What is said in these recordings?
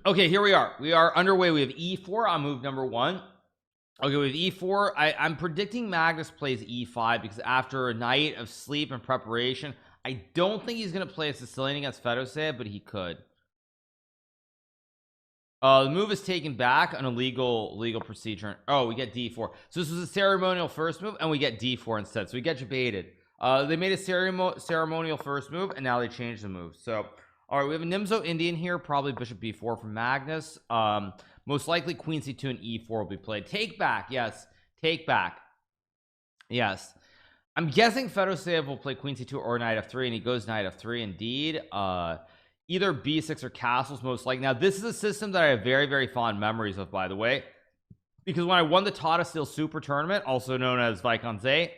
Okay, here we are underway. We have e4 on move number 1. Okay, with e4, I'm predicting Magnus plays e5 because after a night of sleep and preparation, I don't think he's going to play a Sicilian against Fedosea, but he could. The move is taken back, an legal procedure. Oh, we get d4. So this was a ceremonial first move, and we get d4 instead. So we get debated. They made a ceremonial first move, and now they changed the move. So, all right, we have a Nimzo Indian here, probably bishop b4 from Magnus. Most likely queen c2 and e4 will be played. Take back, yes. Take back, yes. I'm guessing Fedosea will play queen c2 or knight f3, and he goes knight f3 indeed. Either b6 or castles most likely. Now this is a system that I have very fond memories of, by the way, because when I won the Tata Steel Super Tournament, also known as Vaikonze,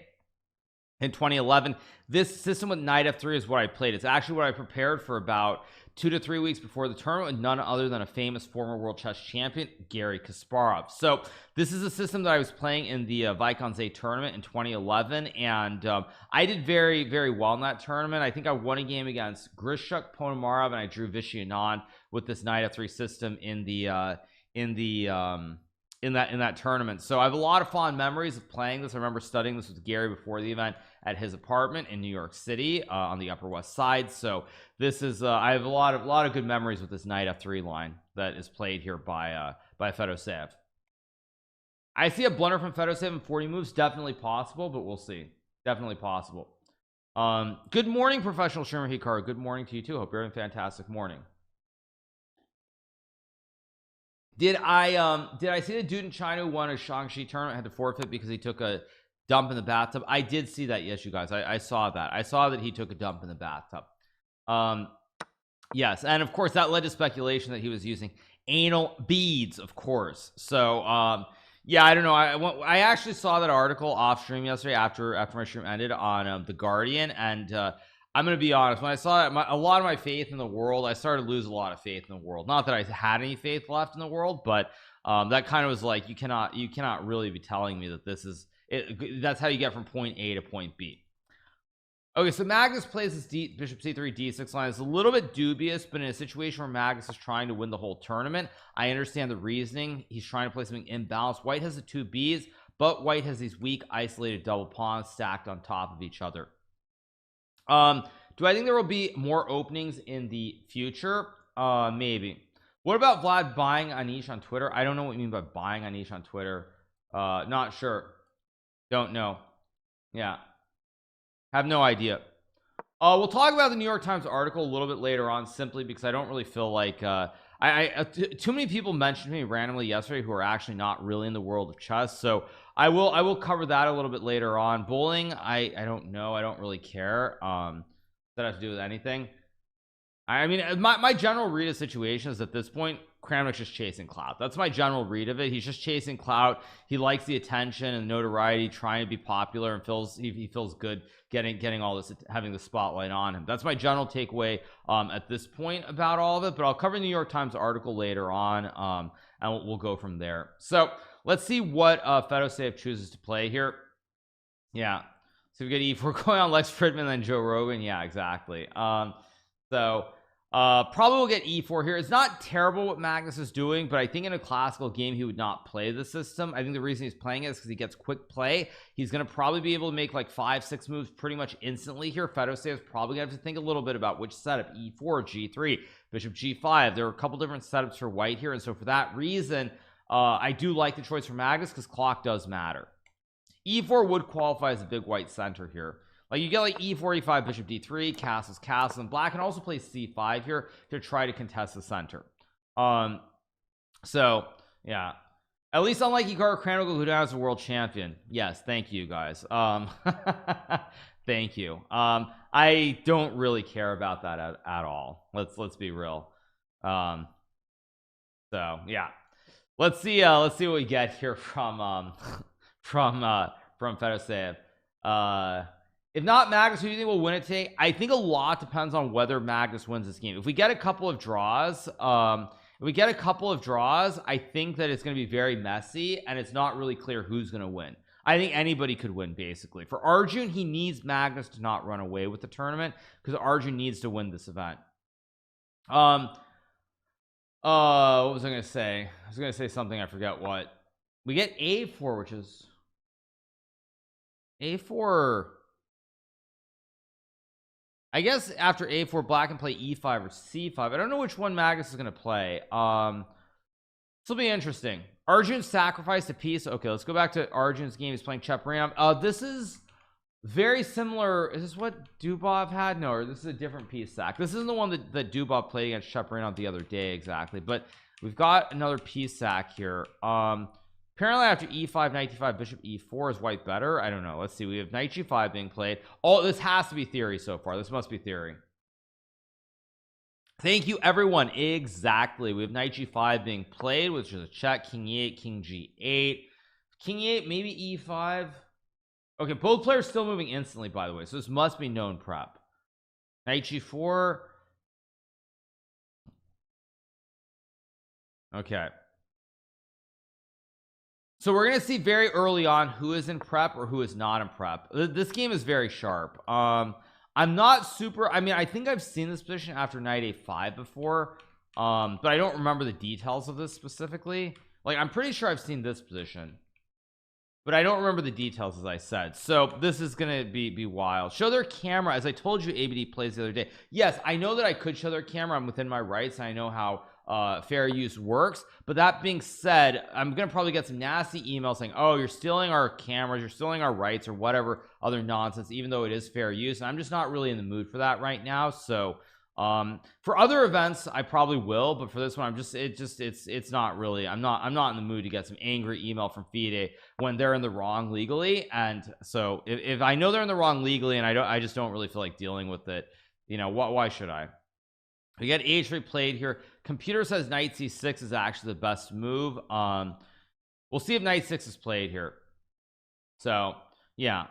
in 2011, this system with knight f3 is what I played. It's actually what I prepared for about 2 to 3 weeks before the tournament with none other than a famous former world chess champion, Garry Kasparov. So this is a system that I was playing in the Vaikonze tournament in 2011, and I did very well in that tournament. I think I won a game against Grishuk Ponomarev, and I drew Vishy Anand with this knight f3 system in that tournament. So I have a lot of fond memories of playing this. I remember studying this with Gary before the event at his apartment in New York City on the Upper West Side. So this is I have a lot of good memories with this knight f3 line that is played here by Fedosea. I see a blunder from Fedosea in 40 moves, definitely possible, but we'll see. Definitely possible. Good morning, professional GMHikaru. Good morning to you too. Hope you're having a fantastic morning. Did I see the dude in China who won a Shaanxi tournament had to forfeit because he took a dump in the bathtub? I did see that. Yes, you guys, I saw that. I saw that he took a dump in the bathtub. Yes, and of course that led to speculation that he was using anal beads, of course. So yeah, I don't know. I actually saw that article off stream yesterday after my stream ended on the Guardian, and I'm gonna be honest, when I saw it, a lot of my faith in the world, I started to lose a lot of faith in the world. Not that I had any faith left in the world, but that kind of was like, you cannot really be telling me that this is it. That's how you get from point A to point B. Okay, so Magnus plays this bishop c3 d6 line. It's a little bit dubious, but in a situation where Magnus is trying to win the whole tournament, I understand the reasoning. He's trying to play something imbalanced. White has the two Bs, but White has these weak isolated double pawns stacked on top of each other. Do I think there will be more openings in the future? Maybe. What about Vlad buying Anish on Twitter? I don't know what you mean by buying Anish on Twitter. Not sure. Don't know. Yeah, have no idea. We'll talk about the New York Times article a little bit later on, simply because I don't really feel like too many people mentioned to me randomly yesterday who are actually not really in the world of chess. So I will cover that a little bit later on. Bowling, I don't know. I don't really care. That has to do with anything. I mean, my general read of situation is at this point Kramnik's just chasing clout. That's my general read of it. He's just chasing clout. He likes the attention and notoriety, trying to be popular, and he feels good getting all this, having the spotlight on him. That's my general takeaway at this point about all of it, but I'll cover the New York Times article later on, and we'll go from there. So let's see what Fedosea chooses to play here. Yeah, so we get e4 going on Lex Fridman, then Joe Rogan. Yeah, exactly. So probably will get e4 here. It's not terrible what Magnus is doing, but I think in a classical game he would not play the system. I think the reason he's playing it is because he gets quick play. He's going to probably be able to make like 5-6 moves pretty much instantly here. Fedosea is probably going to have to think a little bit about which setup, e4, g3, bishop g5. There are a couple different setups for white here, and so for that reason I do like the choice for Magnus, because clock does matter. e4 would qualify as a big white center here. Like you get like e4, e5, bishop d3, castles, and black can also play c5 here to try to contest the center. So yeah, at least unlike Hikaru, Kramnik will go down as a world champion. Yes, thank you guys. Thank you. I don't really care about that at all. Let's be real. So yeah, let's see what we get here from Fedosea. If not Magnus, who do you think will win it today? I think a lot depends on whether Magnus wins this game. If we get a couple of draws, I think that it's going to be very messy, and it's not really clear who's going to win. I think anybody could win, basically. For Arjun, he needs Magnus to not run away with the tournament, because Arjun needs to win this event. What was I gonna say? I was gonna say something, I forget what. We get a4, which is a4. I guess after a4, black can play e5 or c5. I don't know which one Magnus is gonna play. This will be interesting. Arjun sacrificed a piece. Okay, let's go back to Arjun's game. He's playing Cheparinov. This is very similar. Is this what Dubov had? No, or this is a different piece sack. This isn't the one that Dubov played against Cheparinov the other day exactly, but we've got another piece sack here. Apparently after e5, knight d5, bishop e4 is white better. I don't know. Let's see. We have knight g5 being played. Oh, this has to be theory so far. This must be theory. Thank you, everyone. Exactly. We have knight g5 being played, which is a check. King e8, king g8, king e8, maybe e5. Okay, both players still moving instantly, by the way, so this must be known prep. Knight g4. Okay, so we're gonna see very early on who is in prep or who is not in prep. This game is very sharp. I'm not super, I mean, I think I've seen this position after knight a5 before, but I don't remember the details of this specifically. Like, I'm pretty sure I've seen this position, but I don't remember the details, as I said. So this is gonna be wild. Show their camera, as I told you ABD plays the other day. Yes, I know that I could show their camera. I'm within my rights, and I know how fair use works. But that being said, I'm gonna probably get some nasty emails saying, oh, you're stealing our cameras, you're stealing our rights, or whatever other nonsense, even though it is fair use. And I'm just not really in the mood for that right now. So for other events I probably will, but for this one it's not really, I'm not in the mood to get some angry email from FIDE when they're in the wrong legally. And so if I know they're in the wrong legally and I just don't really feel like dealing with it, you know, why should I? We get h3 played here. Computer says knight c6 is actually the best move. We'll see if knight 6 is played here. So yeah,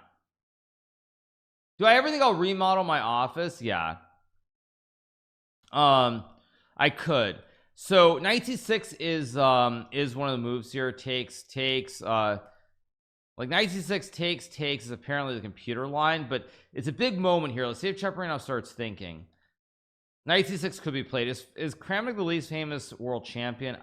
do I ever think I'll remodel my office? Yeah, I could. So knight c6 is one of the moves here. Takes like knight c6 takes is apparently the computer line, but it's a big moment here. Let's see if Cheparinov starts thinking. Knight c6 could be played. Is Kramnik the least famous world champion?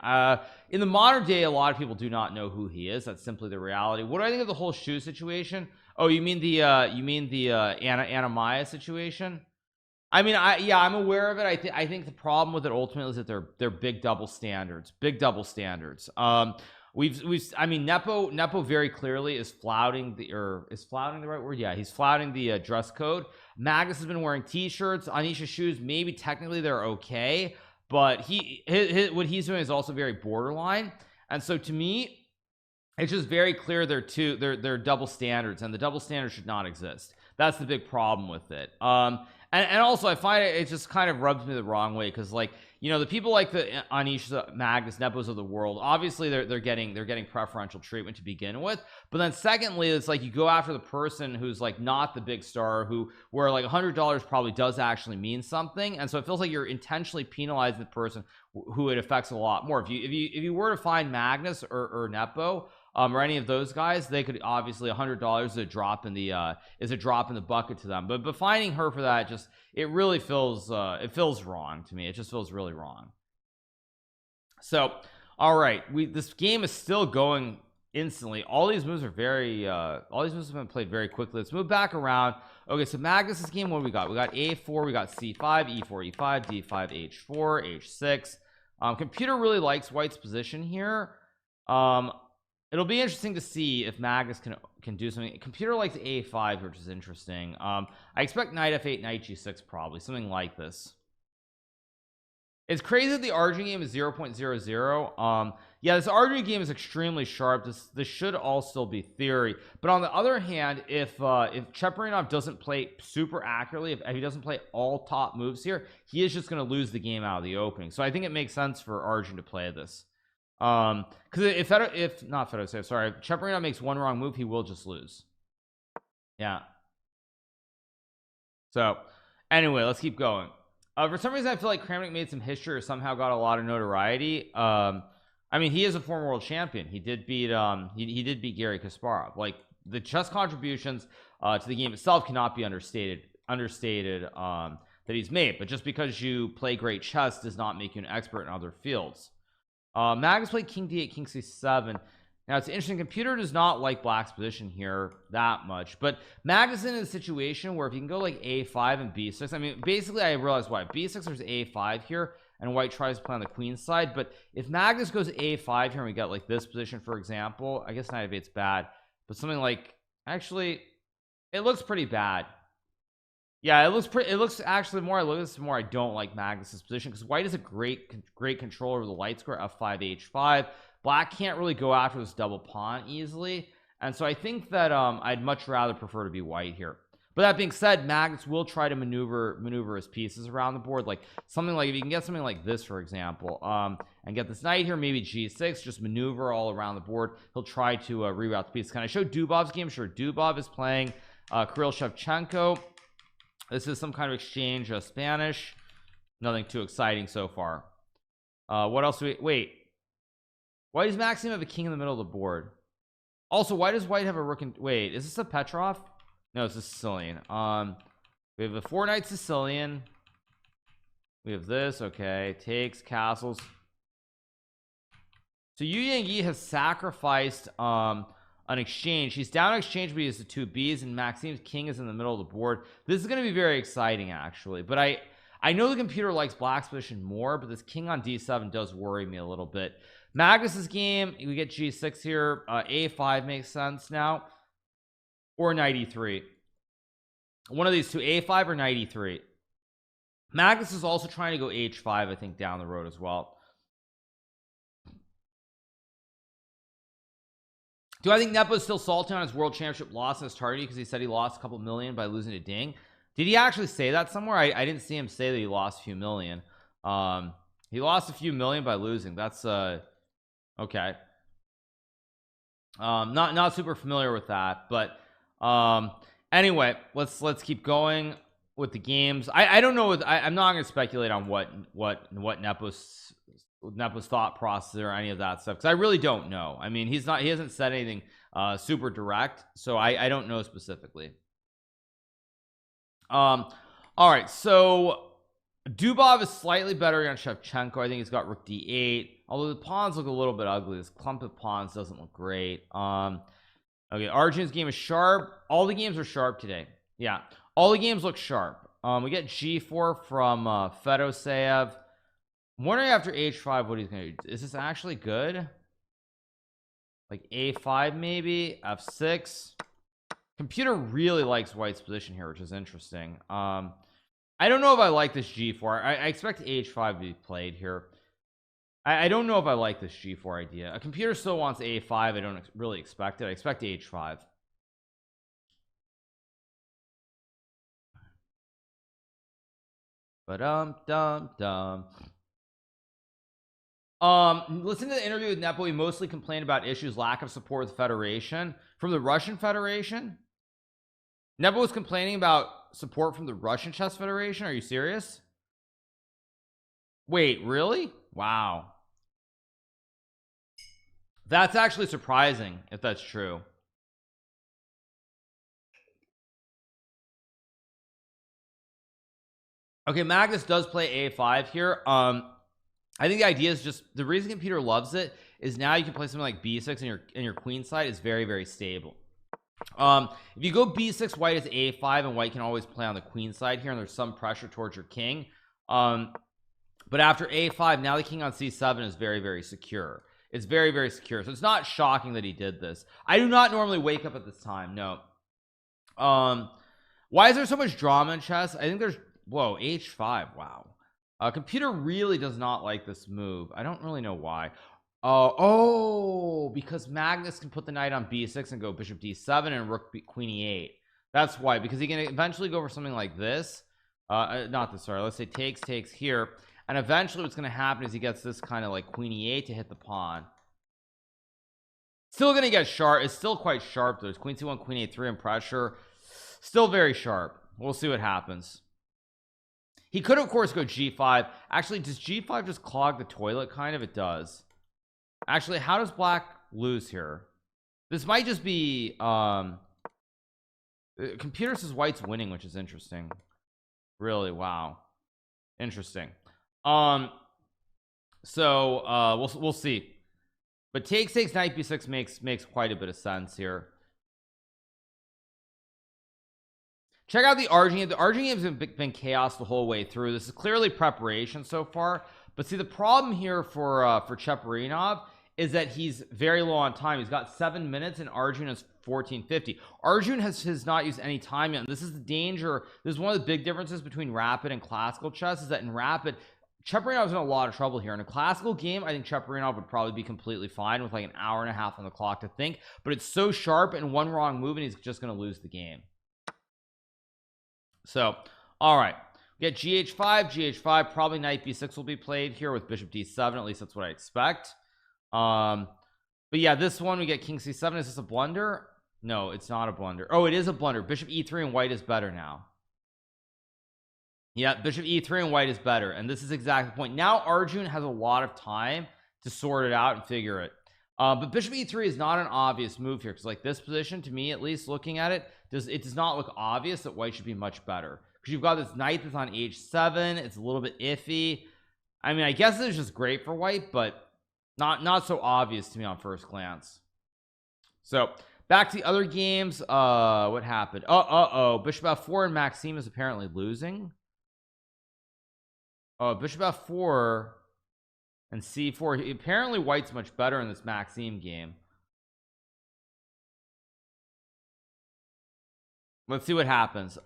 In the modern day, a lot of people do not know who he is. That's simply the reality. What do I think of the whole shoe situation? Oh, you mean the Anna Maya situation? I mean, I'm aware of it. I think the problem with it ultimately is that they're big double standards. I mean, Nepo very clearly is flouting is flouting the right word? Yeah, he's flouting the dress code. Magnus has been wearing t-shirts. Anisha's shoes, maybe technically they're okay, but what he's doing is also very borderline. And so to me, it's just very clear they're double standards, and the double standards should not exist. That's the big problem with it. And also I find it just kind of rubs me the wrong way, because, like, you know, the people like the Anisha, Magnus, Nepos of the world, obviously they're getting preferential treatment to begin with, but then secondly, it's like you go after the person who's like not the big star, where like $100 probably does actually mean something. And so it feels like you're intentionally penalizing the person who it affects a lot more. If you were to find Magnus or Nepo, or any of those guys, they could obviously, $100 is a drop in the bucket to them, but finding her for that, just, it really feels it feels wrong to me. It just feels really wrong. So all right, this game is still going instantly. All these moves are all these moves have been played very quickly. Let's move back around. Okay, so Magnus's game, what do we got? We got a4, we got c5, e4, e5, d5, h4, h6. Computer really likes white's position here. It'll be interesting to see if Magnus can do something. Computer likes a5, which is interesting. I expect knight f8, knight g6, probably something like this. It's crazy that the Arjun game is 0.00. Yeah, this Arjun game is extremely sharp. This should all still be theory. But on the other hand, if Cheparinov doesn't play super accurately, if he doesn't play all top moves here, he is just going to lose the game out of the opening. So I think it makes sense for Arjun to play this. Because if Cheparinov makes one wrong move, he will just lose. Yeah. So anyway, let's keep going. For some reason I feel like Kramnik made some history or somehow got a lot of notoriety. I mean, he is a former world champion. He did beat he did beat Garry Kasparov. Like, the chess contributions to the game itself cannot be understated. that he's made. But just because you play great chess does not make you an expert in other fields. Magnus played king d8, king c7. Now it's interesting, computer does not like black's position here that much, but Magnus is in a situation where if you can go like a5 and b6, I mean basically I realized why b6 there's a5 here and white tries to play on the queen side. But if Magnus goes a5 here and we got like this position, for example, I guess knight f8's bad, but something like, actually it looks pretty bad. Yeah, it looks actually, more I look at this, more I don't like Magnus's position, because white is a great control over the light square, f5 h5. Black can't really go after this double pawn easily, and so I think that I'd much rather prefer to be white here. But that being said, Magnus will try to maneuver his pieces around the board, like something like, if you can get something like this, for example, and get this knight here, maybe g6, just maneuver all around the board. He'll try to reroute the pieces. Can I show Dubov's game? Sure. Dubov is playing Kirill Shevchenko. This is some kind of exchange, Spanish. Nothing too exciting so far. What else do we, wait, why does Maxim have a king in the middle of the board? Also, why does white have a rook in, wait, is this a Petrov? No, it's a Sicilian. We have a 4-knight Sicilian. We have this, okay, takes castles. So Yu Yang has sacrificed an exchange. He's down an exchange, but he has the 2 B's, and Maxim's king is in the middle of the board. This is going to be very exciting, actually. But I know the computer likes black's position more, but this king on d7 does worry me a little bit. Magnus's game, we get g6 here. A5 makes sense now, or knight e3. One of these two, a5 or knight e3. Magnus is also trying to go h5, I think, down the road as well. Do I think Nepo's still salty on his world championship loss in his target because he said he lost a couple million by losing to Ding? Did he actually say that somewhere? I didn't see him say that he lost a few million. He lost a few million by losing. That's okay. Not super familiar with that, but anyway, let's keep going with the games. I don't know, I'm not going to speculate on what Nepo's thought process or any of that stuff, because I really don't know. I mean, he hasn't said anything super direct, so I don't know specifically. All right, so Dubov is slightly better on Shevchenko. I think he's got rook d8, although the pawns look a little bit ugly. This clump of pawns doesn't look great. Okay, Arjun's game is sharp. All the games are sharp today. Yeah, all the games look sharp. We get g4 from Fedoseev. I'm wondering after h5 what he's gonna do. Is this actually good? Like a5 maybe, f6. Computer really likes white's position here, which is interesting. I don't know if I like this g4. I expect h5 to be played here. I don't know if I like this g4 idea. A computer still wants a5. I don't really expect it. I expect h5. But listen to the interview with Nepo. He mostly complained about issues, lack of support with the Federation. From the Russian Federation? Nepo was complaining about support from the Russian Chess Federation. Are you serious? Wait, really? Wow, that's actually surprising if that's true. Okay, Magnus does play a5 here. I think the idea is just, the reason computer loves it is now you can play something like b6 and your queen side is very, very stable. If you go b6, white is a5, and white can always play on the queen side here, and there's some pressure towards your king. But after a5, now the king on c7 is very, very secure. It's very, very secure, so it's not shocking that he did this. I do not normally wake up at this time, no. Why is there so much drama in chess? I think there's, whoa, h5, wow. Computer really does not like this move. I don't really know why. Oh, because Magnus can put the knight on b6 and go bishop d7 and rook queen e8. That's why, because he can eventually go for something like this. Not this, sorry, let's say takes here, and eventually what's going to happen is he gets this kind of like queen e8 to hit the pawn. Still going to get sharp. It's still quite sharp. There's queen c1, queen a3 and pressure. Still very sharp. We'll see what happens. He could of course go g5. Actually, does g5 just clog the toilet? Kind of, it does. Actually, how does black lose here? This might just be computer says white's winning, which is interesting. Really? Wow. Interesting. So we'll see. But takes knight b6 makes quite a bit of sense here. Check out the Argent game. The Argent game has been chaos the whole way through. This is clearly preparation so far. But see, the problem here for Cheparinov is that he's very low on time. He's got 7 minutes and Arjun is 14:50. Arjun has not used any time yet. And this is the danger. This is one of the big differences between rapid and classical chess, is that in rapid, Cheparinov is in a lot of trouble here. In a classical game, I think Cheparinov would probably be completely fine with like an hour and a half on the clock to think, but it's so sharp, and one wrong move and he's just going to lose the game. So, all right, we get GH5, probably knight b6 will be played here with bishop d7. At least that's what I expect. But yeah, this one we get king c7. Is this a blunder? No, it's not a blunder. Oh, it is a blunder. Bishop e3 and white is better now. Yeah, bishop e3 and white is better, and this is exactly the point. Now Arjun has a lot of time to sort it out and figure it. But bishop e3 is not an obvious move here, because like this position, to me at least, looking at it, does not look obvious that white should be much better, because you've got this knight that's on h7. It's a little bit iffy. I mean, I guess it's just great for white, but not so obvious to me on first glance. So back to the other games. What happened? Bishop f4, and Maxime is apparently losing. Oh, bishop f4 and c4. Apparently white's much better in this Maxime game. Let's see what happens.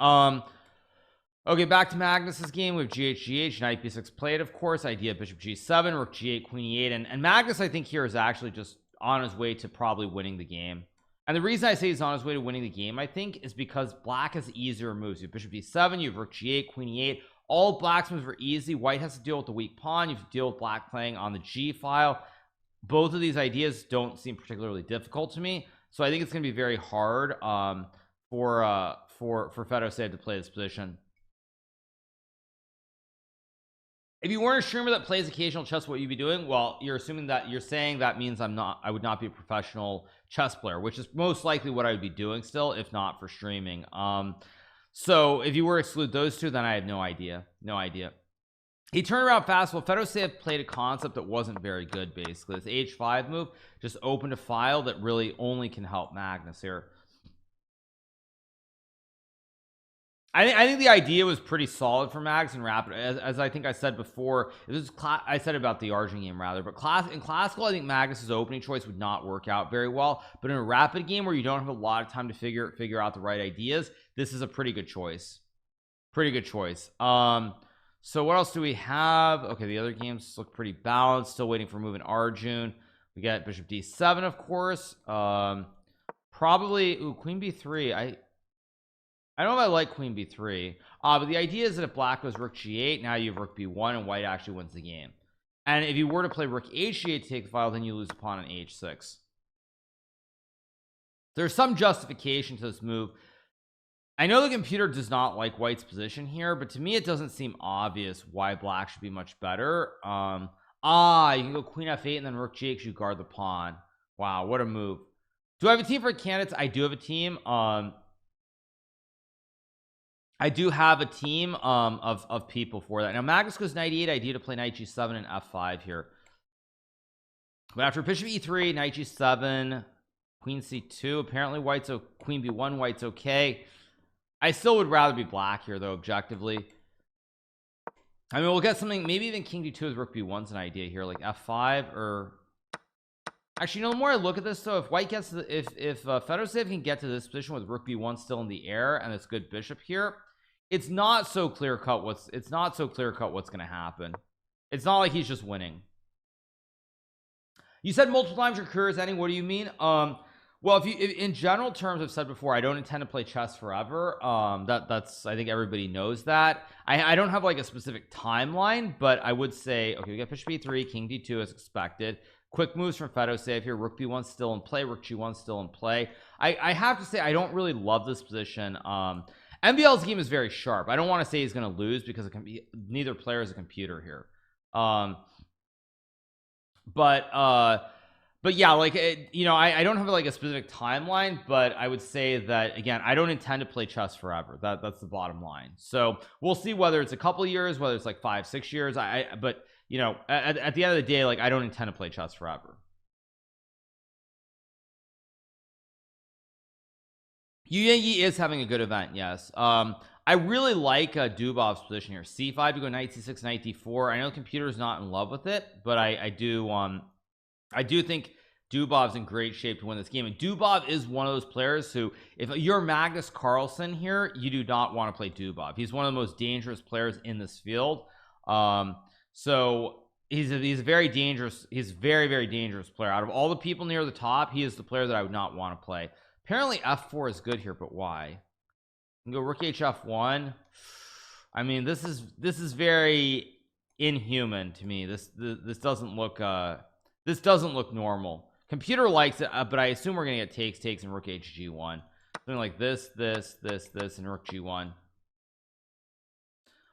Okay, back to Magnus's game with GH, knight b6 played, of course. Idea bishop g7, rook g8, queen e8, and Magnus, I think, here is actually just on his way to probably winning the game. And the reason I say he's on his way to winning the game, I think, is because black has easier moves. You have bishop d7, you have rook g8, queen e8. All black's moves are easy. White has to deal with the weak pawn. You have to deal with black playing on the g file. Both of these ideas don't seem particularly difficult to me, so I think it's going to be very hard for Fedoshev to play this position. If you weren't a streamer that plays occasional chess, what would you be doing? Well, you're saying that means I would not be a professional chess player, which is most likely what I would be doing still, if not for streaming. So if you were to exclude those two, then I had no idea. He turned around fast. Well, Fedoshev played a concept that wasn't very good. Basically, this h5 move just opened a file that really only can help Magnus here. I think the idea was pretty solid for Magnus and rapid, as I think I said before. I said about the Argent game rather, but in classical, I think Magnus's opening choice would not work out very well. But in a rapid game where you don't have a lot of time to figure out the right ideas, this is a pretty good choice. So what else do we have? Okay, the other games look pretty balanced. Still waiting for a move in Arjun. We got bishop d7, of course. Probably queen b3. I don't know if I like queen b3, but the idea is that if black goes rook g8, now you have rook b1 and white actually wins the game. And if you were to play rook h8 to take the file, then you lose a pawn on h6. There's some justification to this move. I know the computer does not like white's position here, but to me it doesn't seem obvious why black should be much better. You can go queen f8 and then rook g8 because you guard the pawn. Wow, what a move. Do I have a team for candidates? I do have a team. I do have a team of people for that. Now Magnus goes knight e8, idea to play knight g7 and f5 here. But after bishop e3, knight g7, queen c2, apparently queen b1, white's okay. I still would rather be black here though, objectively. I mean, we'll get something, maybe even king d2 with rook b1's an idea here, like f5, or actually, the more I look at this though, if white gets to the, if Fedoshev can get to this position with rook b1 still in the air and this good bishop here, it's not so clear cut what's going to happen. It's not like he's just winning. You said multiple times your career is ending. What do you mean? Well, if in general terms, I've said before, I don't intend to play chess forever. That's I think everybody knows that. I don't have like a specific timeline, but I would say, okay, we got bishop b3, king d2 as expected. Quick moves from Fedoshev here. Rook b1 still in play, rook g1 still in play. I have to say I don't really love this position. MVL's game is very sharp. I don't want to say he's going to lose because neither player is a computer here. But But yeah, like you know, I don't have like a specific timeline, but I would say that again, I don't intend to play chess forever. That's the bottom line. So we'll see whether it's a couple years, whether it's like 5-6 years. But you know, at the end of the day, like I don't intend to play chess forever. Yu Yi is having a good event, yes. I really like Dubov's position here. C5 to go knight c6, knight d4. I know the computer's not in love with it, but I do think Dubov's in great shape to win this game. And Dubov is one of those players who, if you're Magnus Carlsen here, you do not want to play Dubov. He's one of the most dangerous players in this field. So he's a very dangerous, he's a very, very dangerous player. Out of all the people near the top, he is the player that I would not want to play. Apparently f4 is good here, but why? You can go rook hf1. I mean, this is very inhuman to me. This doesn't look this doesn't look normal. Computer likes it, but I assume we're gonna get takes and rook hg1. Something like this, and rook g1.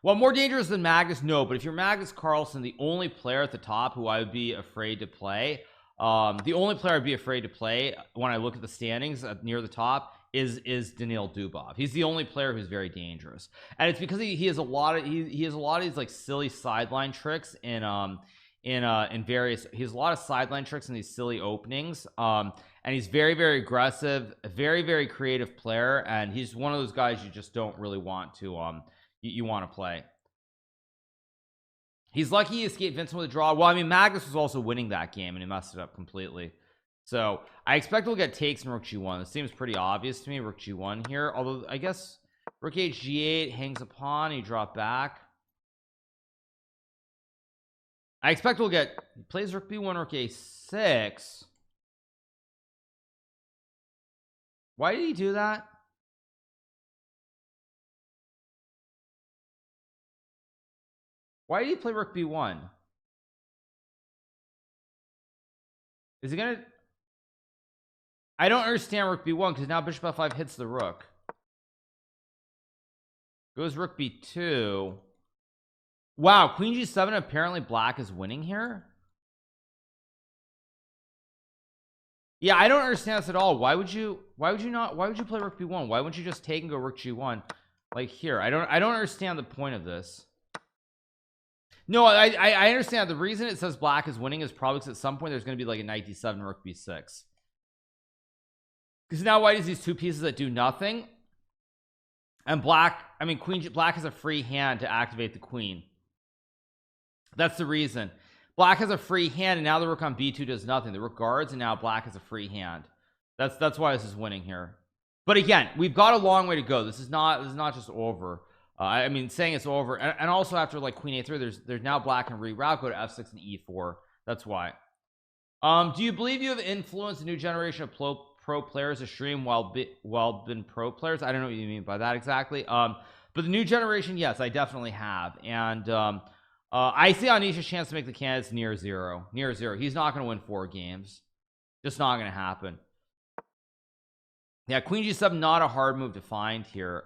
Well, more dangerous than Magnus? No, but if you're Magnus Carlsen, the only player at the top who I would be afraid to play, the only player I'd be afraid to play when I look at the standings near the top is Daniil Dubov. He's the only player who's very dangerous, and it's because he has a lot of he has a lot of these like silly sideline tricks in various, he has a lot of sideline tricks in these silly openings, and he's very, very aggressive, a very, very creative player, and he's one of those guys you just don't really want to you want to play. He's lucky he escaped Vincent with a draw. Well, I mean, Magnus was also winning that game and he messed it up completely. So I expect we'll get takes in rook g1. This seems pretty obvious to me, rook g1 here, although I guess rook hg8 hangs a pawn, you drop back. I expect we'll get, he plays rook b1, rook a6. Why did he do that? Why did he play rook b1? Is he gonna, I don't understand rook b1 because now bishop f5 hits the rook. Goes rook b2. Wow, queen g7. Apparently black is winning here. Yeah, I don't understand this at all. Why would you play rook b1? Why wouldn't you just take and go rook g1 like here? I don't understand the point of this. No, I understand the reason it says black is winning is probably because at some point there's going to be like a knight d7 rook b6, because now white has these two pieces that do nothing, and black, I mean black has a free hand to activate the queen. That's the reason. Black has a free hand, and now the rook on b2 does nothing. The rook guards, and now black has a free hand. That's why this is winning here. But again, we've got a long way to go. This is not just over. I mean, saying it's over, and also after like queen a3, there's now black can reroute, go to f6 and e4. That's why. Do you believe you have influenced a new generation of pro players to stream while been pro players? I don't know what you mean by that exactly. But the new generation, yes, I definitely have. And I see Anisha's chance to make the candidates near zero. He's not going to win 4 games. Just not going to happen. Yeah, queen g7, not a hard move to find here.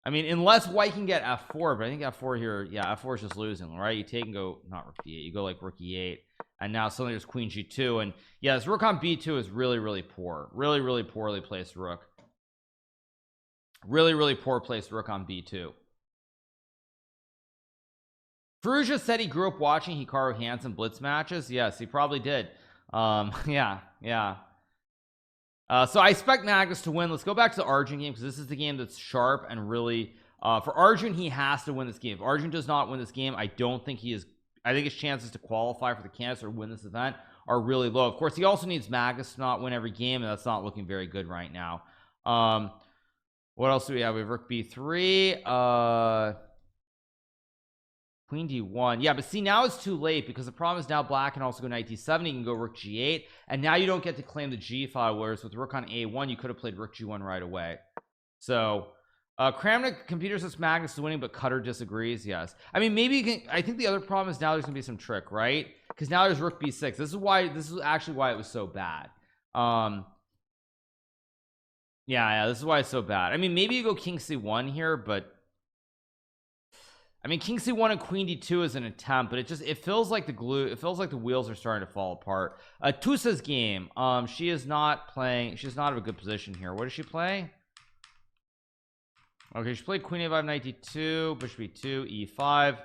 I mean, unless white can get f4, but I think f4 here, yeah, f4 is just losing, right? You take and go, not rook d8, you go like rook e8, and now suddenly there's queen g2, and yeah, this rook on b2 is really poor. Really poorly placed rook. Really poor placed rook on b2. Ferrugia said he grew up watching Hikaru Hansen blitz matches. Yes, he probably did. Yeah. So I expect Magnus to win. Let's go back to the Arjun game, because this is the game that's sharp and really for Arjun, he has to win this game. If Arjun does not win this game, I don't think he is, I think his chances to qualify for the candidates or win this event are really low. Of course, he also needs Magnus to not win every game, and that's not looking very good right now. What else do we have? We have rook b3, queen d1. Yeah, but see, now it's too late, because the problem is now black can also go knight d7. He can go rook g8, and now you don't get to claim the g file, whereas with rook on a1 you could have played rook g1 right away. So Kramnik computer says Magnus is winning, but Cutter disagrees. Yes, I mean, maybe you can, I think the other problem is now there's gonna be some trick, right? Because now there's rook b6. This is actually why it was so bad. Yeah, this is why it's so bad. I mean, maybe you go king c1 here, but I mean, king c1 and queen d2 is an attempt, but it feels like the wheels are starting to fall apart. Tusa's game, she is not in a good position here. What does she play? Okay, she played queen a5 knight d2, bishop e2, e5.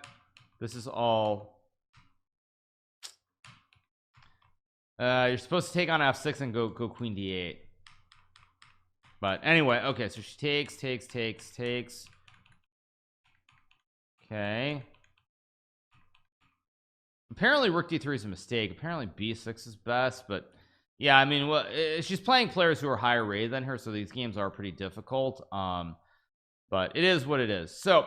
This is all you're supposed to take on f6 and go queen d8. But anyway, okay, so she takes. Okay, apparently rook d3 is a mistake. Apparently b6 is best, but yeah, I mean, well, she's playing players who are higher rated than her, so these games are pretty difficult. But it is what it is. So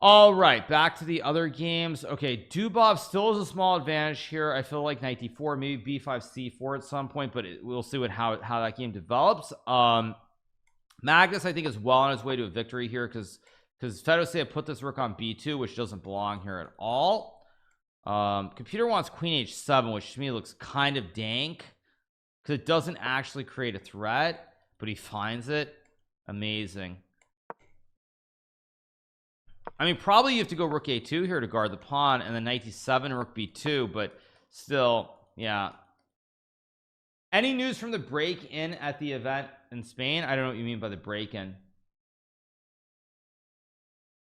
all right, back to the other games. Okay, Dubov still has a small advantage here. I feel like knight d4, maybe b5 c4 at some point, but we'll see how that game develops. Magnus, I think, is well on his way to a victory here because Fedosea put this rook on b2, which doesn't belong here at all. Computer wants queen h7, which to me looks kind of dank because it doesn't actually create a threat, but he finds it. Amazing. I mean, probably you have to go rook a2 here to guard the pawn, and then knight d7, rook b2, but still, yeah. Any news from the break-in at the event in Spain? I don't know what you mean by the break-in.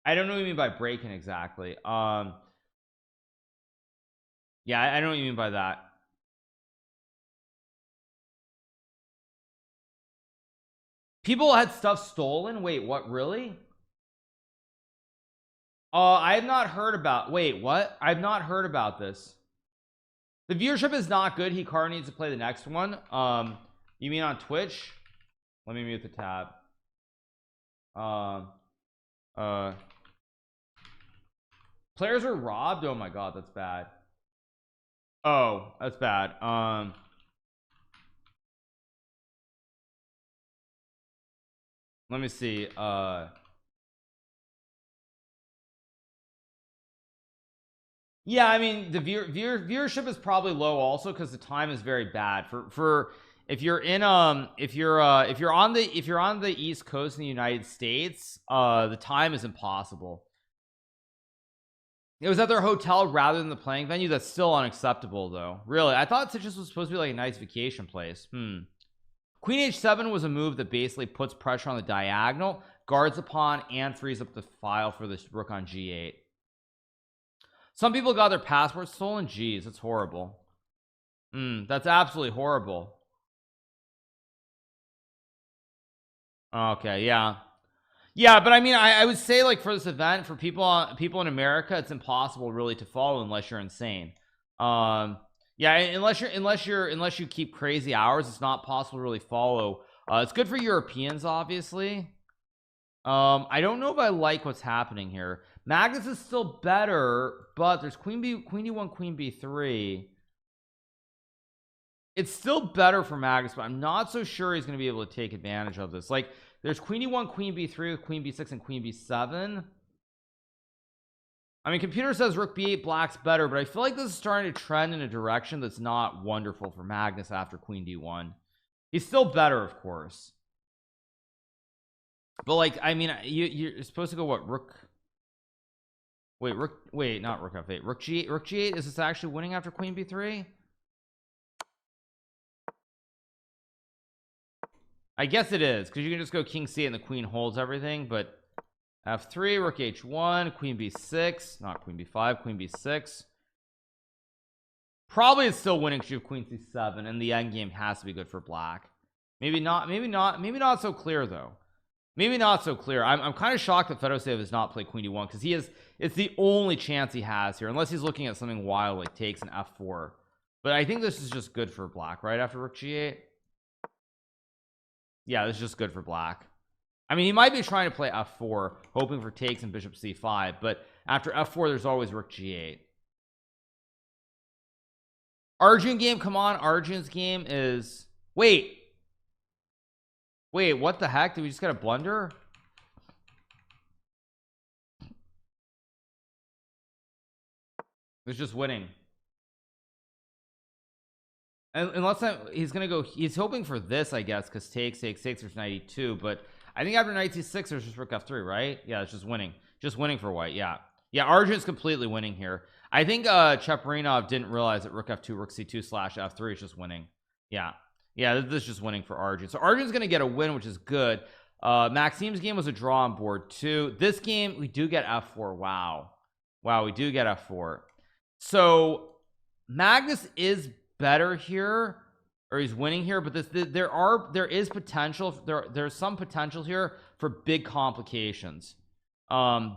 I don't know what you mean by break-in exactly. Yeah, I don't know what you mean by that. People had stuff stolen? Wait, what, really? I have not heard about. Wait, what? I've not heard about this. The viewership is not good. Hikaru needs to play the next one. You mean on Twitch? Let me mute the tab. Players were robbed. Oh my god, that's bad. Oh, that's bad. Let me see. Yeah, I mean, the viewership is probably low also because the time is very bad for if you're in if you're on the East Coast in the United States, the time is impossible. It was at their hotel rather than the playing venue. That's still unacceptable though. Really, I thought Citrus was supposed to be like a nice vacation place. Queen h7 was a move that basically puts pressure on the diagonal, guards the pawn, and frees up the file for this rook on g8. Some people got their passports stolen. Jeez, that's horrible. That's absolutely horrible. Okay, yeah, but I mean, I would say, like, for this event, for people in America, it's impossible really to follow unless you're insane. Yeah, unless you keep crazy hours, it's not possible to really follow. It's good for Europeans, obviously. I don't know if I like what's happening here. Magnus is still better, but there's queen d1, queen b3. It's still better for Magnus, but I'm not so sure he's going to be able to take advantage of this. Like, there's queen d1, queen b3 with queen b6 and queen b7. I mean, computer says rook b8 black's better, but I feel like this is starting to trend in a direction that's not wonderful for Magnus after queen d1. He's still better, of course, but like, I mean, you're supposed to go what, rook, wait, not rook f8, rook g8. Is this actually winning after queen b3? I guess it is, because you can just go king c8 and the queen holds everything. But f3, rook h1, queen b6, not queen b5, queen b6. Probably it's still winning because you have queen c7, and the endgame has to be good for black. Maybe not so clear though. Maybe not so clear. I'm kind of shocked that Fedosea has not played queen d1 because it's the only chance he has here, unless he's looking at something wild like takes an f4. But I think this is just good for black right after rook g8. Yeah, this is just good for black. I mean, he might be trying to play f4 hoping for takes and bishop c5, but after f4 there's always rook g8. Arjun game, come on. Arjun's game is, wait, what the heck, did we just get a blunder? It's just winning. Unless he's gonna go, he's hoping for this, I guess, because takes, there's knight e2, but I think after knight c6 there's just rook f3, right? Yeah, it's just winning. Just winning for white. Yeah. Yeah, Arjun's completely winning here. I think Cheparinov didn't realize that rook f2, rook c2 / f3 is just winning. Yeah. Yeah, this is just winning for Arjun. So Arjun's going to get a win, which is good. Maxim's game was a draw on board 2. This game, we do get f4. Wow. Wow, we do get f4. So Magnus is better here, or he's winning here, but there is potential. There's some potential here for big complications.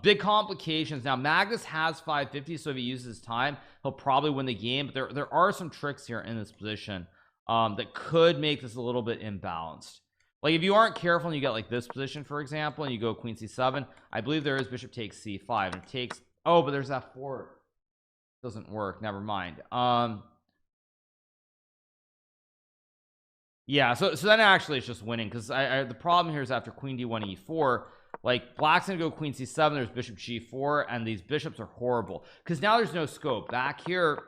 Big complications. Now Magnus has 550, so if he uses his time, he'll probably win the game. But there are some tricks here in this position that could make this a little bit imbalanced. Like if you aren't careful and you get like this position, for example, and you go queen c7, I believe there is bishop takes c5, and it takes, oh, but there's f4. Doesn't work, never mind. Yeah, so then actually it's just winning, because the problem here is after queen d1 e4, like black's gonna go queen c7, there's bishop g4, and these bishops are horrible because now there's no scope. Back here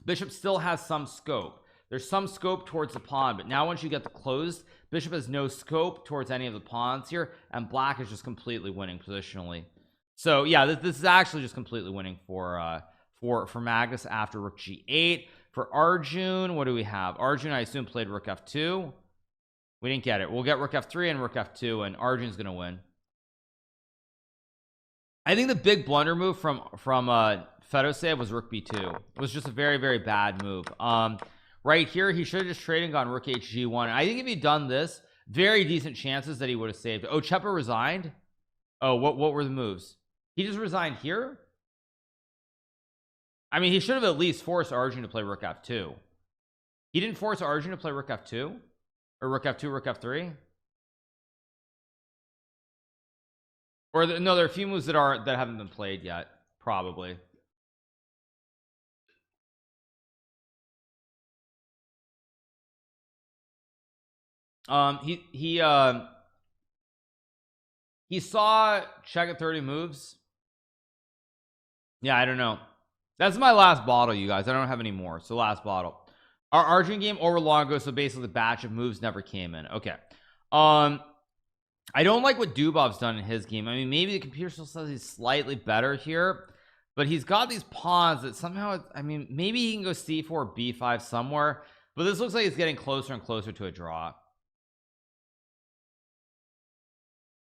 bishop still has some scope. There's some scope towards the pawn, but now once you get the closed, bishop has no scope towards any of the pawns here, and black is just completely winning positionally. So yeah, this is actually just completely winning for Magnus after rook g8. For Arjun, what do we have? Arjun, I assume, played rook f2. We didn't get it. We'll get rook f3 and rook f2, and Arjun's gonna win. I think the big blunder move from Fedosave was rook b2. It was just a very, very bad move. Right here, he should have just traded and gone rook hg1. I think if he'd done this, very decent chances that he would have saved. Oh, Chepa resigned. Oh, what were the moves? He just resigned here. I mean, he should have at least forced Arjun to play rook f2. He didn't force Arjun to play rook f2 or rook f2, rook f3. Or no, there are a few moves that haven't been played yet, probably. He saw check at 30 moves. Yeah, I don't know. That's my last bottle, you guys. I don't have any more. So last bottle. Our Arjun game over long ago, so basically the batch of moves never came in. Okay. I don't like what Dubov's done in his game. I mean, maybe the computer still says he's slightly better here, but he's got these pawns that somehow, I mean, maybe he can go c4, b5 somewhere, but this looks like it's getting closer and closer to a draw.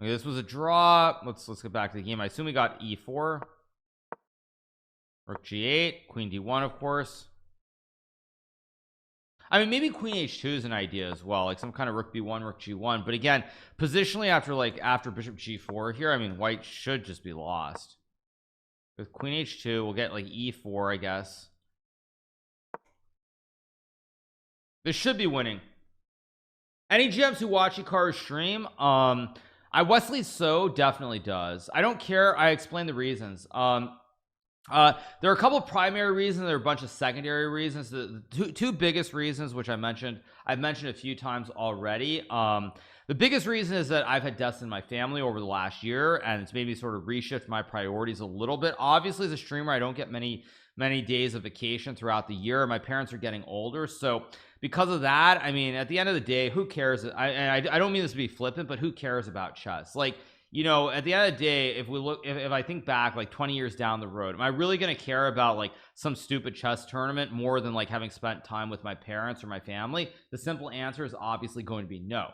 Okay, this was a draw. Let's get back to the game. I assume we got e4, rook g8, queen d1, of course. I mean, maybe queen h2 is an idea as well, like some kind of rook b1, rook g1. But again, positionally after bishop g4 here, I mean, white should just be lost. With queen h2, we'll get like e4, I guess. This should be winning. Any GMs who watch Hikaru's stream, Wesley So definitely does. I don't care. I explain the reasons. There are a couple of primary reasons. There are a bunch of secondary reasons. The two biggest reasons, which I've mentioned a few times already. The biggest reason is that I've had deaths in my family over the last year, and it's made me sort of reshift my priorities a little bit. Obviously, as a streamer, I don't get many days of vacation throughout the year. My parents are getting older, so because of that, I mean, at the end of the day, who cares? I don't mean this to be flippant, but who cares about chess? Like, you know, at the end of the day, if I think back like 20 years down the road, am I really going to care about like some stupid chess tournament more than like having spent time with my parents or my family? The simple answer is obviously going to be no.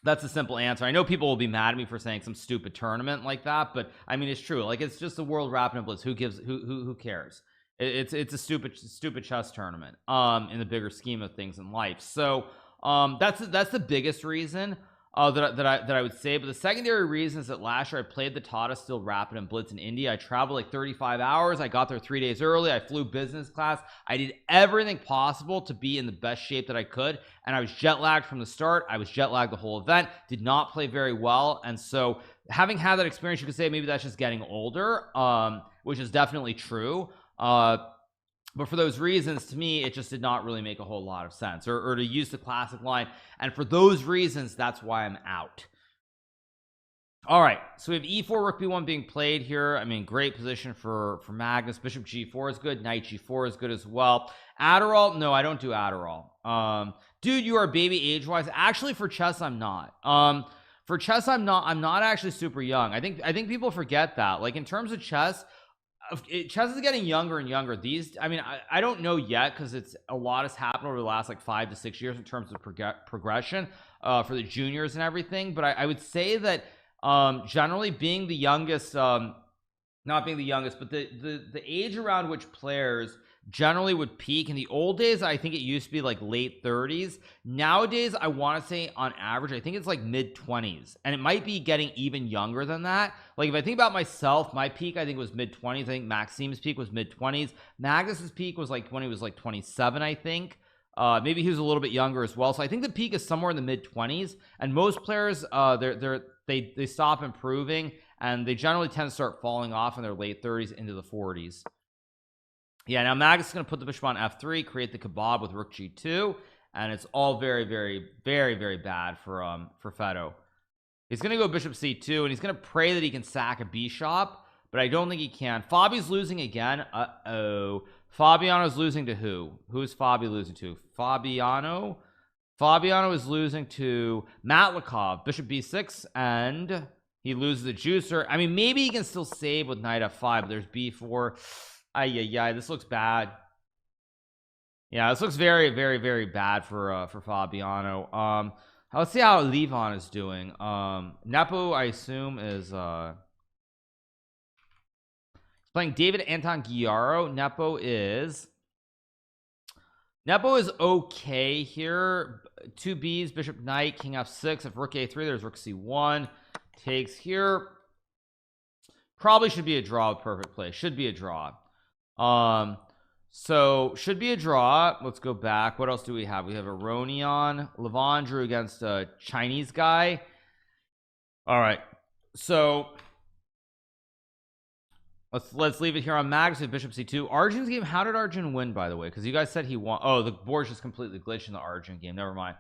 That's a simple answer. I know people will be mad at me for saying some stupid tournament like that, but I mean, it's true. Like, it's just the World Rapid Blitz. Who cares? It's a stupid chess tournament in the bigger scheme of things in life. So that's the biggest reason that I would say. But the secondary reason is that last year I played the Tata Steel Rapid and Blitz in India. I traveled like 35 hours. I got there 3 days early. I flew business class. I did everything possible to be in the best shape that I could, and I was jet lagged from the start. I was jet lagged the whole event, did not play very well. And so having had that experience, you could say maybe that's just getting older, which is definitely true. But for those reasons, to me, it just did not really make a whole lot of sense, or to use the classic line. And for those reasons, that's why I'm out. All right, so we have e4, rook b1 being played here. I mean, great position for Magnus. Bishop g4 is good. Knight g4 is good as well. Adderall? No, I don't do Adderall. Dude, you are baby age-wise. Actually, for chess, I'm not. For For chess, I'm not actually super young. I think people forget that. Like in terms of chess, chess is getting younger and younger. These, I mean, I don't know yet because it's a lot has happened over the last like 5 to 6 years in terms of progression for the juniors and everything. But I would say that generally being the youngest, not being the youngest, but the age around which players generally would peak in the old days, I think it used to be like late 30s. Nowadays, I want to say on average, I think it's like mid 20s, and it might be getting even younger than that. Like if I think about myself, my peak I think was mid 20s. I think Maxime's peak was mid 20s. Magnus's peak was like when he was like 27, I think. Maybe he was a little bit younger as well. So I think the peak is somewhere in the mid 20s, and most players they stop improving, and they generally tend to start falling off in their late 30s into the 40s. Yeah, now Magnus is going to put the bishop on f3, create the kebab with rook g2, and it's all very bad for Fedo. He's going to go bishop c2, and he's going to pray that he can sack a bishop, but I don't think he can. Fabi's losing again. Fabiano's losing to who? Who's Fabi losing to? Fabiano is losing to Matlikov. Bishop b6, and he loses the juicer. I mean, maybe he can still save with knight f5, but there's b4. This looks bad. Yeah, this looks very bad for Fabiano. Let's see how Levon is doing. Nepo, I assume, is playing David Anton Giaro. Nepo is okay here. 2 B's, bishop knight, king f6. If rook a3, there's rook c1. Takes here. Probably should be a draw with perfect play. Should be a draw. So should be a draw. Let's go back. What else do we have? We have Aronion. Levon drew against a Chinese guy. All right, so let's leave it here on Magnus with bishop c2. Arjun's game, how did Arjun win, by the way? Because you guys said he won. Oh, the board's just completely glitched in the Arjun game. Never mind.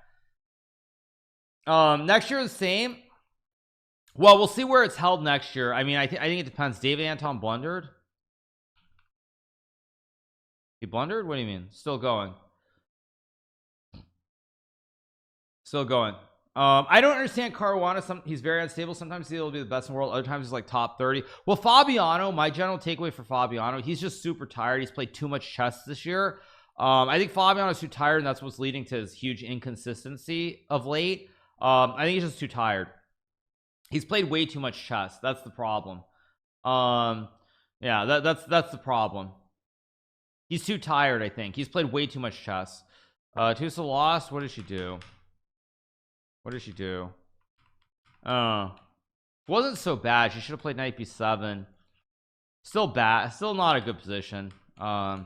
Next year the same. Well, we'll see where it's held next year. I mean, I think it depends. David Anton blundered. He blundered? What do you mean? Still going. Still going. I don't understand Caruana. He's very unstable. Sometimes he'll be the best in the world. Other times he's like top 30. Well, Fabiano, my general takeaway for Fabiano, he's just super tired. He's played too much chess this year. I think Fabiano's too tired, and that's what's leading to his huge inconsistency of late. I think he's just too tired. He's played way too much chess. That's the problem. Yeah, that's the problem. He's too tired. I think he's played way too much chess. Tusa lost. What did she do? Wasn't so bad. She should have played knight b7. Still bad. Still not a good position. Yeah,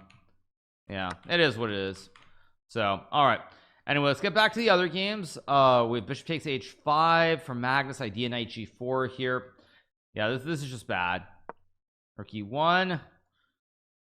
it is what it is. So all right, anyway, let's get back to the other games. We have bishop takes h5 from Magnus. Idea knight g4 here. Yeah, this is just bad. Rook e1.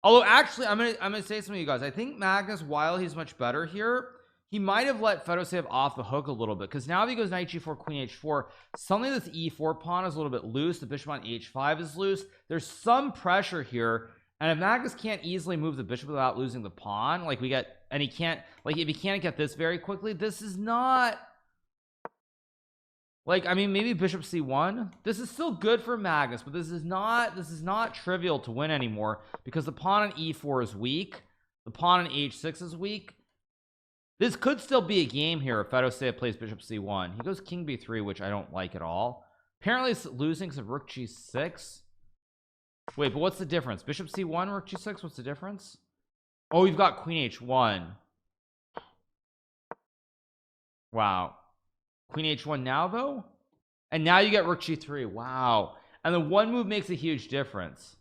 Although actually I'm gonna say something to you guys. I think Magnus, while he's much better here, he might have let Fedoseev off the hook a little bit, because now if he goes knight g4, queen h4, suddenly this e4 pawn is a little bit loose. The bishop on h5 is loose. There's some pressure here, and if Magnus can't easily move the bishop without losing the pawn, like we get, and he can't, like if he can't get this very quickly, this is not like, I mean, maybe bishop c1. This is still good for Magnus, but this is not trivial to win anymore, because the pawn on e4 is weak. The pawn on h6 is weak. This could still be a game here if Fedoseev plays bishop c1. He goes king b3, which I don't like at all. Apparently it's losing because of rook g6. Wait, but what's the difference? Bishop c1, rook g6, what's the difference? Oh, you've got queen h1. Wow. Queen h1 now though, and now you get rook g3. Wow. And the one move makes a huge difference.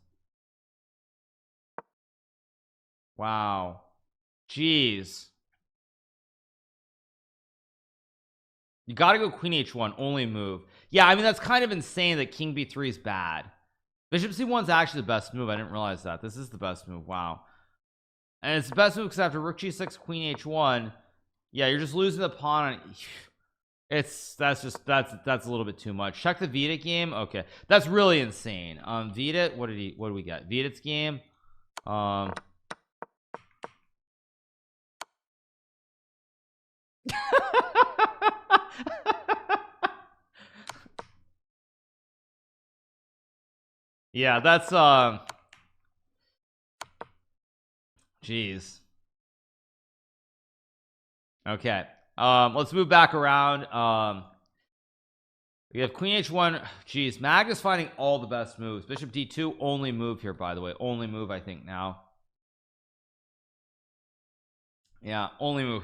Wow. Jeez. You gotta go queen h1, only move. Yeah, I mean, that's kind of insane that king b3 is bad. Bishop c1 is actually the best move. I didn't realize that. This is the best move. Wow. And it's the best move because after rook g6, queen h1, yeah, you're just losing the pawn on. That's a little bit too much. Check the Vidit game. Okay, that's really insane. Vidit, what do we get? Vidit's game. Yeah, that's jeez. Okay. Let's move back around. We have Queen H1. Jeez, Magnus finding all the best moves. Bishop D2 only move here, by the way. Only move, I think, now. Yeah, only move.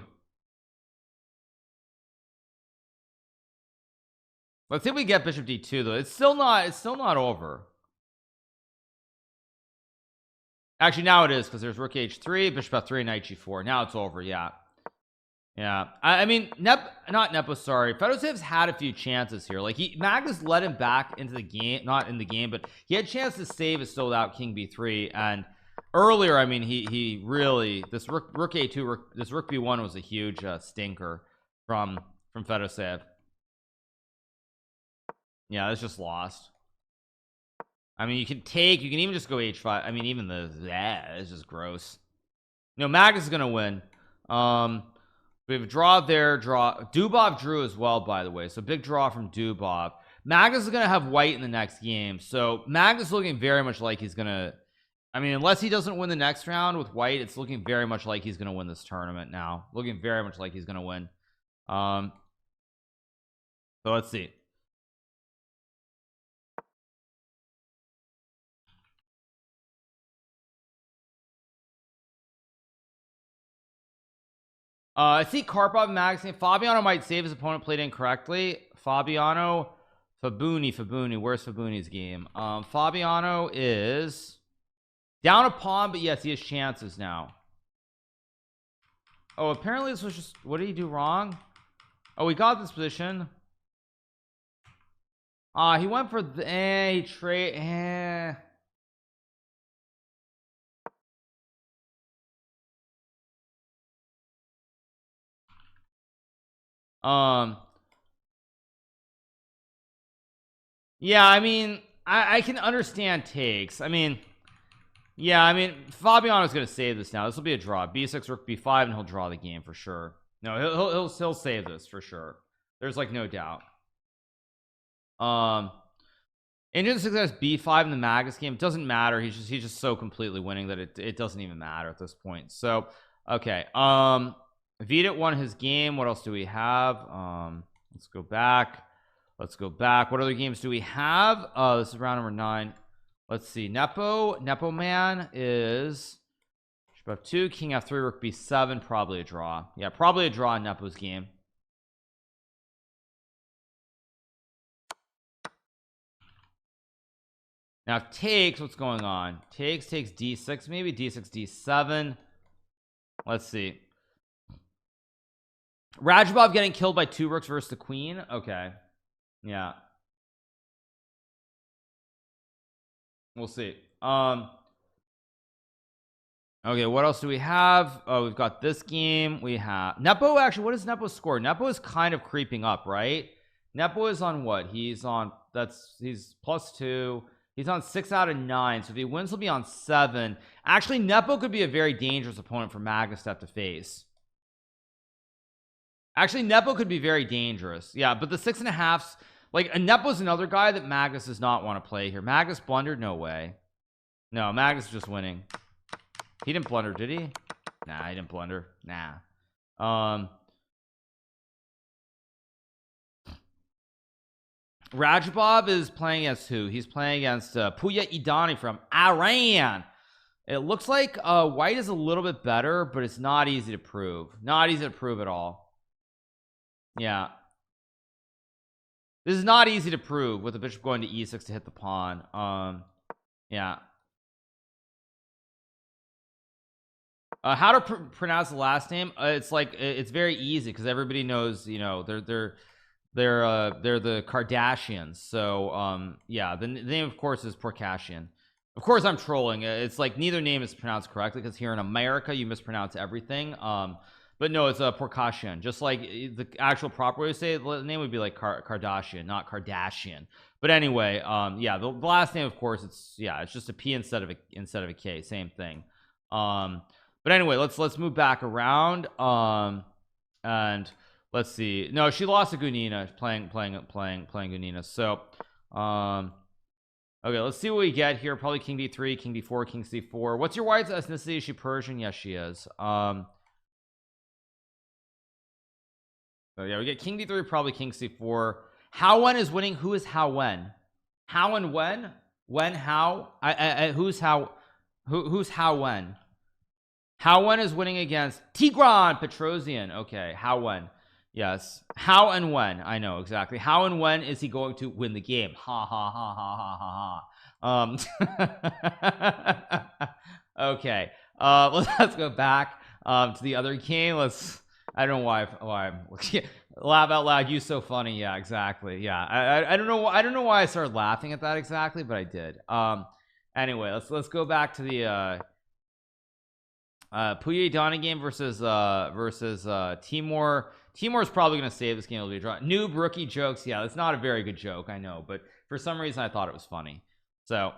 Let's see if we get Bishop D2 though. It's still not over. Actually, now it is, because there's Rook H3, Bishop F3, Knight G4. Now it's over. Yeah. Yeah. I mean, not Nepo, sorry. Fedosev's had a few chances here. Like, Magnus led him back into the game, not in the game, but he had a chance to save it still without King B3. And earlier, I mean, he really, this Rook A2, this Rook B1 was a huge stinker from Fedosev. Yeah, that's just lost. I mean, you can even just go H5. I mean, even it's just gross. No, Magnus is gonna win. We have a draw there, Dubov drew as well, by the way, so big draw from Dubov. Magnus is gonna have white in the next game, so Magnus is looking very much like he's gonna, I mean, unless he doesn't win the next round with white, it's looking very much like he's gonna win this tournament now. Looking very much like he's gonna win. So let's see. I see Karpov and Magnus. Fabiano might save his opponent played incorrectly. Fabuni. Where's Fabuni's game? Fabiano is down a pawn, but yes, he has chances now. Oh, apparently this was just, what did he do wrong? Oh, we got this position. He went for the he trade. Yeah, I mean, I can understand takes. I mean, yeah, I mean, Fabiano's gonna save this now. This will be a draw. B6, Rook B5, and he'll draw the game for sure. No, he'll save this for sure. There's like no doubt. Indian success B5 in the Magnus game, it doesn't matter. He's just so completely winning that it doesn't even matter at this point. So okay, Vidit won his game. What else do we have? Let's go back. What other games do we have? This is round number 9. Let's see. Nepo man is Bishop F2, King F3, Rook B7. Probably a draw. Yeah, probably a draw in Nepo's game. Now takes, what's going on? Takes D6, maybe D6 D7. Let's see. Rajabov getting killed by 2 rooks versus the queen. Okay. Yeah. We'll see. Okay, what else do we have? Oh, we've got this game. We have Nepo. Actually, what is Nepo's score? Nepo is kind of creeping up, right? Nepo is on what? He's on, he's +2. He's on 6 out of 9. So if he wins, he'll be on 7. Actually, Nepo could be a very dangerous opponent for Magnus to have to face. Actually, Nepo could be very dangerous. Yeah, but the 6.5s, like, Nepo's another guy that Magnus does not want to play here. Magnus blundered? No way. No, Magnus is just winning. He didn't blunder, did he? Nah, he didn't blunder. Nah. Rajabov is playing against who? He's playing against Puya Idani from Iran. It looks like white is a little bit better, but it's not easy to prove. Not easy to prove at all. Yeah. This is not easy to prove with the bishop going to E6 to hit the pawn. Yeah. How to pronounce the last name? It's like, it's very easy because everybody knows, you know, they're the Kardashians. So yeah, the name of course is Porkashian. Of course I'm trolling. It's like neither name is pronounced correctly because here in America you mispronounce everything. But no, it's a Porkashian. Just like the actual proper way to say it, the name would be like Kardashian, not Kardashian. But anyway, yeah, the last name of course it's just a P instead of a K, same thing. But anyway, let's move back around. And let's see. No, she lost to Gunina playing Gunina. So Okay, let's see what we get here. Probably king d3, king d4, king c4. What's your wife's ethnicity? Is she Persian? Yes, she is. So yeah, we get king d3, probably king c4. How when is winning? Who is how when? How and when? When how? Who's how? Who's how when? How when is winning against Tigran Petrosian? Okay, how when? Yes, how and when? I know exactly. How and when is he going to win the game? Ha ha ha ha ha ha ha. Okay. Let's go back to the other game. I don't know why I'm laugh out loud. You so funny. Yeah, exactly. Yeah. I don't know. I don't know why I started laughing at that exactly, but I did. Anyway, let's go back to the Puyi Donnie game versus Timur. Timur's probably gonna save this game. It'll be a draw. Noob rookie jokes. Yeah, that's not a very good joke, I know, but for some reason I thought it was funny. So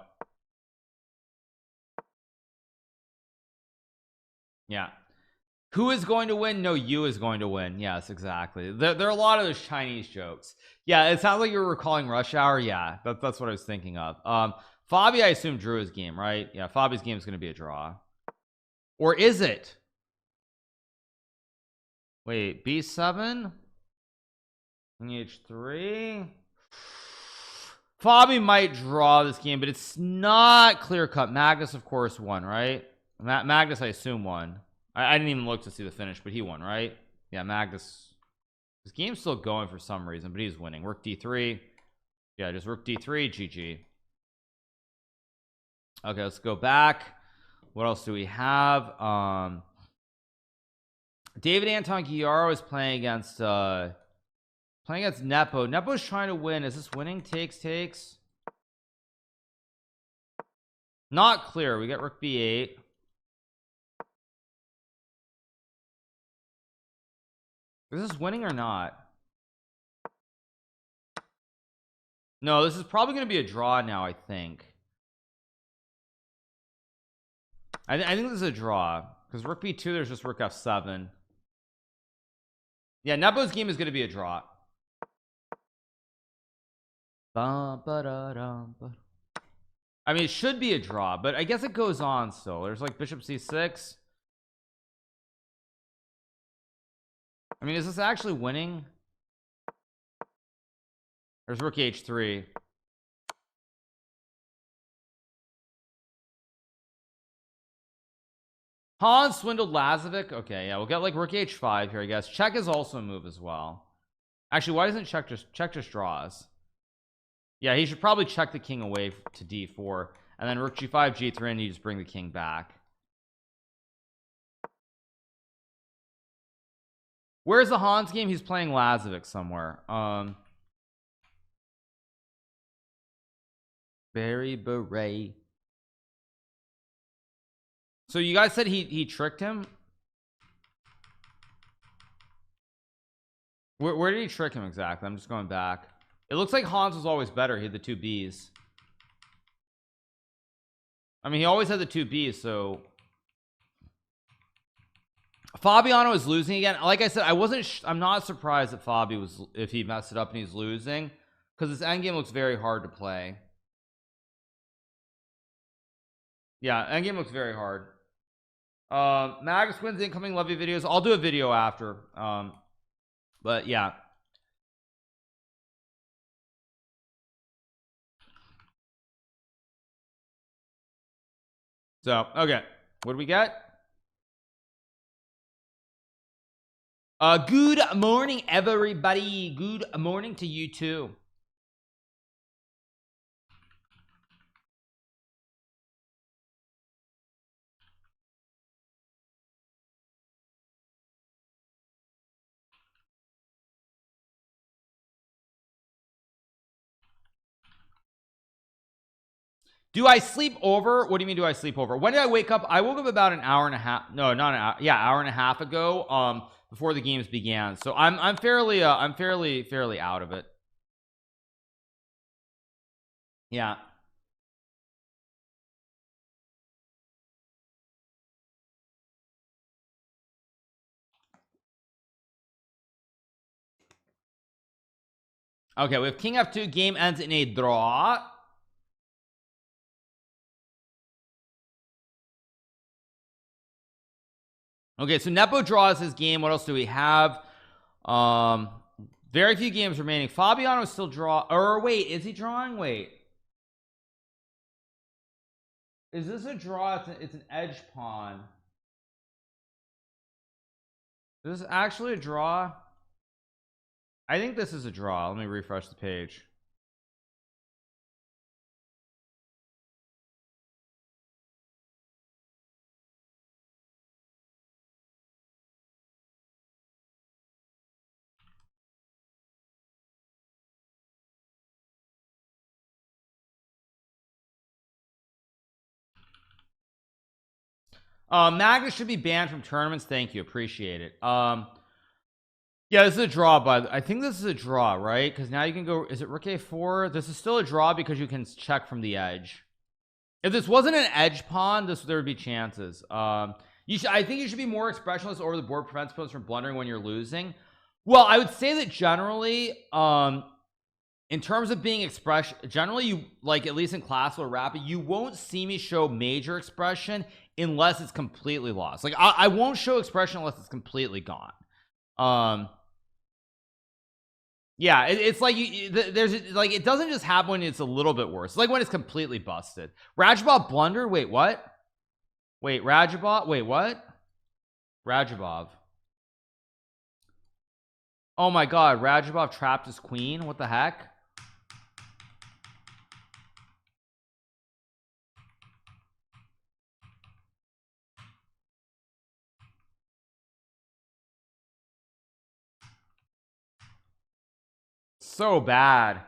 yeah, who is going to win? No, you is going to win. Yes, exactly. There are a lot of those Chinese jokes. Yeah, it sounds like you were recalling Rush Hour. Yeah, that's what I was thinking of. Fabi, I assume drew his game, right? Yeah, Fabi's game is going to be a draw, or is it? Wait, B7 H3. Fabi might draw this game, but it's not clear cut. Magnus, of course, won, right? Magnus, I assume, won. I didn't even look to see the finish, but he won, right? Yeah, Magnus. His game's still going for some reason, but he's winning. Rook d3. Yeah, just rook d3. GG. Okay, let's go back. What else do we have? David Anton Hikaru is playing against Nepo. Nepo's trying to win. Is this winning? Takes. Not clear. We get rook b8. Is this winning or not? No, this is probably going to be a draw now, I think. I think this is a draw because rook b2, there's just rook f7. Yeah, Nepo's game is going to be a draw. I mean, it should be a draw, but I guess it goes on still. There's like bishop c6. I mean, is this actually winning? There's rook h3. Hans swindled Lazovic. Okay, yeah, we'll get like rook h5 here, I guess. Check is also a move as well. Actually, why doesn't check just draws? Yeah, he should probably check the king away to d4, and then rook g5, g3, and you just bring the king back. Where's the Hans game? He's playing Lazovic somewhere. Barry Beret. So you guys said he tricked him? Where did he trick him exactly? I'm just going back. It looks like Hans was always better. He had the two B's. I mean, he always had the two B's, so Fabiano is losing again. Like I said, I'm not surprised that Fabi was, if he messed it up and he's losing, because this endgame looks very hard to play. Yeah, endgame looks very hard. Magnus wins incoming. Love you videos. I'll do a video after. But yeah. So okay, what do we get? Good morning, everybody. Good morning to you too. Do I sleep over? What do you mean, do I sleep over? When did I wake up? I woke up about an hour and a half. No, not an hour. Yeah, hour and a half ago. Before the games began. So I'm fairly out of it. Yeah. Okay, we have king f2. Game ends in a draw. Okay, so Nepo draws his game. What else do we have? Very few games remaining. Fabiano still draw, or wait, is he drawing? Wait, is this a draw? It's an edge pawn. Is this actually a draw? I think this is a draw. Let me refresh the page. Magnus should be banned from tournaments. Thank you, appreciate it. Yeah, this is a draw, but I think this is a draw, right? Because now you can go, is it rook a4? This is still a draw because you can check from the edge. If this wasn't an edge pawn, there would be chances. I think you should be more expressionless over the board, prevents opponents from blundering when you're losing. Well, I would say that generally, in terms of being expression, generally you, like, at least in classical or rapid, you won't see me show major expression unless it's completely lost. Like I won't show expression unless it's completely gone. Yeah, it's like there's like, it doesn't just happen when it's a little bit worse. It's like when it's completely busted. Rajabov blunder. Wait, what? Wait, Rajabov. Wait, what? Rajabov. Oh my god, Rajabov trapped his queen. What the heck? So bad.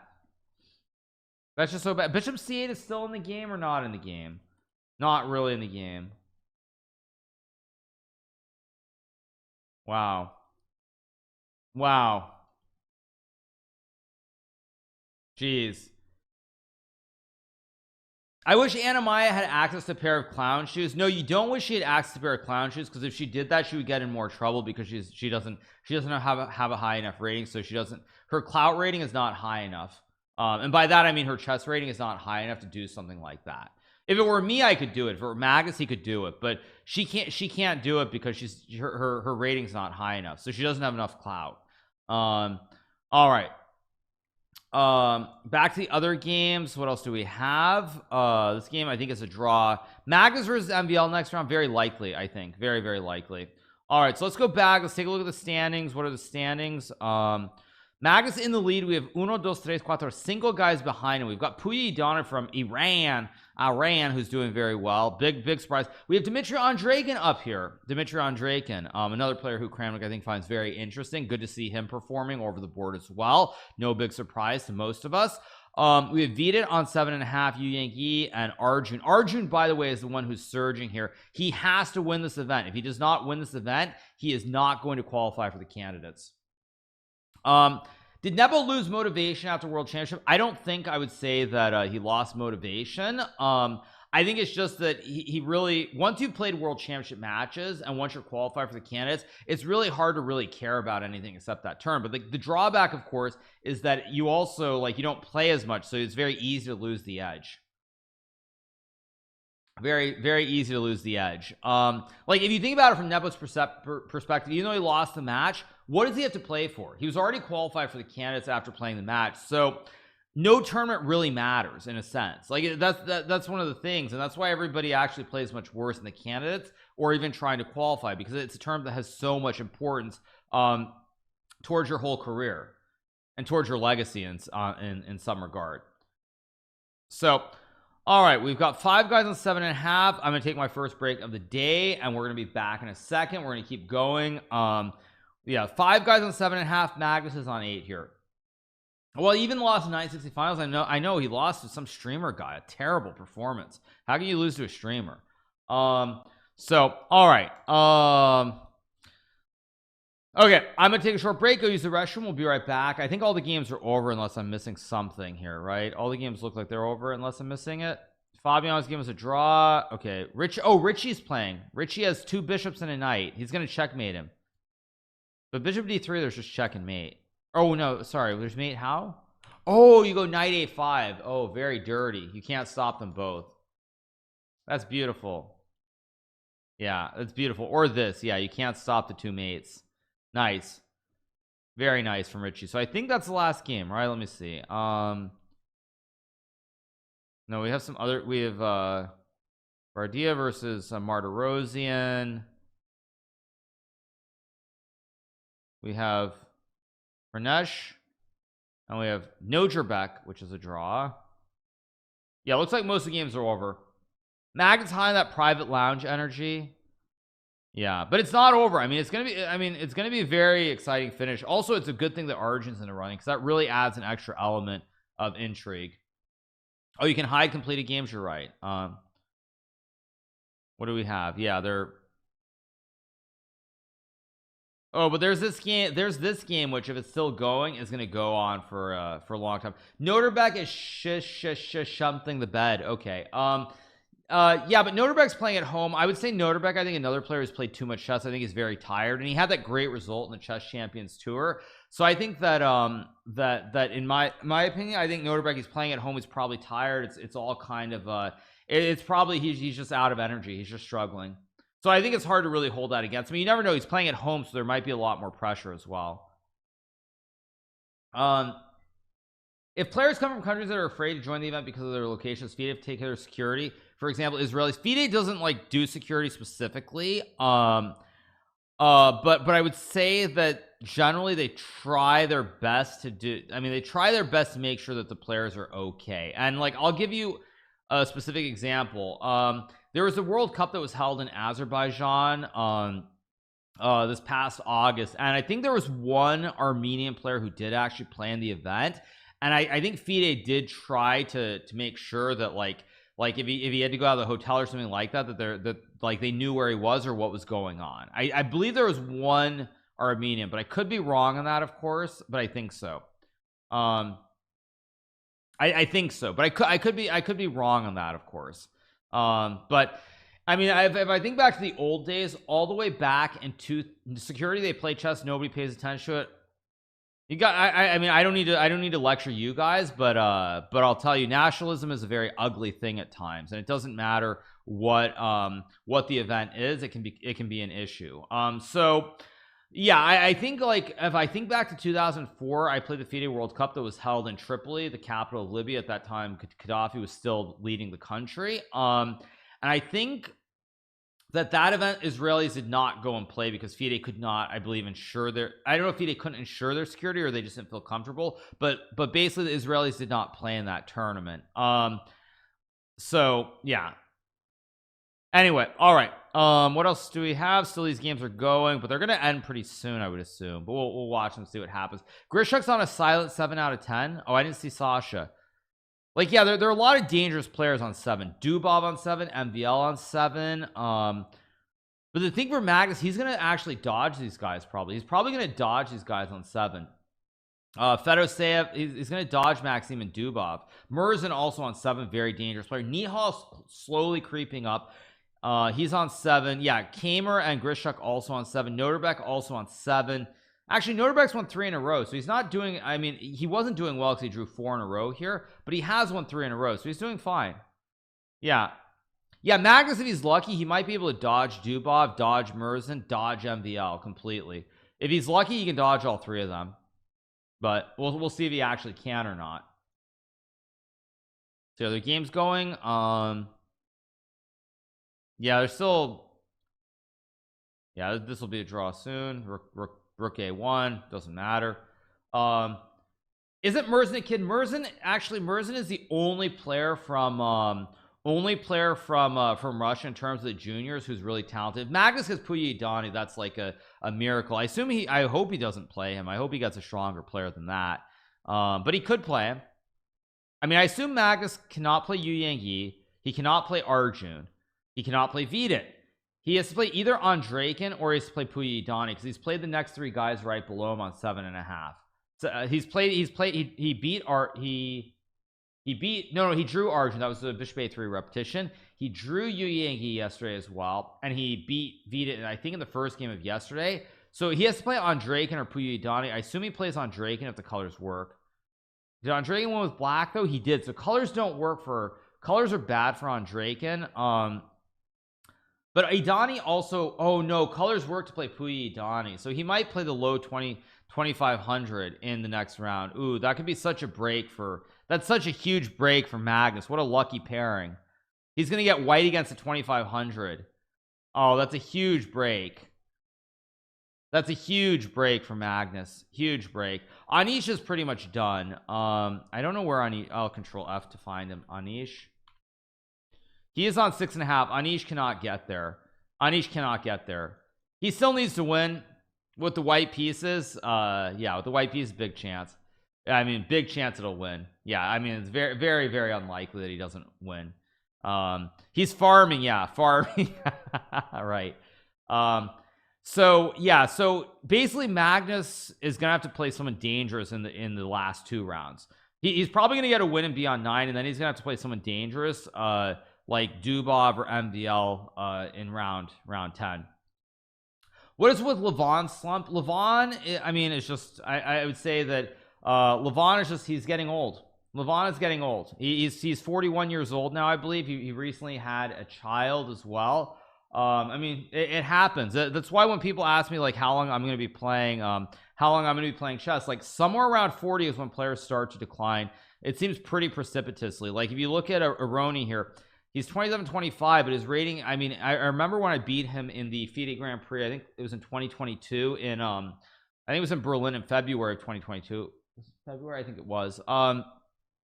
That's just so bad. Bishop c8 is still in the game or not in the game? Not really in the game. Wow. Wow. Jeez. I wish Anna Maya had access to a pair of clown shoes. No, you don't wish she had access to a pair of clown shoes, because if she did that, she would get in more trouble, because she doesn't have a high enough rating. So her clout rating is not high enough. And by that I mean her chess rating is not high enough to do something like that. If it were me, I could do it. If it were Magnus, he could do it, but she can't do it because her rating's not high enough, so she doesn't have enough clout. All right, back to the other games. What else do we have? This game I think is a draw. Magnus versus MVL next round, very likely. I think very, very likely. All right, so let's go back. Let's take a look at the standings. What are the standings? Magnus in the lead. We have 1, 2, 3, 4 single guys behind him. We've got Puyi Donner from Iran, who's doing very well. Big surprise. We have Dmitry Andreikin up here. Dmitry Andreikin, another player who Kramnik I think finds very interesting. Good to see him performing over the board as well. No big surprise to most of us. We have Vidit on 7.5, Yu Yang Yi, and Arjun. Arjun, by the way, is the one who's surging here. He has to win this event. If he does not win this event, he is not going to qualify for the candidates. Did Nebo lose motivation after World Championship? I don't think I would say that he lost motivation. I think it's just that he really, once you've played World Championship matches and once you're qualified for the candidates, it's really hard to really care about anything except that turn. But the drawback, of course, is that you also, like, you don't play as much, so it's very easy to lose the edge. Very, very easy to lose the edge. Like, if you think about it from Nebo's perspective, even though he lost the match, what does he have to play for? He was already qualified for the candidates after playing the match, so no tournament really matters in a sense. Like, that's one of the things, and that's why everybody actually plays much worse in the candidates or even trying to qualify, because it's a tournament that has so much importance towards your whole career and towards your legacy in some regard. So all right, we've got 5 guys on 7.5. I'm gonna take my first break of the day, and we're gonna be back in a second. We're gonna keep going. Yeah, 5 guys on 7.5. Magnus is on 8 here. Well, he even lost in 960 finals. I know he lost to some streamer guy. A terrible performance. How can you lose to a streamer? So all right. Okay, I'm gonna take a short break, go use the restroom. We'll be right back. I think all the games are over unless I'm missing something here, right? All the games look like they're over unless I'm missing it. Fabiano's game is a draw. Okay, Richie's playing. Richie has 2 bishops and a knight. He's gonna checkmate him. But bishop d3, there's just check and mate. Oh no, sorry, there's mate. How? Oh, you go knight a5. Oh, very dirty. You can't stop them both. That's beautiful. Yeah, it's beautiful. Or this. Yeah, you can't stop the two mates. Nice. Very nice from Richie. So I think that's the last game, right? Let me see. No, we have some other. We have Bardia versus Martirosian. We have Pranesh, and we have Nojerbek, which is a draw. Yeah, looks like most of the games are over. Magnus high in that private lounge energy. Yeah, but it's not over. I mean, it's gonna be. I mean, it's gonna be a very exciting finish. Also, it's a good thing that Origin's in the running because that really adds an extra element of intrigue. Oh, you can hide completed games. You're right. What do we have? Yeah, they're. Oh, but there's this game. There's this game, which if it's still going, is going to go on for a long time. Noterbeck is something the bed. Okay. Yeah, but Noterbeck's playing at home. I would say Noterbeck. I think another player who's played too much chess. I think he's very tired, and he had that great result in the Chess Champions Tour. So I think that that in my opinion, I think Noterbeck is playing at home. He's probably tired. It's all kind of it's probably he's just out of energy. He's just struggling. So I think it's hard to really hold that against him. You never know. He's playing at home, so there might be a lot more pressure as well. If players come from countries that are afraid to join the event because of their locations, FIDE take care of security. For example, Israelis. FIDE doesn't like do security specifically. But I would say that generally they try their best to do. I mean, they try their best to make sure that the players are okay. And like, I'll give you a specific example. There was a World Cup that was held in Azerbaijan this past August, and I think there was one Armenian player who did actually plan the event, and I think FIDE did try to make sure that like if he had to go out of the hotel or something like that that like they knew where he was or what was going on. I believe there was one Armenian, but I could be wrong on that, of course, but I think so. I think so, but I could be wrong on that, of course. But I mean, if I think back to the old days, all the way back into security, they play chess, nobody pays attention to it. You got I mean, I don't need to lecture you guys, but I'll tell you, nationalism is a very ugly thing at times, and it doesn't matter what the event is, it can be an issue. So yeah, I think like if I think back to 2004, I played the FIDE World Cup that was held in Tripoli, the capital of Libya. At that time, Gaddafi was still leading the country. And I think that event Israelis did not go and play because FIDE could not, I believe, ensure their. I don't know if FIDE couldn't ensure their security or they just didn't feel comfortable. But basically, the Israelis did not play in that tournament. So yeah. Anyway, all right. What else do we have? Still, these games are going, but they're gonna end pretty soon, I would assume. But we'll watch them, see what happens. Grishuk's on a silent 7 out of 10. Oh, I didn't see Sasha. Like, yeah, there are a lot of dangerous players on 7. Dubov on 7, MVL on 7. But the thing for Magnus, he's gonna actually dodge these guys. He's probably gonna dodge these guys on 7. Fedoseev, he's going to dodge Maxim and Dubov. Murzin also on 7, very dangerous player. Nihal slowly creeping up. He's on 7. Yeah, Kamer and Grishuk also on 7. Noterbeck also on 7. Actually, Noterbeck's won 3 in a row, so he's not doing. I mean, he wasn't doing well because he drew 4 in a row here, but he has won 3 in a row, so he's doing fine. Yeah, Magnus, if he's lucky, he might be able to dodge Dubov, dodge Murzin, dodge MVL completely. If he's lucky, he can dodge all 3 of them. But we'll see if he actually can or not. So the game's going. Yeah, there's still. Yeah, this will be a draw soon. Rook A1 doesn't matter. Isn't Murzin a kid? Murzin is the only player from Russia in terms of the juniors who's really talented. Magnus has Puyi Donnie. That's like a miracle. I hope he doesn't play him. I hope he gets a stronger player than that. But he could play him. I mean, I assume Magnus cannot play Yu Yang Yi. He cannot play Arjun. He cannot play Vidit. He has to play either Andreikin or he has to play Puyi Donnie because he's played the next 3 guys right below him on 7.5. So he drew Arjun. That was the Bishop A3 repetition. He drew Yu Yang Yi yesterday as well, and he beat Vidit, I think, in the first game of yesterday. So he has to play Andreikin or Puyi Donnie. I assume he plays Andreikin if the colors work. Did Andreikin win with black though? He did. So colors don't work for colors are bad for Andreikin. But Idani also, oh no, colors work to play Puyi Idani, so he might play the low 2500 in the next round. Ooh, that could be such a break for, that's such a huge break for Magnus. What a lucky pairing. He's gonna get white against the 2500. Oh, that's a huge break. That's a huge break for Magnus. Huge break. Anish is pretty much done. I don't know where Anish, I'll control F to find him. Anish, he is on 6.5. Anish cannot get there. Anish cannot get there. He still needs to win with the white pieces. Yeah, with the white pieces, big chance. I mean, big chance it'll win. Yeah, I mean, it's very, very, very unlikely that he doesn't win. He's farming. Yeah, farming. Right. So yeah, so basically Magnus is gonna have to play someone dangerous in the last 2 rounds. He's probably gonna get a win and be on 9, and then he's gonna have to play someone dangerous, like Dubov or MVL in round 10. What is with Levon's slump? Levon, I mean, it's just I would say that Levon is just, he's getting old. Levon is getting old. He's 41 years old now, I believe. He recently had a child as well. I mean, it happens. That's why when people ask me like how long I'm going to be playing chess, like somewhere around 40 is when players start to decline. It seems pretty precipitously. Like if you look at Aroni here, he's 27-25, but his rating, I mean, I remember when I beat him in the FIDE Grand Prix, I think it was in 2022 in I think it was in Berlin in February of 2022. February, I think it was.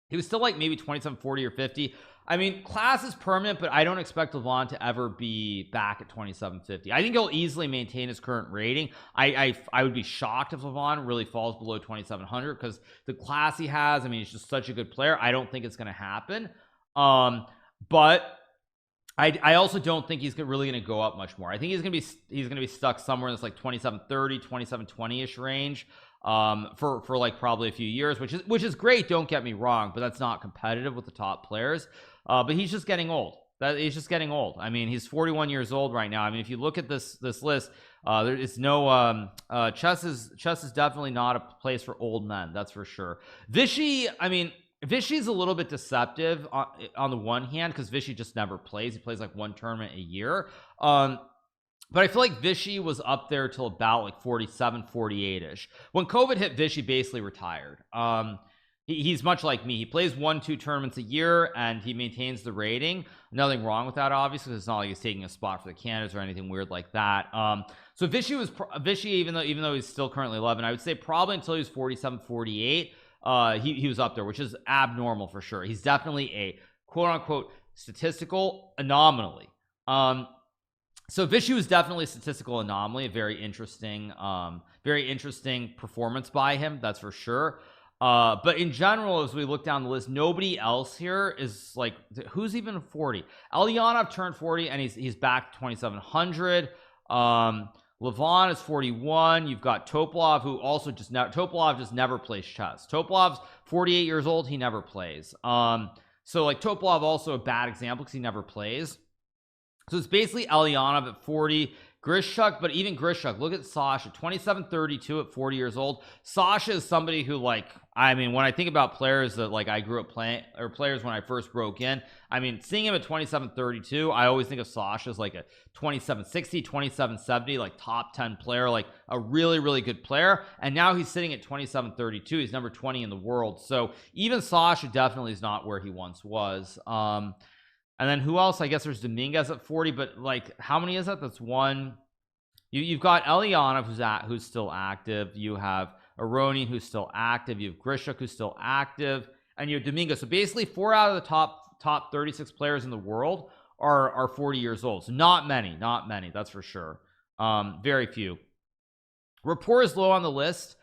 He was still like maybe 27, 40 or 50. I mean, class is permanent, but I don't expect Levon to ever be back at 2750. I think he'll easily maintain his current rating. I would be shocked if Levon really falls below 2700 because the class he has, I mean, he's just such a good player. I don't think it's going to happen. But I also don't think he's really going to go up much more. I think he's going to be stuck somewhere in this like 2730, 2720-ish range for like probably a few years, which is great, don't get me wrong, but that's not competitive with the top players. But he's just getting old. He's just getting old. I mean, he's 41 years old right now. I mean, if you look at this list, there is no chess is definitely not a place for old men, that's for sure. Vishy, I mean, Vishy's a little bit deceptive on the one hand because Vishy just never plays. He plays like one tournament a year. But I feel like Vishy was up there till about like 47, 48-ish. When COVID hit, Vishy basically retired. He's much like me. He plays 1-2 tournaments a year and he maintains the rating. Nothing wrong with that, obviously, because it's not like he's taking a spot for the Canadas or anything weird like that. So Vishy, even though he's still currently 11, I would say probably until he was 47, 48, he was up there, which is abnormal for sure. He's definitely a quote unquote statistical anomaly. So Vishy was definitely a statistical anomaly, a very interesting performance by him, that's for sure. But in general, as we look down the list, nobody else here is like, who's even 40? Elyanov turned 40 and he's back to 2700. Levon is 41. You've got Topolov, who also Topolov just never plays chess. Topolov's 48 years old, he never plays. So like Topolov also a bad example because he never plays. So it's basically Elyanov at 40, Grishuk, but even Grishuk, look at Sasha, 27-32 at 40 years old. Sasha is somebody who, like, I mean, when I think about players that like I grew up playing, or players when I first broke in, I mean, seeing him at 27-32, I always think of Sasha as like a 27-60, 27-70, like top 10 player, like a really, really good player. And now he's sitting at 27-32. He's number 20 in the world. So even Sasha definitely is not where he once was. And then who else? I guess there's Dominguez at 40, but like how many is that? That's one. You've got Elyanov who's still active. You have Aroni who's still active. You have Grishuk who's still active, and you have Dominguez. So basically 4 out of the top 36 players in the world are 40 years old. So not many, that's for sure. Very few. Rapport is low on the list.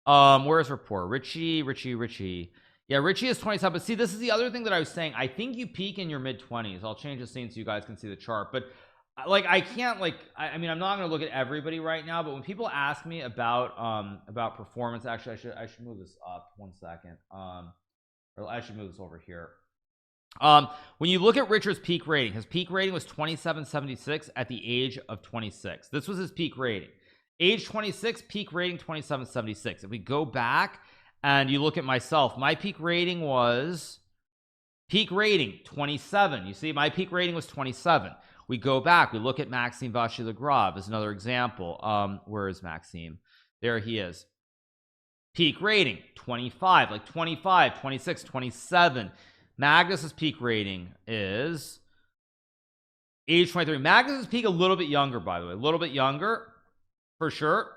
Where's Rapport? Richie. Yeah, Richie is 27. But see, this is the other thing that I was saying. I think you peak in your mid-20s. I'll change the scene so you guys can see the chart. But like, I can't, like, I mean, I'm not going to look at everybody right now. But when people ask me about performance, actually, I should move this up 1 second. Or I should move this over here. When you look at Richard's peak rating, his peak rating was 2776 at the age of 26. This was his peak rating. Age 26, peak rating 2776. If we go back and you look at myself, my peak rating was 27. You see, my peak rating was 27. We go back, we look at Maxime Vachier-Lagrave as another example. Where is Maxime? There he is. Peak rating 25, like 25, 26, 27. Magnus's peak rating is age 23. Magnus's peak a little bit younger, by the way, a little bit younger for sure.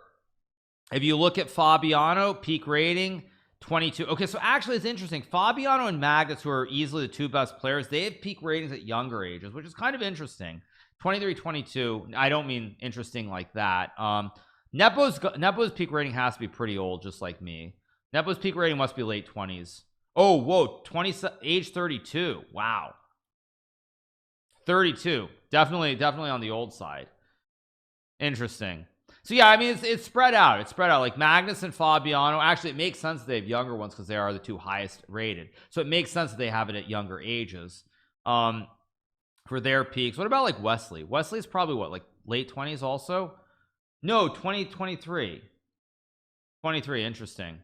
If you look at Fabiano, peak rating 22. Okay, so actually it's interesting. Fabiano and Magnus, who are easily the two best players, they have peak ratings at younger ages, which is kind of interesting. 23, 22. I don't mean interesting like that. Nepo's peak rating has to be pretty old, just like me. Nepo's peak rating must be late 20s. Oh, whoa, age 32. Wow. 32. Definitely on the old side. Interesting. So yeah, I mean, it's spread out. It's spread out. Like Magnus and Fabiano, actually it makes sense that they have younger ones because they are the two highest rated. So it makes sense that they have it at younger ages for their peaks. What about like Wesley? Wesley's probably what, like late 20s also? No, 23. Interesting.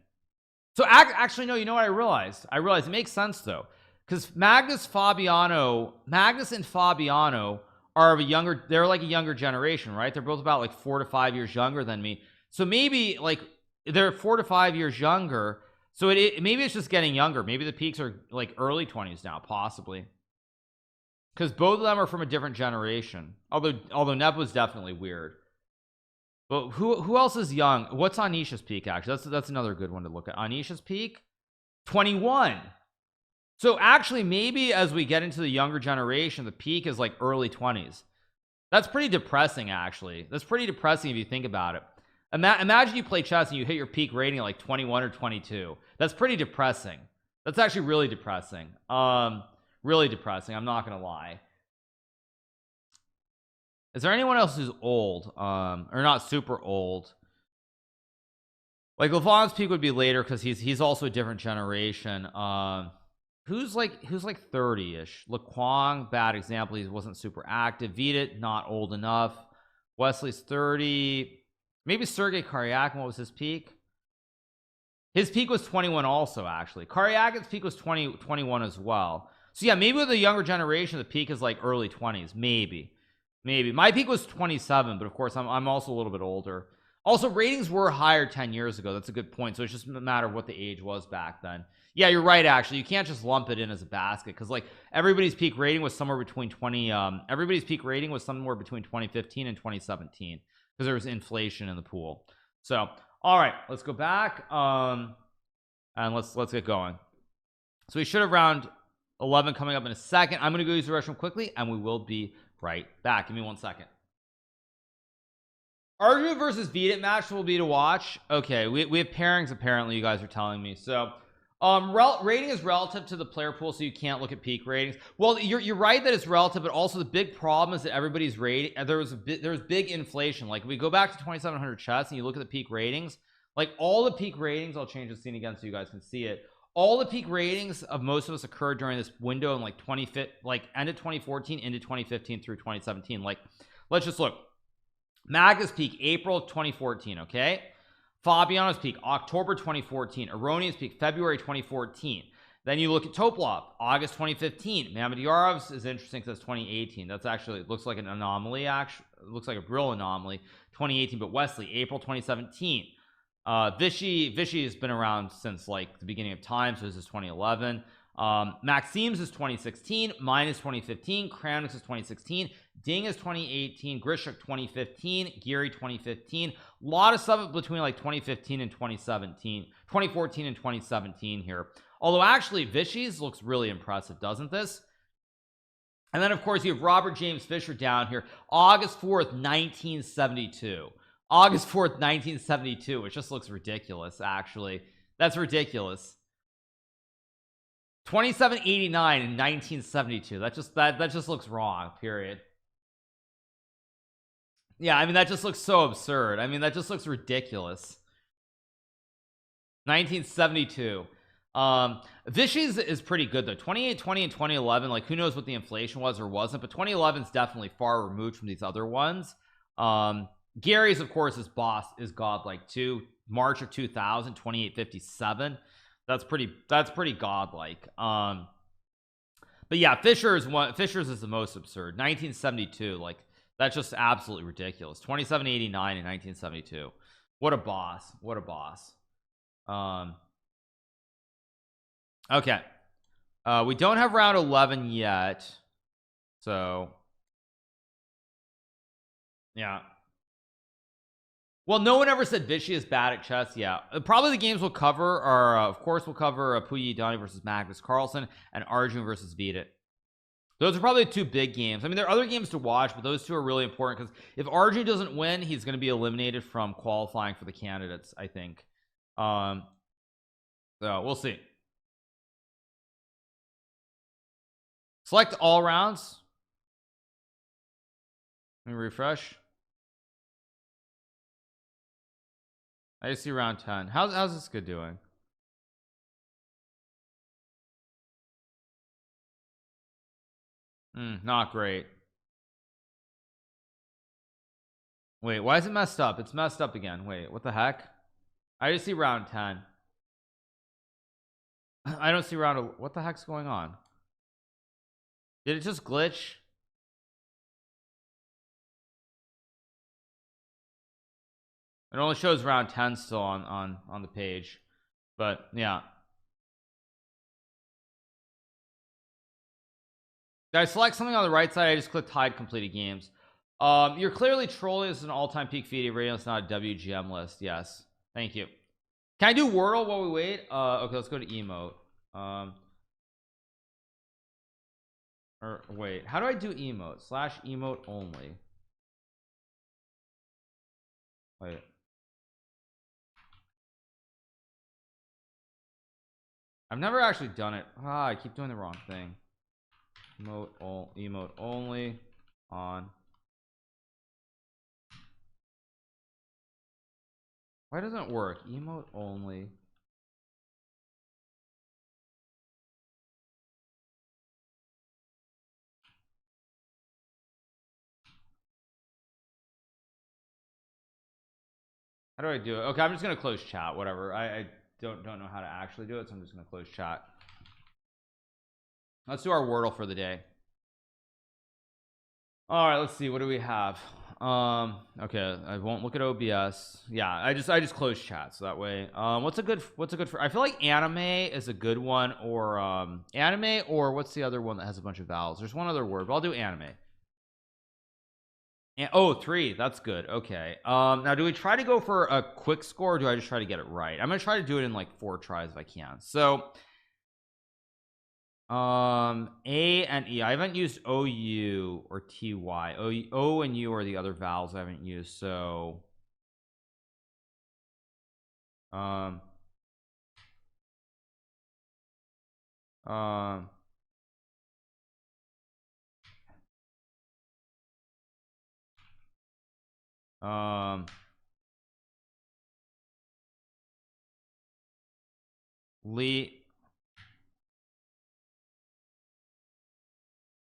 So actually no, you know what I realized it makes sense though, because Magnus and Fabiano are of a younger, they're like a younger generation, right? They're both about like 4 to 5 years younger than me. So maybe like they're 4 to 5 years younger, so maybe it's just getting younger. Maybe the peaks are like early 20s now, possibly, because both of them are from a different generation. Although Neb was definitely weird. But who else is young? What's Anisha's peak? Actually, that's another good one to look at. Anisha's peak 21. So actually maybe as we get into the younger generation, the peak is like early 20s. That's pretty depressing. Actually, that's pretty depressing if you think about it. Imagine you play chess and you hit your peak rating at like 21 or 22. That's pretty depressing. That's actually really depressing. Really depressing, I'm not gonna lie. Is there anyone else who's old or not super old? Like Levon's peak would be later because he's also a different generation. Who's like 30ish? Laquang, bad example, he wasn't super active. Vita, not old enough. Wesley's 30. Maybe Sergei Karyakin, what was his peak? His peak was 21 also, actually. Karyakin's peak was 21 as well. So yeah, maybe with the younger generation the peak is like early 20s. Maybe my peak was 27, but of course I'm also a little bit older. Also, ratings were higher 10 years ago. That's a good point. So it's just a matter of what the age was back then. Yeah, you're right. Actually, you can't just lump it in as a basket, because like everybody's peak rating was somewhere between 2015 and 2017, because there was inflation in the pool. So all right, let's go back and let's get going. So we should have round 11 coming up in a second. I'm gonna go use the restroom quickly and we will be right back. Give me 1 second. Arjun versus Vita match will be to watch. Okay, we have pairings apparently, you guys are telling me. So rating is relative to the player pool, so you can't look at peak ratings. Well, you're right that it's relative, but also the big problem is that everybody's rating, there was big inflation. Like if we go back to 2700 chess and you look at the peak ratings, like all the peak ratings, I'll change the scene again so you guys can see it. All the peak ratings of most of us occurred during this window in like end of 2014 into 2015 through 2017. Like let's just look. Magnus peak April 2014. Okay, Fabiano's peak October 2014. Aronian's peak February 2014. Then you look at Topolov, August 2015. Mamedyarov is interesting because it's 2018. That's actually, it looks like an anomaly. Actually, it looks like a real anomaly. 2018. But Wesley, April 2017. Vichy has been around since like the beginning of time, so this is 2011. Maxime's is 2016. Mine is 2015. Kramnik's is 2016. Ding is 2018. Grishuk 2015. Geary 2015. A lot of stuff between like 2015 and 2014 and 2017 here. Although actually Vichy's looks really impressive, doesn't this? And then of course you have Robert James Fisher down here, August 4th 1972. August 4th 1972, which just looks ridiculous. Actually, that's ridiculous. 2789 and 1972. That just looks wrong, period. Yeah, I mean that just looks so absurd. I mean that just looks ridiculous. 1972. Vichy's is pretty good though. 2820 and 2011, like who knows what the inflation was or wasn't, but 2011 is definitely far removed from these other ones. Gary's of course is godlike too. March of 2000, 2857. That's pretty godlike. But yeah, Fisher's is the most absurd. 1972, like that's just absolutely ridiculous. 2789 in 1972. What a boss. What a boss. Okay. We don't have round 11 yet. So yeah. Well, no one ever said Vichy is bad at chess. Yeah, probably the games we'll cover are of course we'll cover Puyi Donnie versus Magnus Carlsen and Arjun versus Vidit. Those are probably two big games. I mean, there are other games to watch, but those two are really important because if Arjun doesn't win, he's going to be eliminated from qualifying for the candidates, I think. So we'll see. Select all rounds. Let me refresh. I see round 10. How's this good doing? Not great. Wait, why is it messed up? It's messed up again. Wait, what the heck? I just see round 10. I don't see round. What the heck's going on? Did it just glitch? It only shows round 10 still on the page, but yeah. Did I select something on the right side? I just clicked hide completed games. You're clearly trolling. This is an all-time peak feed radio. It's not a WGM list. Yes, thank you. Can I do Wordle while we wait? Okay, let's go to emote. Or wait, how do I do emote? / emote only. Wait. I've never actually done it. I keep doing the wrong thing. Emote only on. Why doesn't it work? Emote only. How do I do it? Okay, I'm just gonna close chat. Whatever. I don't know how to actually do it, so I'm just gonna close chat. Let's do our Wordle for the day. All right, let's see. What do we have? Okay, I won't look at OBS. Yeah, I just closed chat so that way. What's a good for? I feel like anime is a good one, or anime, or what's the other one that has a bunch of vowels? There's one other word, but I'll do anime. And oh, 3, that's good. Okay. Now do we try to go for a quick score, or do I just try to get it right? I'm gonna try to do it in like 4 tries if I can. So A and E. I haven't used OU or TY. O and U are the other vowels I haven't used. So um um um Lee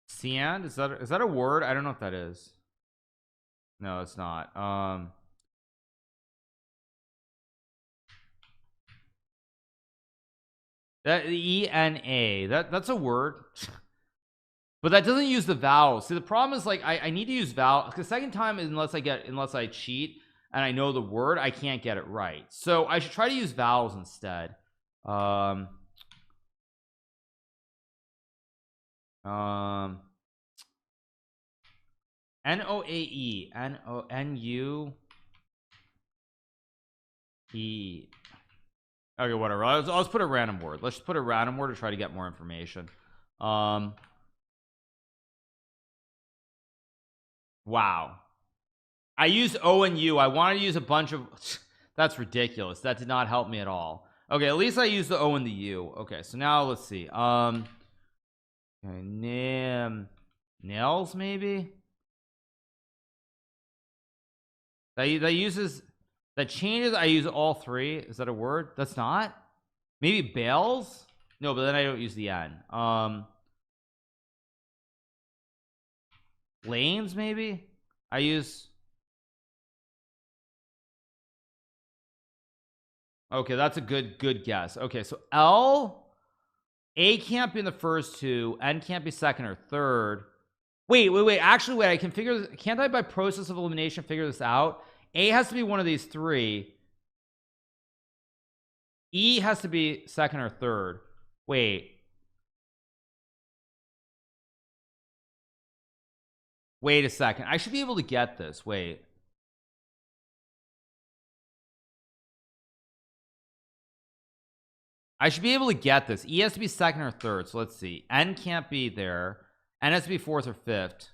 Siand, is that a word? I don't know if that is. No, it's not. That ENA, that's a word. But that doesn't use the vowels. See, the problem is like I need to use vowels because second time, unless I cheat and I know the word, I can't get it right. So I should try to use vowels instead. NOAE, NONUE. Okay, whatever. I'll just put a random word. Let's just put a random word to try to get more information. Wow. I used O and U. I wanted to use a bunch of that's ridiculous. That did not help me at all. Okay, at least I used the O and the U. Okay, so now let's see. Okay, nails maybe? That changes. I use all 3. Is that a word? That's not. Maybe bales? No, but then I don't use the N. Lanes maybe? I use. Okay, that's a good guess. Okay, so A can't be in the first two, N can't be second or third. Wait. Actually, wait, I can figure this. Can't I by process of elimination figure this out? A has to be one of these three. E has to be second or third. Wait a second. I should be able to get this. Wait. I should be able to get this. E has to be second or third. So let's see. N can't be there. N has to be fourth or fifth.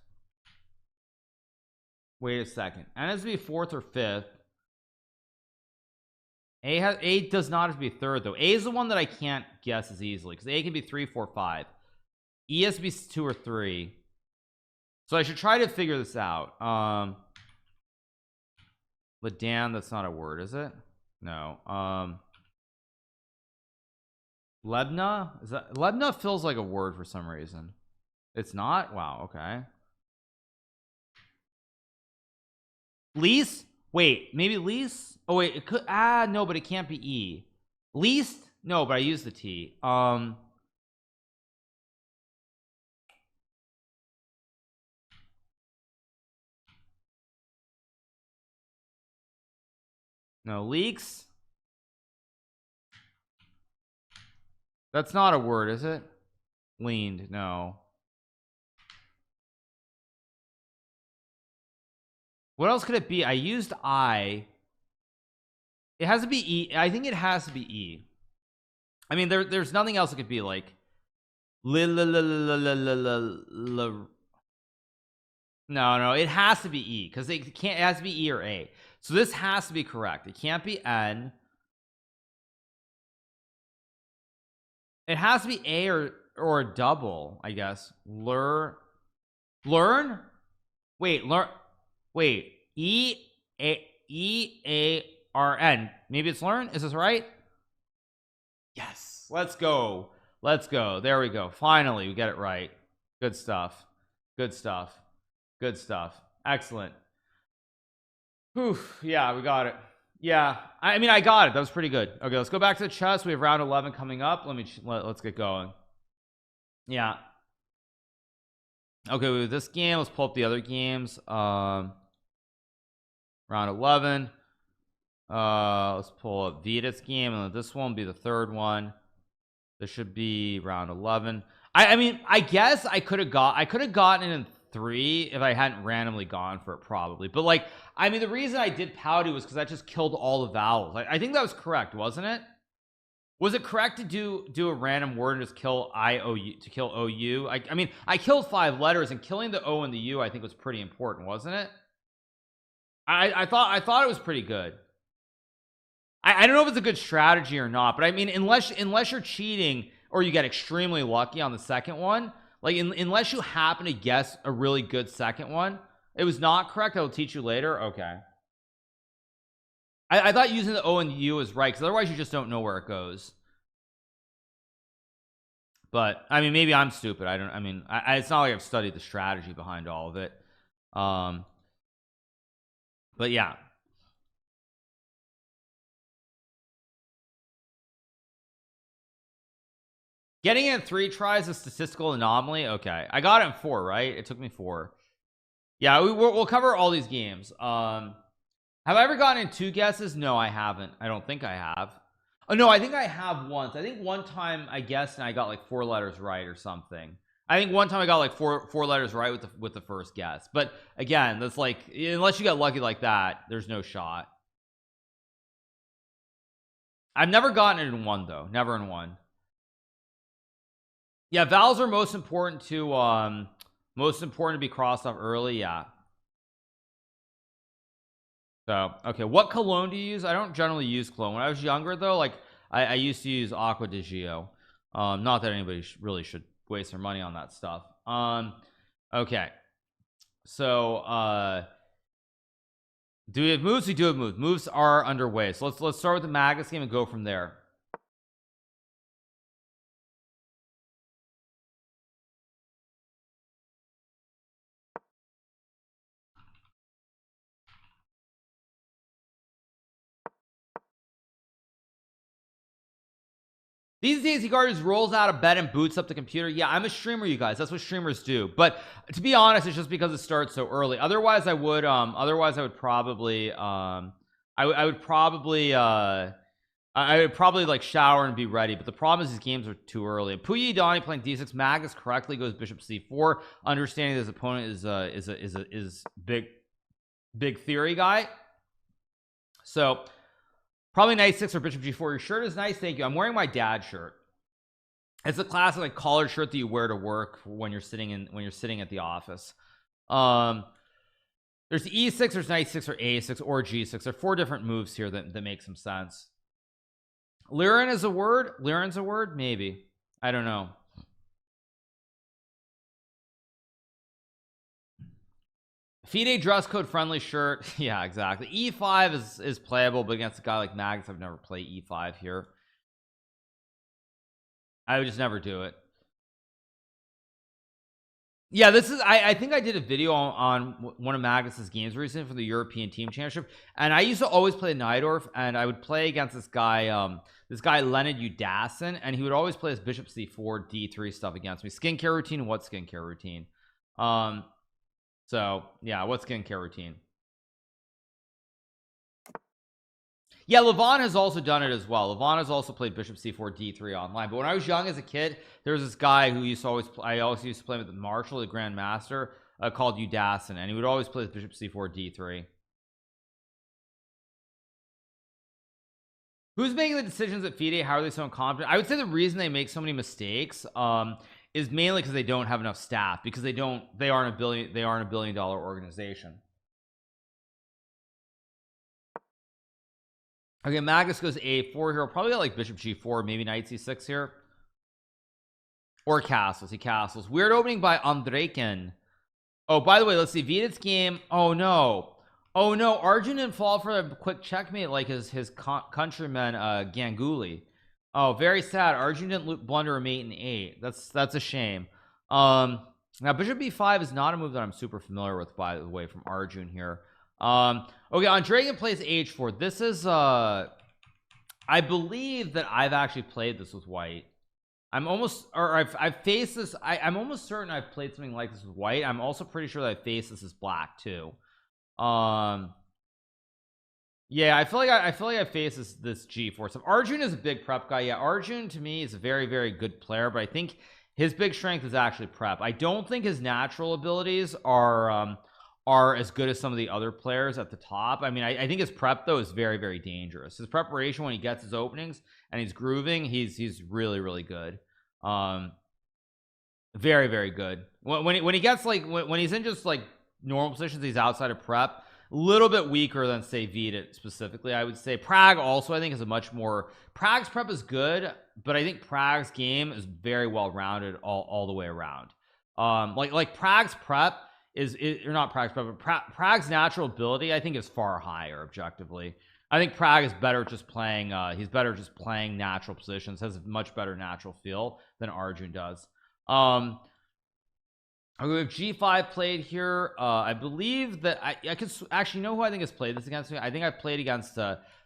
Wait a second. N has to be fourth or fifth. A does not have to be third though. A is the one that I can't guess as easily because A can be 3, 4, 5. E has to be 2 or 3. So I should try to figure this out. Ladan, that's not a word, is it? No. Lebna? Is that Lebna? Feels like a word for some reason. It's not? Wow, okay. Lease? Wait, maybe lease? Oh wait, it could no, but it can't be E. Least? No, but I used the T. No, leaks? That's not a word, is it? Leaned, no. What else could it be? I used I. It has to be E. I think it has to be E. I mean, there's nothing else it could be like. No, it has to be E because it can't. It has to be E or A. So this has to be correct. It can't be N. It has to be A or a double, I guess. Learn. Wait, learn. Wait, E-A-R-N. Maybe it's learn. Is this right? Yes. Let's go. There we go. Finally, we get it right. Good stuff. Excellent. Whew. Yeah, we got it. Yeah, I mean, I got it. That was pretty good. Okay, let's go back to the chess. We have round 11 coming up. Let's get going. Yeah. Okay, with this game, let's pull up the other games. Round 11. Let's pull up Vita's game, and this one will be the third one. This should be round 11. I mean, I guess I could have gotten it in 3 if I hadn't randomly gone for it, probably. But like, I mean, the reason I did Pouty was because I just killed all the vowels. I think that was correct, wasn't it? Was it correct to do a random word and just kill IOU to kill OU? I mean, I killed 5 letters, and killing the O and the U I think was pretty important, wasn't it? I thought it was pretty good. I don't know if it's a good strategy or not, but I mean, unless you're cheating or you get extremely lucky on the second one, like unless you happen to guess a really good second one, it was not correct. I'll teach you later. Okay. I thought using the O and U is right, because otherwise you just don't know where it goes. But I mean, maybe I'm stupid. I mean, it's not like I've studied the strategy behind all of it. But yeah. Getting it in 3 tries a statistical anomaly. Okay, I got it in 4, right? It took me 4. Yeah, we'll cover all these games. Have I ever gotten in 2 guesses? No, I haven't. I don't think I have. Oh no, I think I have once. I think one time I guessed and I got like 4 letters right or something. I think one time I got like four letters right with the first guess. But again, that's like, unless you get lucky like that, there's no shot. I've never gotten it in 1 though. Never in 1. Yeah, vowels are most important to be crossed off early. Yeah. So okay, what cologne do you use? I don't generally use cologne. When I was younger though, like I used to use Aqua di Gio. Not that anybody really should waste their money on that stuff. Okay, so do we have moves? We do have moves. Moves are underway. So let's start with the Magnus game and go from there. These days Hikaru just rolls out of bed and boots up the computer. Yeah, I'm a streamer, you guys. That's what streamers do. But to be honest, it's just because it starts so early. Otherwise I would probably I would probably like shower and be ready, but the problem is these games are too early. Puyi Donnie playing d6. Magnus correctly goes bishop c4, understanding his opponent is big theory guy. So probably knight 6 or bishop g4. Your shirt is nice, thank you. I'm wearing my dad's shirt. It's a classic like collared shirt that you wear to work when you're sitting at the office. There's e6, there's knight 6 or a6 or g6. There are 4 different moves here that make some sense. Lirin is a word. Lirin's a word, maybe. I don't know. FIDE dress code friendly shirt. Yeah, exactly. E5 is playable, but against a guy like Magnus, I've never played E5 here. I would just never do it. Yeah, this is I think I did a video on one of Magnus's games recently for the European Team Championship, and I used to always play Najdorf, and I would play against this guy Leonid Udassin, and he would always play his bishop c4 d3 stuff against me. Skincare routine. What skincare routine? So yeah, what skincare routine? Yeah, Levon has also done it as well. Levon has also played bishop c4 d3 online, but when I was young as a kid, there was this guy who used to always I also used to play with Marshall, the grandmaster, called Udassin, and he would always play bishop c4 d3. Who's making the decisions at FIDE? How are they so incompetent? I would say the reason they make so many mistakes is mainly because they don't have enough staff, because they aren't a billion-dollar organization. Okay, Magnus goes a4 here. Probably got like bishop g4, maybe knight c6 here, or castles. He castles. Weird opening by Andreken. Oh, by the way, let's see Vidit's game. Oh no, Arjun didn't fall for a quick checkmate like his countryman Ganguly. Oh, very sad. Arjun didn't blunder a mate in 8. That's a shame. Now bishop b5 is not a move that I'm super familiar with, by the way, from Arjun here. Okay, Andregen plays h4. This is I believe that I've actually played this with white. I've faced this. I'm almost certain I've played something like this with white. I'm also pretty sure that I faced this as black too. Yeah, I feel like I faced this g4. So Arjun is a big prep guy. Yeah, Arjun to me is a very, very good player, but I think his big strength is actually prep. I don't think his natural abilities are as good as some of the other players at the top. I mean, I think his prep though is very, very dangerous. His preparation when he gets his openings and he's grooving, he's really, really good. Very, very good. When he gets like when he's in just like normal positions, he's outside of prep. A little bit weaker than say Vidit specifically, I would say. Prague also I think is a much more, Prague's prep is good, but I think Prague's game is very well rounded all the way around. Like Prague's prep is or not Prague's prep, but Prague's natural ability I think is far higher objectively. I think Prague is better just playing he's better just playing natural positions, has a much better natural feel than Arjun does. We have g5 played here. I believe that I could actually know who I think has played this against me. I think I played against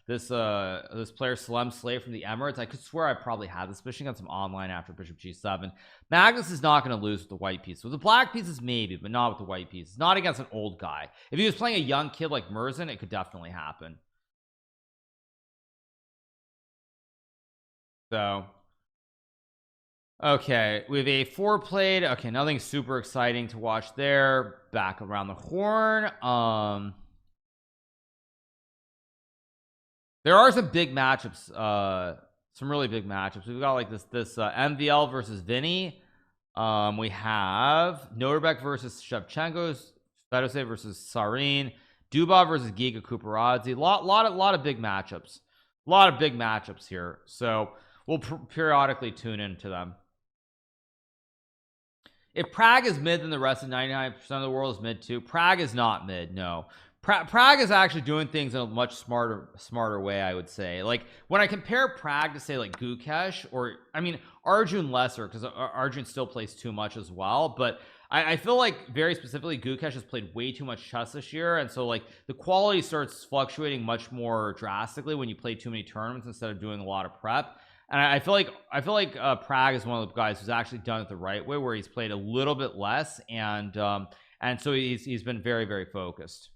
this player Salem Slave from the Emirates. I could swear I probably had this, especially against him online after bishop g7. Magnus is not going to lose with the white piece. With the black pieces maybe, but not with the white pieces. Not against an old guy. If he was playing a young kid like Merzin, it could definitely happen. So okay, we have a4 played. Okay, nothing super exciting to watch there. Back around the horn. There are some big matchups, some really big matchups. We've got like this MVL versus Vinny. We have Noterbeck versus Shevchenko, Fedosey versus Sarin, Dubov versus Giga Kuparadze. Lot of big matchups. A lot of big matchups here. So we'll periodically tune into them. If Prague is mid, then the rest of 99% of the world is mid too. Prague is not mid, no. Prague is actually doing things in a much smarter way, I would say. Like when I compare Prague to say like Gukesh, or I mean Arjun lesser, because Arjun still plays too much as well, but I feel like very specifically Gukesh has played way too much chess this year, and so like the quality starts fluctuating much more drastically when you play too many tournaments instead of doing a lot of prep. And I feel like Prague is one of the guys who's actually done it the right way, where he's played a little bit less, and so he's been very, very focused.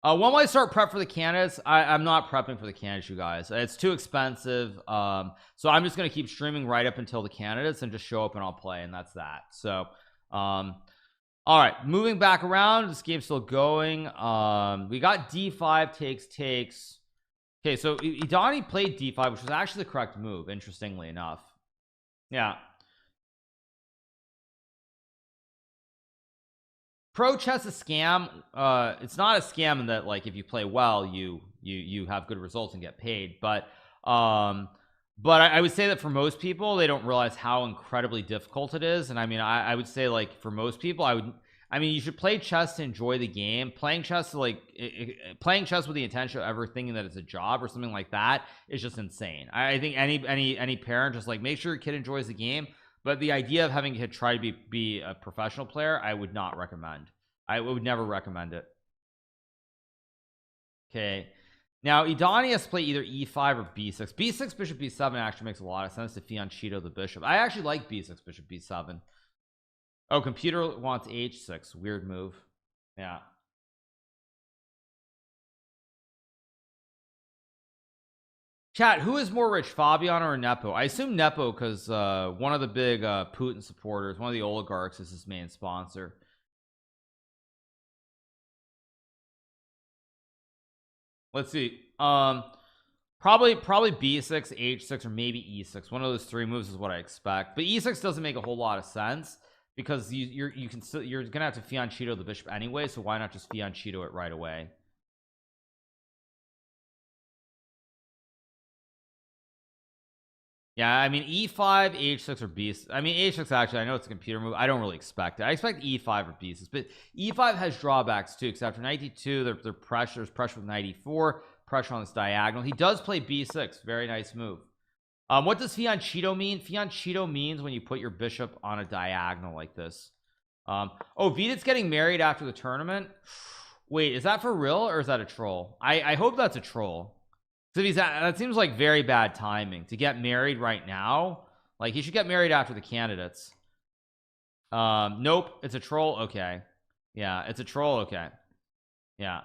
When will I start prep for the candidates? I'm not prepping for the candidates, you guys. It's too expensive. So I'm just gonna keep streaming right up until the candidates and just show up and I'll play, and that's that. So all right, moving back around, this game's still going. We got d5 takes. Okay, so Idani played d5, which was actually the correct move, interestingly enough. Yeah. Pro chess a scam. It's not a scam in that, like, if you play well, you have good results and get paid, but I would say that for most people, they don't realize how incredibly difficult it is. And I mean, I would say, like, for most people, I mean, you should play chess to enjoy the game. Playing chess playing chess with the intention of ever thinking that it's a job or something like that is just insane. I think any parent, just like, make sure your kid enjoys the game. But the idea of having a kid try to be a professional player, I would not recommend. I would never recommend it. Okay, now Idani has to play either e5 or b6. b6 bishop b7 actually makes a lot of sense to fianchetto the bishop. I actually like b6 bishop b7. Oh, computer wants h6. Weird move. Yeah. Chat, who is more rich, Fabiano or Nepo? I assume Nepo, because one of the big Putin supporters, one of the oligarchs, is his main sponsor. Let's see. Probably b6, h6, or maybe e6. One of those three moves is what I expect. But e6 doesn't make a whole lot of sense, because you're gonna have to fianchetto the bishop anyway, so why not just fianchetto it right away? Yeah, I mean, e5, h6, or b6. I mean, h6, actually, I know it's a computer move. I don't really expect it. I expect e5 or b6, but e5 has drawbacks too, because after knight d2, there's pressure with knight e4, pressure on this diagonal. He does play b6. Very nice move. What does fianchetto mean? Fianchetto means when you put your bishop on a diagonal like this. Oh, Vidit's getting married after the tournament. Wait, is that for real, or is that a troll? I hope that's a troll. So that seems like very bad timing to get married right now. Like, he should get married after the candidates. Nope, it's a troll. Okay, yeah, it's a troll. Okay, yeah,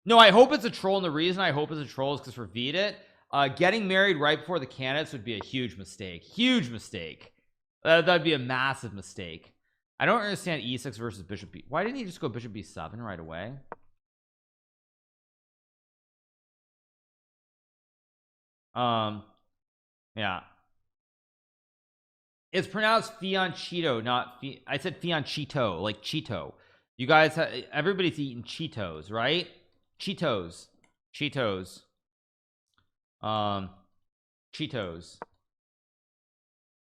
no, I hope it's a troll, and the reason I hope it's a troll is because for Vidit, getting married right before the candidates would be a huge mistake. That'd be a massive mistake. I don't understand e6 versus bishop b. Why didn't he just go bishop b7 right away? Yeah, it's pronounced fianchetto, not I said fianchetto, like Cheeto. You guys everybody's eating Cheetos, right? Cheetos. Cheetos.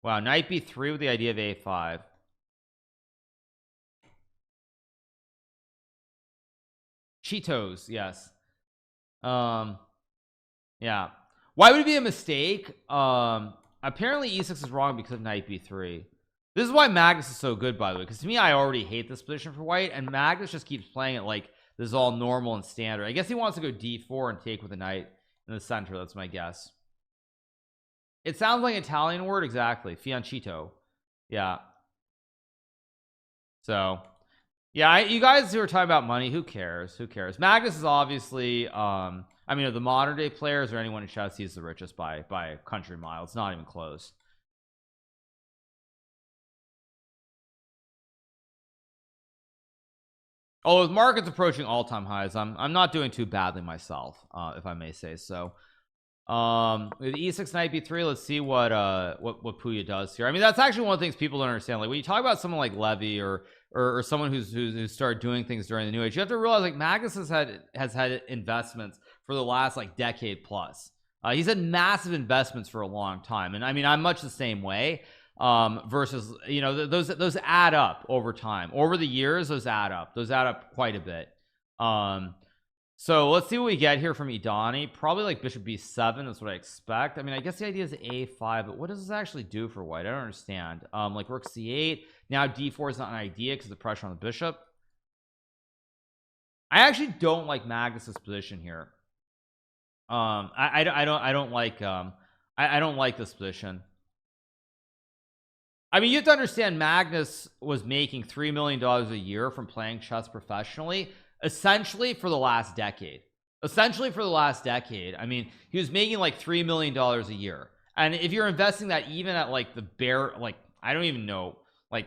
Wow, knight b3 with the idea of a5. Cheetos, yes. Yeah, why would it be a mistake? Apparently e6 is wrong because of knight b3. This is why Magnus is so good, by the way, because to me, I already hate this position for white, and Magnus just keeps playing it like this is all normal and standard. I guess he wants to go d4 and take with a knight in the center. That's my guess. It sounds like an Italian word. Exactly. Fianchetto. Yeah. So yeah, you guys who are talking about money, who cares? Magnus is obviously I mean, of the modern day players or anyone in chess, he's the richest by a country mile. It's not even close. Oh, the market's approaching all-time highs. I'm not doing too badly myself, if I may say so. With e6 knight b3, let's see what Puya does here. I mean, that's actually one of the things people don't understand. Like, when you talk about someone like Levy or someone who's started doing things during the new age, you have to realize, like, Magnus has had investments for the last, like, decade plus. He's had massive investments for a long time, and I mean, I'm much the same way. Versus, you know, those add up over time. Over the years, those add up quite a bit. So let's see what we get here from Idani. Probably like bishop b7. That's what I expect. I mean, I guess the idea is a5, but what does this actually do for white? I don't understand. Like rook c8. Now d4 is not an idea because of the pressure on the bishop. I actually don't like Magnus's position here. I don't like I don't like this position. I mean, you have to understand Magnus was making $3 million a year from playing chess professionally, essentially for the last decade. I mean, he was making like $3 million a year. And if you're investing that even at like the bare, like, I don't even know, like,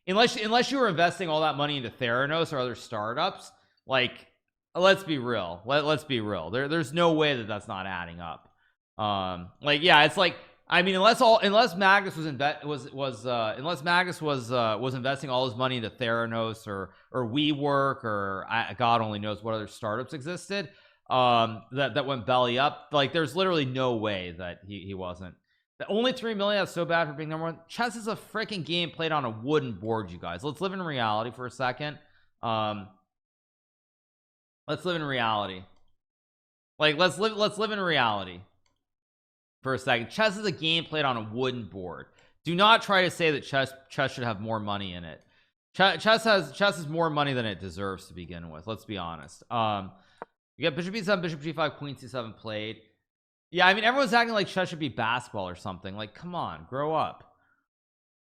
unless you were investing all that money into Theranos or other startups, like, let's be real. Let's be real. There's no way that that's not adding up. Like, yeah, it's like, I mean, unless Magnus was investing all his money into Theranos or WeWork or God only knows what other startups existed that went belly up. Like, there's literally no way that he wasn't. The only 3 million, that's so bad for being number one. Chess is a freaking game played on a wooden board, you guys. Let's live in reality for a second. Let's live in reality. Like, let's live in reality for a second. Chess is a game played on a wooden board. Do not try to say that chess should have more money in it. Chess has more money than it deserves to begin with. Let's be honest. You got bishop b7, bishop g5, queen c7 played. Yeah, I mean, everyone's acting like chess should be basketball or something. Like, come on, grow up.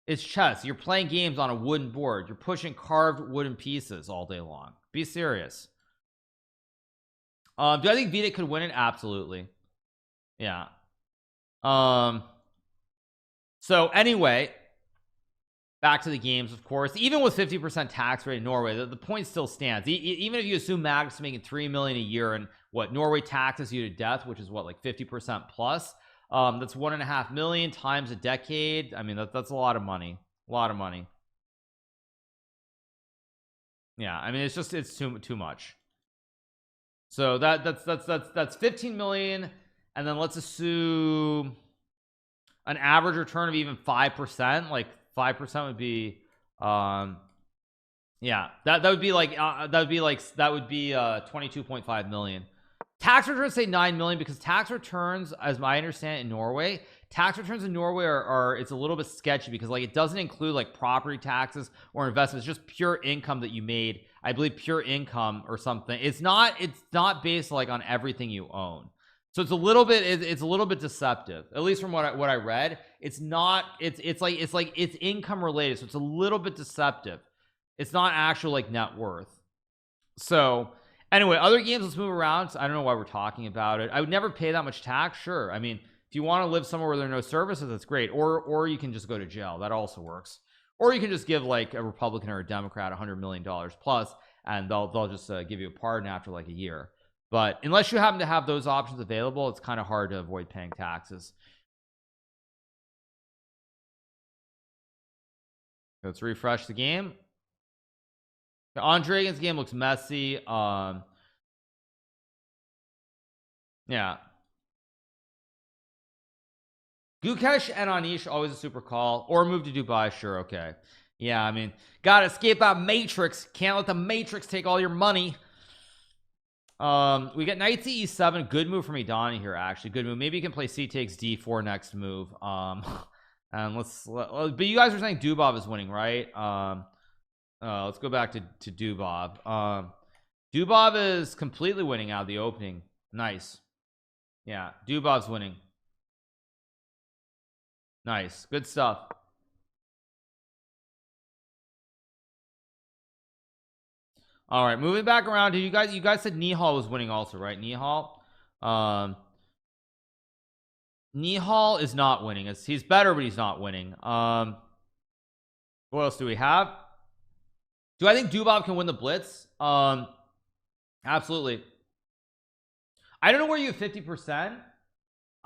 It's chess. You're playing games on a wooden board. You're pushing carved wooden pieces all day long. Be serious. Do I think Vita could win it? Absolutely. Yeah. So anyway, back to the games, of course. Even with 50% tax rate in Norway, the point still stands. Even if you assume Magnus is making 3 million a year, and what Norway taxes you to death, which is what, like 50% plus, that's 1.5 million times a decade. I mean, that's a lot of money. Yeah, I mean, it's too much. So that's 15 million, and then let's assume an average return of even 5%. Like 5% would be yeah, that would be like 22.5 million. Tax returns say 9 million because tax returns, as I understand it, in Norway, tax returns in Norway are it's a little bit sketchy because like it doesn't include like property taxes or investments, just pure income that you made. I believe pure income or something. It's not based like on everything you own. So it's a little bit deceptive, at least from what I read. It's not, it's income related, so it's a little bit deceptive. It's not actual like net worth. So anyway, other games, let's move around. So I don't know why we're talking about it. I would never pay that much tax. Sure, I mean, if you want to live somewhere where there are no services, that's great. Or you can just go to jail. That also works. Or you can just give like a Republican or a Democrat $100 million plus, and they'll just give you a pardon after like a year. But unless you happen to have those options available, it's kind of hard to avoid paying taxes. Let's refresh the game. Andregan's game looks messy. Yeah. Gukesh and Anish, always a super call. Or move to Dubai, sure, okay. Yeah, I mean, gotta escape that matrix. Can't let the matrix take all your money. We get knight to e7. Good move from Idani here, actually. Good move. Maybe you can play c takes d4 next move. And but you guys are saying Dubov is winning, right? Let's go back to Dubov. Dubov is completely winning out of the opening. Nice. Yeah, Dubov's winning. Nice, good stuff. All right, moving back around to you guys said Nihal was winning also, right? Nihal is not winning. He's better, but he's not winning. What else do we have? Do I think Dubov can win the blitz? Absolutely. I don't know where you have 50%.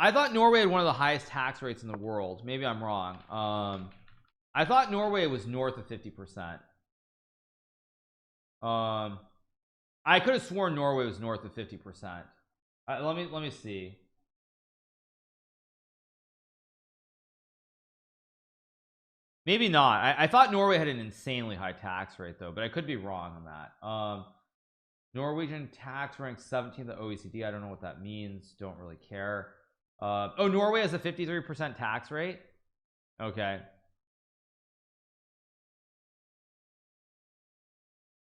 I thought Norway had one of the highest tax rates in the world. Maybe I'm wrong. I thought Norway was north of 50%. I could have sworn Norway was north of 50%. Let me see. Maybe not. I thought Norway had an insanely high tax rate though, but I could be wrong on that. Norwegian tax ranks 17th at OECD. I don't know what that means. Don't really care. Oh, Norway has a 53% tax rate. Okay.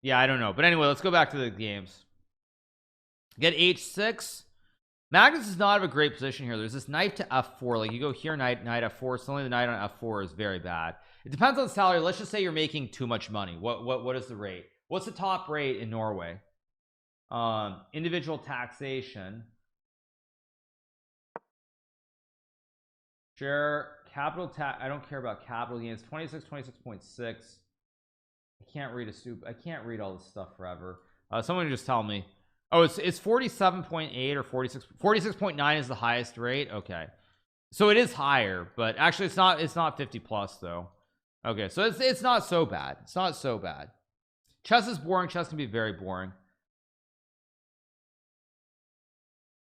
Yeah, I don't know. But anyway, let's go back to the games. Get H6. Magnus does not have a great position here. There's this knight to F4. Like you go here, knight F4. Suddenly the knight on F4 is very bad. It depends on the salary. Let's just say you're making too much money. What is the rate? What's the top rate in Norway? Individual taxation. Share capital tax. I don't care about capital gains. 26.6. I can't read all this stuff forever. Someone just tell me. Oh, it's 47.8 or 46.9 is the highest rate. Okay, so it is higher, but actually it's not 50 plus though. Okay, so it's not so bad. It's not so bad. Chess is boring. Chess can be very boring.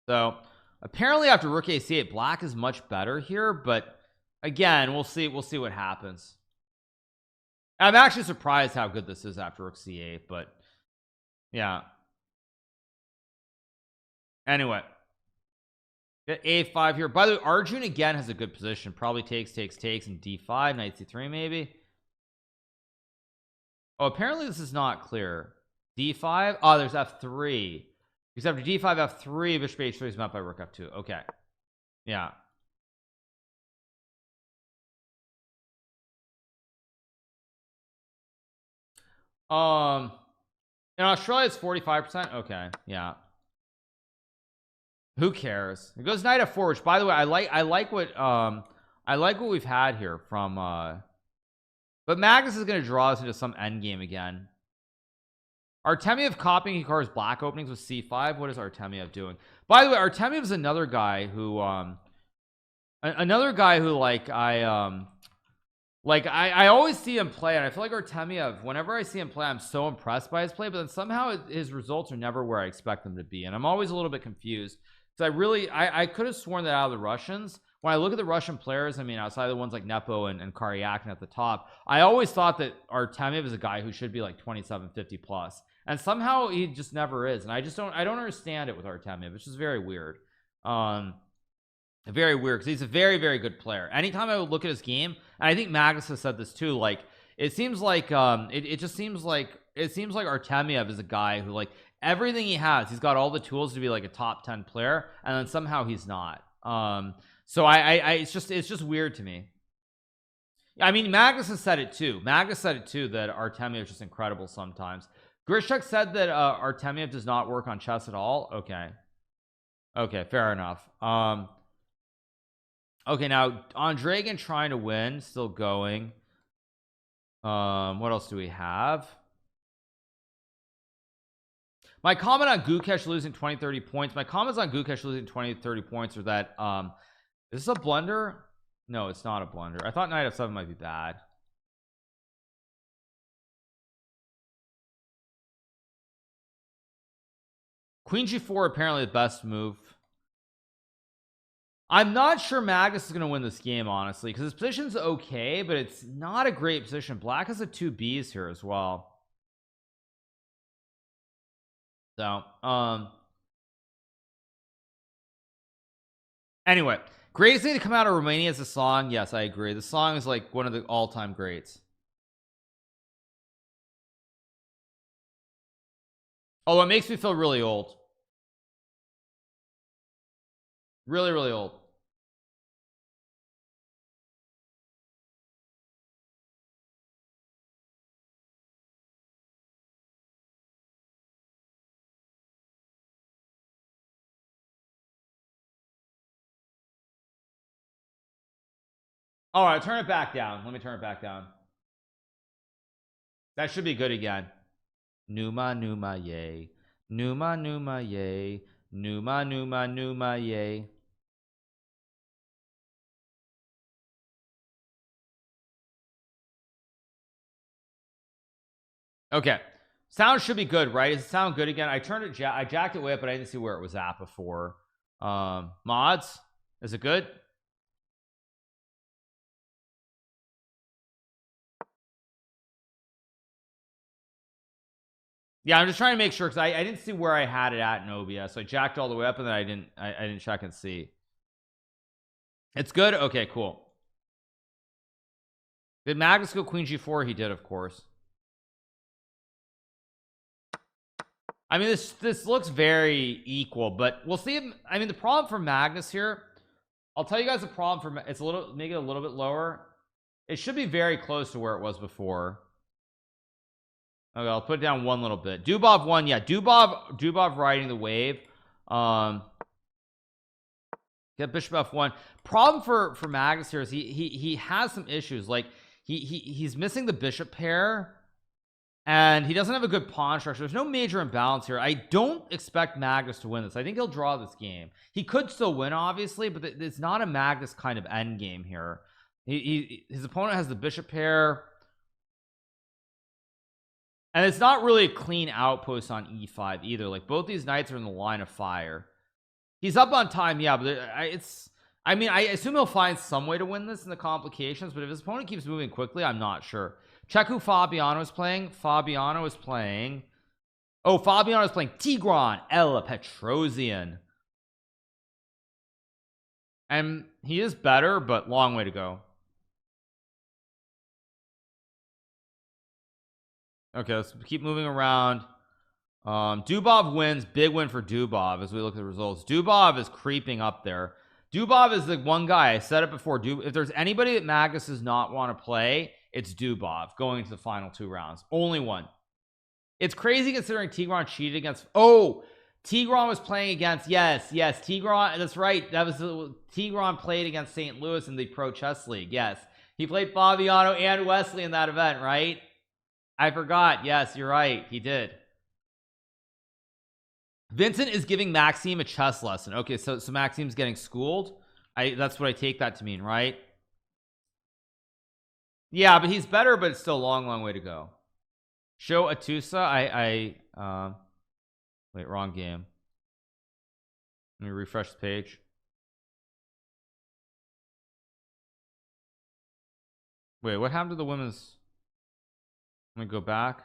So apparently after rook a8, black is much better here, but again, we'll see what happens. I'm actually surprised how good this is after rook c8, but yeah. Anyway, get a5 here. By the way, Arjun again has a good position. Probably takes and d5, knight c3 maybe. Oh, apparently this is not clear. d5. Oh, there's f3. Because after d5, f3, bishop h3 is met by rook f2. Okay, yeah. In Australia it's 45%. Okay, yeah. Who cares? It goes knight f4, which by the way, I like what we've had here from but Magnus is going to draw us into some endgame again. Artemiev copying Hikaru's black openings with c5. What is Artemiev doing? By the way, Artemiev is another guy who I always see him play, and I feel like Artemiev, whenever I see him play, I'm so impressed by his play, but then somehow his results are never where I expect them to be, and I'm always a little bit confused. So I could have sworn that out of the Russians. When I look at the Russian players, I mean, outside of the ones like Nepo and Karyakin at the top, I always thought that Artemiev is a guy who should be like 2750 plus, and somehow he just never is, and I don't understand it with Artemiev. It's just very weird. Very weird, because he's a very, very good player. Anytime I would look at his game, and I think Magnus has said this too, like it seems like it seems like Artemiev is a guy who, like, everything he has, he's got all the tools to be like a top 10 player, and then somehow he's not. So it's just weird to me. I mean, Magnus has said it too. Magnus said it too, that Artemiev is just incredible sometimes. Grishuk said that Artemiev does not work on chess at all. Okay, fair enough. Okay, now Andregan trying to win, still going. What else do we have? My comment on Gukesh losing 20-30 points. My comments on Gukesh losing 20-30 points are that is this a blunder? No, it's not a blunder. I thought knight f7 might be bad. Queen g4 apparently the best move. I'm not sure Magnus is going to win this game, honestly, because his position's okay, but it's not a great position. Black has a 2Bs here as well. So anyway, greatest thing to come out of Romania is the song. Yes, I agree. The song is like one of the all-time greats. Oh, it makes me feel really old. Really, really old. All right, turn it back down. Let me turn it back down. That should be good again. Numa Numa yay. Numa Numa yay. Numa Numa Numa yay. Okay, sound should be good, right? Does it sound good again? I turned it, I jacked it way up, but I didn't see where it was at before. Mods, is it good? Yeah, I'm just trying to make sure because I didn't see where I had it at in OBS, so I jacked all the way up and then I didn't check and see. It's good. Okay, cool. Did Magnus go queen g4? He did, of course. I mean, this looks very equal, but we'll see. I mean, the problem for Magnus here, I'll tell you guys the problem for it's a little, make it a little bit lower. It should be very close to where it was before. Okay, I'll put it down one little bit. Dubov won. Yeah, Dubov riding the wave. Get bishop f1. Problem for Magnus here is he has some issues. Like he's missing the bishop pair, and he doesn't have a good pawn structure. There's no major imbalance here. I don't expect Magnus to win this. I think he'll draw this game. He could still win, obviously, but it's not a Magnus kind of end game here. His opponent has the bishop pair, and it's not really a clean outpost on e5 either. Like both these knights are in the line of fire. He's up on time, yeah, but I mean, I assume he'll find some way to win this in the complications, but if his opponent keeps moving quickly, I'm not sure. Check who Fabiano is playing. Fabiano is playing Tigran El Petrosian, and he is better, but long way to go. Okay, let's keep moving around. Dubov wins. Big win for Dubov as we look at the results. Dubov is creeping up there. Dubov is the one guy, I said it before, if there's anybody that Magnus does not want to play, it's Dubov going into the final 2 rounds. Only one. It's crazy considering Tigran cheated against Tigran was playing against yes Tigran, that's right, that was Tigran played against St. Louis in the Pro Chess League. Yes, he played Fabiano and Wesley in that event, right? I forgot. Yes, you're right, he did. Vincent is giving Maxime a chess lesson. Okay, so Maxime's getting schooled. That's what I take that to mean, right? Yeah, but he's better, but it's still a long way to go. Show Atusa. Wait, wrong game. Let me refresh the page. Wait, what happened to the women's? Let me go back.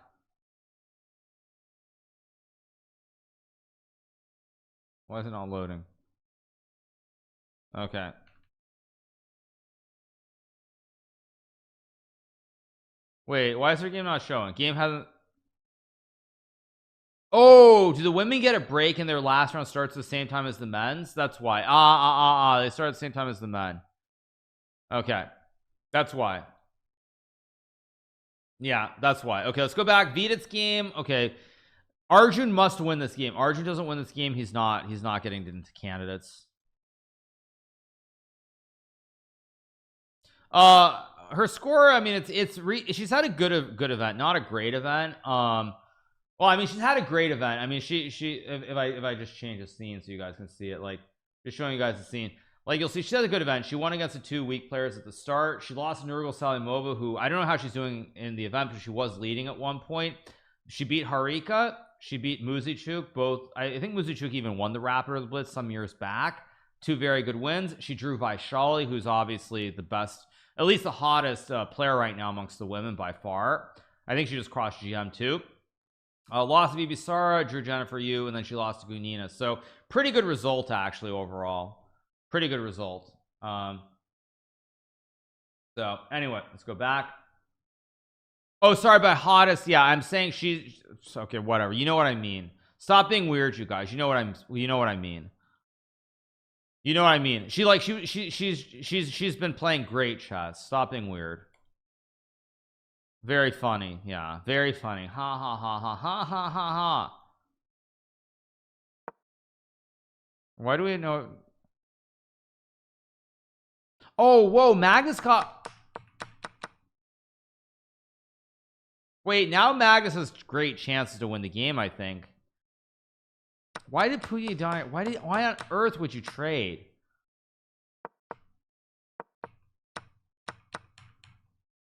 Why is it not loading? Okay. Wait, why is their game not showing? Game hasn't. Oh, do the women get a break and their last round starts at the same time as the men's? That's why. They start at the same time as the men. Okay. That's why. Yeah, that's why. Okay, let's go back. Vidit's game. Okay. Arjun must win this game. Arjun doesn't win this game, he's not getting into candidates. Her score, I mean, she's had a good event, not a great event. Well, I mean, she's had a great event. I mean, if I just change the scene so you guys can see it, like just showing you guys the scene, like you'll see she had a good event. She won against the 2 weak players at the start. She lost to Nurgal Salimova, who I don't know how she's doing in the event, but she was leading at one point. She beat Harika. She beat Muzichuk. Both, I think Muzichuk even won the Rapid or the Blitz some years back. 2 very good wins. She drew Vaishali, who's obviously the best, at least the hottest player right now amongst the women by far. I think she just crossed GM too. Lost to Bibisara, drew Jennifer Yu, and then she lost to Gunina. So pretty good result actually overall. Pretty good result. So anyway, let's go back. Oh, sorry, by hottest. Yeah, I'm saying she's okay. Whatever. You know what I mean. Stop being weird, you guys. You know what I mean. You know what I mean. She's been playing great chess. Stop being weird. Very funny. Yeah, very funny. Ha ha ha ha ha ha ha ha. Why do we know? Oh, whoa, Magnus caught. Wait, now Magnus has great chances to win the game, I think. Why did Puyi die? Why on earth would you trade?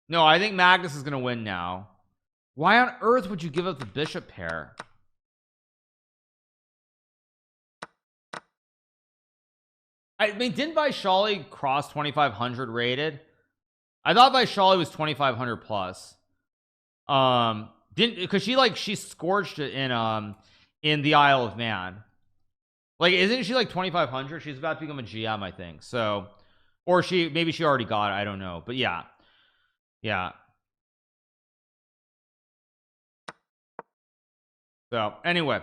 No, I think Magnus is going to win now. Why on earth would you give up the bishop pair? I mean, didn't Vaishali cross 2500 rated? I thought Vaishali was 2500 plus. didn't, because she scorched it in the Isle of Man. Like, isn't she like 2,500? She's about to become a GM, I think. So, or maybe she already got it, I don't know. But yeah. So anyway,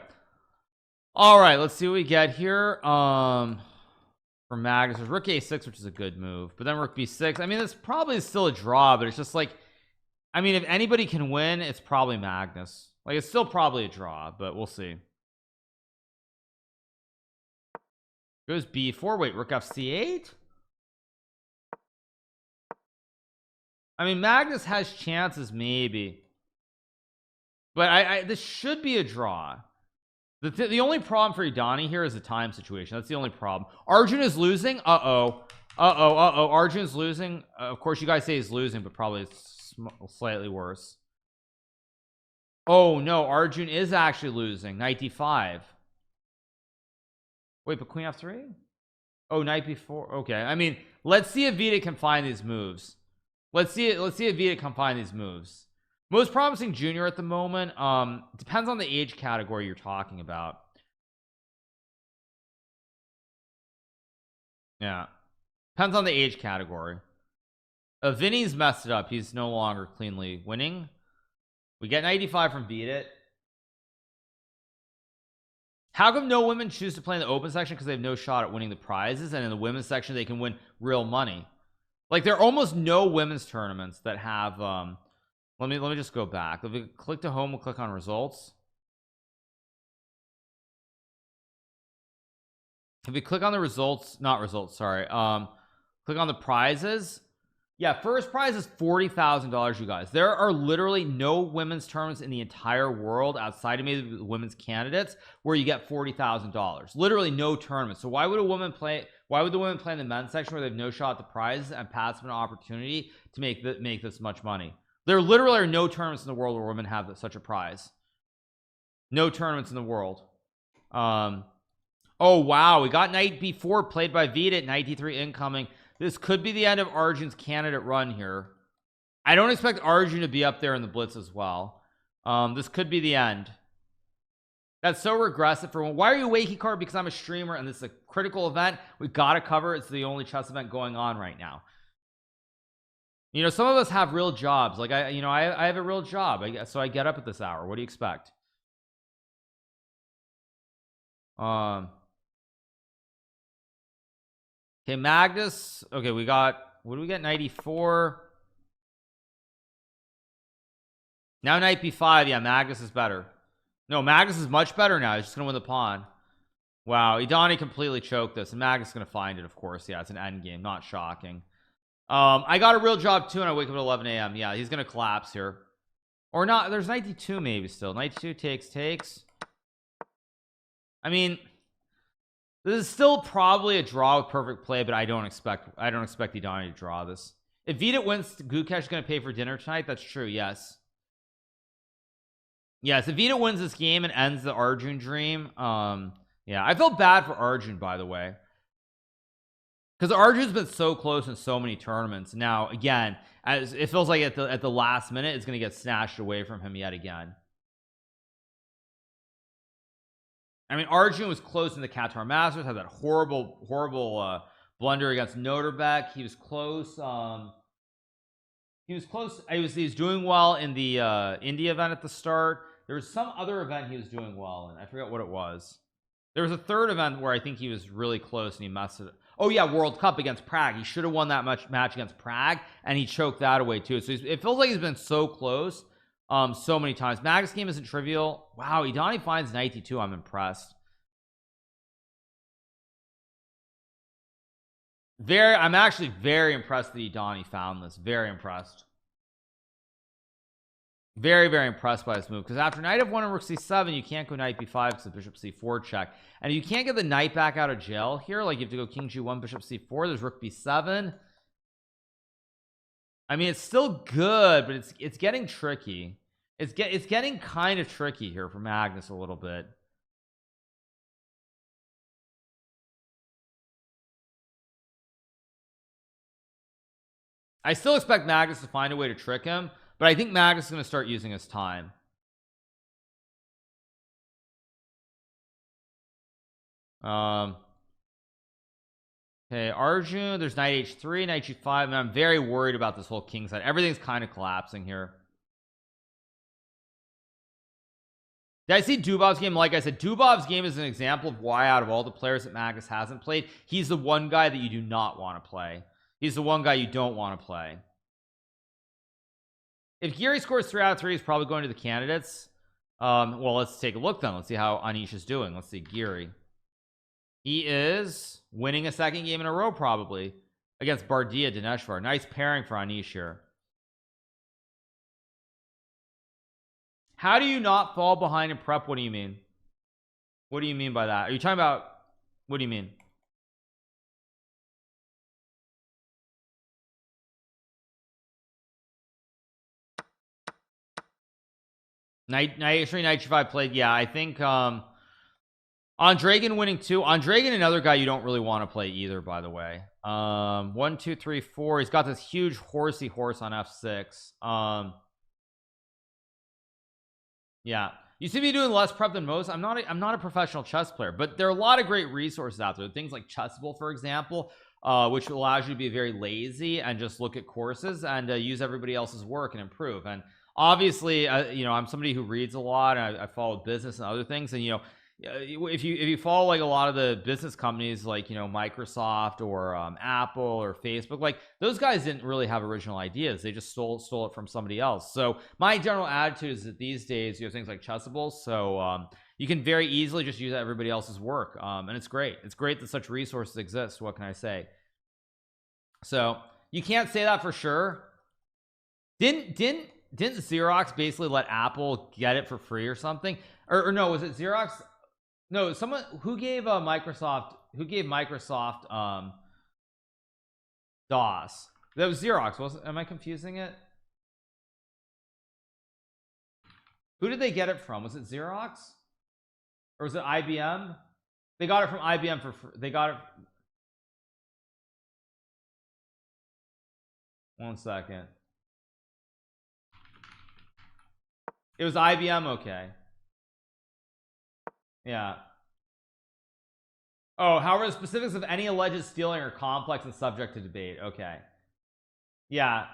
all right, let's see what we get here. For Magnus, there's rook a6, which is a good move, but then rook b6. I mean, it's probably still a draw, but it's just like, I mean, if anybody can win, it's probably Magnus. Like, it's still probably a draw, but we'll see. Goes b4. Wait, rook fc8. I mean, Magnus has chances, maybe, but this should be a draw. The only problem for Idani here is the time situation. That's the only problem. Arjun is losing. Arjun is losing. Of course, you guys say he's losing, but probably it's slightly worse. Oh no, Arjun is actually losing. Knight d5. Wait, but queen f3. Oh, knight b4. Okay, I mean, let's see if Vita can find these moves. Let's see if Vita can find these moves. Most promising junior at the moment. Depends on the age category you're talking about. Yeah, depends on the age category. Vinny's messed it up. He's no longer cleanly winning. We get 95 from Beat It. How come no women choose to play in the open section? Because they have no shot at winning the prizes, and in the women's section they can win real money. Like, there are almost no women's tournaments that have let me just go back. If we click to home, we'll click on results. If we click on the results, not results, sorry, click on the prizes. Yeah, first prize is $40,000, you guys. There are literally no women's tournaments in the entire world outside of maybe the women's candidates where you get $40,000. Literally no tournaments. So why would the women play in the men's section where they have no shot at the prizes and pass an opportunity to make this much money? There literally are no tournaments in the world where women have such a prize. No tournaments in the world. Oh wow, we got knight b4 played by Vita, knight d3 incoming. This could be the end of Arjun's candidate run here. I don't expect Arjun to be up there in the blitz as well. This could be the end. That's so regressive for one. Why are you awake, Hikaru? Because I'm a streamer and this is a critical event. We gotta cover it. It's the only chess event going on right now. You know, some of us have real jobs. Like I have a real job. So I get up at this hour. What do you expect? Okay, Magnus. Okay, we got, what do we get? 94. Now knight b5. Yeah, Magnus is better. No, Magnus is much better now. He's just gonna win the pawn. Wow, Idani completely choked this, and Magnus is gonna find it, of course. Yeah, it's an end game. Not shocking. I got a real job too, and I wake up at 11 a.m. Yeah, he's gonna collapse here, or not. There's knight d2 maybe still. Knight d2 takes. I mean, this is still probably a draw with perfect play, but I don't expect Idani to draw this. If Vita wins, Gukesh is going to pay for dinner tonight. That's true. Yes. If Vita wins this game and ends the Arjun dream, yeah, I felt bad for Arjun, by the way, because Arjun's been so close in so many tournaments. Now, again, as it feels like at the last minute, it's going to get snatched away from him yet again. I mean, Arjun was close in the Qatar Masters, had that horrible blunder against Noterbeck. He was close. He was doing well in the India event at the start. There was some other event he was doing well in. I forgot what it was. There was a third event where I think he was really close and he messed it up. Oh yeah, World Cup against Prague. He should have won that match against Prague, and he choked that away too. So it feels like he's been so close so many times. Magnus game isn't trivial. Wow, Idani finds knight d2. I'm impressed. I'm actually very impressed that Idani found this. Very impressed. Very, very impressed by this move, because after knight f1 and rook c7, you can't go knight b5 because the bishop c4 check, and you can't get the knight back out of jail here. Like, you have to go king g1, bishop c4. There's rook b7. I mean, it's still good, but it's getting tricky. It's getting kind of tricky here for Magnus a little bit. I still expect Magnus to find a way to trick him, but I think Magnus is going to start using his time. Okay, Arjun, there's knight h3, knight g5, and I'm very worried about this whole king side. Everything's kind of collapsing here. Did I see Dubov's game? Like I said, Dubov's game is an example of why out of all the players that Magnus hasn't played, he's the one guy that you do not want to play. He's the one guy you don't want to play. If Giri scores 3 out of 3, he's probably going to the candidates. Well, let's take a look then. Let's see how Anish is doing. Let's see Giri. He is winning a second game in a row probably against Bardia Dineshvar. Nice pairing for Anish here. How do you not fall behind in prep? What do you mean? What do you mean by that? Are you talking about, what do you mean? Knight h3, knight g5 played. Yeah, I think Andregan winning 2. Andregan, another guy you don't really want to play either, by the way. 1 2 3 4. He's got this huge horsey horse on f6. Yeah, you see me doing less prep than most. I'm not a professional chess player, but there are a lot of great resources out there. Things like Chessable, for example, which allows you to be very lazy and just look at courses and use everybody else's work and improve. And obviously, you know, I'm somebody who reads a lot, and I follow business and other things, and you know, if you follow like a lot of the business companies like, you know, Microsoft or Apple or Facebook, like those guys didn't really have original ideas. They just stole it from somebody else. So my general attitude is that these days you have things like Chessable, so you can very easily just use everybody else's work, and it's great that such resources exist. What can I say? So you can't say that for sure. Didn't Xerox basically let Apple get it for free or something? Or no, was it Xerox? No, someone who gave Microsoft DOS. That was Xerox, wasn't? Am I confusing it? Who did they get it from? Was it Xerox or was it IBM? They got it from IBM for free. They got it. One second. It was IBM. Okay. Yeah. Oh, however, the specifics of any alleged stealing are complex and subject to debate. Okay. Yeah.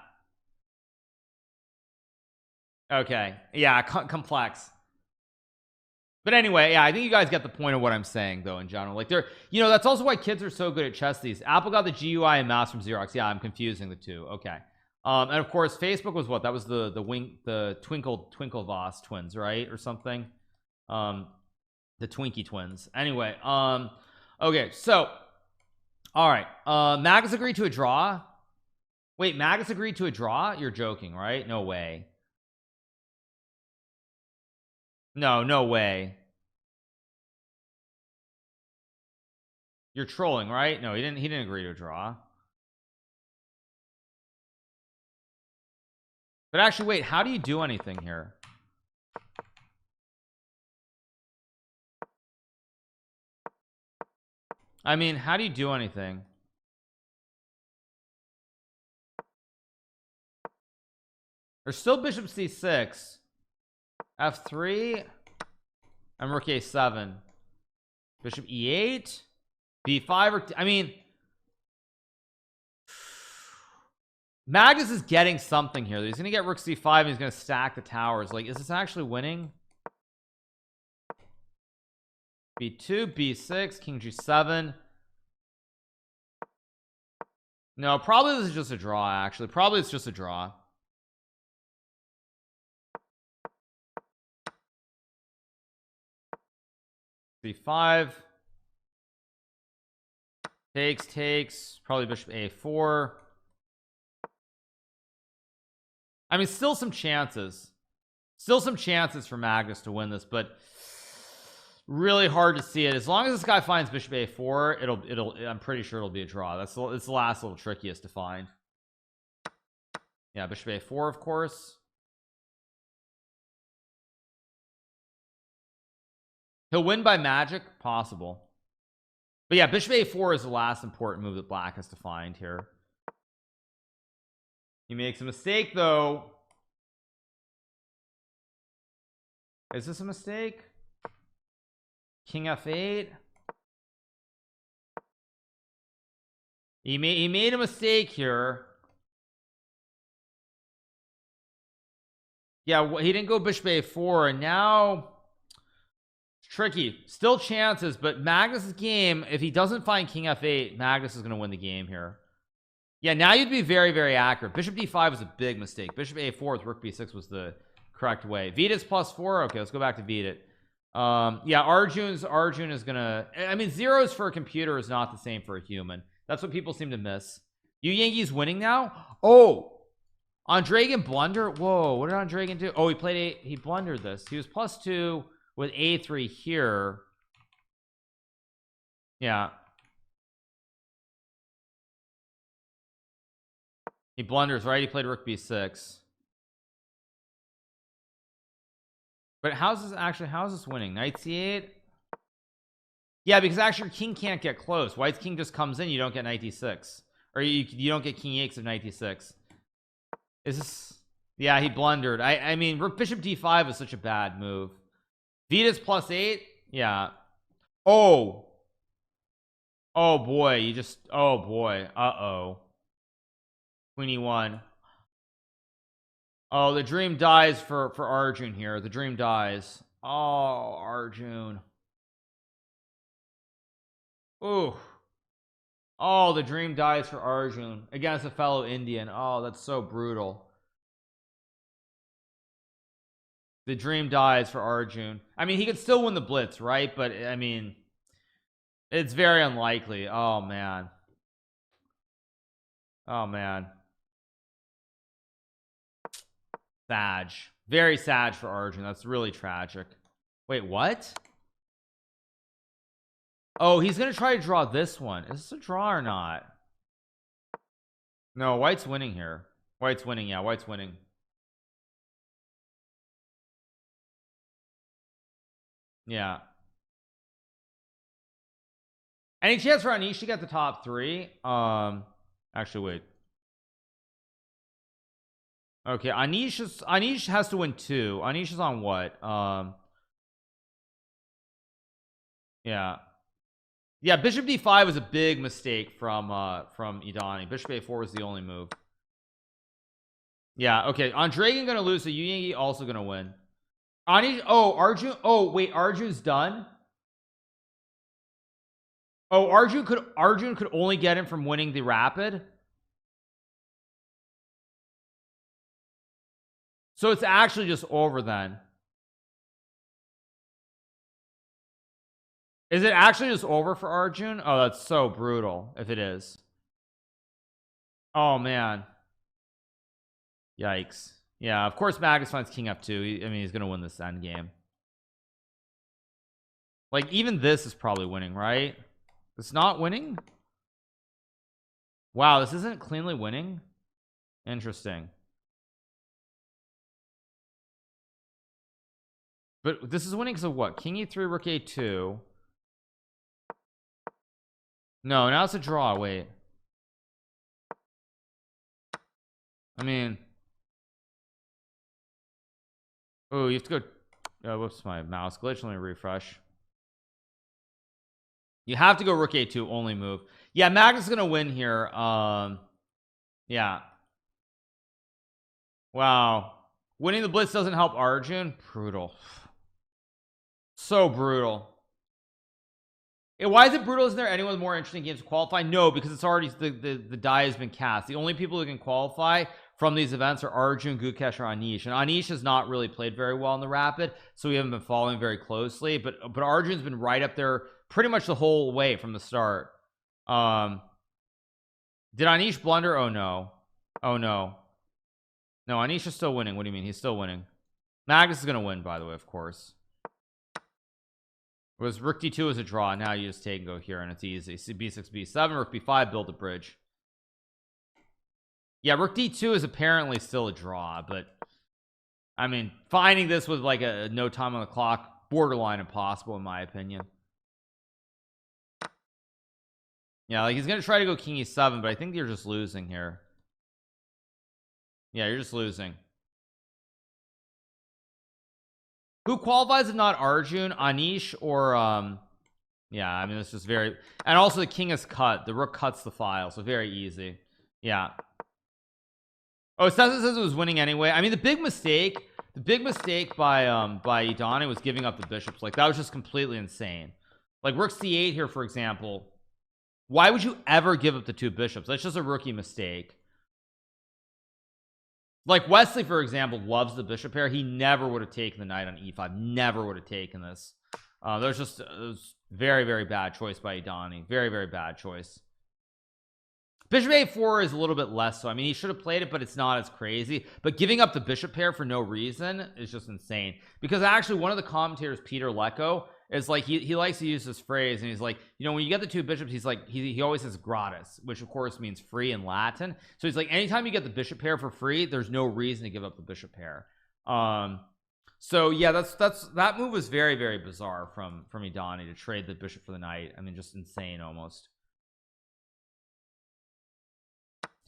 Okay. Yeah, complex. But anyway, yeah, I think you guys get the point of what I'm saying, though, in general. Like, they're, you know, that's also why kids are so good at chess these. Apple got the GUI and mouse from Xerox. Yeah, I'm confusing the two. Okay. And of course, Facebook was what? That was the Twinkle Voss twins, right? Or something. The Twinkie twins. Anyway, okay, so all right. Magnus agreed to a draw. Wait, Magnus agreed to a draw? You're joking, right? No way. No way. You're trolling, right? No, he didn't agree to a draw. But actually, wait, how do you do anything here? I mean, how do you do anything? There's still bishop c6, f3, and rook a7, bishop e8, b5, or I mean, Magnus is getting something here. He's gonna get rook c5 and he's gonna stack the towers. Like, is this actually winning? b2, b6, king g7. No, probably this is just a draw. Actually, probably it's just a draw. b5 takes, probably bishop a4. I mean, still some chances for Magnus to win this, but really hard to see it. As long as this guy finds bishop a4, it'll I'm pretty sure it'll be a draw. It's the last little trickiest to find. Yeah, bishop a4, of course. He'll win by magic, possible. But yeah, bishop a4 is the last important move that black has to find here. He makes a mistake, though. Is this a mistake? King f8. He made a mistake here. Yeah, he didn't go bishop a4, and now it's tricky. Still chances, but Magnus's game, if he doesn't find king f8, Magnus is going to win the game here. Yeah, now you'd be very, very accurate. Bishop d5 was a big mistake. Bishop a4 with rook b6 was the correct way. Vida's +4. Okay, let's go back to Vida. Yeah, Arjun is gonna, I mean, zeros for a computer is not the same for a human. That's what people seem to miss. Yu Yangi's winning now. Oh, Andregan blunder. Whoa, what did Andregan do? Oh, he blundered this. He was +2 with a3 here. Yeah, he blunders, right? He played rook b6. But how's this winning? Knight c8. Yeah, because actually your king can't get close. White's king just comes in, you don't get knight d6, or you don't get king e8 of knight d6. Is this, yeah, he blundered. I mean, bishop d5 was such a bad move. Vida's +8. Yeah. Oh boy, oh boy. Queen e1. Oh, the dream dies for Arjun here. The dream dies. Oh, Arjun. Ooh. Oh, the dream dies for Arjun against a fellow Indian. Oh, that's so brutal. The dream dies for Arjun. I mean, he could still win the blitz, right? But I mean, it's very unlikely. Oh man. Oh man. Sag. Very sad for Arjun. That's really tragic. Wait, what? Oh, he's gonna try to draw this one. Is this a draw or not? No, White's winning here. White's winning. Yeah, White's winning. Yeah. Any chance for Anish to get the top 3? Actually, wait. Okay, Anish has to win 2. Anish is on what? Yeah. Yeah, bishop d5 was a big mistake from Idani. Bishop a4 was the only move. Yeah, okay. Andregan gonna lose, so Yu Yangi also gonna win. Anish, oh, Arjun, oh wait, Arjun's done. Oh, Arjun could only get him from winning the rapid. So it's actually just over then. Is it actually just over for Arjun? Oh, that's so brutal if it is. Oh man. Yikes. Yeah, of course Magnus finds king f2. I mean, he's gonna win this end game. Like, even this is probably winning, right? It's not winning. Wow, this isn't cleanly winning. Interesting. But this is winning because of what? King e3, rook a2. No, now it's a draw. Wait, I mean, oh, you have to go. Oh, whoops, my mouse glitched. Let me refresh. You have to go rook a2 only move. Yeah, Magnus is gonna win here. Yeah. Wow, winning the blitz doesn't help Arjun. Brutal. So brutal. Why is it brutal? Isn't there anyone with more interesting games to qualify? No, because it's already the die has been cast. The only people who can qualify from these events are Arjun, Gukesh, or Anish, and Anish has not really played very well in the rapid, so we haven't been following very closely, but Arjun's been right up there pretty much the whole way from the start. Did Anish blunder? Oh no. Oh no. No, Anish is still winning. What do you mean? He's still winning. Magnus is gonna win, by the way, of course. It was rook d2 is a draw. Now you just take and go here and it's easy. b6 b7, rook b5, build a bridge. Yeah, rook d2 is apparently still a draw, but I mean, finding this with like a no time on the clock, borderline impossible in my opinion. Yeah, like he's gonna try to go king e7, but I think you're just losing here. Yeah, you're just losing. Who qualifies if not Arjun, Anish, or Yeah, I mean, it's just very, and also the king is cut, the rook cuts the file, so very easy. Yeah. Oh, it says it was winning anyway. I mean, the big mistake by Idani was giving up the bishops. Like, that was just completely insane. Like, rook c8 here, for example. Why would you ever give up the 2 bishops? That's just a rookie mistake. Like, Wesley, for example, loves the bishop pair. He never would have taken the knight on e5. Never would have taken this. It was very, very bad choice by Idani. Very, very bad choice. Bishop a4 is a little bit less, so I mean, he should have played it, but it's not as crazy. But giving up the bishop pair for no reason is just insane. Because actually, one of the commentators, Peter Lecco, is like, he likes to use this phrase, and he's like, you know, when you get the 2 bishops, he's like, he always says gratis, which of course means free in Latin. So he's like, anytime you get the bishop pair for free, there's no reason to give up the bishop pair. So yeah, that move was very, very bizarre from Idani to trade the bishop for the knight. I mean, just insane almost.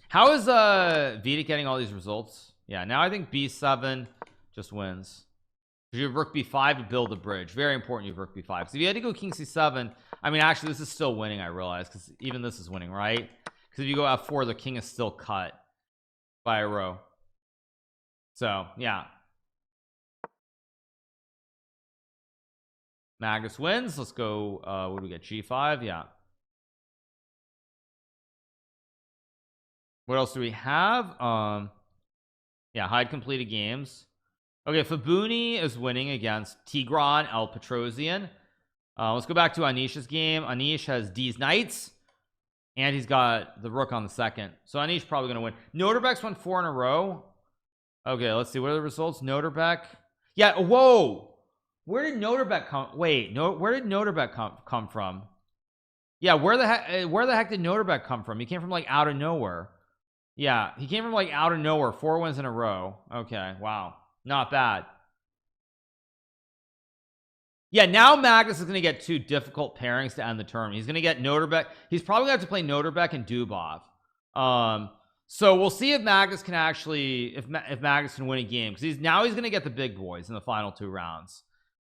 How is Vita getting all these results? Yeah, now I think b7 just wins. You have rook b5 to build the bridge. Very important you have rook b5. Because if you had to go king c7, I mean, actually this is still winning, I realize, because even this is winning, right? Because if you go f4, the king is still cut by a row. So yeah, Magnus wins. Let's go. What do we get? g5. Yeah. What else do we have? Yeah, hide completed games. Okay, Fabuni is winning against Tigran El Petrosian. Let's go back to Anish's game. Anish has D's knights, and he's got the rook on the second. So Anish probably going to win. Noterbeck's won 4 in a row. Okay, let's see. What are the results? Noterbeck. Yeah, whoa. Where did Noterbeck come? Wait, no. Where did Noterbeck come from? Yeah, where the heck did Noterbeck come from? He came from like out of nowhere. Yeah, he came from like out of nowhere. 4 wins in a row. Okay, wow, not bad. Yeah, now Magnus is going to get 2 difficult pairings to end the tournament. He's going to get Noterbeck. He's probably going to have to play Noterbeck and Dubov. So we'll see if Magnus can actually, if Magnus can win a game, because he's going to get the big boys in the final 2 rounds.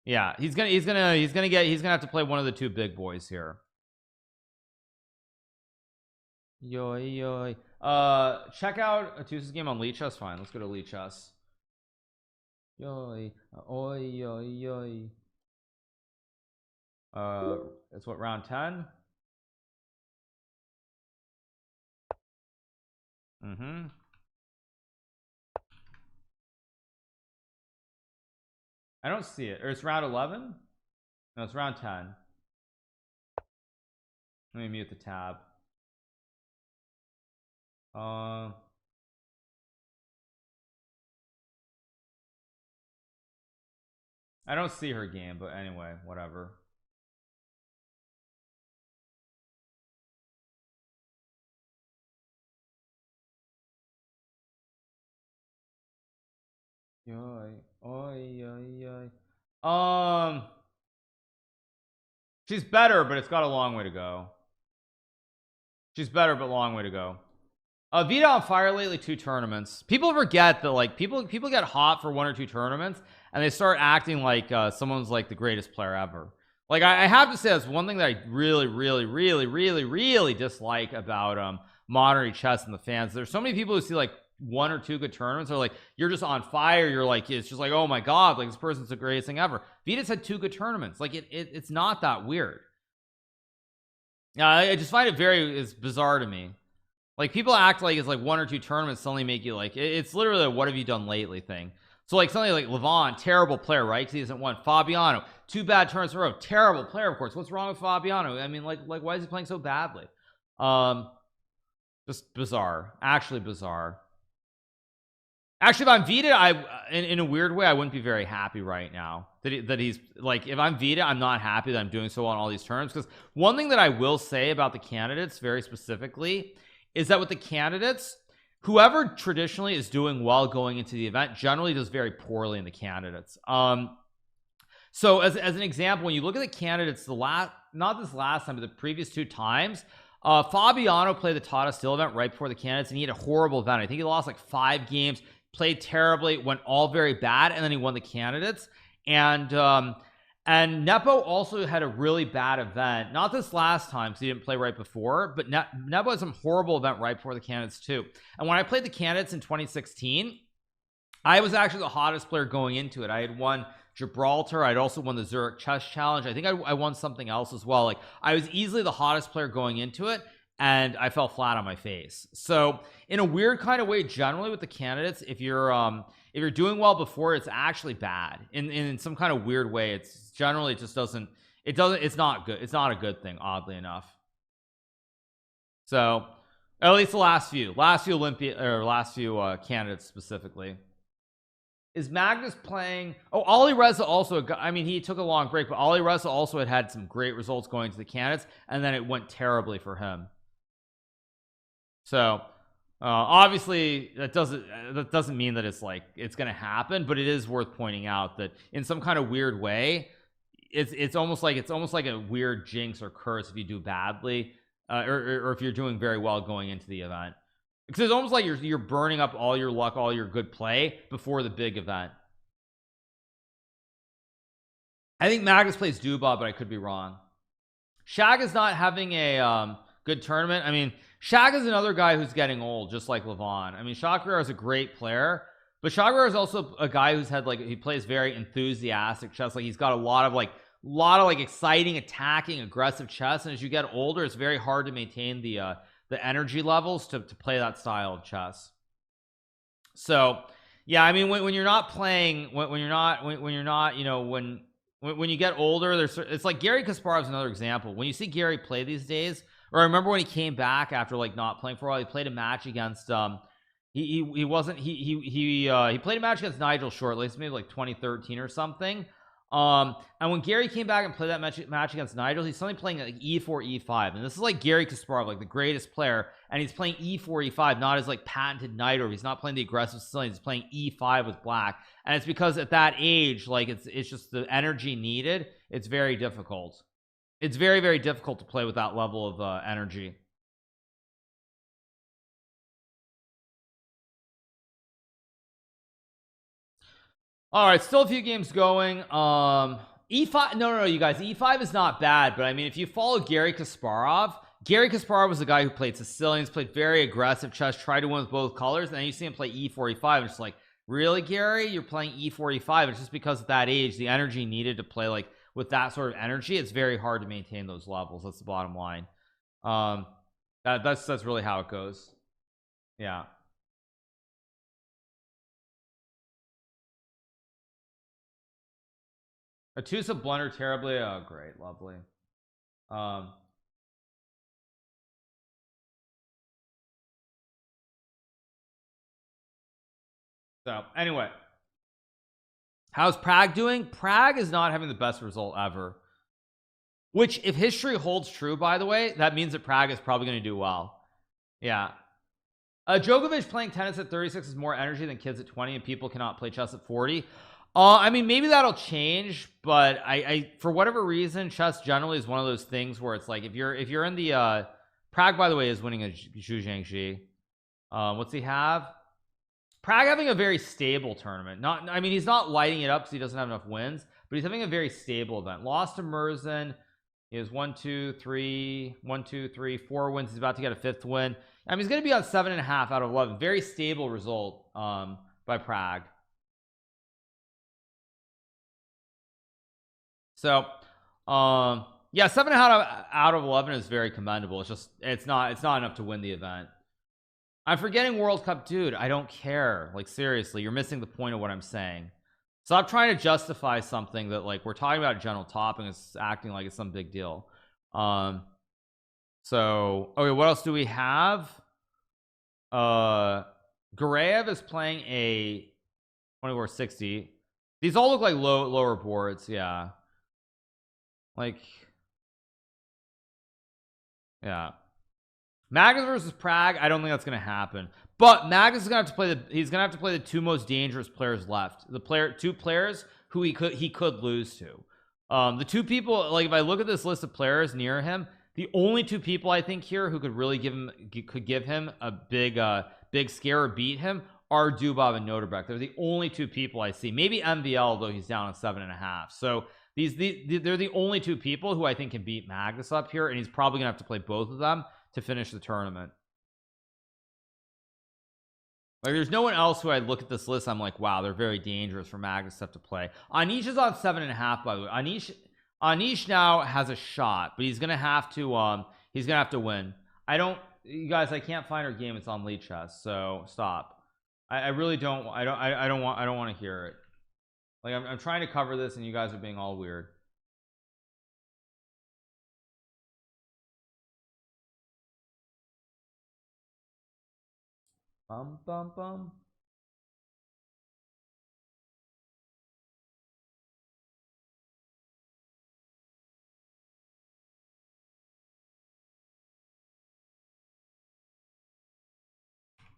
Yeah, he's gonna have to play one of the 2 big boys here. Yo. Check out Atusa's game on Lead Chess. Fine, let's go to Lead Chess. Yo. It's what, round 10? I don't see it. Or it's round 11? No, it's round 10. Let me mute the tab. I don't see her game, but anyway, whatever. She's better, but it's got a long way to go. She's better, but long way to go. Vita on fire lately, 2 tournaments. People forget that, like, people get hot for 1 or 2 tournaments and they start acting like someone's like the greatest player ever. Like, I have to say, that's one thing that I really dislike about modern chess and the fans. There's so many people who see like 1 or 2 good tournaments are like, you're just on fire. You're like, it's just like, oh my god, like, this person's the greatest thing ever. Vita's had 2 good tournaments. Like, it's not that weird. I just find it's bizarre to me. Like, people act like it's like 1 or 2 tournaments suddenly make you like, it's literally a what have you done lately thing. So like something like Levon, terrible player, right? Because he hasn't won. Fabiano, 2 bad tournaments in a row, terrible player, of course. What's wrong with Fabiano? I mean, like why is he playing so badly? Just bizarre. Actually bizarre. Actually, if I'm Vita, in a weird way, I wouldn't be very happy right now that he's like, if I'm Vita, I'm not happy that I'm doing so well on all these tournaments. Because one thing that I will say about the candidates very specifically is that with the candidates, whoever traditionally is doing well going into the event generally does very poorly in the candidates. So as an example, when you look at the candidates, not this last time, but the previous 2 times, Fabiano played the Tata Steel event right before the candidates, and he had a horrible event. I think he lost like 5 games, played terribly, went all very bad, and then he won the candidates. And And Nepo also had a really bad event, not this last time because he didn't play right before, but Nepo had some horrible event right before the candidates too. And when I played the candidates in 2016, I was actually the hottest player going into it. I had won Gibraltar. I'd also won the Zurich Chess Challenge. I think I won something else as well. Like, I was easily the hottest player going into it, and I fell flat on my face. So in a weird kind of way, generally with the candidates, if you're doing well before, it's actually bad in some kind of weird way. It's generally, it just doesn't, it's not good. It's not a good thing, oddly enough. So at least the last few Olympia or last few candidates specifically. Is Magnus playing? Oh, Ali Reza also, I mean, he took a long break, but Ali Reza also had some great results going to the candidates, and then it went terribly for him. So obviously that doesn't mean that it's like it's gonna happen, but it is worth pointing out that in some kind of weird way, it's almost like a weird jinx or curse if you do badly, or if you're doing very well going into the event, because it's almost like you're burning up all your luck, all your good play before the big event. I think Magnus plays Duba, but I could be wrong. Shag is not having a good tournament. I mean, Shag is another guy who's getting old, just like Levon. I mean, Shakrar is a great player, but Shakrar is also a guy who's had, like, he plays very enthusiastic chess. Like, he's got a lot of like exciting, attacking, aggressive chess, and as you get older, it's very hard to maintain the energy levels to play that style of chess. So yeah, I mean, when you're not playing, when you're not, you know, when you get older, it's like Gary Kasparov's another example. When you see Gary play these days, or I remember when he came back after like not playing for a while, he played a match against he played a match against Nigel shortly, maybe like 2013 or something. And when Gary came back and played that match against Nigel, he's suddenly playing like e4 e5, and this is like Gary Kasparov, like the greatest player, and he's playing e4 e5, not as like patented knight, or he's not playing the aggressive Sicilian, he's playing e5 with black. And it's because at that age, like it's just the energy needed. It's very difficult. It's very, very difficult to play with that level of energy. All right, still a few games going. E5, no, you guys, E5 is not bad, but I mean, if you follow Gary Kasparov was the guy who played Sicilians, played very aggressive chess, tried to win with both colors, and then you see him play E4 e5, and it's like, really, Gary, you're playing E4 e5? It's just because at that age, the energy needed to play like with that sort of energy, it's very hard to maintain those levels. That's the bottom line. That's really how it goes. Yeah. Atusa blunder terribly. Oh, great, lovely. So anyway, how's Prague doing? Prague is not having the best result ever, which, if history holds true, by the way, that means that Prague is probably going to do well. Yeah. Djokovic playing tennis at 36 is more energy than kids at 20, and people cannot play chess at 40. I mean, maybe that'll change, but I for whatever reason, chess generally is one of those things where it's like, if you're in the Prague, by the way, is winning a Zhu Zhangxi. What's he have? Prague having a very stable tournament. I mean, he's not lighting it up because he doesn't have enough wins, but he's having a very stable event. Lost to Merzen. He has 1 2 3 1 2 3 4 wins. He's about to get a 5th win. I mean, he's going to be on 7.5 out of 11. Very stable result by Prague. So yeah, 7 out of 11 is very commendable. It's just it's not enough to win the event. I'm forgetting World Cup, dude. I don't care. Like, seriously, you're missing the point of what I'm saying. Stop trying to justify something that, like, we're talking about a general topic and it's acting like it's some big deal. So okay, what else do we have? Garayev is playing a 24-60. These all look like lower boards. Yeah, like, yeah. Magnus versus Prague, I don't think that's going to happen. But Magnus is going to have to play he's going to have to play the two most dangerous players left. Two players who he could lose to. The two people, like, if I look at this list of players near him, the only two people I think here who could really give him a big scare or beat him are Dubov and Noterbeck. They're the only two people I see. Maybe MVL, though he's down at 7.5. So They're the only two people who I think can beat Magnus up here, and he's probably gonna have to play both of them to finish the tournament. Like, there's no one else who I'd look at this list, I'm like, wow, they're very dangerous for Magnus to have to play. Anish is on 7.5, by the way. Anish now has a shot, but he's gonna have to win. You guys, I can't find her game. It's on Lead Chess, so stop. I really don't. I don't want to hear it. Like, I'm trying to cover this, and you guys are being all weird. Bum bum bum.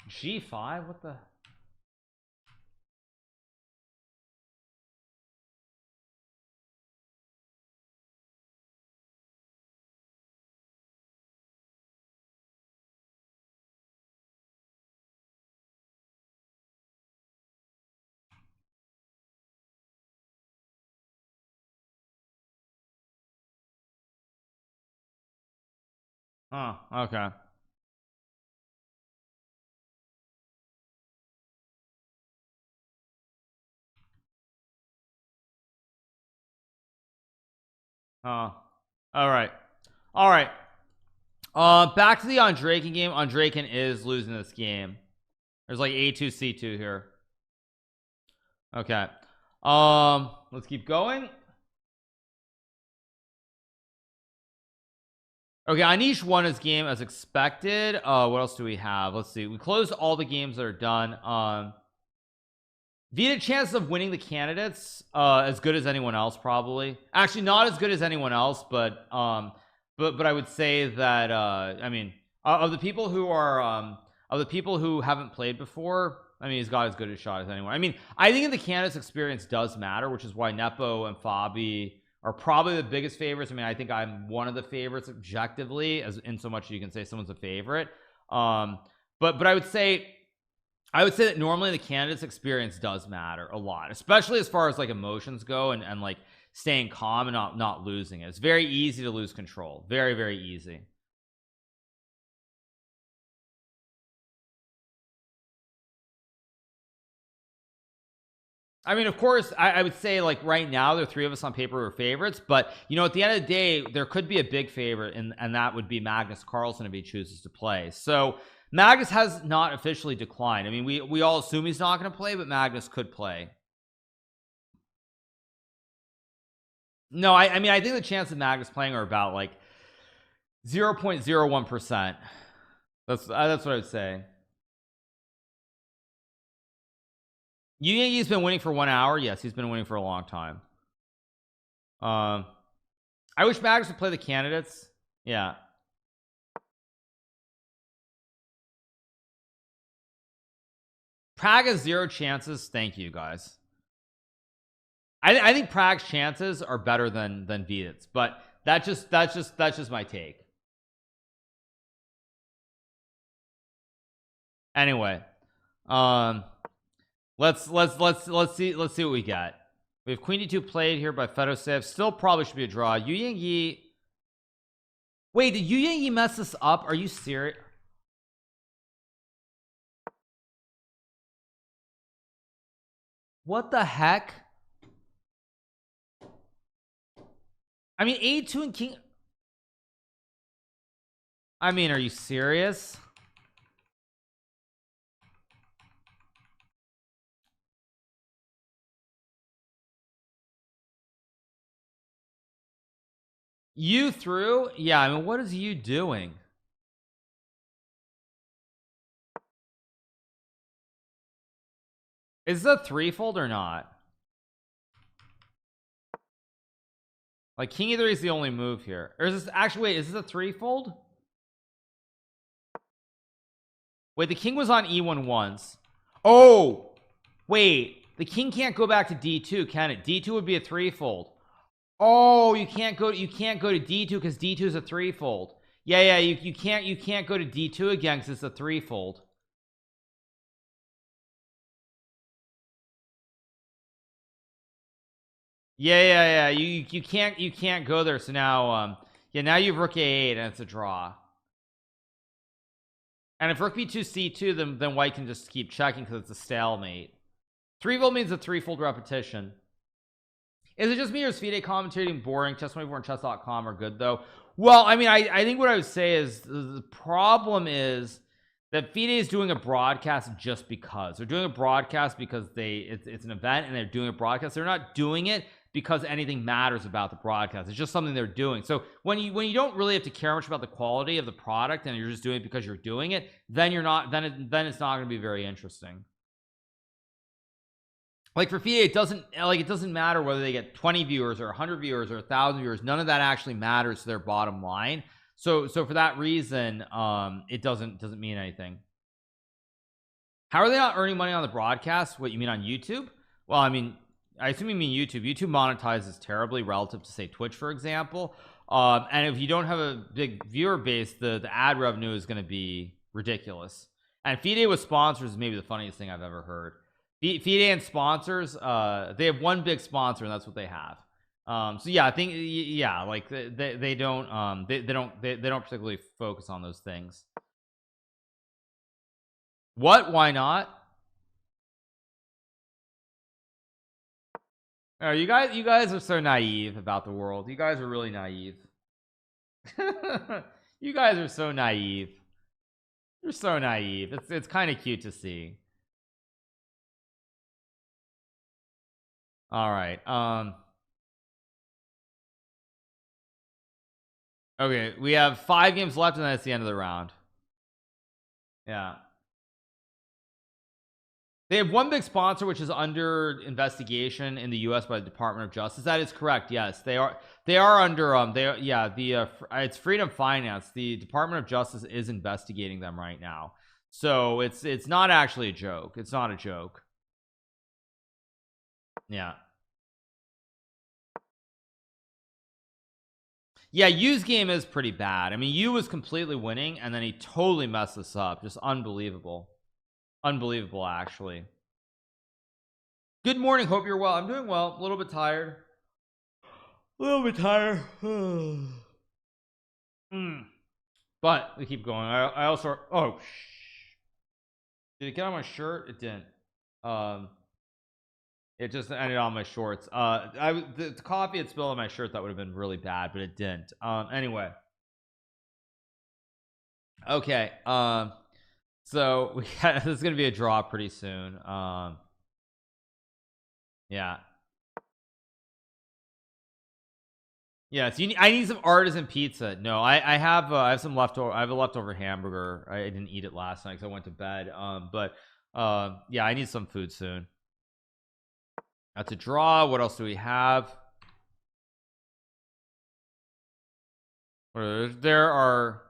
G5? What the? Oh, okay. All right. Back to the Andreikin game. Andreikin is losing this game. There's like A2 C2 here. Okay. Let's keep going. Okay, Anish won his game as expected. What else do we have? Let's see. We closed all the games that are done. Vita chances of winning the candidates as good as anyone else, probably. Actually, not as good as anyone else, but I would say that I mean, of the people who haven't played before, I mean, he's got as good a shot as anyone. I mean, I think in the candidates experience does matter, which is why Nepo and Fabi are probably the biggest favorites. I mean, I think I'm one of the favorites objectively, as in so much you can say someone's a favorite. But I would say that normally the candidates experience does matter a lot, especially as far as like emotions go, and like staying calm and not losing it. It's very easy to lose control. Very, very easy. I mean, of course, I would say, like, right now there are three of us on paper who are favorites, but you know, at the end of the day, there could be a big favorite, and that would be Magnus Carlsen if he chooses to play. So Magnus has not officially declined. I mean, we all assume he's not going to play, but Magnus could play. No, I mean, I think the chance of Magnus playing are about like 0.01%. That's what I would say. You think he's been winning for 1 hour? Yes, he's been winning for a long time. I wish Magnus would play the candidates. Yeah. Prague has 0 chances. Thank you, guys. I think Prague's chances are better than Vidit's, but that's just my take. Anyway, let's see what we got. We have Queen D2 played here by Fedosev. Still probably should be a draw. Yu Yang Yi. Wait, did Yu Yang Yi mess this up? Are you serious? What the heck? I mean, A2 and King. I mean, are you serious? You through? Yeah, I mean, what is you doing? Is this a threefold or not? Like, King E3 is the only move here. Or is this actually, wait, is this a threefold? Wait, the king was on E1 once. Oh, wait, the king can't go back to D2, can it? D2 would be a threefold. Oh, you can't go to D2 because D2 is a threefold. Yeah, you can't go to D2 again because it's a threefold. Yeah. You can't go there. So now yeah, now you've rook a8 and it's a draw. And if rook b2 c2, then white can just keep checking because it's a stalemate. 3-fold means a 3-fold repetition. Is it just me or is FIDE commentating boring? Chess24 and chess.com are good though. Well, I mean, I think what I would say is the problem is that FIDE is doing a broadcast just because they're doing a broadcast because it's an event and they're doing a broadcast. They're not doing it because anything matters about the broadcast. It's just something they're doing. So when you don't really have to care much about the quality of the product and you're just doing it because you're doing it, then you're not then it's not going to be very interesting. Like for FIDE, it doesn't matter whether they get 20 viewers or 100 viewers or 1,000 viewers. None of that actually matters to their bottom line. So for that reason, it doesn't mean anything. How are they not earning money on the broadcast? What you mean on YouTube? Well, I mean, I assume you mean YouTube. YouTube monetizes terribly relative to say Twitch, for example. And if you don't have a big viewer base, the ad revenue is going to be ridiculous. And FIDE with sponsors is maybe the funniest thing I've ever heard. FIDE and sponsors, they have one big sponsor and that's what they have. So yeah, I think yeah, like they don't particularly focus on those things. What? Why not? Oh, you guys are so naive about the world. You guys are really naive. You guys are so naive. You're so naive. It's kind of cute to see. All right. Okay, we have 5 games left and that's the end of the round. Yeah. They have one big sponsor which is under investigation in the US by the Department of Justice. That is correct. Yes, they are under it's Freedom Finance. The Department of Justice is investigating them right now. So it's not actually a joke. It's not a joke. Yeah. Yeah, Yu's game is pretty bad. I mean, Yu was completely winning and then he totally messed this up. Just unbelievable. Unbelievable, actually. Good morning. Hope you're well. I'm doing well. A little bit tired. But we keep going. I also did it get on my shirt? It didn't. It just ended on my shorts. The coffee had spilled on my shirt. That would have been really bad, but it didn't. Anyway. Okay. So this is gonna be a draw pretty soon. Yeah. Yeah, so I need some artisan pizza. No, I have some leftover. I have a leftover hamburger. I didn't eat it last night because I went to bed. But yeah, I need some food soon. That's a draw. What else do we have? There are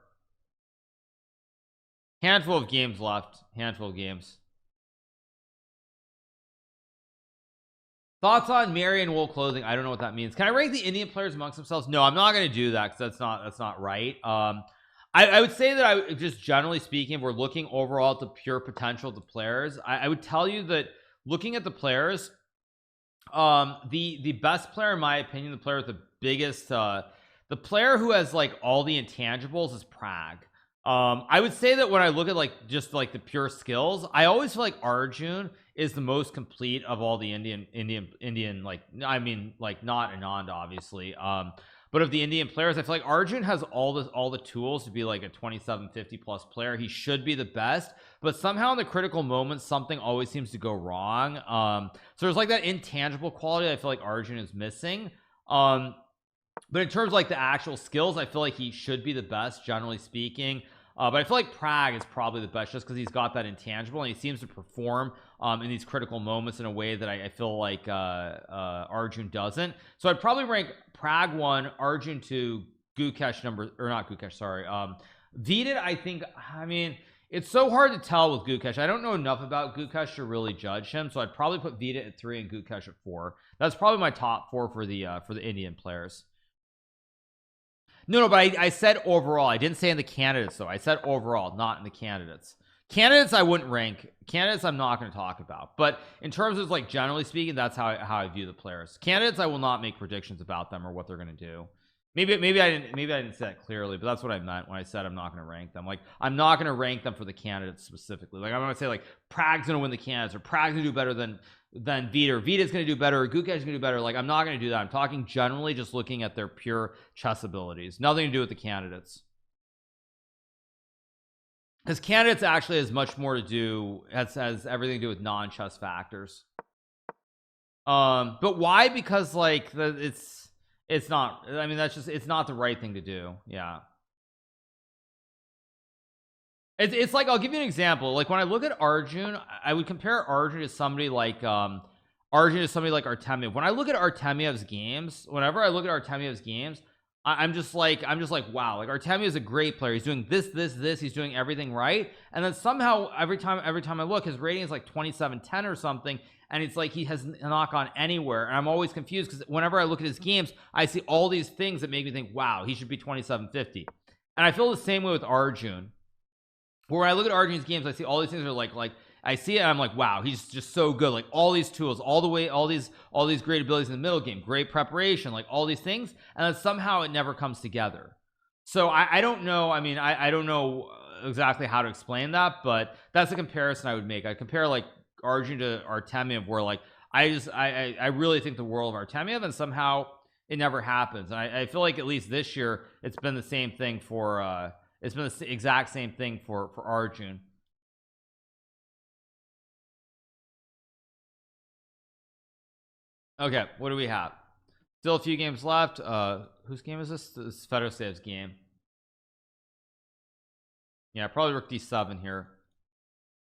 handful of games left. Handful of games. Thoughts on Mary and wool clothing? I don't know what that means. Can I rank the Indian players amongst themselves? No, I'm not going to do that because that's not right. I would say that I just generally speaking, if we're looking overall at the pure potential of the players, I would tell you that looking at the players, the best player in my opinion, the player with the biggest the player who has like all the intangibles is Prague. I would say that when I look at like just like the pure skills, I always feel like Arjun is the most complete of all the Indian like, I mean like not Anand obviously, but of the Indian players, I feel like Arjun has all the tools to be like a 2750 plus player. He should be the best, but somehow in the critical moments something always seems to go wrong. So there's like that intangible quality I feel like Arjun is missing. But in terms of like the actual skills, I feel like he should be the best generally speaking. But I feel like Prague is probably the best just because he's got that intangible and he seems to perform in these critical moments in a way that I feel like Arjun doesn't. So I'd probably rank Prague 1, Arjun 2, Gukesh number, or not Gukesh, sorry. Vidit, I think, I mean, it's so hard to tell with Gukesh. I don't know enough about Gukesh to really judge him, so I'd probably put Vidit at 3 and Gukesh at 4. That's probably my top 4 for the Indian players. No, but I said overall. I didn't say in the candidates though. I said overall, not in the candidates. Candidates I wouldn't rank. Candidates I'm not going to talk about. But in terms of like generally speaking, that's how I view the players. Candidates I will not make predictions about them or what they're going to do. Maybe I didn't say that clearly, but that's what I meant when I said I'm not going to rank them. Like I'm not going to rank them for the candidates specifically. Like I'm going to say like Prag's going to win the candidates, or Prag's going to do better than Vita, or Vita's going to do better, or Gukai's going to do better. Like I'm not going to do that. I'm talking generally, just looking at their pure chess abilities. Nothing to do with the candidates. Because candidates actually has much more to do, has everything to do with non-chess factors. But why? Because like it's not, I mean, that's just, it's not the right thing to do. Yeah, it's like, I'll give you an example. Like when I look at Arjun, I would compare Arjun to somebody like Artemiev. When I look at Artemiev's games, whenever I look at Artemiev's games, I'm just like wow, like Artemiev is a great player. He's doing this, he's doing everything right, and then somehow every time I look, his rating is like 2710 or something, and it's like he has not gone anywhere. And I'm always confused because whenever I look at his games, I see all these things that make me think, wow, he should be 2750. And I feel the same way with Arjun, where I look at Arjun's games, I see all these things are like I see it and I'm like, wow, he's just so good. Like all these tools, all the way, all these great abilities in the middle game, great preparation, like all these things, and then somehow it never comes together. So I don't know. I mean, I don't know exactly how to explain that, but that's a comparison I would make. I compare like Arjun to Artemiev, where like I really think the world of Artemiev, and somehow it never happens. And I feel like at least this year it's been the same thing for it's been the exact same thing for Arjun. Okay, what do we have? Still a few games left. Whose game is this? This is Fedosev's game. Yeah, probably rook d7 here,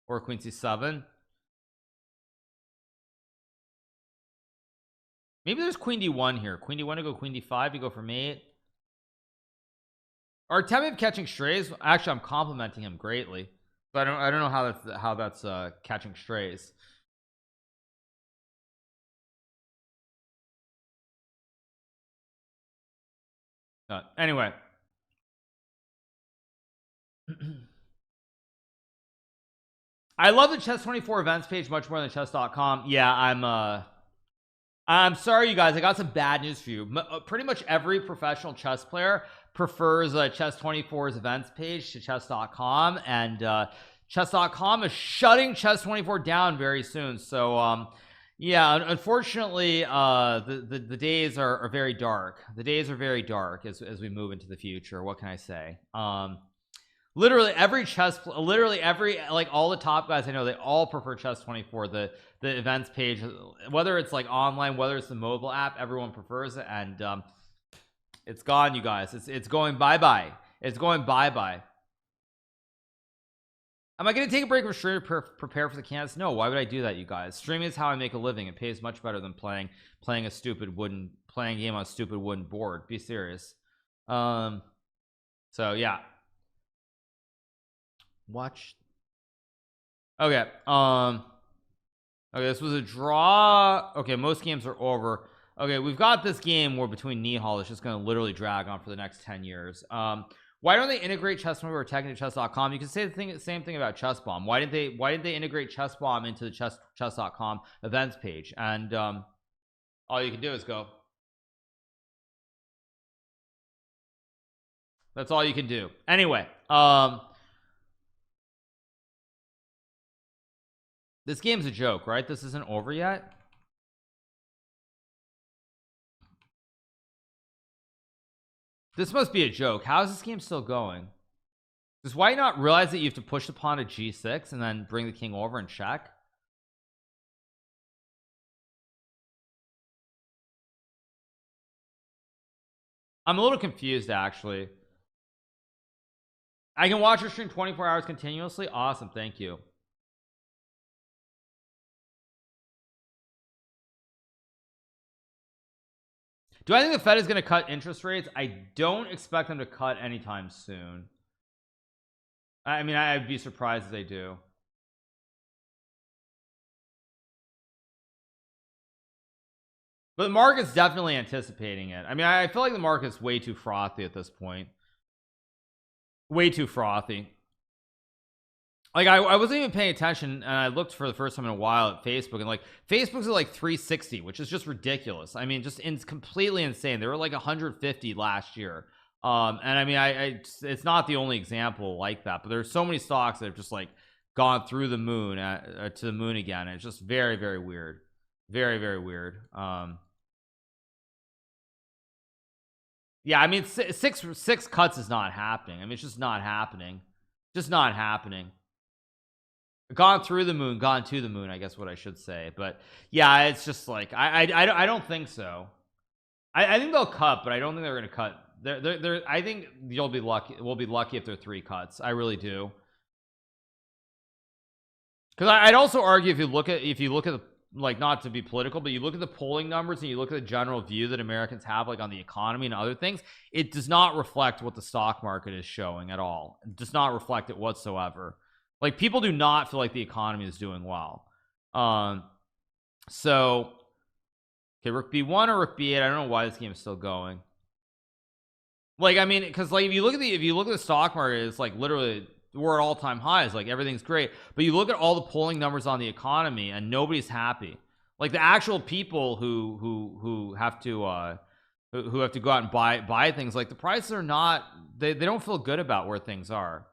or queen c7. Maybe there's queen d1 here. Queen d1 to go queen d5 to go for mate. Artemiev catching strays. Actually, I'm complimenting him greatly, but I don't know how that's catching strays. Anyway. I love the chess24 events page much more than chess.com. Yeah, I'm sorry, you guys. I got some bad news for you. Pretty much every professional chess player prefers chess24's events page to chess.com, and chess.com is shutting chess24 down very soon. So yeah, unfortunately, the days are very dark. The days are very dark as we move into the future. What can I say? Literally every like all the top guys I know, they all prefer chess24, the events page, whether it's like online, whether it's the mobile app, everyone prefers it. And it's gone, you guys. It's going bye-bye. It's going bye-bye. Am I going to take a break from streaming to prepare for the candidates? No. Why would I do that, you guys? Streaming is how I make a living. It pays much better than playing a stupid wooden game on a stupid wooden board. Be serious. So yeah. Watch. Okay. Okay, this was a draw. Okay, most games are over. Okay, we've got this game where between Nihal, it's just going to literally drag on for the next 10 years. Why don't they integrate Chess.com or Chess.com? You can say the same thing about Chess Bomb. Why didn't they integrate Chess Bomb into the Chess.com events page? And all you can do is go. That's all you can do. Anyway, this game's a joke, right? This isn't over yet. This must be a joke. How is this game still going? Just why not realize that you have to push the pawn to g6 and then bring the king over and check? I'm a little confused, actually. I can watch your stream 24 hours continuously. Awesome, thank you. Do I think the Fed is going to cut interest rates? I don't expect them to cut anytime soon. I mean, I'd be surprised if they do. But the market's definitely anticipating it. I mean, I feel like the market's way too frothy at this point. Way too frothy. like I wasn't even paying attention, and I looked for the first time in a while at Facebook, and like Facebook's at like 360, which is just ridiculous. I mean, just completely insane. They were like 150 last year. And I mean, it's not the only example like that, but there's so many stocks that have just like gone through the moon to the moon again. And it's just very, very weird. Very, very weird. Yeah, I mean, six cuts is not happening. I mean, it's just not happening. Just not happening. Gone through the moon, gone to the moon, I guess what I should say. But yeah, it's just like I don't think so. I think they'll cut, but I don't think they're gonna cut. They're I think you'll be lucky. We'll be lucky if they're 3 cuts. I really do. Because I'd also argue if you look at the, like, not to be political, but you look at the polling numbers and you look at the general view that Americans have like on the economy and other things, it does not reflect what the stock market is showing at all. It does not reflect it whatsoever. Like, people do not feel like the economy is doing well. So okay, rook b1 or rook b8. I don't know why this game is still going. Like, I mean, because like if you look at the stock market, it's like literally we're at all-time highs. Like, everything's great, but you look at all the polling numbers on the economy and nobody's happy. Like, the actual people who have to go out and buy things, like, the prices are not, they don't feel good about where things are.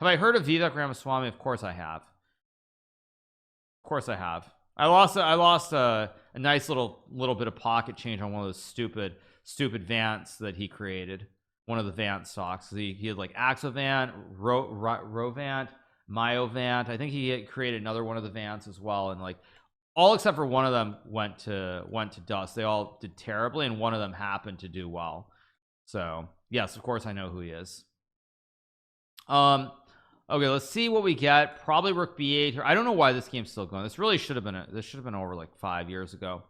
Have I heard of Vivek Ramaswamy? Of course I have. Of course I have. I lost a nice little bit of pocket change on one of those stupid Vants that he created. One of the Vant stocks. He had like Axovant, Rovant, Myovant. I think he had created another one of the Vants as well, and like all except for one of them went to dust. They all did terribly, and one of them happened to do well. So yes, of course I know who he is. Okay, let's see what we get. Probably rook b8 here. I don't know why this game's still going. This really should have been over like 5 years ago.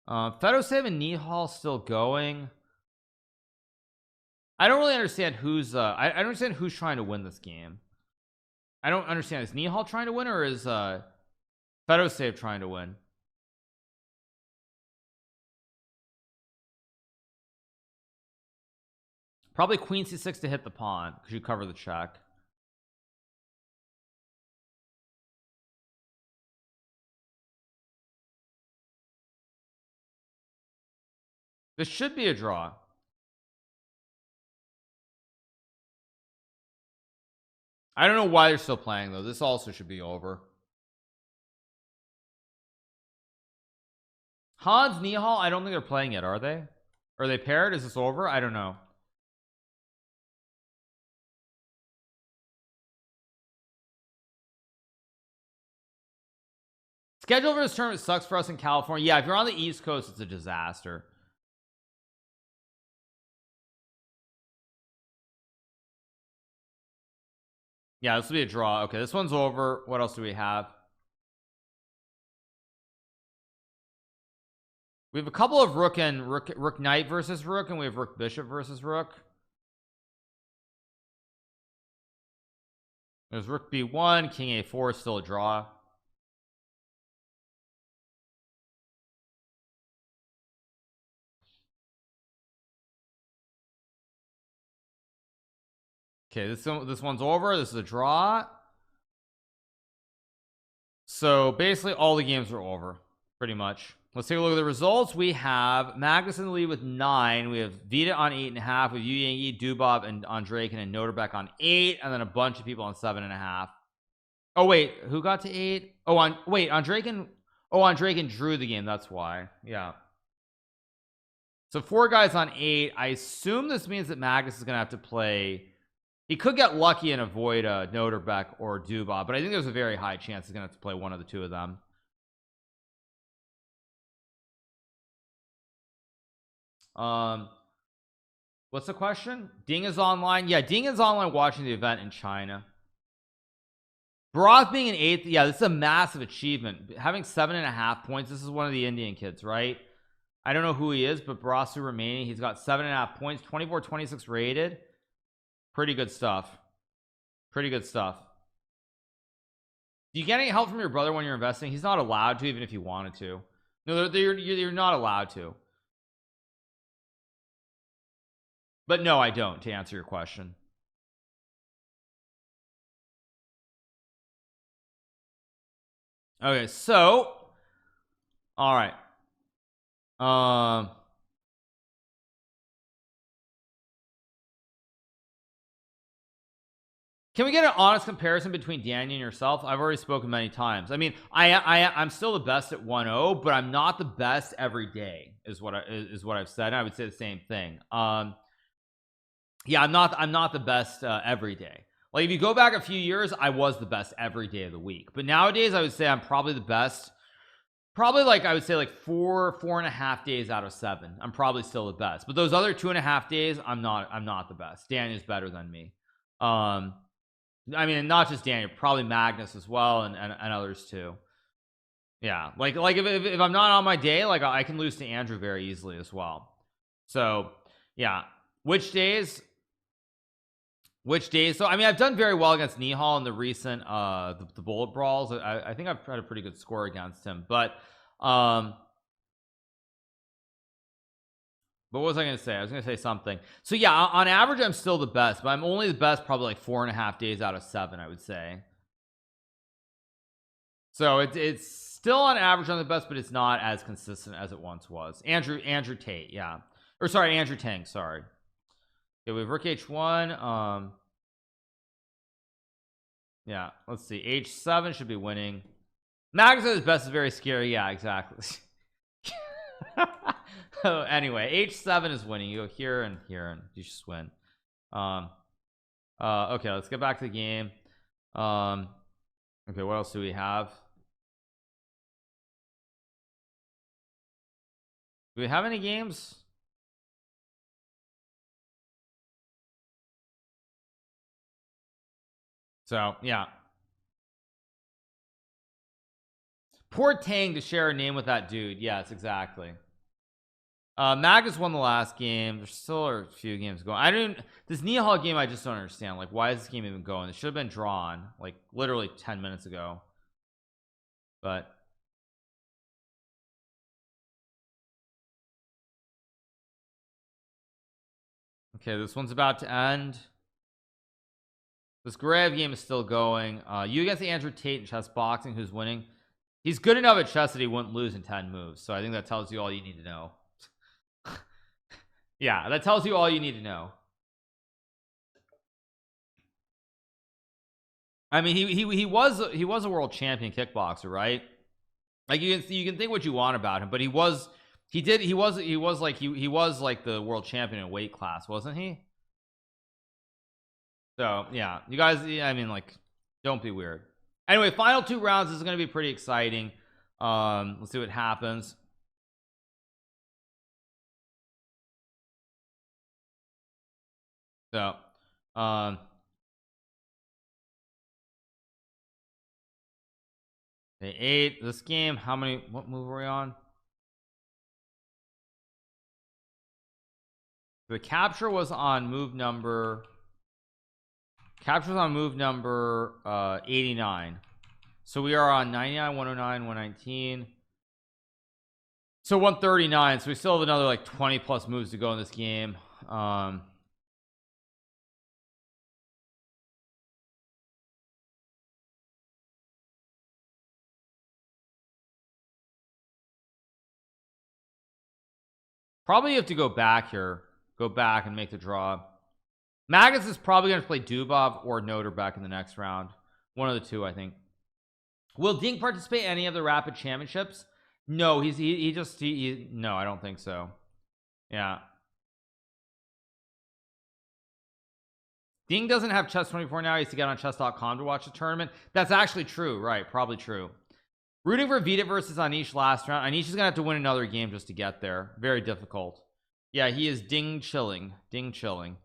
Fedosave and Nihal still going. I don't really understand who's I don't understand who's trying to win this game. I don't understand. Is Nihal trying to win, or is Fedosave trying to win? Probably queen c6 to hit the pawn because you cover the check. This should be a draw. I don't know why they're still playing though. This also should be over. Hans Nihal, I don't think they're playing yet, are they? Are they paired? Is this over? I don't know. Schedule for this tournament sucks for us in California. Yeah, if you're on the East Coast, it's a disaster. Yeah, this will be a draw. Okay, this one's over. What else do we have? We have a couple of rook knight versus rook, and we have rook bishop versus rook. There's rook b1, king a4 is still a draw. Okay, this one's over. This is a draw. So basically all the games are over pretty much. Let's take a look at the results. We have Magnus in the lead with 9. We have Vita on 8.5 with Yu Yang, Dubov, and Andrejkin and Noterbeck on 8, and then a bunch of people on 7.5. Oh wait, who got to 8? Oh, Andrejkin. Oh, Andrejkin drew the game. That's why. Yeah. So 4 guys on 8. I assume this means that Magnus is gonna have to play. He could get lucky and avoid Noterbeck or Dubov, but I think there's a very high chance he's gonna have to play one of the two of them. What's the question? Ding is online. Yeah, Ding is online watching the event in China. Bharat being an 8th. Yeah, this is a massive achievement. Having 7.5 points. This is one of the Indian kids, right? I don't know who he is, but Barasu remaining. He's got 7.5 points, 24-26 rated. Pretty good stuff. Pretty good stuff. Do you get any help from your brother when you're investing? He's not allowed to, even if he wanted to. No, you're not allowed to. But no, I don't, to answer your question. Okay, so all right. Can we get an honest comparison between Danny and yourself? I've already spoken many times. I mean, I'm still the best at 1-0, but I'm not the best every day, is what I've said. And I would say the same thing. Yeah, I'm not the best every day. Like if you go back a few years, I was the best every day of the week. But nowadays, I would say I'm probably the best. Probably like I would say like 4.5 days out of 7. I'm probably still the best. But those other 2.5 days, I'm not the best. Danny's better than me. I mean, not just Daniel, probably Magnus as well, and others too. Yeah, like if I'm not on my day, like I can lose to Andrew very easily as well. So yeah, which days? Which days? So I mean, I've done very well against Nihal in the recent the bullet brawls. I think I've had a pretty good score against him, but what was I gonna say? I was gonna say something. So yeah, on average, I'm still the best, but I'm only the best probably like 4.5 days out of 7, I would say. So it's still on average on the best, but it's not as consistent as it once was. Andrew Tate, yeah, or sorry, Andrew Tang, sorry. Okay, we have Rook H1. Yeah, let's see. H7 should be winning. Magnus at his best is very scary. Yeah, exactly. Oh, anyway, H7 is winning. You go here and here, and you just win. Okay, let's get back to the game. Okay, what else do we have? Do we have any games? So yeah, poor Tang to share a name with that dude. Yes, exactly. Magnus won the last game. There's still a few games going. I don't. This Nihal game, I just don't understand. Like, why is this game even going? It should have been drawn like literally 10 minutes ago. But okay, this one's about to end. This Grave game is still going. You against the Andrew Tate in chess boxing, who's winning? He's good enough at chess that he wouldn't lose in 10 moves. So I think that tells you all you need to know. Yeah, that tells you all you need to know. I mean, he was a world champion kickboxer, right? Like you can think what you want about him, but he was like the world champion in weight class, wasn't he? So yeah, you guys, I mean, like, don't be weird. Anyway, final 2 rounds is going to be pretty exciting. Let's see what happens. So they 8 this game. What move are we on? The capture was on move number 89. So we are on 99, 109, 119. So 139. So we still have another like 20 plus moves to go in this game. Probably have to go back here. Go back and make the draw. Magnus is probably going to play Dubov or Noter back in the next round. One of the two, I think. Will Dink participate in any of the Rapid Championships? No, no, I don't think so. Yeah. Ding doesn't have chess 24 now. He has to get on chess.com to watch the tournament. That's actually true, right? Probably true. Rooting for Vita versus Anish last round. Anish is gonna have to win another game just to get there. Very difficult. Yeah, he is ding chilling. Ding chilling.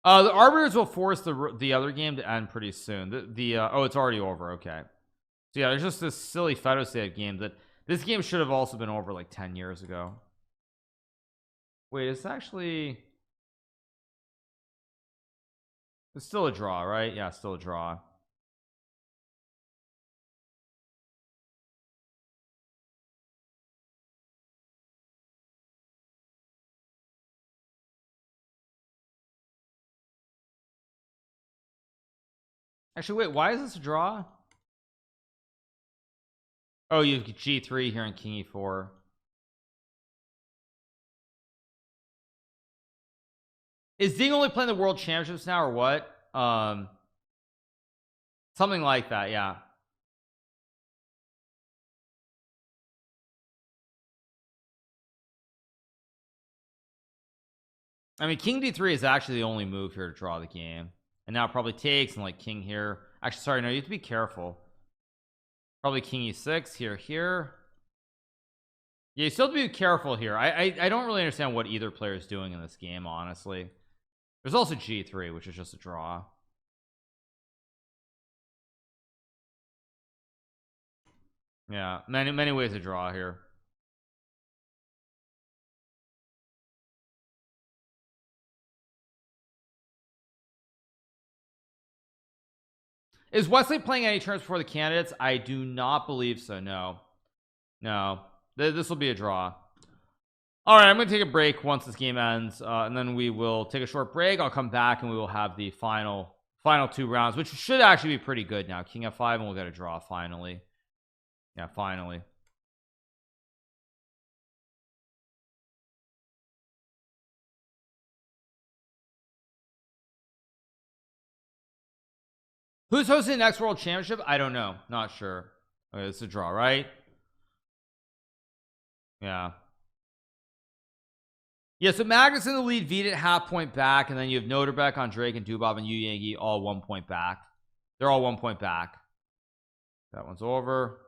The arbiters will force the other game to end pretty soon. Oh, it's already over. Okay. So yeah, there's just this silly Fedosave game that this game should have also been over like 10 years ago. Wait, it's still a draw, right? Yeah, still a draw. Actually, wait, why is this a draw? Oh, you have G3 here and King E4. Is Ding only playing the World Championships now or what? Something like that, yeah. I mean, King D3 is actually the only move here to draw the game. And now it probably takes and like King here. Actually, sorry, no, you have to be careful. Probably King E6 here. Yeah, you still have to be careful here. I don't really understand what either player is doing in this game, honestly. There's also G3, which is just a draw. Yeah, many ways to draw here. Is Wesley playing any turns before the candidates? I do not believe so. No. This will be a draw. All right, I'm gonna take a break once this game ends, and then we will take a short break. I'll come back and we will have the final 2 rounds, which should actually be pretty good now. King F5, and we'll get a draw finally. Yeah, finally. Who's hosting the next World Championship? I don't know. Not sure. Okay, it's a draw, right? Yeah. Yeah, so Magnus in the lead, Vita at half point back, and then you have Noterbeck on Drake and Dubov and Yu Yangi all 1 point back. They're all 1 point back. That one's over.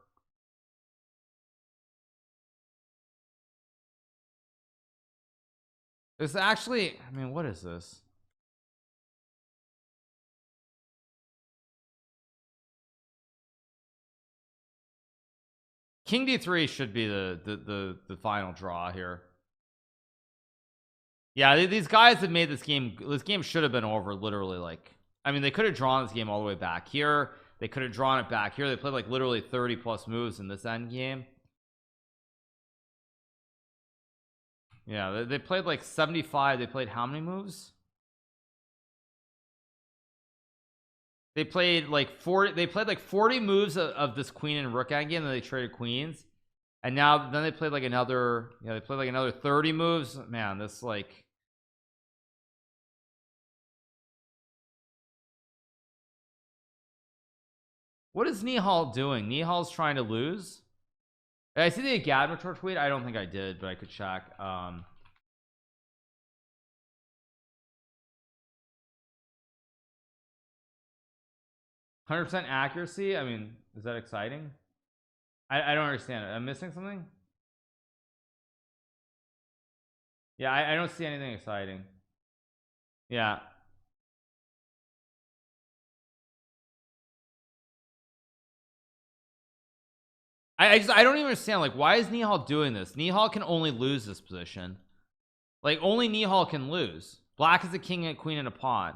This actually, I mean, what is this? King D3 should be the final draw here. Yeah, these guys have made this game should have been over literally. Like, I mean, they could have drawn this game all the way back here. They could have drawn it back here. They played like literally 30 plus moves in this end game. Yeah, they played like 75. They played how many moves? They played like 40. They played like 40 moves of this queen and rook endgame, and then they traded queens. And now then they played like another, yeah, they played like another 30 moves. Man, this like, what is Nihal doing? Nihal's trying to lose. Did I see the Gadmator tweet? I don't think I did, but I could check. 100% accuracy. I mean, is that exciting? I don't understand it. I'm missing something. Yeah, I don't see anything exciting. Yeah, I don't even understand. Like, why is Nihal doing this? Nihal can only lose this position. Like, only Nihal can lose. Black is a king and a queen and a pawn.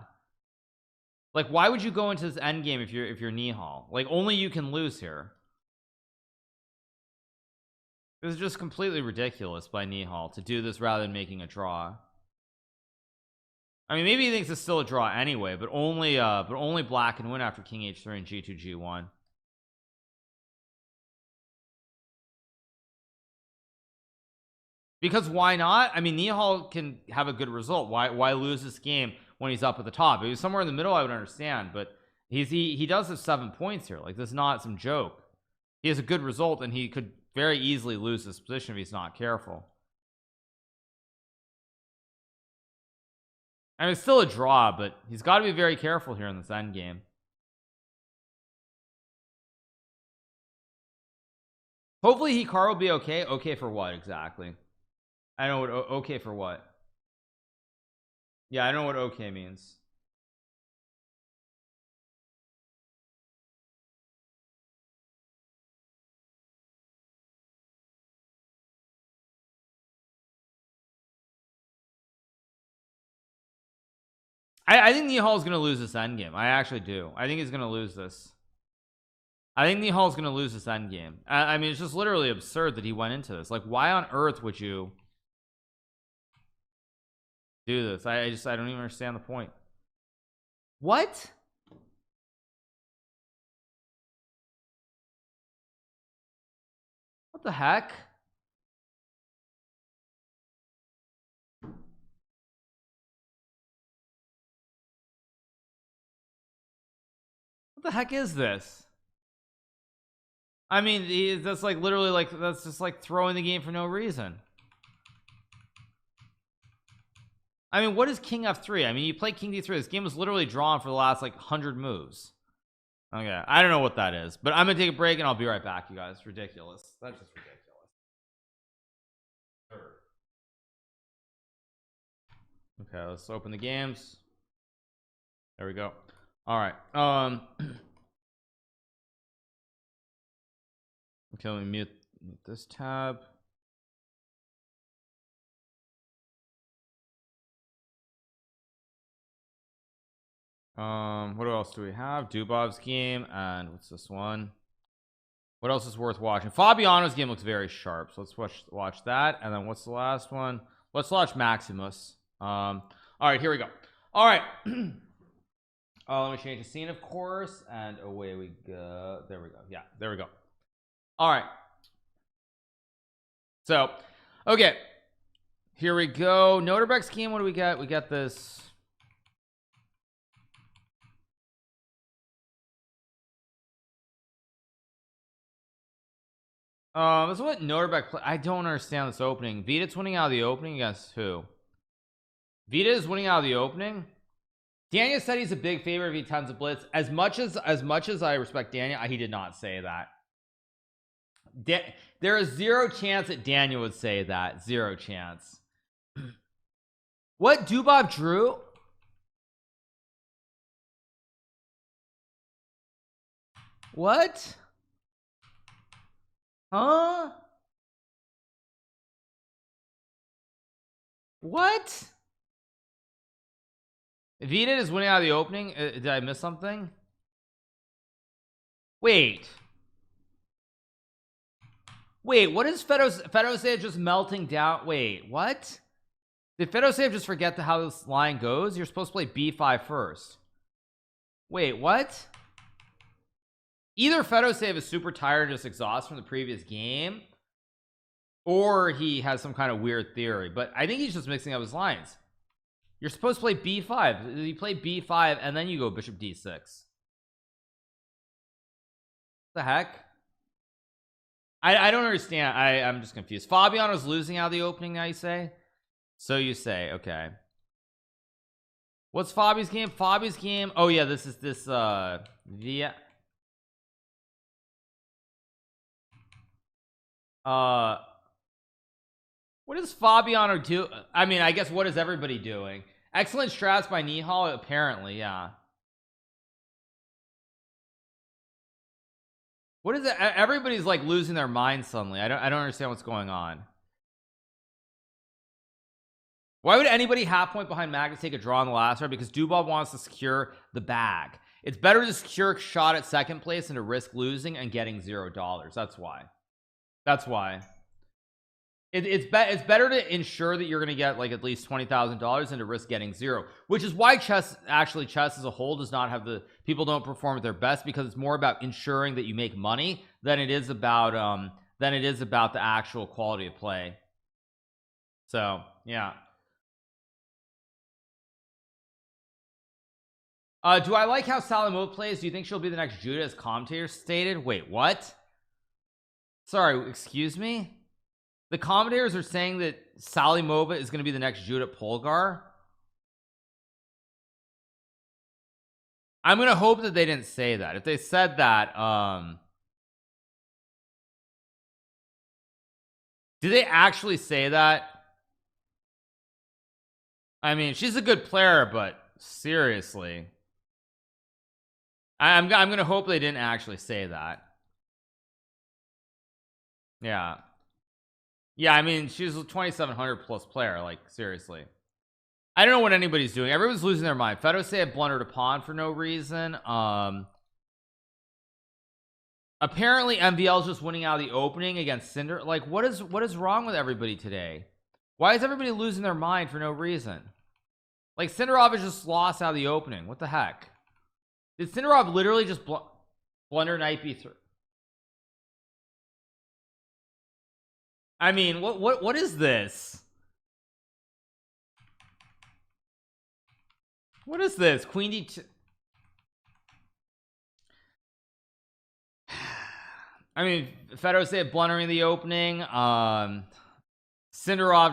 Like, why would you go into this endgame if you're Nihal? Like, only you can lose here. This is just completely ridiculous by Nihal to do this rather than making a draw. I mean, maybe he thinks it's still a draw anyway, but only black can win after king h3 and g2 g1. Because why not? I mean, Nihal can have a good result. Why lose this game when he's up at the top? If he was somewhere in the middle, I would understand, but he does have 7 points here. Like, this is not some joke. He has a good result, and he could very easily lose this position if he's not careful. I mean, it's still a draw, but he's got to be very careful here in this end game. Hopefully Hikaru will be okay. Okay for what exactly? I don't know what okay for what. Yeah, I don't know what okay means. I think Nihal is going to lose this endgame. I actually do. I think he's going to lose this. I think Nihal is going to lose this endgame. I mean, it's just literally absurd that he went into this. Like, why on earth would you do this? I don't even understand the point. What? the heck? What the heck is this? I mean, that's like literally like, that's just like throwing the game for no reason. I mean, what is king f3? I mean, you play king d3. This game was literally drawn for the last like 100 moves. Okay, I don't know what that is, but I'm gonna take a break and I'll be right back, you guys. Ridiculous. That's just ridiculous. Okay, let's open the games. There we go. All right. Okay, let me mute this tab. What else do we have? Dubov's game, and what's this one? What else is worth watching? Fabiano's game looks very sharp, so let's watch that. And then what's the last one? Let's watch Maximus. All right, here we go. All right. Let me change the scene, of course, and away we go. There we go. Yeah, there we go. All right. So, okay, here we go. Noterbeck's game. What do we get? We got this. This is what Noterbeck play. I don't understand this opening. Vita's winning out of the opening against who? Vita is winning out of the opening. Daniel said he's a big favorite if he tons of blitz. As much as I respect Daniel, he did not say that. There is zero chance that Daniel would say that. Zero chance. What? Dubov drew? What? Huh? What? Vita is winning out of the opening. Did I miss something? Wait, what is Fedosave just melting down? Wait, what? Did Fedosave just forget how this line goes? You're supposed to play b5 first. Wait, what? Either Fedosave is super tired and just exhausted from the previous game, or he has some kind of weird theory, but I think he's just mixing up his lines. You're supposed to play b5. You play b5 and then you go bishop d6. The heck? I don't understand. I'm just confused. Fabiano's losing out of the opening now, you say? So you say, okay. What's Fabi's game? Fabi's game. Oh yeah, this is this via what does Fabiano do? I mean, I guess what is everybody doing? Excellent strats by Nihal, apparently, yeah. What is it? Everybody's like losing their mind suddenly. I don't understand what's going on. Why would anybody half point behind Magnus take a draw in the last round? Because Dubov wants to secure the bag. It's better to secure a shot at second place than to risk losing and getting $0. That's why. That's why. It's better to ensure that you're going to get like at least $20,000 than to risk getting zero, which is why chess as a whole does not have people don't perform at their best, because it's more about ensuring that you make money than it is about the actual quality of play. So yeah. Do I like how Salimov plays? Do you think she'll be the next Judah, as commentators stated? Wait, what? Sorry, excuse me? The commentators are saying that Salimova is going to be the next Judith Polgar. I'm going to hope that they didn't say that. If they said that, did they actually say that? I mean, she's a good player, but seriously, I'm going to hope they didn't actually say that. Yeah. Yeah, I mean, she's a 2,700 plus player. Like, seriously, I don't know what anybody's doing. Everyone's losing their mind. Fedosave blundered a pawn for no reason. Apparently MVL's just winning out of the opening against Cinder. Like, what is wrong with everybody today? Why is everybody losing their mind for no reason? Like, Cinderov is just lost out of the opening. What the heck? Did Cinderov literally just blunder knight b3? I mean, what is this? What is this? Queen D2. I mean, Fedor said blundering the opening. Sindarov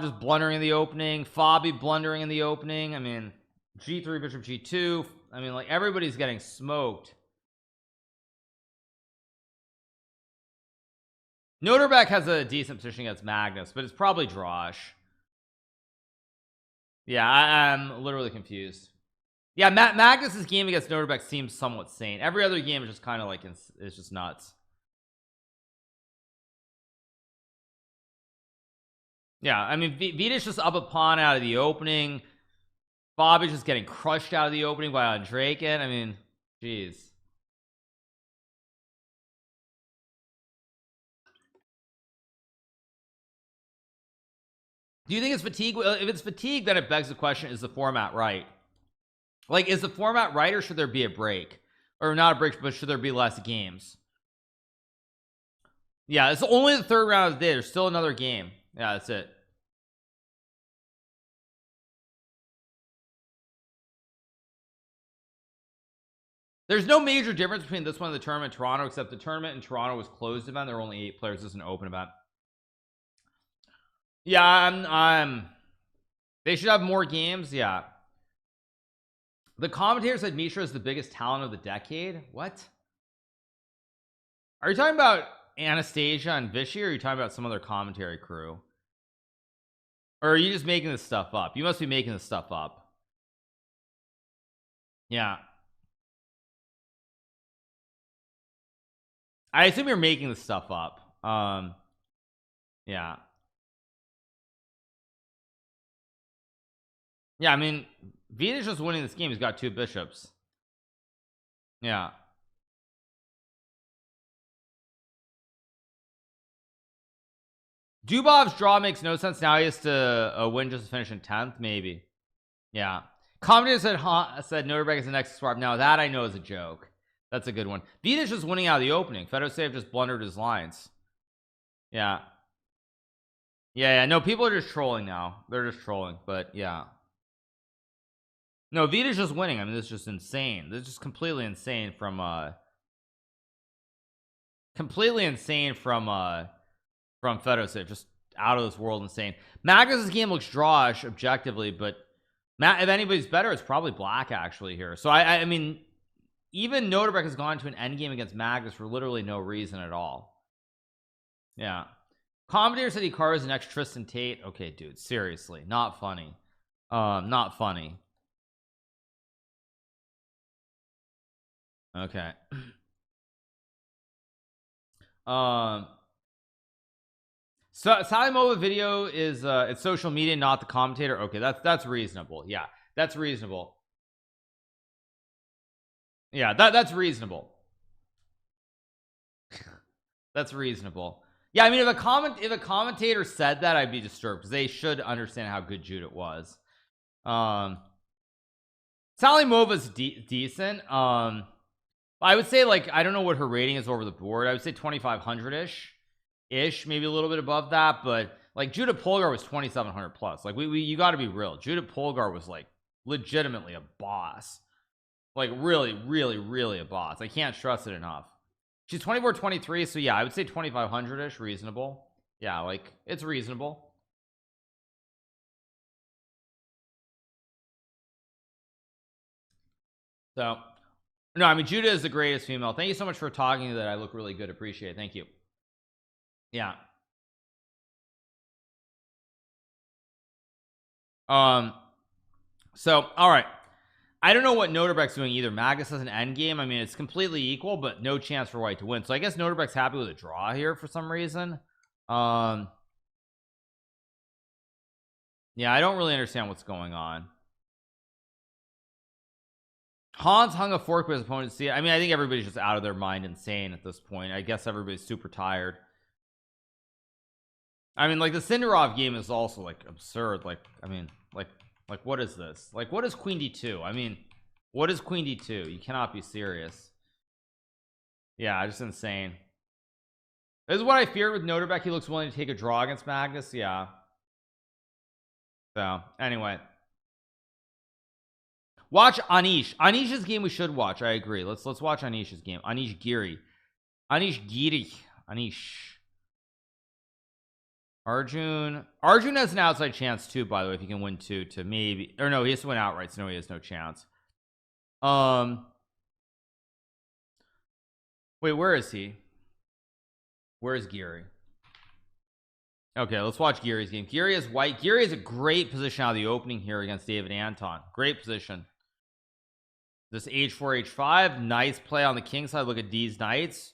just blundering in the opening. Fabi blundering in the opening. I mean, G3 bishop G2. I mean, like, everybody's getting smoked. Noterbeck has a decent position against Magnus, but it's probably Drosh. Yeah, I'm literally confused. Yeah, Magnus's game against Noterbeck seems somewhat sane. Every other game is just kind of like, it's just nuts. Yeah, I mean, Vita's just up a pawn out of the opening. Bobby's just getting crushed out of the opening by Andraken. I mean, jeez. Do you think it's fatigue? If it's fatigue, then it begs the question, is the format right? Like, is the format right, or should there be a break? Or not a break, but should there be less games? Yeah, it's only the third round of the day. There's still another game. Yeah, that's it. There's no major difference between this one and the tournament in Toronto, except the tournament in Toronto was closed event. There were only 8 players. This is an open event. Yeah, I'm they should have more games. Yeah. The commentator said Mishra is the biggest talent of the decade. What? Are you talking about Anastasia and Vichy, or are you talking about some other commentary crew? Or are you just making this stuff up? You must be making this stuff up. Yeah. I assume you're making this stuff up. Yeah. Yeah, I mean, Vita's just winning this game. He's got 2 bishops. Yeah. Dubov's draw makes no sense. Now he has to win just to finish in 10th, maybe. Yeah. Commentator said Noterbeck is the next swap. Now that I know is a joke. That's a good one. Vita's just winning out of the opening. Fedosave just blundered his lines. Yeah. Yeah. No, people are just trolling now. They're just trolling, but yeah. No, Vita's just winning. I mean, this is just insane. This is just completely insane from Fedosave. Just out of this world insane. Magnus's game looks drawish objectively, but if anybody's better, it's probably Black actually here. So I mean, even Noterbeck has gone to an endgame against Magnus for literally no reason at all. Yeah. Commentator said Hikaru is the next Tristan Tate. Okay, dude, seriously, not funny. Not funny. Okay. So Salimova video is it's social media, not the commentator. Okay, that's reasonable. Yeah, that's reasonable. Yeah, that's reasonable. That's reasonable. Yeah, I mean, if a commentator said that, I'd be disturbed, because they should understand how good Judith was. Salimova's decent. I would say, like, I don't know what her rating is over the board. I would say 2,500-ish, maybe a little bit above that. But like, Judith Polgar was 2,700 plus. Like, you got to be real. Judith Polgar was like legitimately a boss. Like, really, really, really a boss. I can't stress it enough. She's 24, 23. So yeah, I would say 2,500-ish, reasonable. Yeah, like, it's reasonable. So no, I mean, Judah is the greatest female. Thank you so much for talking that. I look really good. Appreciate it. Thank you. Yeah. So all right, I don't know what Noterbeck's doing either. Magnus has an end game. I mean, it's completely equal, but no chance for White to win. So I guess Noterbeck's happy with a draw here for some reason. Yeah, I don't really understand what's going on. Hans hung a fork with his opponent. See, I mean, I think everybody's just out of their mind insane at this point. I guess everybody's super tired. I mean, like, the Sindarov game is also like absurd. Like, I mean, like what is this? Like, what is Queen D2? I mean, what is Queen D2? You cannot be serious. Yeah, just insane. This is what I feared with Noterbeck. He looks willing to take a draw against Magnus. Yeah. So anyway, watch Anish's game. We should watch. I agree. Let's watch Anish's game. Anish Giri. Arjun has an outside chance too, by the way, if he can win 2 to maybe, or no, he has to win outright, so no, he has no chance. Wait, where is he? Where is Giri? Okay, let's watch Giri's game. Giri is white. Giri is a great position out of the opening here against David Anton. Great position. This H4 H5, nice play on the king side. Look at these knights.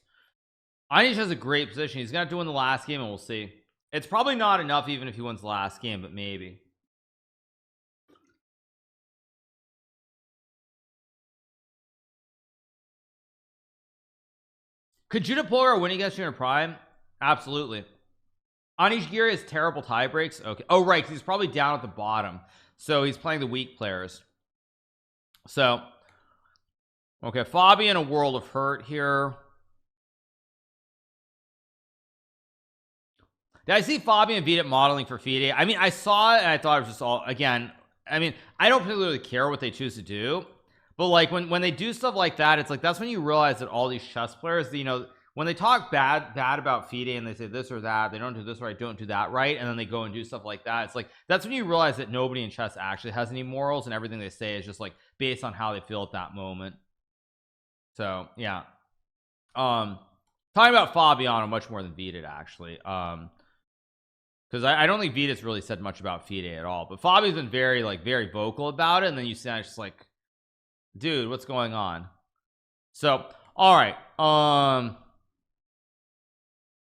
Anish has a great position. He's gonna have to win the last game, and we'll see. It's probably not enough even if he wins the last game, but maybe. Could Judah Polar win against you in a prime? Absolutely. Anish Giri has terrible tie breaks. Okay. Oh, right. He's probably down at the bottom. So he's playing the weak players. So, okay. Fabian, a world of hurt here. Did I see Fabian beat it modeling for FIDE? I mean, I saw it and I thought it was just all, again, I mean, I don't particularly care what they choose to do. But like when they do stuff like that, it's like that's when you realize that all these chess players, you know, when they talk bad about FIDE and they say this or that, they don't do this right, don't do that right, and then they go and do stuff like that. It's like that's when you realize that nobody in chess actually has any morals, and everything they say is just like based on how they feel at that moment. So yeah, talking about Fabiano much more than Vidit actually, because I don't think Vidit's really said much about FIDE at all, but Fabi's been very vocal about it, and then you see it's just like, dude, what's going on? So all right,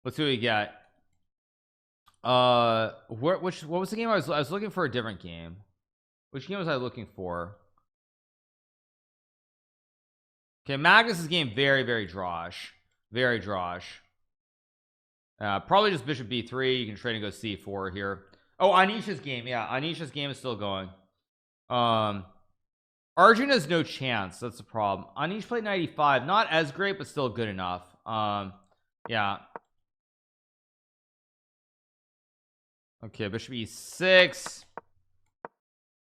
let's see what we get. What was the game? I was looking for a different game. Which game was I looking for? Okay, Magnus's game very drawish. Very drawish. Probably just bishop b3. You can trade and go c4 here. Oh, Anisha's game. Yeah, Anisha's game is still going. Arjun has no chance. That's the problem. Anish played 95. Not as great, but still good enough. Yeah. Okay, bishop e6.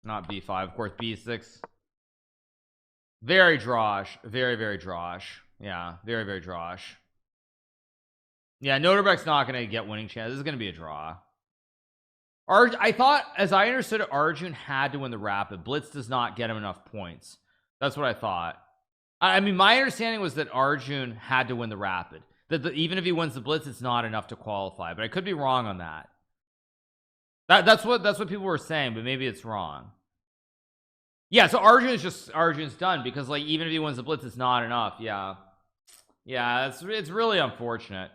Not b5, of course. b6. Very drawish. Very drawish. Yeah, very drawish. Yeah, Noterbeck's not going to get winning chance. This is going to be a draw. I thought, as I understood it, Arjun had to win the rapid. Blitz does not get him enough points. That's what I thought. I mean, my understanding was that Arjun had to win the rapid. That even if he wins the blitz, it's not enough to qualify. But I could be wrong on that. That's what people were saying, but maybe it's wrong. Yeah, so Arjun's done because like even if he wins the blitz, it's not enough. Yeah, it's really unfortunate.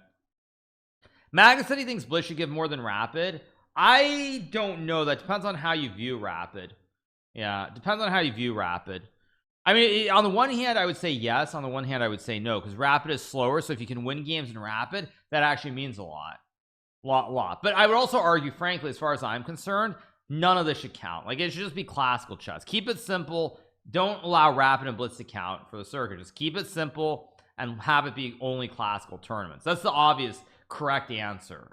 Magnus said he thinks blitz should give more than rapid. I don't know. That depends on how you view rapid. Yeah, it depends on how you view rapid. I mean, on the one hand, I would say yes. On the one hand, I would say no, because rapid is slower. So if you can win games in rapid, that actually means a lot. But I would also argue, frankly, as far as I'm concerned, none of this should count. Like, it should just be classical chess. Keep it simple. Don't allow rapid and blitz to count for the circuit. Just keep it simple and have it be only classical tournaments. That's the obvious correct answer.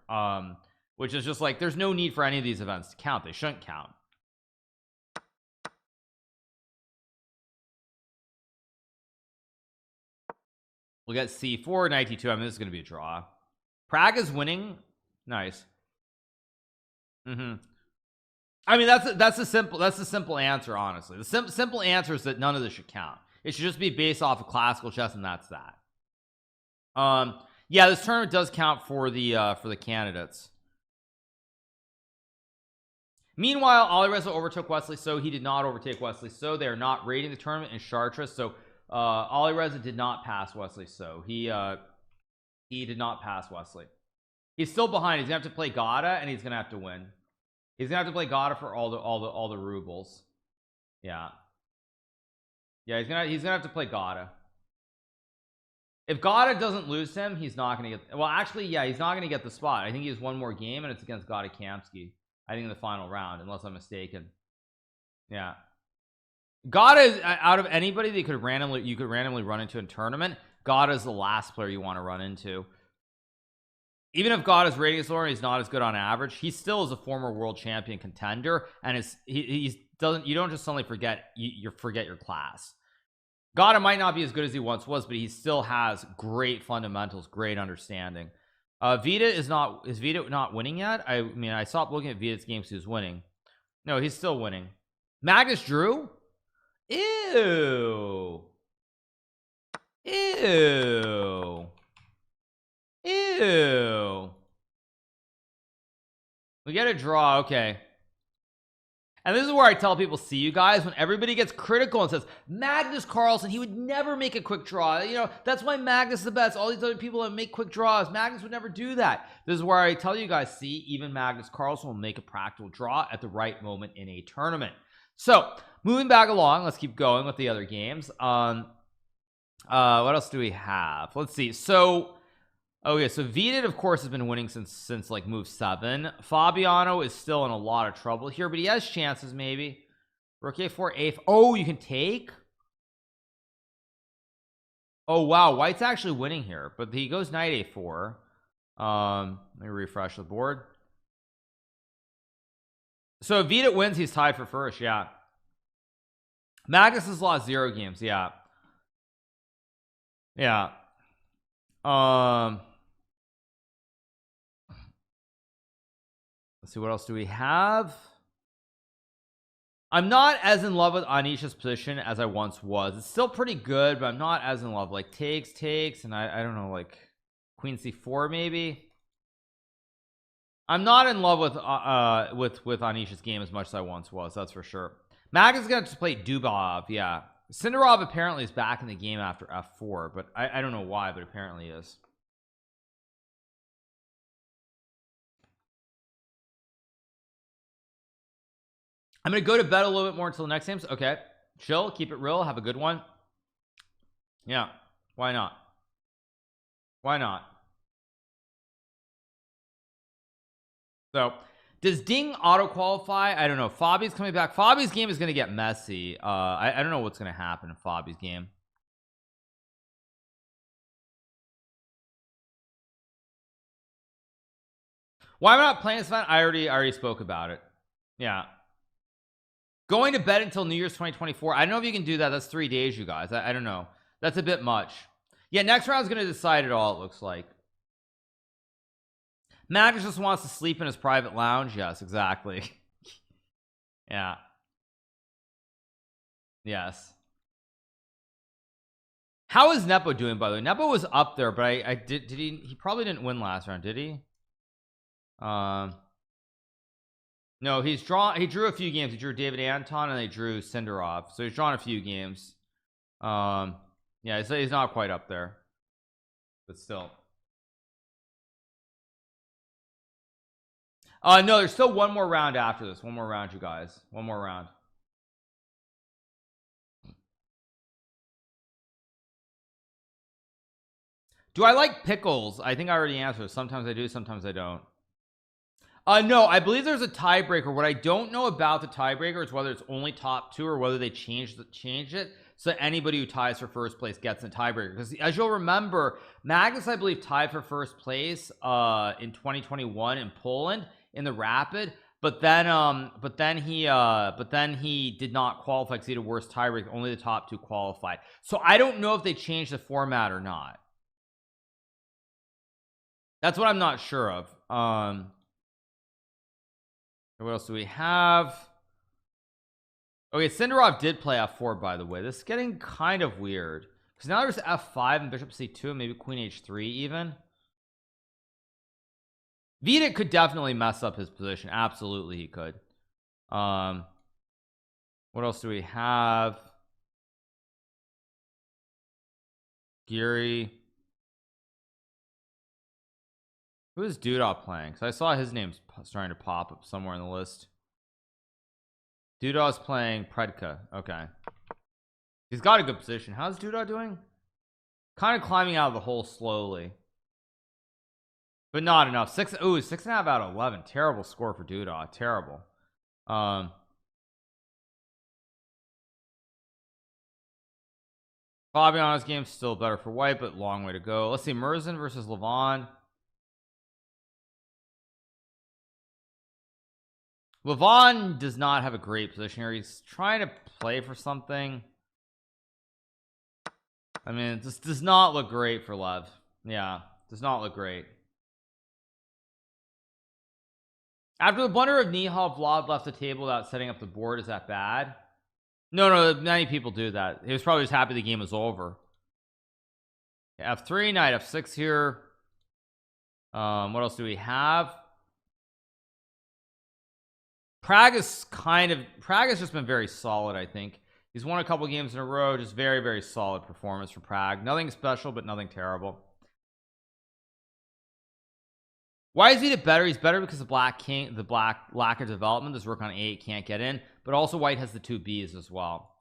Which is just like, there's no need for any of these events to count. They shouldn't count. We'll get c4, knight d2. I mean, this is going to be a draw. Prague is winning. Nice. I mean, that's the simple answer, honestly. The simple answer is that none of this should count. It should just be based off of classical chess, and that's that. Yeah, this tournament does count for the candidates. Meanwhile, Alireza overtook Wesley So. He did not overtake Wesley So. They are not rating the tournament in Chartres. So Alireza did not pass Wesley So. He did not pass Wesley. He's still behind. He's gonna have to play Gada, and he's gonna have to win. He's gonna have to play Gada for all the rubles. Yeah, he's gonna have to play Gada. If Gada doesn't lose him, he's not gonna get. Well, actually, yeah, he's not gonna get the spot. I think he has one more game, and it's against Gada Kamsky. I think in the final round, unless I'm mistaken. Yeah, Gada is, out of anybody that you could randomly run into in tournament, Gada is the last player you want to run into. even if God is rating is lower, he's not as good on average. He still is a former world champion contender, and he's doesn't, you don't just suddenly forget you forget your class. God might not be as good as he once was, but he still has great fundamentals, great understanding. Vita is Vita not winning yet? I mean, I stopped looking at Vita's games. He was winning. No, he's still winning. Magnus drew. Ew. Ew. Ew. We get a draw. Okay. And this is where I tell people, see you guys, when everybody gets critical and says Magnus Carlsen, he would never make a quick draw, you know, that's why Magnus is the best. All these other people that make quick draws, Magnus would never do that. This is where I tell you guys, see, even Magnus Carlsen will make a practical draw at the right moment in a tournament. So moving back along, let's keep going with the other games. What else do we have? Let's see. So okay, so Vita of course has been winning since like move 7. Fabiano is still in a lot of trouble here, but he has chances. Maybe rook a4 a4. Oh, you can take. Oh wow, white's actually winning here, but he goes knight a4. Let me refresh the board. So if Vita wins, he's tied for first. Yeah, Magnus has lost 0 games. Yeah. Let's see, what else do we have? I'm not as in love with Anisha's position as I once was. It's still pretty good, but I'm not as in love. Like takes, and I don't know, like queen c4 maybe. I'm not in love with Anisha's game as much as I once was, that's for sure. Magnus is gonna have to play Dubov. Yeah, Sindarov apparently is back in the game after f4, but I don't know why, but apparently he is. I'm gonna go to bed a little bit more until the next games. Okay, chill, keep it real, have a good one. Yeah, why not? Why not? So does Ding auto qualify? I don't know. Fabi's coming back. Fabi's game is going to get messy. I don't know what's going to happen in Fabi's game. Why am I not playing this event? I already spoke about it. Yeah, going to bed until New Year's 2024. I don't know if you can do that. That's 3 days, you guys. I don't know. That's a bit much. Yeah, next round is going to decide it all, it looks like. Magnus just wants to sleep in his private lounge. Yes, exactly. Yeah. Yes. How is Nepo doing, by the way? Nepo was up there, but did he probably didn't win last round, did he? No, he drew a few games. He drew David Anton and they drew Sindarov, so he's drawn a few games. Yeah, so he's not quite up there, but still. No, there's still one more round after this. One more round, you guys. One more round. Do I like pickles? I think I already answered. Sometimes I do, sometimes I don't. No, I believe there's a tiebreaker. What I don't know about the tiebreaker is whether it's only top 2 or whether they changed it so anybody who ties for first place gets a tiebreaker. Because as you'll remember, Magnus, I believe, tied for first place in 2021 in Poland in the Rapid, but then he did not qualify because he had a worse tiebreaker. Only the top 2 qualified. So I don't know if they changed the format or not. That's what I'm not sure of. What else do we have? Okay, Sindarov did play f4, by the way. This is getting kind of weird because now there's f5 and bishop c2, maybe queen h3 even. Vita could definitely mess up his position. Absolutely he could. What else do we have? Geary. Who is Dudov playing? Because I saw his name's starting to pop up somewhere in the list. Dudov's playing Predka. Okay, he's got a good position. How's Dudov doing? Kind of climbing out of the hole slowly, but not enough. 6.5 out of 11. Terrible score for Dudov. Terrible. Fabiano's game's still better for white, but long way to go. Let's see, Merzin versus Levon. Levon does not have a great position here. He's trying to play for something. I mean, this does not look great for Lev. Yeah, does not look great. After the blunder of Nihal, Vlad left the table without setting up the board. Is that bad? No, many people do that. He was probably just happy the game was over. F3, knight F6 here. What else do we have? Prague has just been very solid. I think he's won a couple games in a row. Just very, very solid performance for Prague. Nothing special, but nothing terrible. Why is he better? He's better because the black lack of development. This rook on a8 can't get in, but also white has the two Bs as well.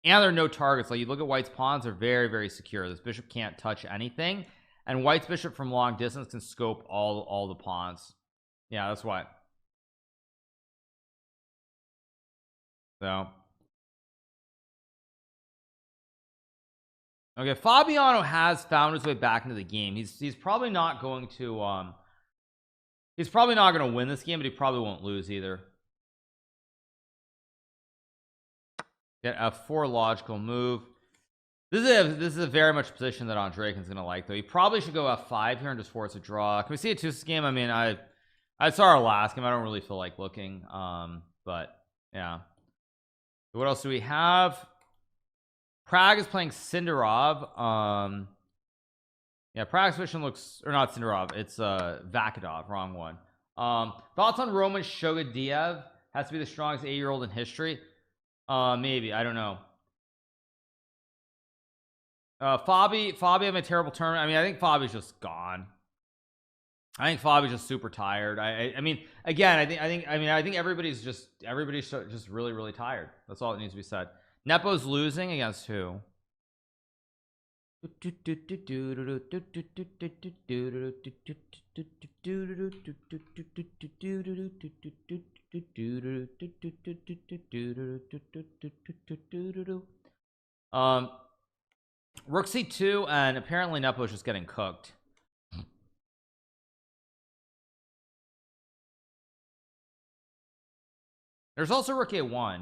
And there are no targets. Like, you look at white's pawns, they're very, very secure. This bishop can't touch anything, and white's bishop from long distance can scope all the pawns. Yeah, that's why. So okay, Fabiano has found his way back into the game. He's probably not going to he's probably not going to win this game, but he probably won't lose either. Get F4, logical move. This is a very much position that Andreykin's gonna like, though. He probably should go F5 here and just force a draw. Can we see a 2-6 game? I mean, I saw our last game. I don't really feel like looking, but yeah. What else do we have? Prague is playing Sindarov. Yeah, Prague's position looks, or not Sindarov, it's Vakadov, wrong one. Thoughts on Roman Shogadiev? Has to be the strongest 8-year-old in history. Maybe, I don't know. Fabi having a terrible tournament. I mean, I think Fabi's just gone. I think Fabi's just super tired. I mean, again, I think everybody's just really, really tired. That's all that needs to be said. Nepo's losing against who? Rook c2, and apparently Nepo's just getting cooked. There's also Rook a1.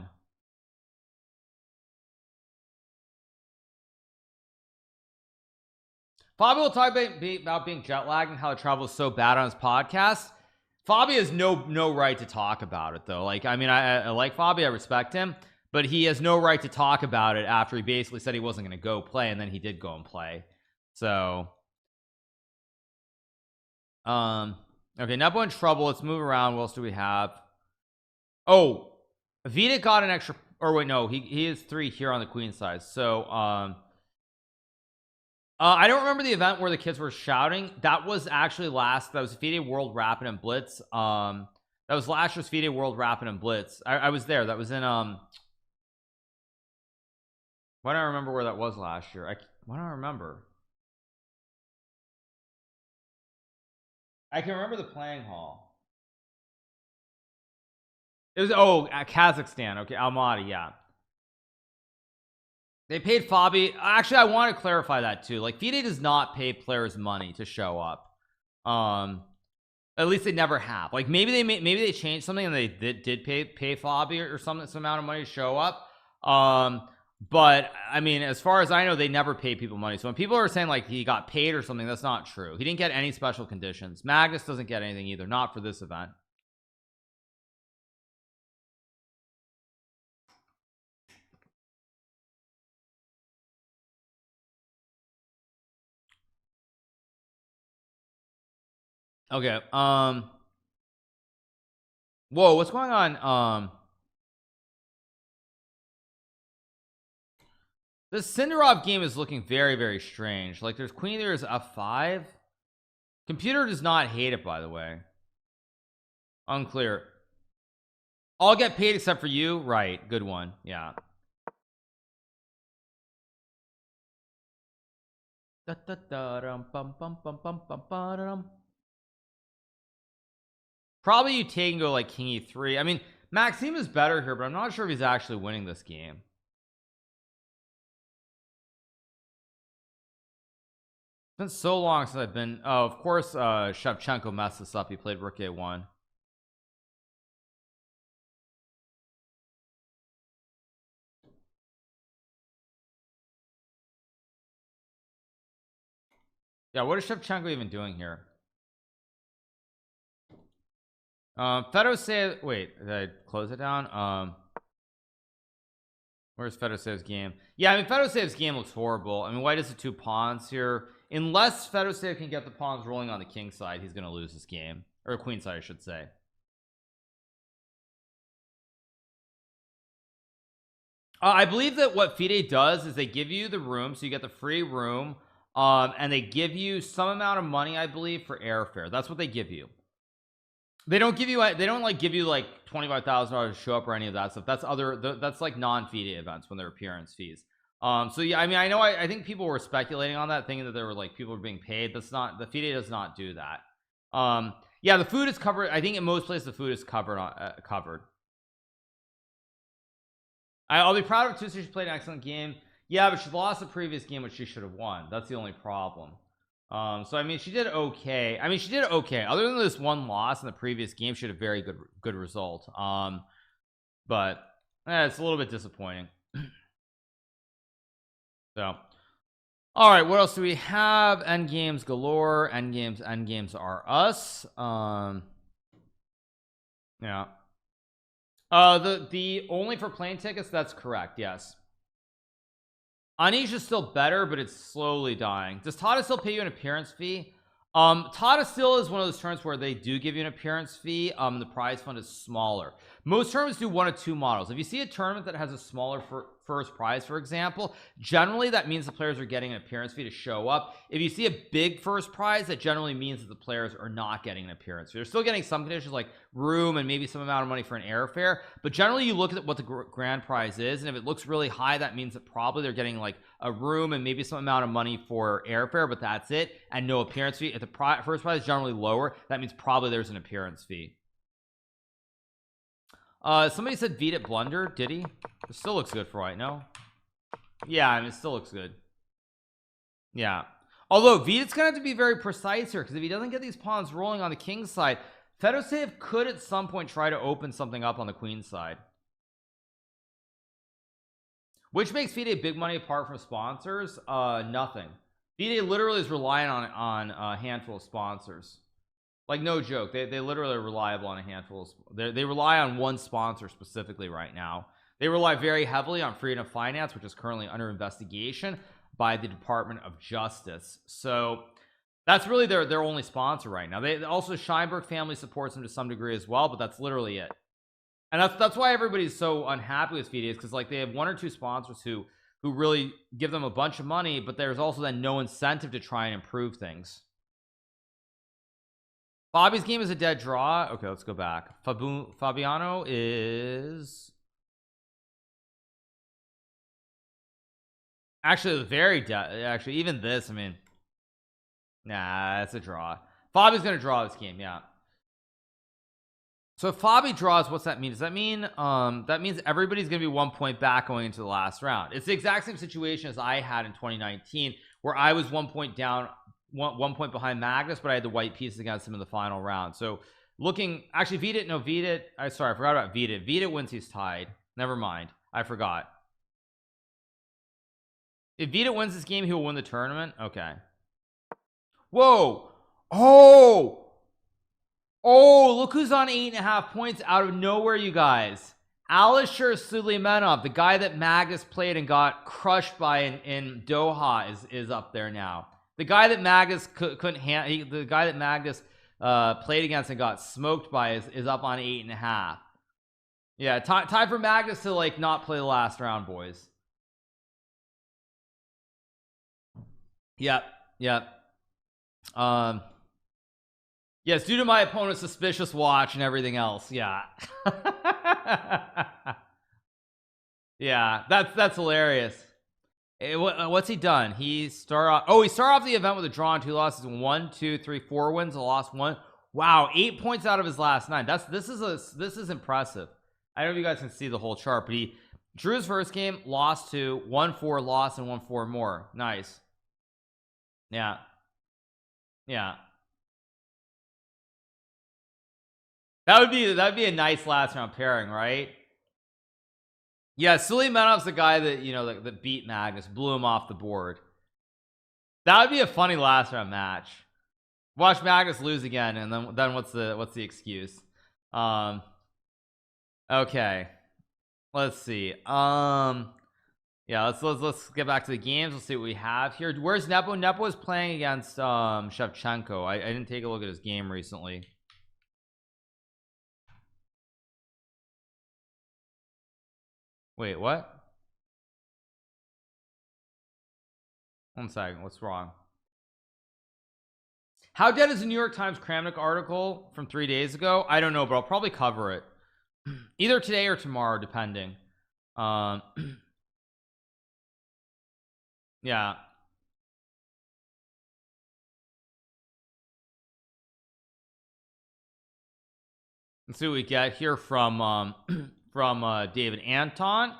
Fabi will talk about being jet lagged and how the travel is so bad on his podcast. Fabi has no right to talk about it, though. Like, I mean, I like Fabi, I respect him, but he has no right to talk about it after he basically said he wasn't going to go play, and then he did go and play. So okay, Nepo in trouble. Let's move around. What else do we have? Oh, Vita got an extra, or wait, no, he is 3 here on the queen side. So I don't remember the event where the kids were shouting. That was actually that was FIDE World Rapid and Blitz. That was last year's FIDE World Rapid and Blitz. I was there. That was in why don't I remember where that was last year? Why don't I remember? I can remember the playing hall. It was Kazakhstan. Okay, Almaty. Yeah, they paid Fabi. Actually, I want to clarify that too. Like, FIDE does not pay players money to show up. At least they never have. Like, maybe they changed something and they did pay Fabi or some amount of money to show up. But I mean, as far as I know, they never pay people money. So when people are saying like he got paid or something, that's not true. He didn't get any special conditions. Magnus doesn't get anything either, not for this event. Okay, whoa, what's going on? The Sindarov game is looking very, very strange. Like, there's queen, there's f5. Computer does not hate it, by the way. Unclear. I'll get paid except for you. Right, good one. Yeah. Probably you take and go like king e3. I mean, Maxime is better here, but I'm not sure if he's actually winning this game. It's been so long since I've been. Oh, of course, Shevchenko messed this up. He played rook a1. Yeah, what is Shevchenko even doing here? Fedosev's, wait, did I close it down? Where's Fedosev's game? Yeah, I mean, Fedosev's game looks horrible. I mean, white has the 2 pawns here. Unless Fedosev can get the pawns rolling on the king side, he's gonna lose this game. Or queen side, I should say. I believe that what FIDE does is they give you the room, so you get the free room, and they give you some amount of money, I believe, for airfare. That's what they give you. They don't give you, they don't like give you like $25,000 to show up or any of that stuff. That's that's like non-FIDE events when they're appearance fees. So yeah, I mean, I think people were speculating on that, thinking that there were like people were being paid. That's not, the FIDE does not do that. Yeah, the food is covered. I think in most places the food is covered on covered. I'll be proud of Tuesday. She played an excellent game. Yeah, but she lost the previous game, which she should have won. That's the only problem. So I mean, she did okay. I mean, she did okay. Other than this one loss in the previous game, she had a very good result. But it's a little bit disappointing. So, all right, what else do we have? Endgames galore. Endgames are us. Yeah. The only for plane tickets, that's correct, yes. Anish is still better, but it's slowly dying. Does Tada still pay you an appearance fee? Tada still is one of those tournaments where they do give you an appearance fee. The prize fund is smaller. Most tournaments do 1 of 2 models. If you see a tournament that has a smaller first prize, for example, generally that means the players are getting an appearance fee to show up. If you see a big first prize, that generally means that the players are not getting an appearance fee. They're still getting some conditions like room and maybe some amount of money for an airfare, but generally you look at what the grand prize is, and if it looks really high, that means that probably they're getting like a room and maybe some amount of money for airfare, but that's it, and no appearance fee. If the first prize is generally lower, that means probably there's an appearance fee. Somebody said Vita blunder. Did he? It still looks good for white. No, yeah, I mean, it still looks good. Yeah, although Vita's gonna have to be very precise here, because if he doesn't get these pawns rolling on the king side, Fedosev could at some point try to open something up on the queen side, which makes FIDE big money apart from sponsors. Nothing. FIDE literally is relying on a handful of sponsors. Like, no joke, they literally are reliable on a handful of, they rely on one sponsor specifically right now. They rely very heavily on Freedom of Finance, which is currently under investigation by the Department of Justice. So that's really their only sponsor right now. They also, Scheinberg family supports them to some degree as well, but that's literally it. And that's why everybody's so unhappy with FIDE, because like they have 1 or 2 sponsors who really give them a bunch of money, but there's also then no incentive to try and improve things. Bobby's game is a dead draw. Okay, let's go back. Fabiano is actually very dead. Actually, even this, I mean, nah, it's a draw. Fabi's gonna draw this game, yeah. So if Fabi draws, what's that mean? Does that mean that means everybody's gonna be 1 point back going into the last round? It's the exact same situation as I had in 2019, where I was 1 point down, one point behind Magnus, but I had the white pieces against him in the final round. So looking, actually Vita, no, Vita, sorry, I forgot about Vita. Vita wins, he's tied. Never mind, I forgot. If Vita wins this game, he will win the tournament. Okay. Whoa. Oh, look who's on 8.5 points out of nowhere, you guys. Alisher Suleimanov, the guy that Magnus played and got crushed by in Doha, is up there now. The guy that Magnus couldn't handle, the guy that Magnus played against and got smoked by is up on 8.5. Yeah, time for Magnus to like not play the last round, boys. Yep. Yes, due to my opponent's suspicious watch and everything else. Yeah. Yeah, that's hilarious. What's he done? He started off the event with a draw and 2 losses, 1 2 3 4 wins, a loss 1. Wow, 8 points out of his last 9. This is impressive. I don't know if you guys can see the whole chart, but he drew his first game, lost 2, 1-4 loss, and 1-4 more. Nice. Yeah. That'd be a nice last round pairing, right? Yeah, Suleimanov's the guy that, you know, that beat Magnus, blew him off the board. That would be a funny last round match. Watch Magnus lose again, and then what's the excuse? Okay, let's see. Yeah, let's get back to the games. Let's see what we have here. Where's Nepo? Nepo is playing against Shevchenko. I didn't take a look at his game recently. Wait, what? One second, what's wrong? How dead is the New York Times Kramnik article from 3 days ago? I don't know, but I'll probably cover it either today or tomorrow, depending. Yeah. Let's see what we get here from David Anton.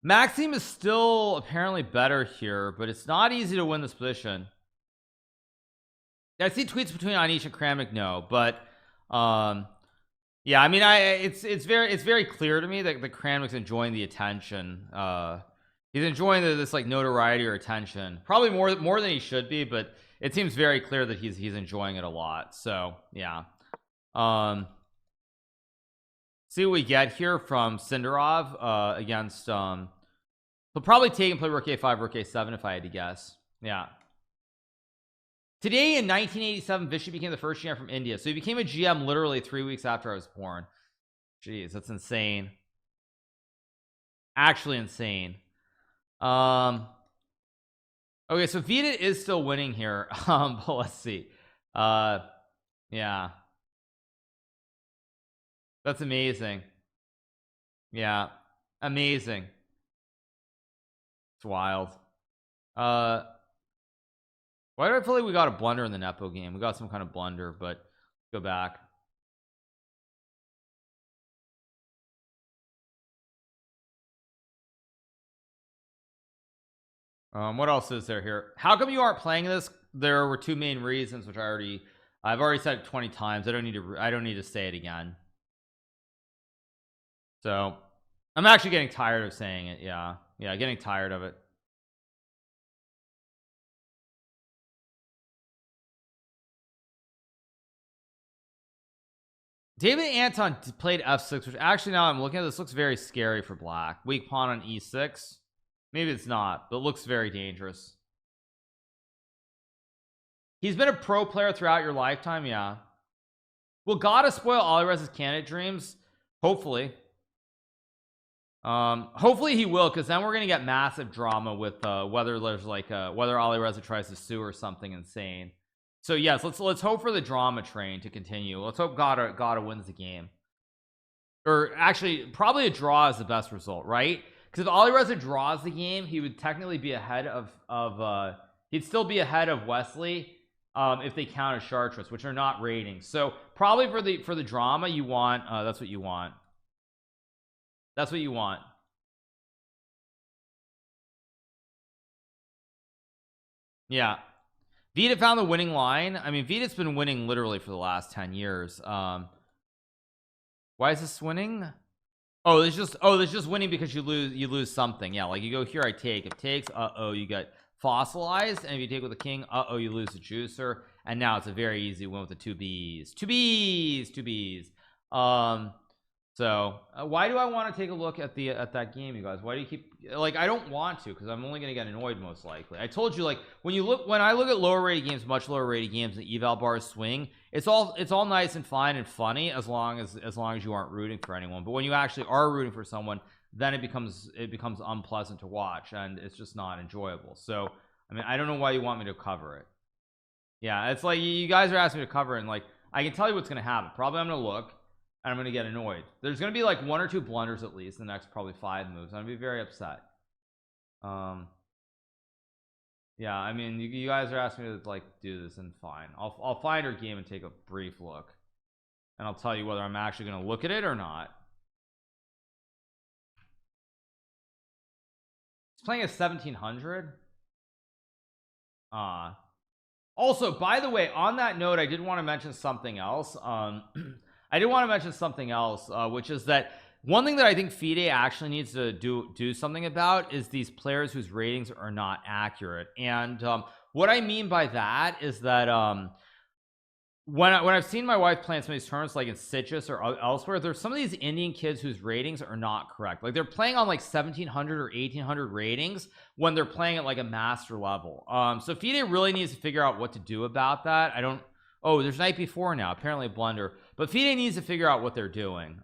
Maxime is still apparently better here, but it's not easy to win this position. I see tweets between Anish and Kramnik, no, but yeah, I mean, it's very clear to me that the Kramnik's enjoying the attention. He's enjoying this like notoriety or attention, probably more than he should be, but it seems very clear that he's enjoying it a lot. So yeah, see what we get here from Sindarov against he'll probably take and play rook a5, rook a7 if I had to guess. Yeah. Today in 1987, Vishy became the first GM from India. So he became a GM literally 3 weeks after I was born. Jeez, that's insane. Actually insane. Okay, so Vida is still winning here. But let's see. Yeah. That's amazing. Yeah. Amazing. It's wild. Why do I feel like we got a blunder in the Nepo game? We got some kind of blunder, but go back. What else is there here? How come you aren't playing this? There were two main reasons, which I've already said it 20 times. I don't need to say it again. So I'm actually getting tired of saying it. Yeah, getting tired of it. David Anton played f6, which actually, now I'm looking at this, looks very scary for black. Weak pawn on e6. Maybe it's not, but it looks very dangerous. He's been a pro player throughout your lifetime. Yeah. Will gotta spoil Alirez's candidate dreams? Hopefully. Hopefully he will, because then we're gonna get massive drama with whether there's like whether Alireza tries to sue or something insane. So yes, let's hope for the drama train to continue. Let's hope Gotta wins the game, or actually probably a draw is the best result, right? Because if Alireza draws the game, he would technically be ahead of he'd still be ahead of Wesley if they count as Chartres, which are not ratings. So probably for the drama you want, that's what you want. That's what you want. Yeah. Vida found the winning line. I mean, Vida's been winning literally for the last 10 years. Why is this winning? Oh, it's just winning because you lose something. Yeah, like you go here, I take. If takes, you get fossilized, and if you take with the king, you lose the juicer. And now it's a very easy win with the two B's. So why do I want to take a look at that game, you guys? Why do you keep, like, I don't want to, because I'm only going to get annoyed most likely. I told you, like, when I look at lower rated games, much lower rated games, the eval bars swing, it's all nice and fine and funny as long as you aren't rooting for anyone. But when you actually are rooting for someone, then it becomes unpleasant to watch, and it's just not enjoyable. So I mean, I don't know why you want me to cover it. Yeah, it's like you guys are asking me to cover it, and like I can tell you what's going to happen. Probably I'm going to look and I'm going to get annoyed. There's going to be like 1 or 2 blunders at least in the next probably 5 moves. I'm going to be very upset. Yeah, I mean, you guys are asking me to like do this, and fine. I'll find her game and take a brief look, and I'll tell you whether I'm actually going to look at it or not. He's playing a 1700. Also, by the way, on that note, I did want to mention something else. Which is that one thing that I think FIDE actually needs to do something about is these players whose ratings are not accurate. And what I mean by that is that when I've seen my wife playing some of these tournaments like in Citrus or elsewhere, there's some of these Indian kids whose ratings are not correct. Like they're playing on like 1700 or 1800 ratings when they're playing at like a master level. So FIDE really needs to figure out what to do about that. I don't Oh, there's night before now, apparently a blunder, but FIDE needs to figure out what they're doing.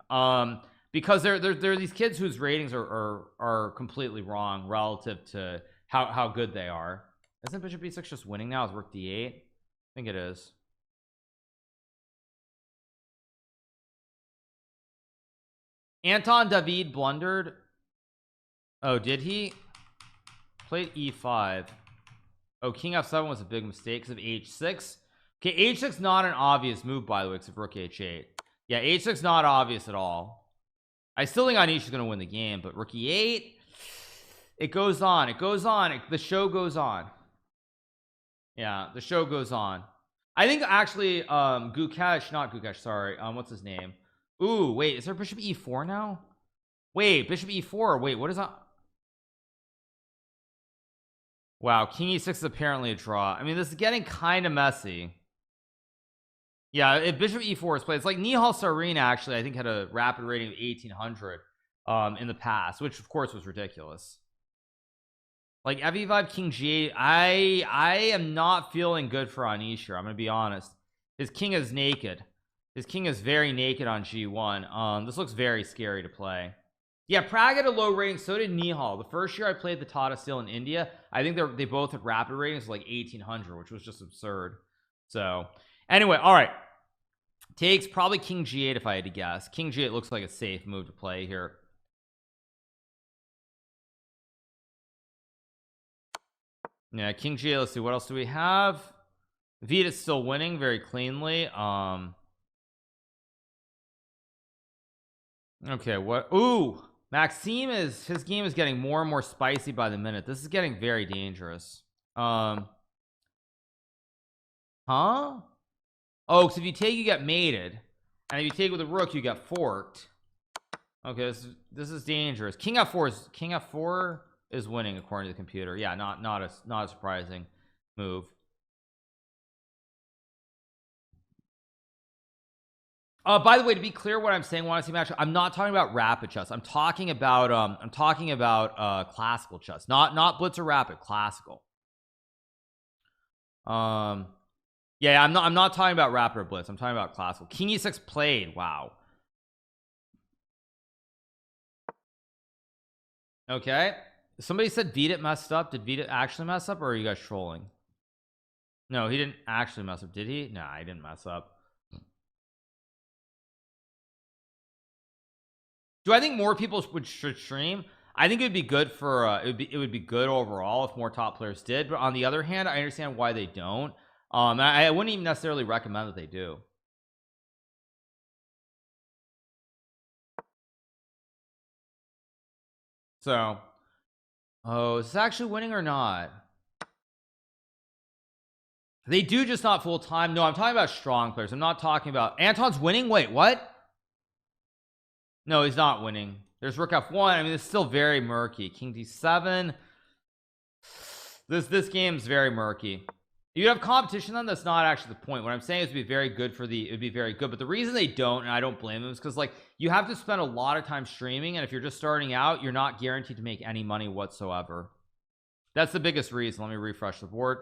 Because there are these kids whose ratings are completely wrong relative to how good they are. Isn't bishop b6 just winning now? Is rook d8? I think it is. Anton David blundered. Oh, did he? Played e5. Oh, king f7 was a big mistake because of h6. Okay, h6 not an obvious move, by the way, except rook h8. Yeah, h6 not obvious at all. I still think Anish is going to win the game, but rook e8, it goes on. It goes on. The show goes on. Yeah, the show goes on. I think actually Gukesh, not Gukesh, sorry, what's his name? Ooh, wait, is there bishop e4 now? Wait, bishop e4. Wait, what is that? Wow, king e6 is apparently a draw. I mean, this is getting kind of messy. Yeah, if bishop e4 is played, it's like Nihal Sarina actually I think had a rapid rating of 1800 in the past, which of course was ridiculous. Like f5 king g8, I am not feeling good for Anish here. I'm gonna be honest. His king is naked. His king is very naked on g1. This looks very scary to play. Yeah, Prague had a low rating, so did Nihal. The first year I played the Tata Steel in India, I think they both had rapid ratings of like 1800, which was just absurd. So anyway, all right, takes probably king g8 if I had to guess. King g8 looks like a safe move to play here. Yeah, king g8. Let's see, what else do we have? Vita's still winning very cleanly. Okay, what? Ooh, Maxime his game is getting more and more spicy by the minute. This is getting very dangerous. Huh? Oh, because if you take, you get mated, and if you take with a rook, you get forked. Okay, this is dangerous. King f4 is winning according to the computer. Yeah, not a surprising move. By the way, to be clear, what I'm saying when I say match, I'm not talking about rapid chess. I'm talking about classical chess, not blitz or rapid, classical. Yeah, I'm not talking about rapid or blitz. I'm talking about classical. King e6 played. Wow. Okay, somebody said Vita messed up. Did Vita actually mess up, or are you guys trolling? No, he didn't actually mess up, did he? Nah, he didn't mess up. Do I think more people should stream? I think it would be good for it would be good overall if more top players did, but on the other hand, I understand why they don't. I wouldn't even necessarily recommend that they do. So, oh, is this actually winning or not? They do, just not full time. No, I'm talking about strong players. I'm not talking about Anton's winning. Wait, what? No, he's not winning. There's rook f1. I mean, it's still very murky. King d7. This game's very murky. You have competition then, that's not actually the point. What I'm saying is it'd be very good for it'd be very good, but the reason they don't, and I don't blame them, is because like you have to spend a lot of time streaming, and if you're just starting out, you're not guaranteed to make any money whatsoever. That's the biggest reason. Let me refresh the board.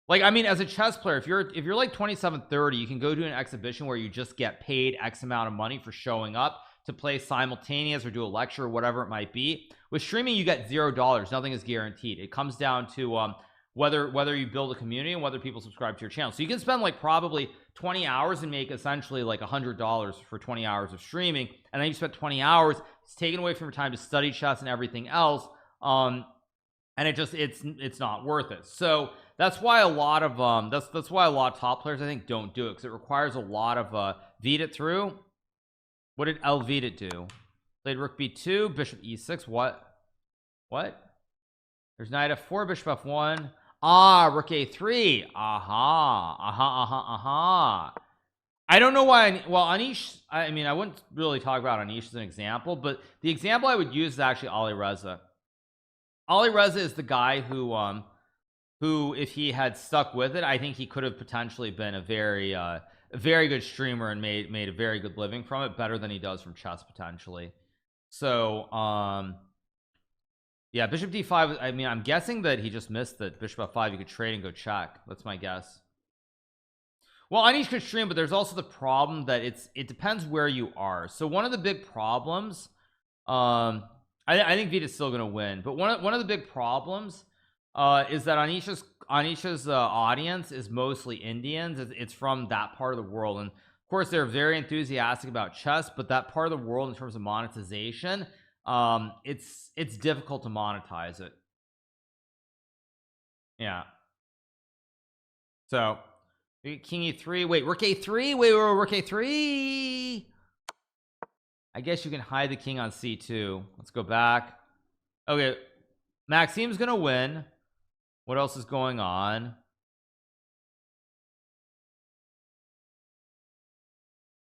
Like, I mean, as a chess player, if you're like 27-30, you can go to an exhibition where you just get paid X amount of money for showing up to play simultaneous or do a lecture or whatever it might be. With streaming, you get $0. Nothing is guaranteed. It comes down to whether you build a community and whether people subscribe to your channel. So you can spend like probably 20 hours and make essentially like $100 for 20 hours of streaming, and then you spent 20 hours, it's taken away from your time to study chess and everything else, and it's not worth it. So that's why a lot of that's why a lot of top players I think don't do it, because it requires a lot of Vita through. What did El Vita do? Played rook b2, bishop e6. What there's knight f4, bishop f1. Rook a3. I don't know why. Well, Anish, I mean, I wouldn't really talk about Anish as an example, but the example I would use is actually Ali Reza. Ali Reza is the guy who, if he had stuck with it, I think he could have potentially been a very good streamer and made a very good living from it, better than he does from chess potentially. So, yeah, bishop d5. I mean, I'm guessing that he just missed that bishop f5. You could trade and go check. That's my guess. Well, Anish could stream, but there's also the problem that it depends where you are. So one of the big problems, I think Vita's still gonna win, but one of the big problems is that Anish's audience is mostly Indians. It's from that part of the world, and of course they're very enthusiastic about chess, but that part of the world in terms of monetization, it's difficult to monetize it. Yeah. So king e3. Wait, rook a3. Wait, rook a3. I guess you can hide the king on c2. Let's go back. Okay, Maxim's gonna win. What else is going on?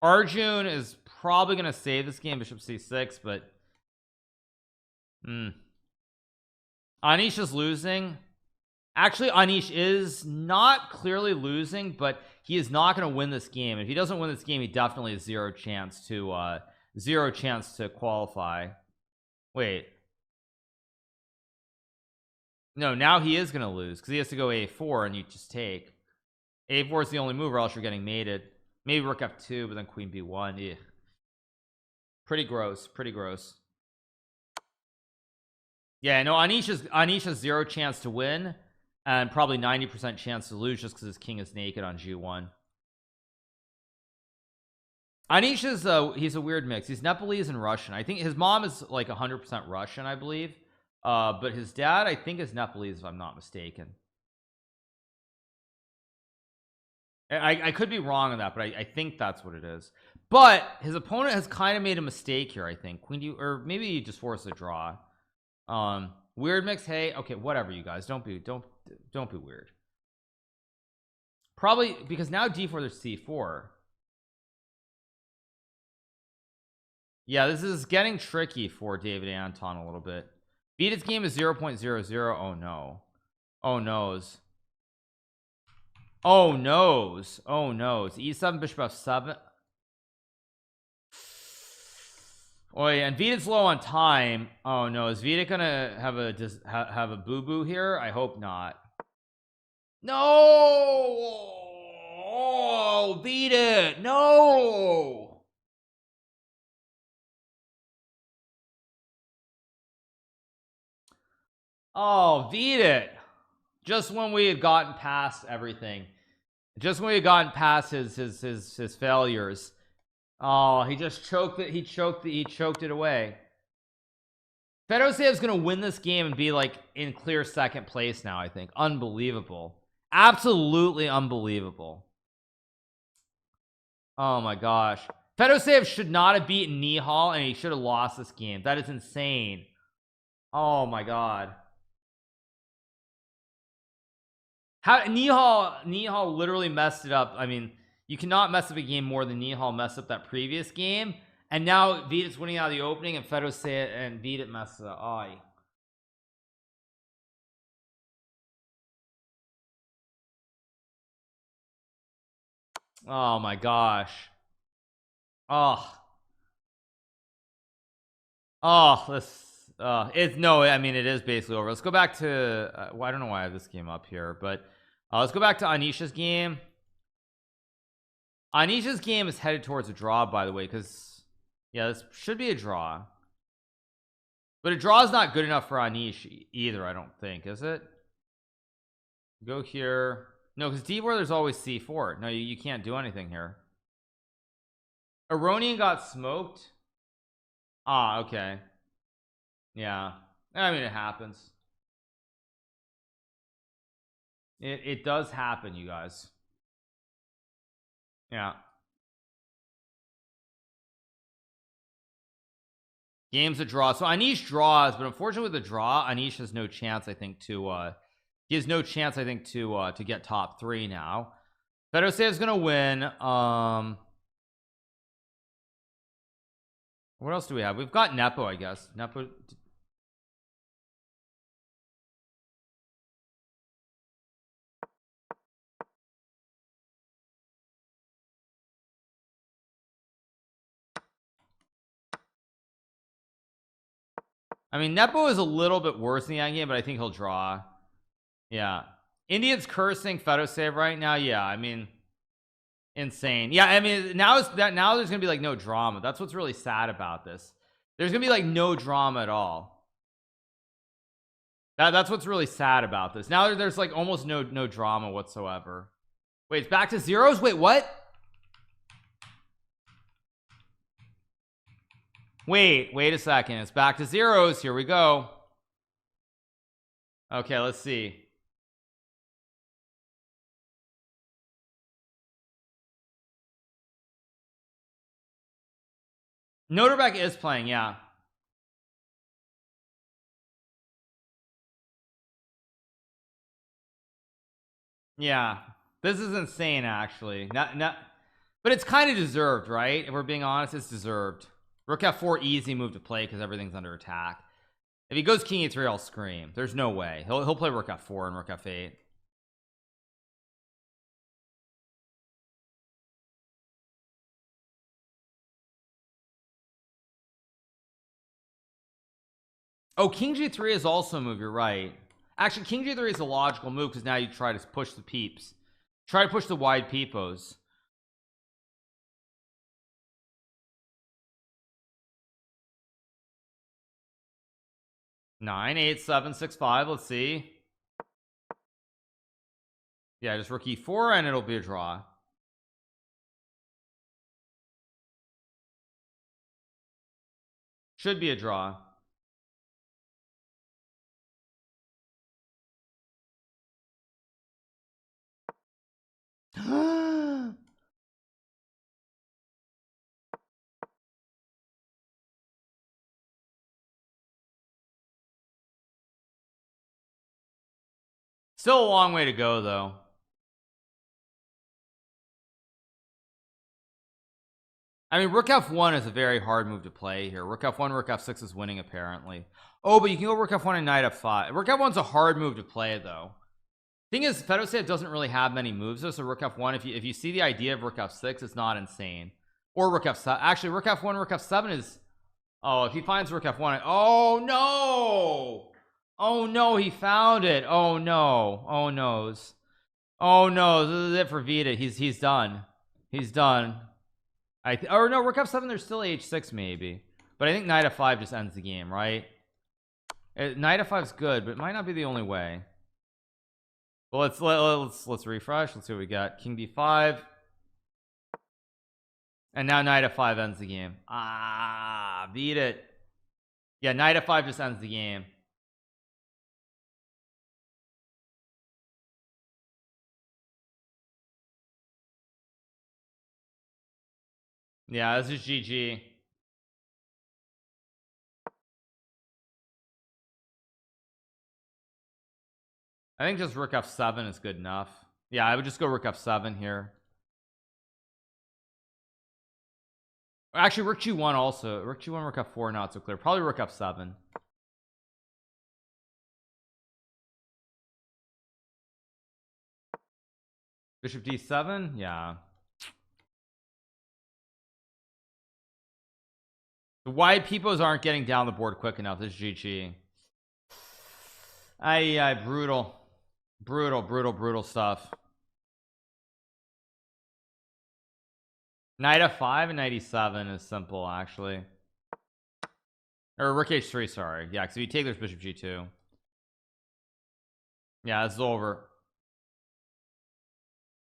Arjun is probably gonna save this game, bishop c6, but Anish is losing. Actually, Anish is not clearly losing, but he is not going to win this game. If he doesn't win this game, he definitely has zero chance to qualify. Wait, no, now he is going to lose because he has to go a4 and you just take. A4 is the only move, or else you're getting mated. Maybe rook f2, but then queen b1. Yeah, pretty gross. Yeah, no, Anish has zero chance to win and probably 90% chance to lose just because his king is naked on g1. Anish is he's a weird mix. He's Nepalese and Russian. I think his mom is like 100% Russian, I believe, but his dad, I think, is Nepalese, if I'm not mistaken. I could be wrong on that, but I think that's what it is. But his opponent has kind of made a mistake here, I think. Queen d, or maybe he just forced a draw. Weird mix. Hey, okay, whatever, you guys, don't be weird. Probably because now d4, there's c4. Yeah, this is getting tricky for David Anton a little bit. Beat its game is 0.00. Oh no. Oh noes. Oh noes. Oh noes. E7, bishop f7. Oh yeah, and Vita's low on time. Oh no, is Vita gonna have a boo-boo here? I hope not. No. Oh, Vita, no. Oh, Vita. Just when we had gotten past everything, just when we had gotten past his failures. Oh, he just choked it. He choked it away. Fedosev's gonna win this game and be like in clear second place now, I think. Unbelievable. Absolutely unbelievable. Oh my gosh. Fedosev should not have beaten Nihal, and he should have lost this game. That is insane. Oh my god. How Nihal literally messed it up. I mean, you cannot mess up a game more than Nihal messed up that previous game. And now Vita's winning out of the opening, and Fedosev and Vita messed it up. Oh my gosh. Oh. Oh, it's no, I mean, it is basically over. Let's go back to well, I don't know why I have this game up here, but let's go back to Anisha's game. Anisha's game is headed towards a draw, by the way, because yeah, this should be a draw, but a draw is not good enough for Anish either, I don't think, is it? Go here. No, because D4, there's always C4. No, you can't do anything here. Aronian got smoked. Ah, okay. Yeah, I mean, it happens. It does happen, you guys. Yeah. Game's a draw. So Anish draws, but unfortunately with the draw, Anish has no chance, I think, to he has no chance, I think, to get top 3 now. Fedosev's gonna win. What else do we have? We've got Nepo, I guess. Nepo. I mean, Nepo is a little bit worse in the endgame, but I think he'll draw. Yeah. Indians cursing Fedo save right now. Yeah, I mean, insane. Yeah, I mean, now there's gonna be like no drama. That's what's really sad about this. There's gonna be like no drama at all. That's what's really sad about this. Now there's like almost no drama whatsoever. Wait, it's back to zeros? Wait, what? Wait a second. It's back to zeros. Here we go. Okay, let's see. Noterbeck is playing, yeah. Yeah. This is insane, actually. Not but it's kind of deserved, right? If we're being honest, it's deserved. Rook f4 easy move to play because everything's under attack. If he goes king e3, I'll scream. There's no way. He'll play rook f4 and rook f8. Oh, king g3 is also a move. You're right. Actually, king g3 is a logical move because now you try to push the peeps. Try to push the wide peepos. Nine, 8, 7, 6, 5. Let's see. Yeah, just rook e4 and it'll be a draw. Should be a draw. Still a long way to go, though. I mean, rook f1 is a very hard move to play here. Rook f1, rook f6 is winning, apparently. Oh, but you can go rook f1 and knight f5. Rook f1's a hard move to play, though. Thing is, Fedosev doesn't really have many moves, though, so rook f1, if you see the idea of rook f6, it's not insane. Or rook f7. Actually, rook f1, rook f7 is... Oh, if he finds rook f1... Oh, no! Oh, no, he found it. Oh, no. Oh, noes. Oh, no, this is it for Vita. He's done. He's done. Or no, rook f7, there's still h6 maybe, but I think knight f5 just ends the game, right? Knight f5 is good, but it might not be the only way. Well, let's refresh. Let's see what we got. King d5, and now knight f5 ends the game. Beat it. Yeah, knight f5 just ends the game. Yeah, this is GG. I think just rook f7 is good enough. Yeah, I would just go rook f7 here. Actually, rook g1 also. Rook g1, rook f4, not so clear. Probably rook f7. Bishop d7, yeah. The wide peepos aren't getting down the board quick enough. This is GG. Brutal. Brutal stuff. Knight f5 and knight e7 is simple, actually. Or rook h3, sorry. Yeah, because if you take there's bishop g2. Yeah, it's over.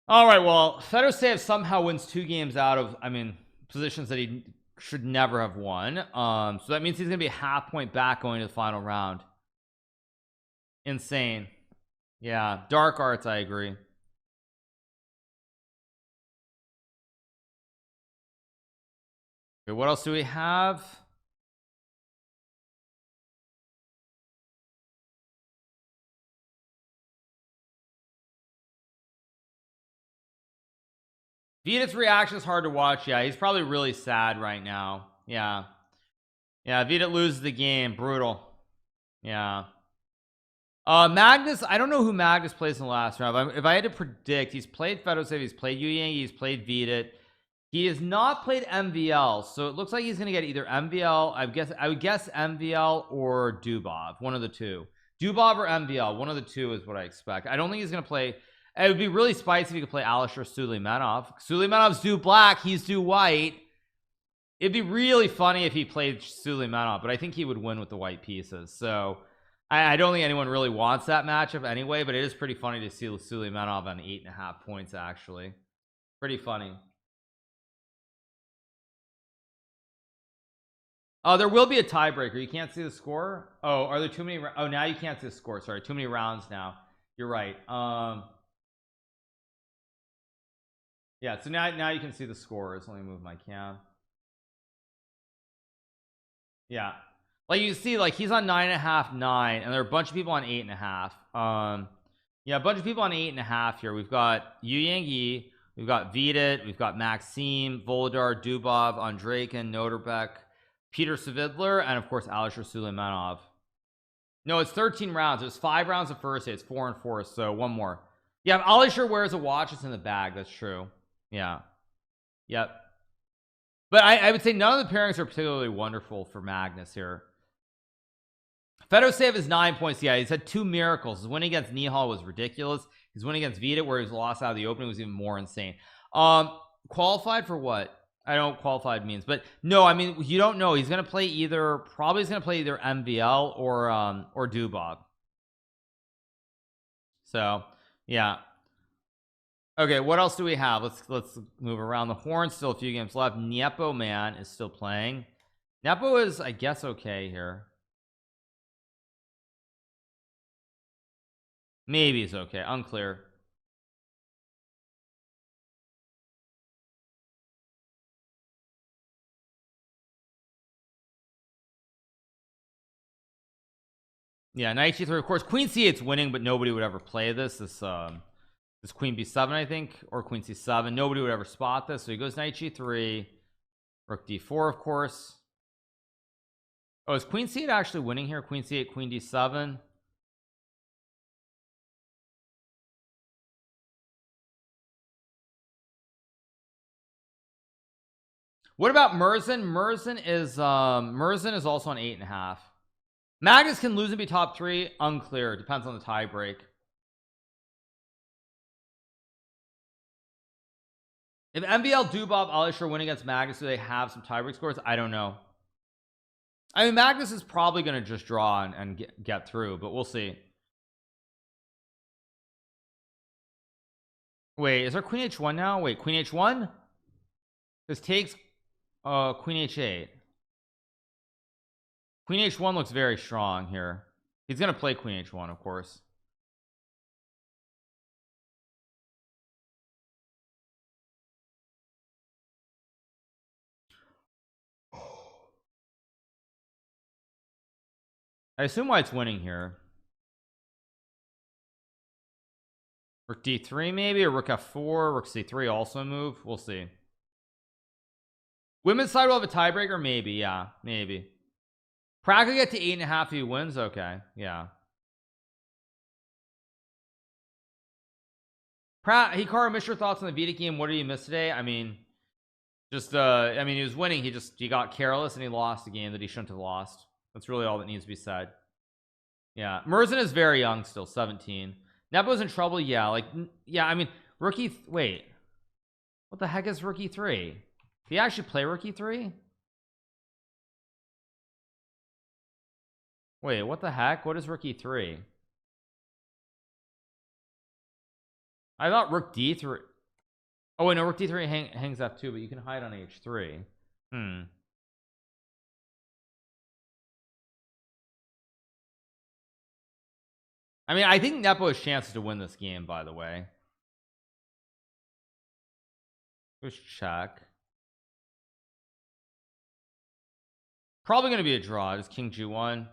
Alright, well, Fedosev somehow wins 2 games out of, I mean, positions that he should never have won. So that means he's gonna be a half point back going to the final round. Insane. Yeah, dark arts, I agree. Okay, what else do we have? Vita's reaction is hard to watch. Yeah, he's probably really sad right now. Yeah. Yeah, Vita loses the game. Brutal. Yeah. Magnus, I don't know who Magnus plays in the last round. If I had to predict, he's played Fedosave, he's played Yu Yang, he's played Vita. He has not played MVL, so it looks like he's going to get either MVL. I would guess MVL or Dubov, one of the two. Dubov or MVL, one of the two is what I expect. I don't think he's going to play. It would be really spicy if he could play Alisher Suleimanov. Suleimanov's due black, he's due white. It'd be really funny if he played Suleimanov, but I think he would win with the white pieces. So I don't think anyone really wants that matchup anyway, but it is pretty funny to see Suleimanov on 8.5 points, actually. Pretty funny. Oh, there will be a tiebreaker. You can't see the score. Oh, are there too many? Oh, now you can't see the score. Sorry, too many rounds now. You're right. Yeah. So now you can see the scores. Let me move my cam. Yeah, like you see, like he's on 9.5, 9, and there are a bunch of people on 8.5. Yeah, a bunch of people on 8.5 here. We've got Yu Yang Yi, we've got Vidit, we've got Maxime, Volodar, Dubov, Andreykin, Noterbeck, Peter Savidler, and of course Alisher Suleimanov. No, it's 13 rounds. There's 5 rounds of first hit. It's 4 and 4, so one more. Yeah, Alisher wears a watch. It's in the bag. That's true. Yeah. Yep. But I would say none of the pairings are particularly wonderful for Magnus here. Fedosave is 9 points. Yeah, he's had 2 miracles. His win against Nihal was ridiculous. His win against Vita, where he was lost out of the opening, was even more insane. Qualified for what? I don't know what qualified means, but no, I mean, you don't know. He's gonna play either, probably he's gonna play either MVL or Dubov. So yeah. Okay, what else do we have? Let's move around the horn. Still a few games left. Nepo Man is still playing. Nepo is, I guess, okay here. Maybe it's okay. Unclear. Yeah, knight g3. Of course, queen c8's winning, but nobody would ever play this. This queen b7, I think, or queen c7. Nobody would ever spot this. So he goes knight g3, rook d4, of course. Oh, is queen c8 actually winning here? Queen c8, queen d7. What about Merzin? Merzin is also on 8.5. Magnus can lose and be top 3. Unclear. Depends on the tie break. If MVL, Dubov, Alisher win against Magnus, do they have some tiebreak scores? I don't know. I mean, Magnus is probably going to just draw and get through, but we'll see. Wait, is there queen h1 now? Wait, queen h1? This takes queen h8. Queen h1 looks very strong here. He's going to play queen h1, of course. I assume white's winning here. Rook d3 maybe, or rook f4, rook c3 also move. We'll see. Women's side will have a tiebreaker, maybe. Yeah, maybe. Prague will get to 8.5 if he wins. Okay, yeah. Hikaru, miss your thoughts on the Vita game. What did he miss today? I mean, just I mean, he was winning. He got careless and he lost a game that he shouldn't have lost. That's really all that needs to be said. Yeah, Merzin is very young still, 17. Nepo's in trouble. Yeah, like, yeah, I mean, rookie. Wait, what the heck is rookie 3? Did he actually play rookie 3? Wait, what the heck? What is rookie 3? I thought rook d3. Oh wait, no, rook d3 hangs f2, but you can hide on h3. I mean, I think Nepo has chances to win this game, by the way. Just check. Probably going to be a draw. Just king g1.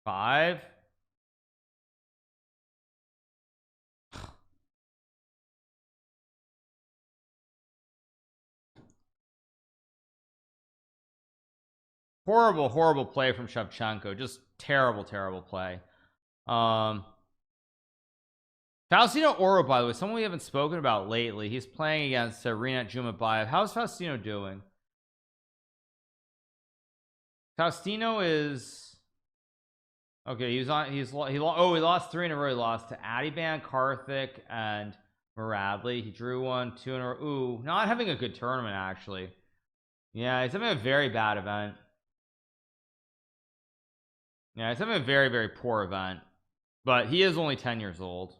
Five. Horrible play from Shevchenko. Just terrible play. Faustino Oro, by the way, someone we haven't spoken about lately. He's playing against Rinat Jumabayev. How's Faustino doing? Faustino is okay. He lost 3 in a row. He lost to Adiban, Karthik, and Muradli. He drew 1, 2 in a row. Ooh, not having a good tournament actually. Yeah, he's having a very bad event. Yeah, he's having a very poor event. But he is only 10 years old.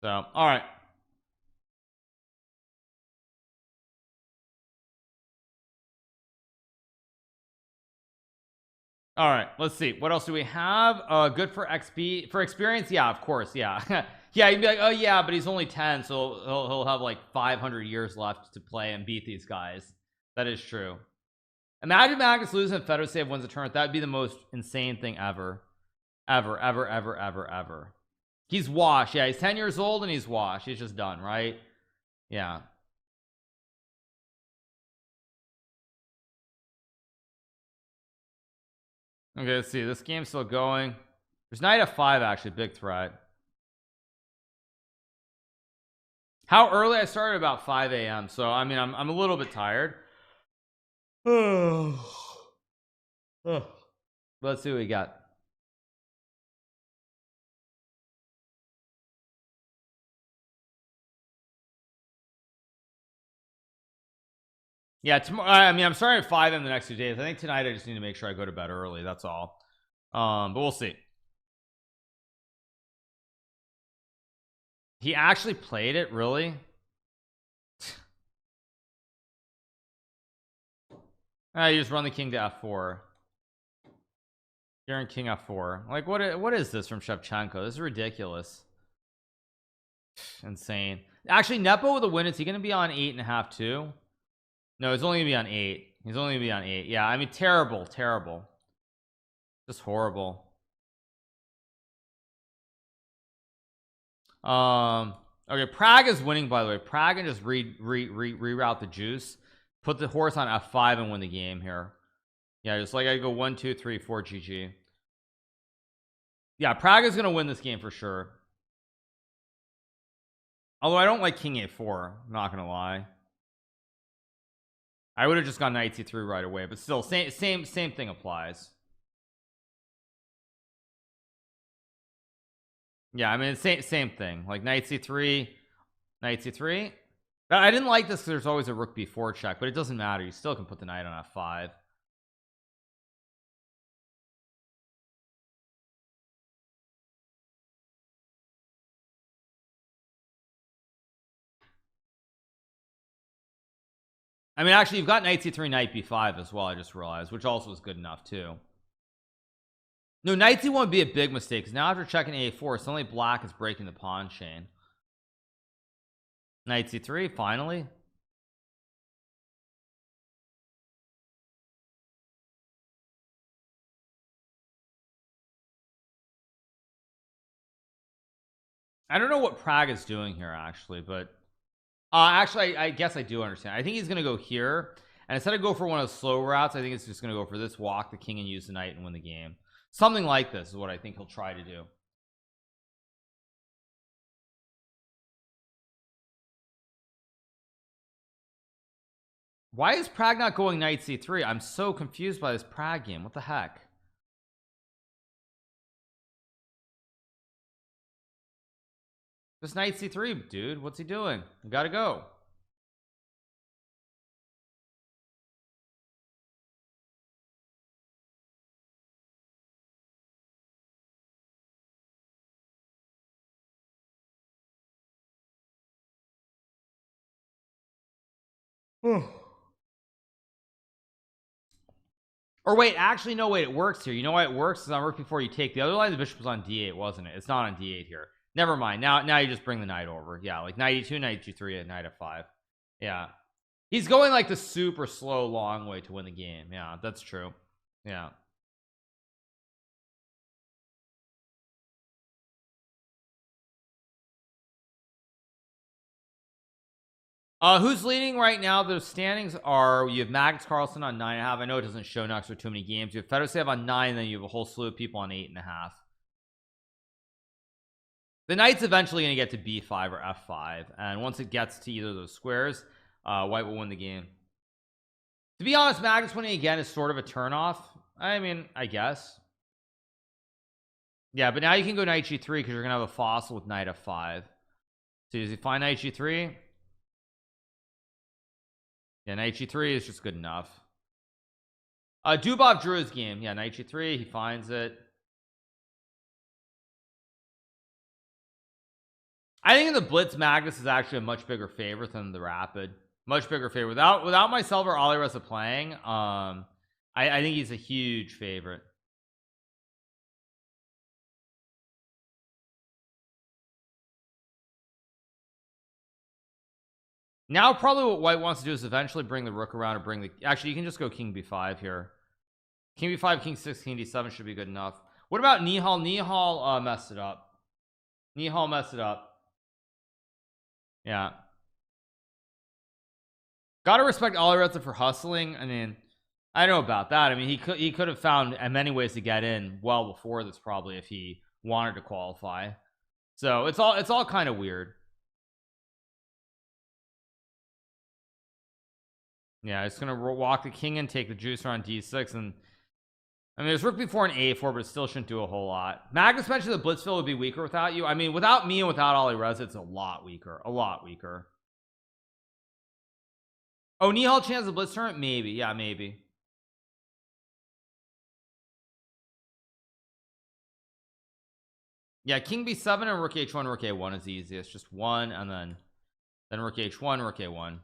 So, all right. All right, let's see. What else do we have? Good for XP for experience. Yeah, of course. Yeah. Yeah, you'd be like, oh yeah, but he's only 10, so he'll have like 500 years left to play and beat these guys. That is true. Imagine Magnus losing and Fedor save wins a tournament. That would be the most insane thing ever. Ever. He's washed. Yeah, he's 10 years old and he's washed. He's just done, right? Yeah. Okay, let's see. This game's still going. There's knight f5 actually, big threat. How early? I started about 5 a.m. So I mean I'm a little bit tired. Let's see what we got. Yeah, tomorrow. I mean, I'm starting at 5 in the next 2 days. I think tonight I just need to make sure I go to bed early. That's all. But we'll see. He actually played it, really? You just run the king to f4. You're in king f4. Like, what is this from Shevchenko? This is ridiculous. Insane. Actually, Nepo with a win. Is he going to be on 8.5 too? No, he's only going to be on 8. He's only going to be on 8. Yeah, I mean, terrible. Just horrible. Okay, Prague is winning, by the way. Prague can just reroute the juice, put the horse on f5 and win the game here. Yeah, just like I go 1 2 3 4 GG. Yeah, Prague is gonna win this game for sure. Although I don't like king a4, I'm not gonna lie. I would have just gone knight c3 right away, but still same thing applies. Yeah, I mean same thing, like knight c3. I didn't like this because there's always a rook b4 check, but it doesn't matter. You still can put the knight on f5. I mean, actually, you've got knight c3, knight b5 as well. I just realized, which also is good enough too. No, knight c1 would be a big mistake because now after checking a4, suddenly black is breaking the pawn chain. Knight c3, finally. I don't know what Prague is doing here actually, but actually I guess I do understand. I think he's gonna go here, and instead of go for one of the slow routes, I think it's just gonna go for this, walk the king and use the knight and win the game. Something like this is what I think he'll try to do. Why is Prague not going knight c3? I'm so confused by this Prague game. What the heck? This knight c3, dude. What's he doing? You gotta go. Or wait, actually, no, wait, it works here. You know why it works? Because on rook before you take the other line, the bishop was on d8, wasn't it? It's not on d8 here. Never mind. Now you just bring the knight over. Yeah, like knight e2, knight g3, and knight f5. Yeah, he's going like the super slow long way to win the game. Yeah, that's true. Yeah. Who's leading right now? The standings are, you have Magnus Carlsen on 9.5. I know it doesn't show next for too many games. You have Fedorsev on 9, then you have a whole slew of people on 8.5. The knight's eventually going to get to b5 or f5, and once it gets to either of those squares, white will win the game. To be honest, Magnus winning again is sort of a turnoff. I mean, I guess. Yeah, but now you can go knight g3 because you're going to have a fossil with knight f5. So does he find knight g3? Yeah, knight g3 is just good enough. Dubov drew his game. Yeah, knight g3, he finds it. I think in the blitz, Magnus is actually a much bigger favorite than the rapid. Much bigger favorite. Without myself or Alireza playing, I think he's a huge favorite. Now probably what white wants to do is eventually bring the rook around, or bring the, actually you can just go king b5 here. King b5, king 6, king d7 should be good enough. What about Nihal? Nihal messed it up. Nihal messed it up. Yeah, gotta respect Alireza for hustling. I mean, I don't know about that. I mean, he could have found many ways to get in well before this, probably, if he wanted to qualify. So it's all kind of weird. Yeah, it's gonna walk the king and take the juicer on d6, and I mean, there's rook b4 and a4, but it still shouldn't do a whole lot. Magnus mentioned the blitzfield would be weaker without you. I mean, without me and without Alireza, it's a lot weaker. A lot weaker. Oh, Nihal chance the blitz turn? Maybe. Yeah, maybe. Yeah, king b7 and rook h1, rook a1 is the easiest. Just one, and then rook h1, rook a1.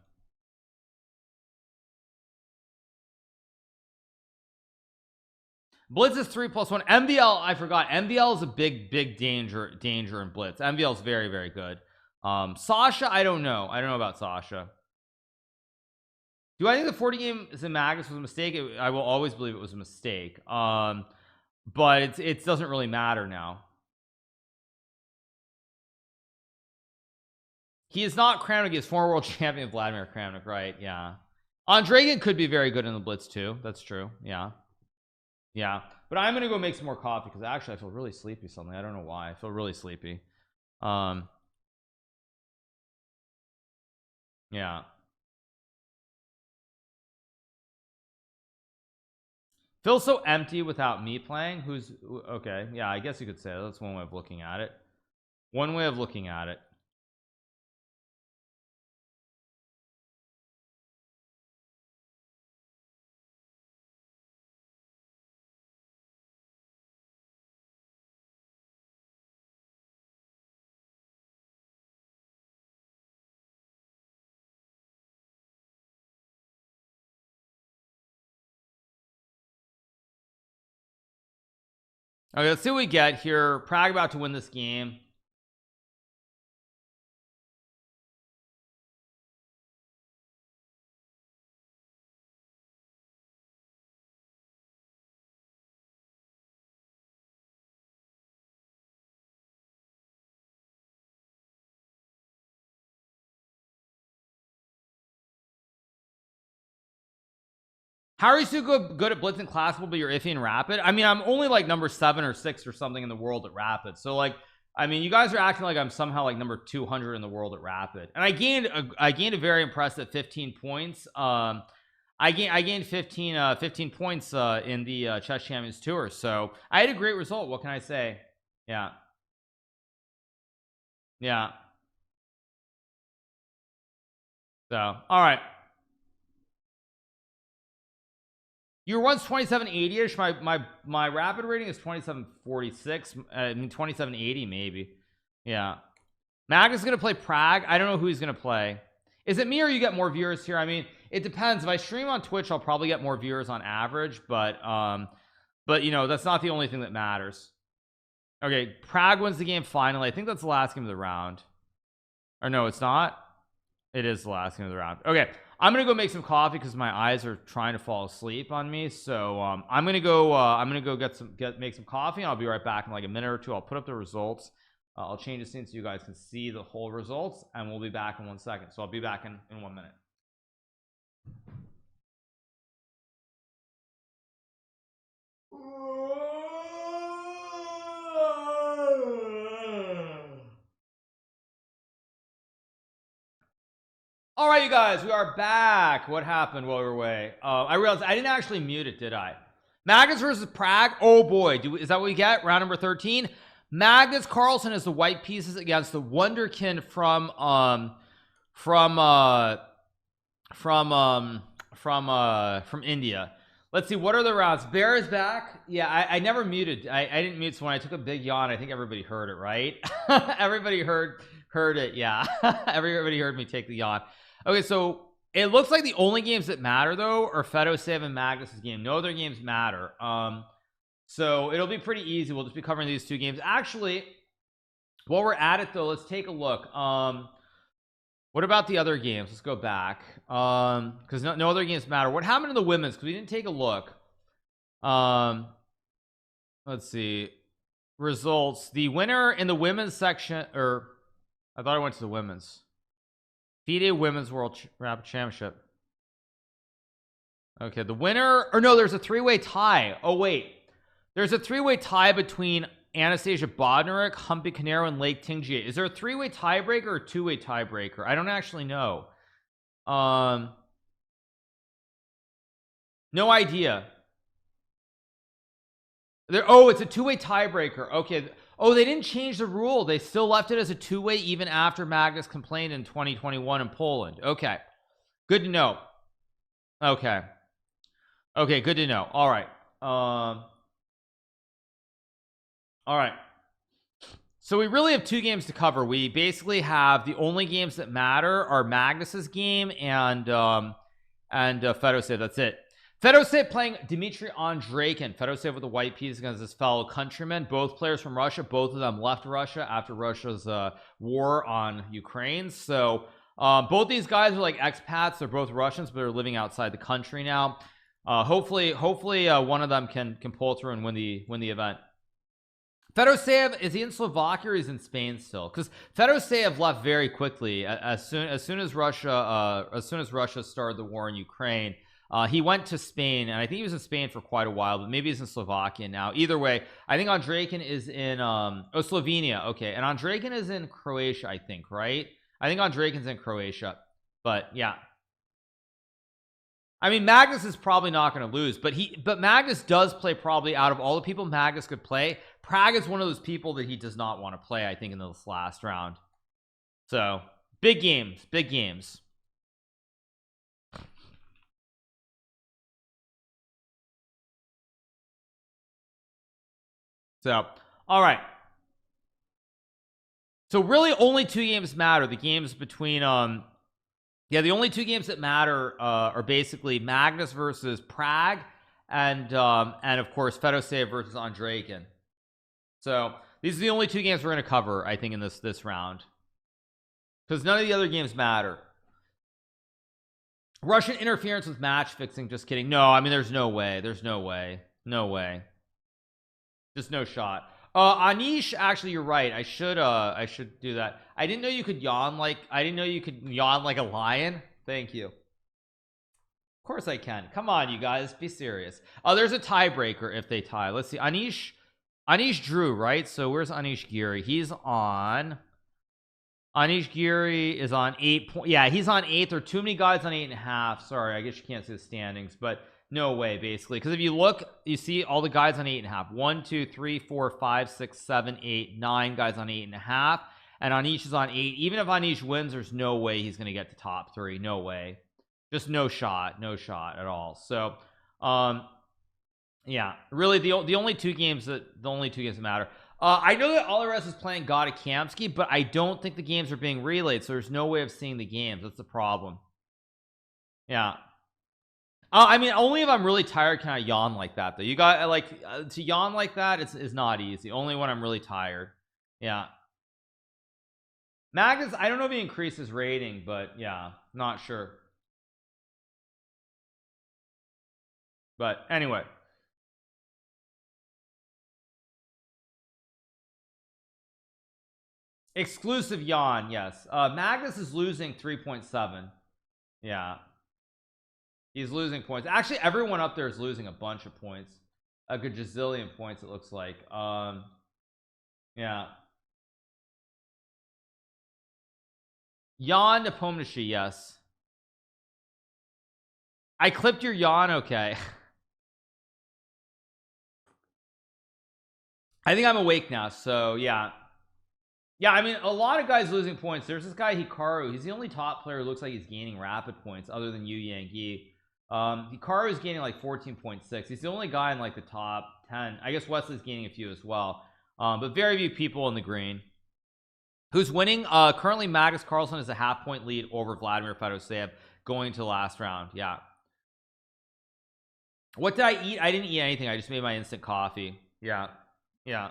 Blitz is 3+1. MVL, I forgot. MVL is a big danger in blitz. MVL is very, very good. Sasha, I don't know about Sasha. Do I think the 40 game is in Magnus was a mistake? I will always believe it was a mistake. But it doesn't really matter now. He is not Kramnik. He is former world champion Vladimir Kramnik, right? Yeah. Andregan could be very good in the blitz too. That's true. Yeah. Yeah, but I'm gonna go make some more coffee because actually I feel really sleepy suddenly. I don't know why. I feel really sleepy. Yeah. Feels so empty without me playing. Who's okay? Yeah, I guess you could say that. That's one way of looking at it. One way of looking at it. Okay, let's see what we get here. Prague about to win this game. How are you so good at blitz and classical, but you're iffy in rapid? I mean, I'm only like number 7 or 6 or something in the world at rapid. So like, I mean, you guys are acting like I'm somehow like number 200 in the world at rapid. And I gained a very impressive 15 points. I gained 15 points in the Chess Champions Tour. So I had a great result. What can I say? Yeah. Yeah. So, all right. You were once 2780-ish. My rapid rating is 2746. I mean 2780 maybe. Yeah. Magnus is gonna play Prague. I don't know who he's gonna play. Is it me or you get more viewers here? I mean, it depends. If I stream on Twitch, I'll probably get more viewers on average, but you know, that's not the only thing that matters. Okay, Prague wins the game finally. I think that's the last game of the round. Or no, it's not. It is the last game of the round. Okay, I'm gonna go make some coffee because my eyes are trying to fall asleep on me. So I'm gonna go make some coffee, and I'll be right back in like a minute or two. I'll put up the results. I'll change the scene so you guys can see the whole results, and we'll be back in 1 second. So I'll be back in 1 minute. All right, you guys, we are back. What happened while we were away? I realized I didn't actually mute it, did I? Magnus versus Prague. Oh boy, is that what we get? Round number 13. Magnus Carlsen is the white pieces against the Wonderkin from India. Let's see, what are the rounds? Bear is back. Yeah, I never muted. I didn't mute, so when I took a big yawn, I think everybody heard it, right? Everybody heard it. Yeah. Everybody heard me take the yawn. Okay, so it looks like the only games that matter though are Fedosave and Magnus's game. No other games matter. So it'll be pretty easy. We'll just be covering these two games. Actually, while we're at it though, let's take a look. What about the other games? Let's go back. Because no other games matter. What happened to the women's? Because we didn't take a look. Let's see. Results. The winner in the women's section, or I thought I went to the women's. FIDE Women's World Rapid Championship. Okay, the winner, or no, there's a three-way tie. Oh wait, there's a three-way tie between Anastasia Bodnarik, Humpy Canero, and Lake Tingjie. Is there a three-way tiebreaker or two-way tiebreaker? I don't actually know. No idea. Oh, it's a two-way tiebreaker. Okay. Oh, they didn't change the rule. They still left it as a two-way even after Magnus complained in 2021 in Poland. Okay, good to know. Okay, good to know. All right. All right. So we really have two games to cover. We basically have the only games that matter are Magnus's game and Fedosave. That's it. Fedosave playing Dmitry Andreikin. Fedosave with the white piece against his fellow countrymen. Both players from Russia. Both of them left Russia after Russia's war on Ukraine. So both these guys are like expats. They're both Russians, but they're living outside the country now. Hopefully one of them can pull through and win the event. Fedosave, is he in Slovakia or is he in Spain still? Because Fedosave left very quickly as soon as Russia started the war in Ukraine. He went to Spain, and I think he was in Spain for quite a while, but maybe he's in Slovakia now. Either way, I think Andreikin is in Slovenia. Okay, and Andreikin is in Croatia, I think, right? I think Andreikin's in Croatia. But yeah, I mean, Magnus is probably not going to lose, but Magnus does play, probably out of all the people Magnus could play, Prague is one of those people that he does not want to play, I think, in this last round. So big games. So all right, so really only two games matter. The games between the only two games that matter are basically Magnus versus Prague and of course Fedosave versus Andreikin. So these are the only two games we're going to cover, I think, in this round, because none of the other games matter. Russian interference with match fixing, just kidding. No, I mean, there's no way, just no shot. Anish, actually you're right. I should do that. I didn't know you could yawn like a lion. Thank you. Of course I can. Come on, you guys, be serious. There's a tiebreaker if they tie. Let's see. Anish drew, right? So where's Anish Giri? Anish Giri is on 8 point. Yeah, he's on 8th. There are too many guys on 8.5. Sorry, I guess you can't see the standings, but no way, basically, because if you look, you see all the guys on 8.5. 1 2 3 4 5 6 7 8 9 guys on 8.5, and Anish is on 8. Even if Anish wins, there's no way he's going to get to top 3. No way, just no shot at all. So yeah, really the only two games that matter. I know that Alares is playing Godikamsky, but I don't think the games are being relayed, so there's no way of seeing the games. That's the problem. Yeah. I mean, only if I'm really tired can I yawn like that, though. You got to yawn like that is not easy. Only when I'm really tired. Yeah. Magnus, I don't know if he increased his rating, but yeah, not sure. But anyway. Exclusive yawn, yes. Magnus is losing 3.7. Yeah, he's losing points. Actually, everyone up there is losing a bunch of points, a gajillion points, it looks like. Yeah. Yawn Nepomniachtchi, yes. I clipped your yawn, okay. I think I'm awake now, so yeah. Yeah, I mean, a lot of guys losing points. There's this guy Hikaru. He's the only top player who looks like he's gaining rapid points other than Yu Yang. Hikaru is gaining like 14.6. He's the only guy in like the top 10. I guess Wesley's gaining a few as well. But very few people in the green. Who's winning? Currently Magnus Carlsen is a half-point lead over Vladimir Fedoseev going to the last round. Yeah. What did I eat? I didn't eat anything. I just made my instant coffee. Yeah. Yeah.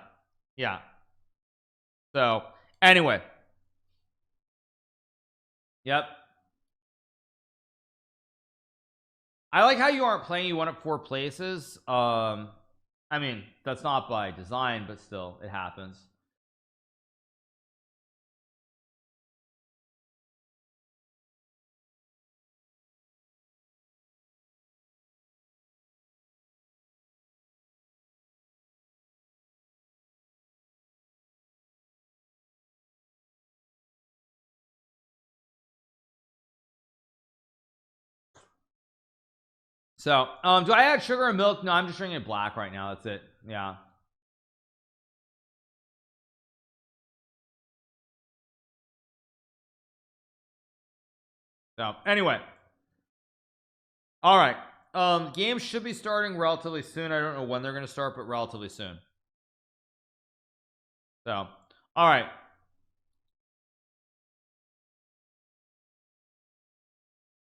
Yeah. So anyway. Yep. I like how you aren't playing. You went up 4 places. I mean, that's not by design, but still it happens. So do I add sugar and milk? No, I'm just drinking it black right now. That's it. Yeah. So anyway, all right, games should be starting relatively soon. I don't know when they're going to start, but relatively soon. So all right,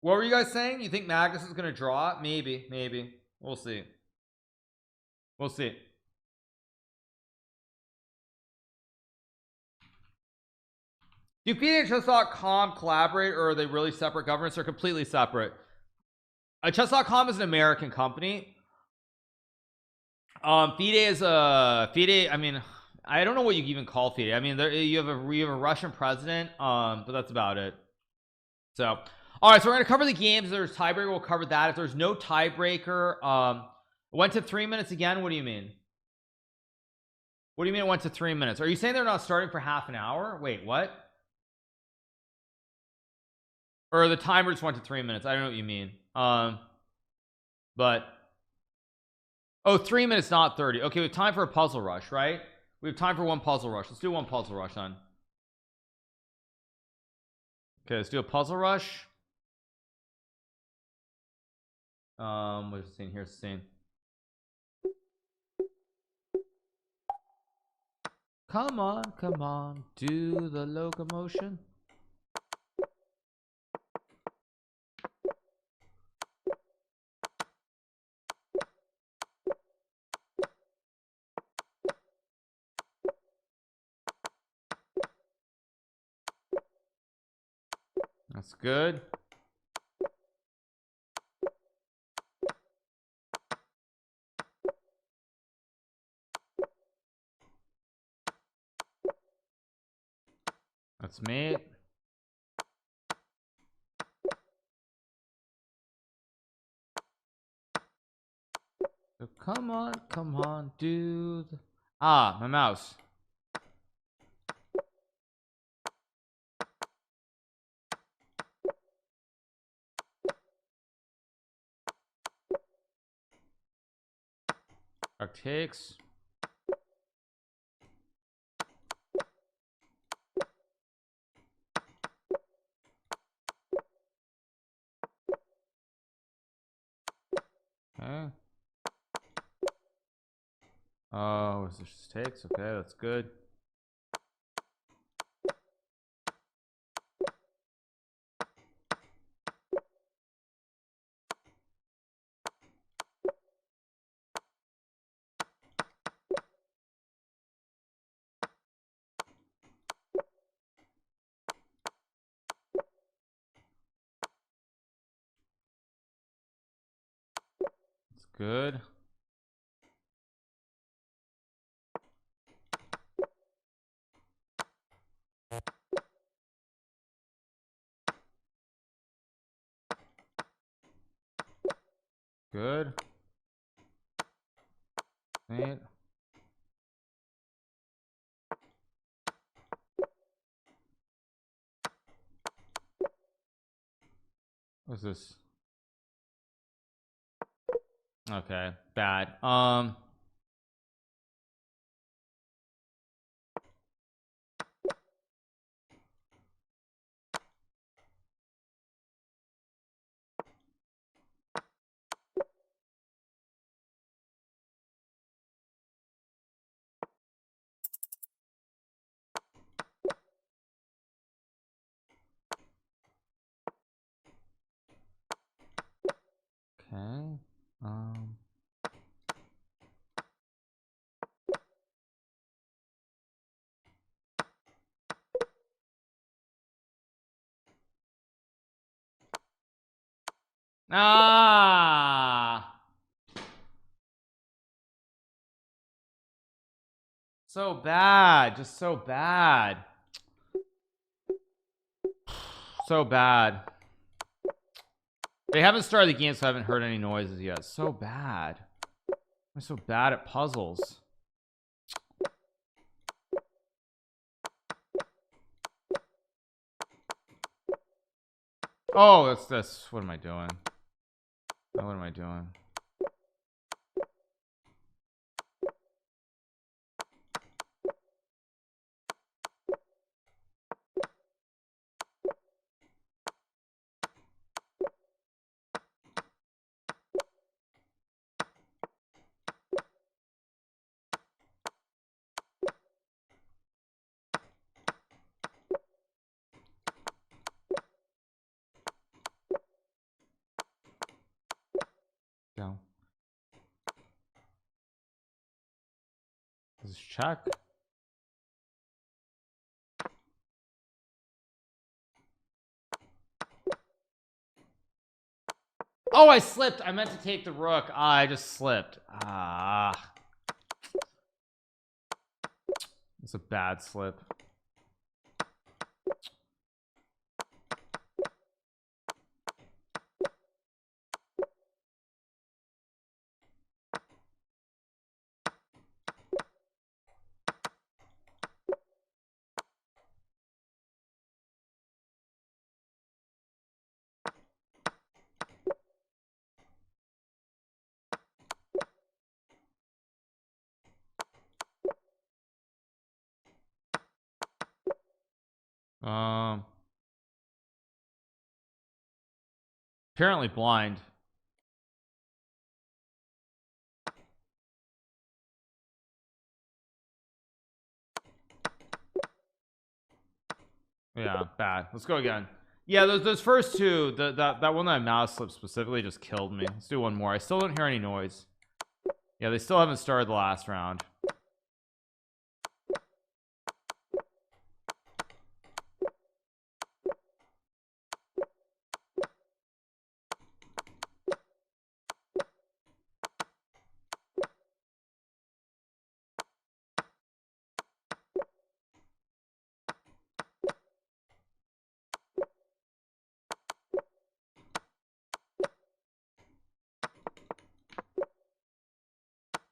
what were you guys saying? You think Magnus is going to draw? Maybe we'll see. We'll see. Do chess.com collaborate, or are they really separate governments? They're completely separate. Chess.com is an American company. FIDE is a FIDE. I mean, I don't know what you even call FIDE. I mean, you have a Russian president, but that's about it. So, all right. So we're gonna cover the games. There's tiebreaker. We'll cover that. If there's no tiebreaker, went to 3 minutes again. What do you mean? What do you mean it went to 3 minutes? Are you saying they're not starting for half an hour? Wait, what? Or the timer just went to 3 minutes? I don't know what you mean. But oh, 3 minutes, not 30. Okay, we have time for a puzzle rush, right? We have time for one puzzle rush. Let's do one puzzle rush on. Okay, let's do a puzzle rush. What's the scene? Here's the scene. Come on, do the locomotion. That's good. That's me. So come on, do the... Ah, my mouse. Takes. Okay. Oh, this takes. Okay, that's good. It's good. Good. Right. What's this? Okay, bad. Okay. So bad, just so bad. So bad. They haven't started the game, so I haven't heard any noises yet. So bad. I'm so bad at puzzles. Oh, that's what am I doing? What am I doing? Go. Let's check. Oh, I slipped. I meant to take the rook. I just slipped. It's a bad slip. Apparently blind. Yeah, bad. Let's go again. Yeah, those first two, that one that I mouse slipped specifically just killed me. Let's do one more. I still don't hear any noise. Yeah, they still haven't started the last round.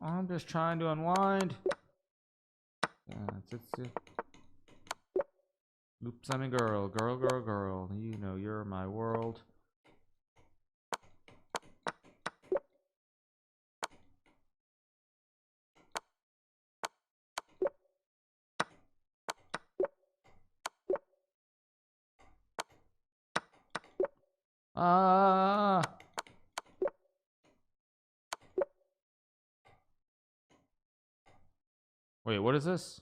I'm just trying to unwind. Oops, I'm a girl. Girl, girl, girl. You know you're my world. Wait, what is this?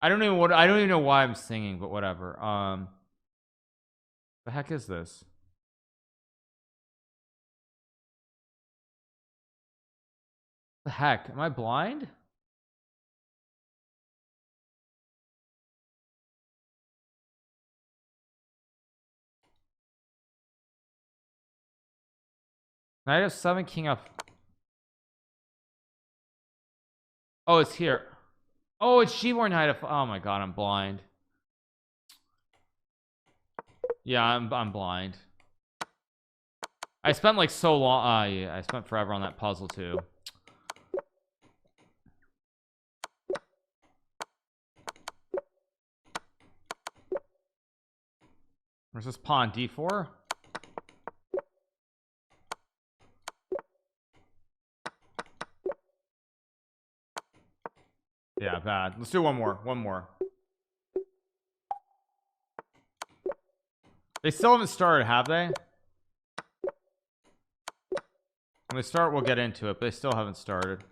I don't even know why I'm singing, but whatever. The heck is this? The heck? Am I blind? Knight of 7, king of. Oh, it's here. Oh, it's G-born knight of. Oh my god, I'm blind. Yeah, I'm blind. I spent like so long. Yeah, I spent forever on that puzzle too. Where's this pawn? D4. Yeah, bad. Let's do one more. One more. They still haven't started, have they? When they start, we'll get into it, but they still haven't started.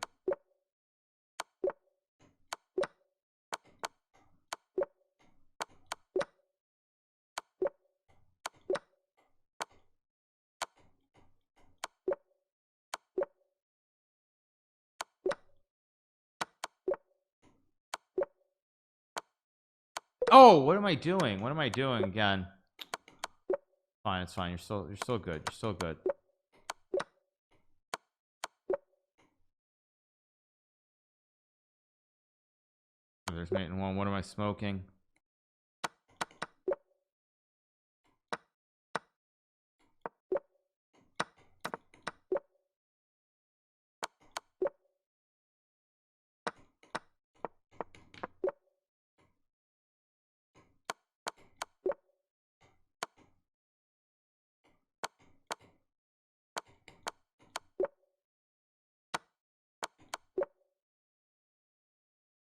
Oh, what am I doing? What am I doing again? Fine, it's fine. You're still good. You're still good. There's mate in one. What am I smoking?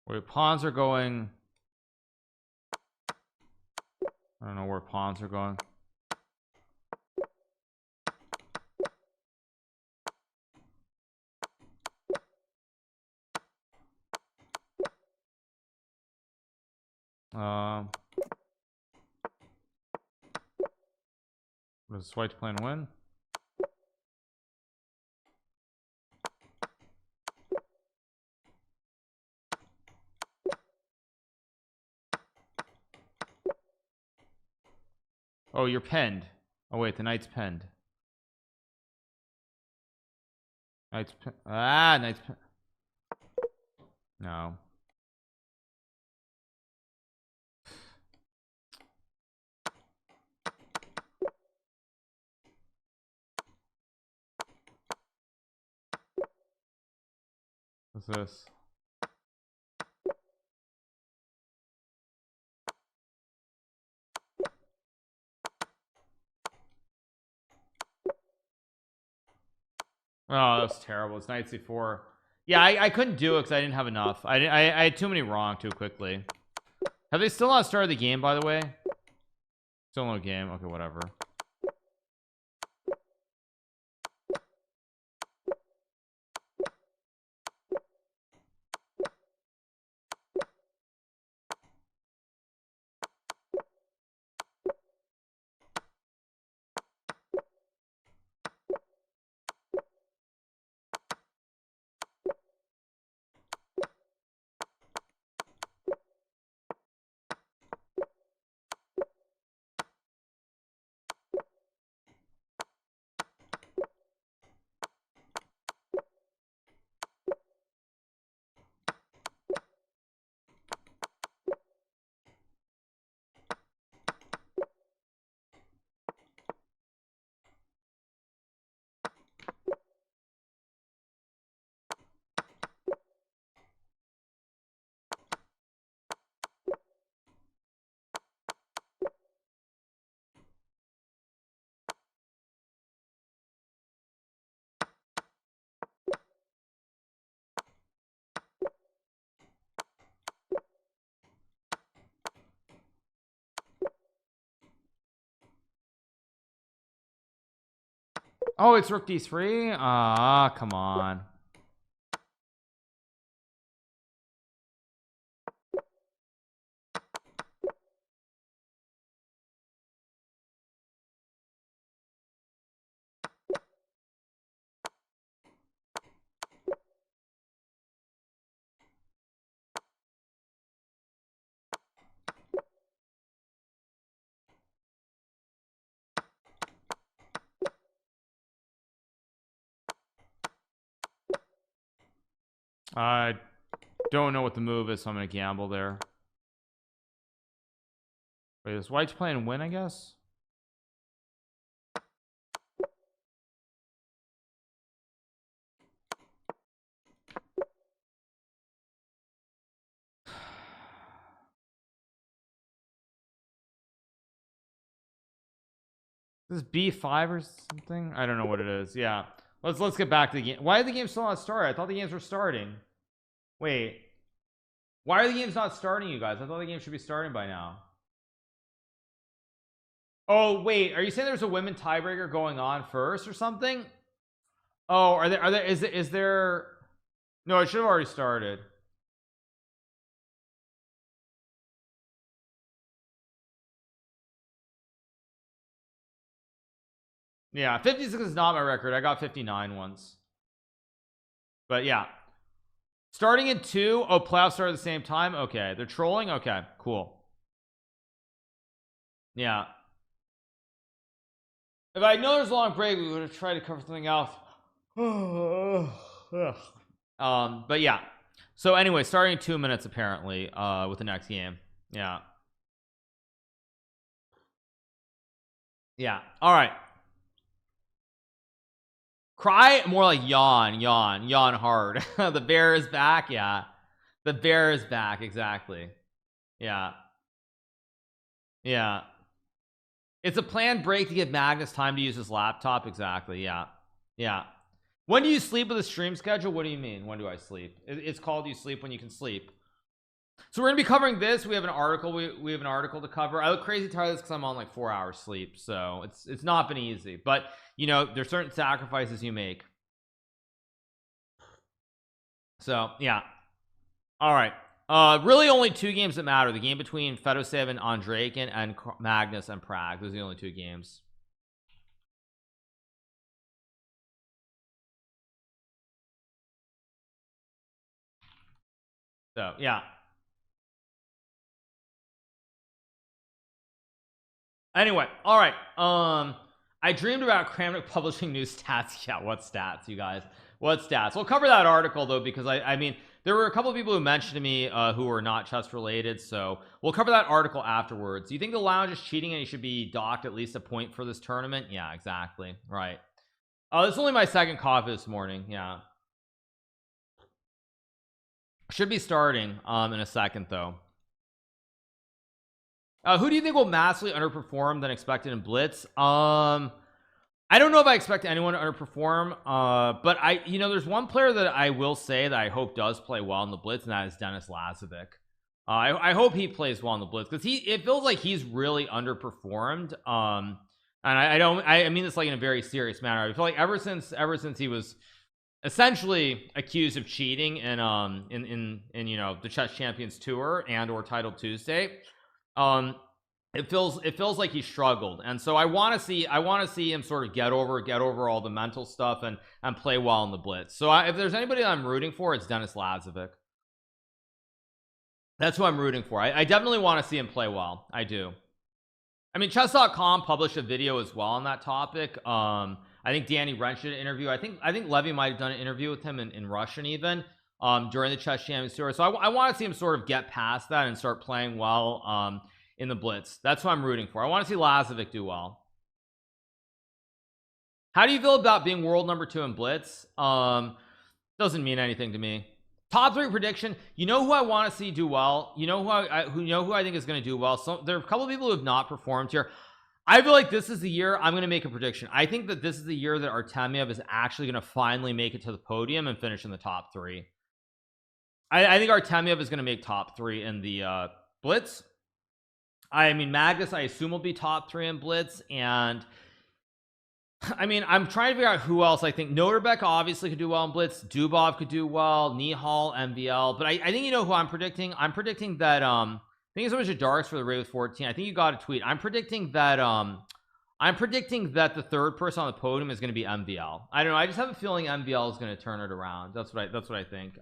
Wait, pawns are going. I don't know where pawns are going. Does white plan win? Oh, you're pinned. Oh wait, the knight's pinned. Knight's pin. Ah, knight's pin. No. What's this? Oh, that's terrible. It's knight c4. Yeah, I couldn't do it because I didn't have enough. I had too many wrong too quickly. Have they still not started the game, by the way? Still no game. Okay, whatever. Oh, it's rook d3. Ah, come on. I don't know what the move is, so I'm gonna gamble there. Wait, is white's playing win, I guess? This is B5 or something. I don't know what it is. Yeah, let's get back to the game. Why did the game still not start? I thought the games were starting. Wait, why are the games not starting, you guys? I thought the game should be starting by now. Oh wait, are you saying there's a women tiebreaker going on first or something? Oh, are there is there no, it should have already started. Yeah, 56 is not my record. I got 59 once. But yeah, starting in 2. Oh, playoffs start at the same time. Okay, they're trolling. Okay, cool. Yeah, if I know there's a long break, we would have tried to cover something else. But yeah, so anyway, starting in 2 minutes apparently with the next game. Yeah, all right. Cry more like yawn hard. The bear is back. Yeah, the bear is back. Exactly. Yeah, it's a planned break to give Magnus time to use his laptop. Exactly. Yeah. When do you sleep with a stream schedule? What do you mean, when do I sleep? It's called you sleep when you can sleep. So we're gonna be covering this. We have an article. We have an article to cover. I look crazy tired of this because I'm on like 4 hours sleep, so it's not been easy. But you know, there's certain sacrifices you make. So yeah. All right. Really only 2 games that matter. The game between Fedosev and Andreikin and Magnus and Prague. Those are the only 2 games. So yeah. Anyway, all right. I dreamed about Kramnik publishing new stats. Yeah, what stats, you guys? What stats? We'll cover that article though, because I mean, there were a couple of people who mentioned to me who were not chess related, so we'll cover that article afterwards. Do you think the lounge is cheating and he should be docked at least a point for this tournament? Yeah, exactly. Right. This is only my second coffee this morning. Yeah, should be starting in a second though. Who do you think will massively underperform than expected in Blitz? I don't know if I expect anyone to underperform, but you know, there's one player that I will say that I hope does play well in the Blitz, and that is Denis Lazovic. I hope he plays well in the Blitz, because it feels like he's really underperformed. And I mean this like in a very serious manner. I feel like ever since he was essentially accused of cheating in you know, the Chess Champions Tour and or Title Tuesday, it feels like he struggled, and so I want to see him sort of get over all the mental stuff and play well in the Blitz. So if there's anybody that I'm rooting for, it's Denis Lazovic. That's who I'm rooting for. I definitely want to see him play well. I do. I mean, chess.com published a video as well on that topic. I think Danny Wrench did an interview. I think Levy might have done an interview with him in Russian even during the Chess Champions Tour. So I want to see him sort of get past that and start playing well in the Blitz. That's what I'm rooting for. I want to see Lazovic do well. How do you feel about being world number 2 in Blitz? Doesn't mean anything to me. Top 3 prediction. You know who I want to see do well? You know who I think is going to do well? So there are a couple of people who have not performed here. I feel like this is the year I'm going to make a prediction. I think that this is the year that Artemiev is actually going to finally make it to the podium and finish in the top 3. I think Artemiev is going to make top 3 in the Blitz. I mean, Magnus, I assume will be top 3 in Blitz, and I mean, I'm trying to figure out who else. I think Noterbeck obviously could do well in Blitz. Dubov could do well. Nihal, MVL. But I think you know who I'm predicting. I'm predicting that I think it's so much of darks for the Ray with 14. I think you got a tweet. I'm predicting that the third person on the podium is going to be MVL. I don't know. I just have a feeling MVL is going to turn it around. That's what I think.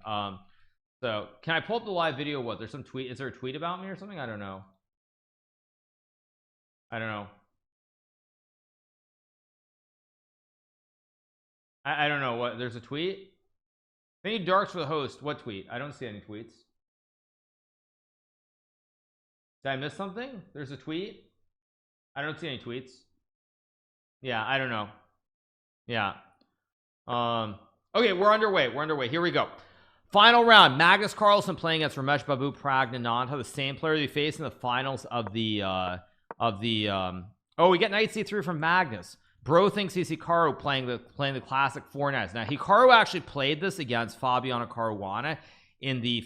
So can I pull up the live video? What? There's some tweet. Is there a tweet about me or something? I don't know. I don't know. I don't know what. There's a tweet. I need darks for the host. What tweet? I don't see any tweets. Did I miss something? There's a tweet. I don't see any tweets. Yeah, I don't know. Yeah. Okay, we're underway. Here we go. Final round. Magnus Carlsen playing against Ramesh Babu Pragnanandha, the same player they faced in the finals of the Oh, we get knight c3 from Magnus. Bro thinks he's Hikaru playing the classic 4 knights. Now Hikaru actually played this against Fabiano Caruana in the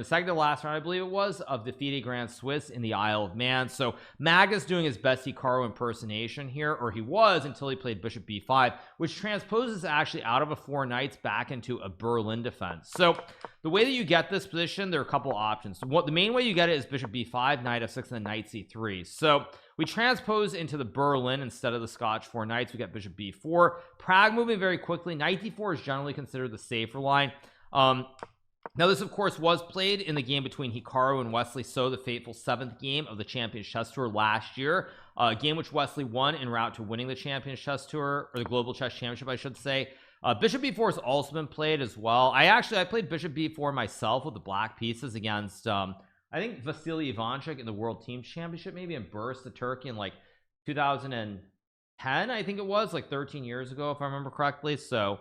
second to last round, I believe it was, of the FIDE Grand Swiss in the Isle of Man. So Magnus doing his best Hikaru impersonation here, or he was, until he played bishop b5, which transposes actually out of a 4 knights back into a Berlin defense. So the way that you get this position, there are a couple options. The main way you get it is bishop b5, knight f6, and then knight c3. So we transpose into the Berlin instead of the Scotch 4 knights. We get bishop b4. Prague moving very quickly. Knight d4 is generally considered the safer line. Now this of course was played in the game between Hikaru and Wesley So, the fateful 7th game of the Champions Chess Tour last year, a game which Wesley won en route to winning the Champions Chess Tour, or the Global Chess Championship I should say. Bishop b4 has also been played as well. I played bishop b4 myself with the black pieces against I think Vasily Ivanchuk in the World Team Championship, maybe in Bursa, Turkey, in like 2010 I think it was, like 13 years ago if I remember correctly. So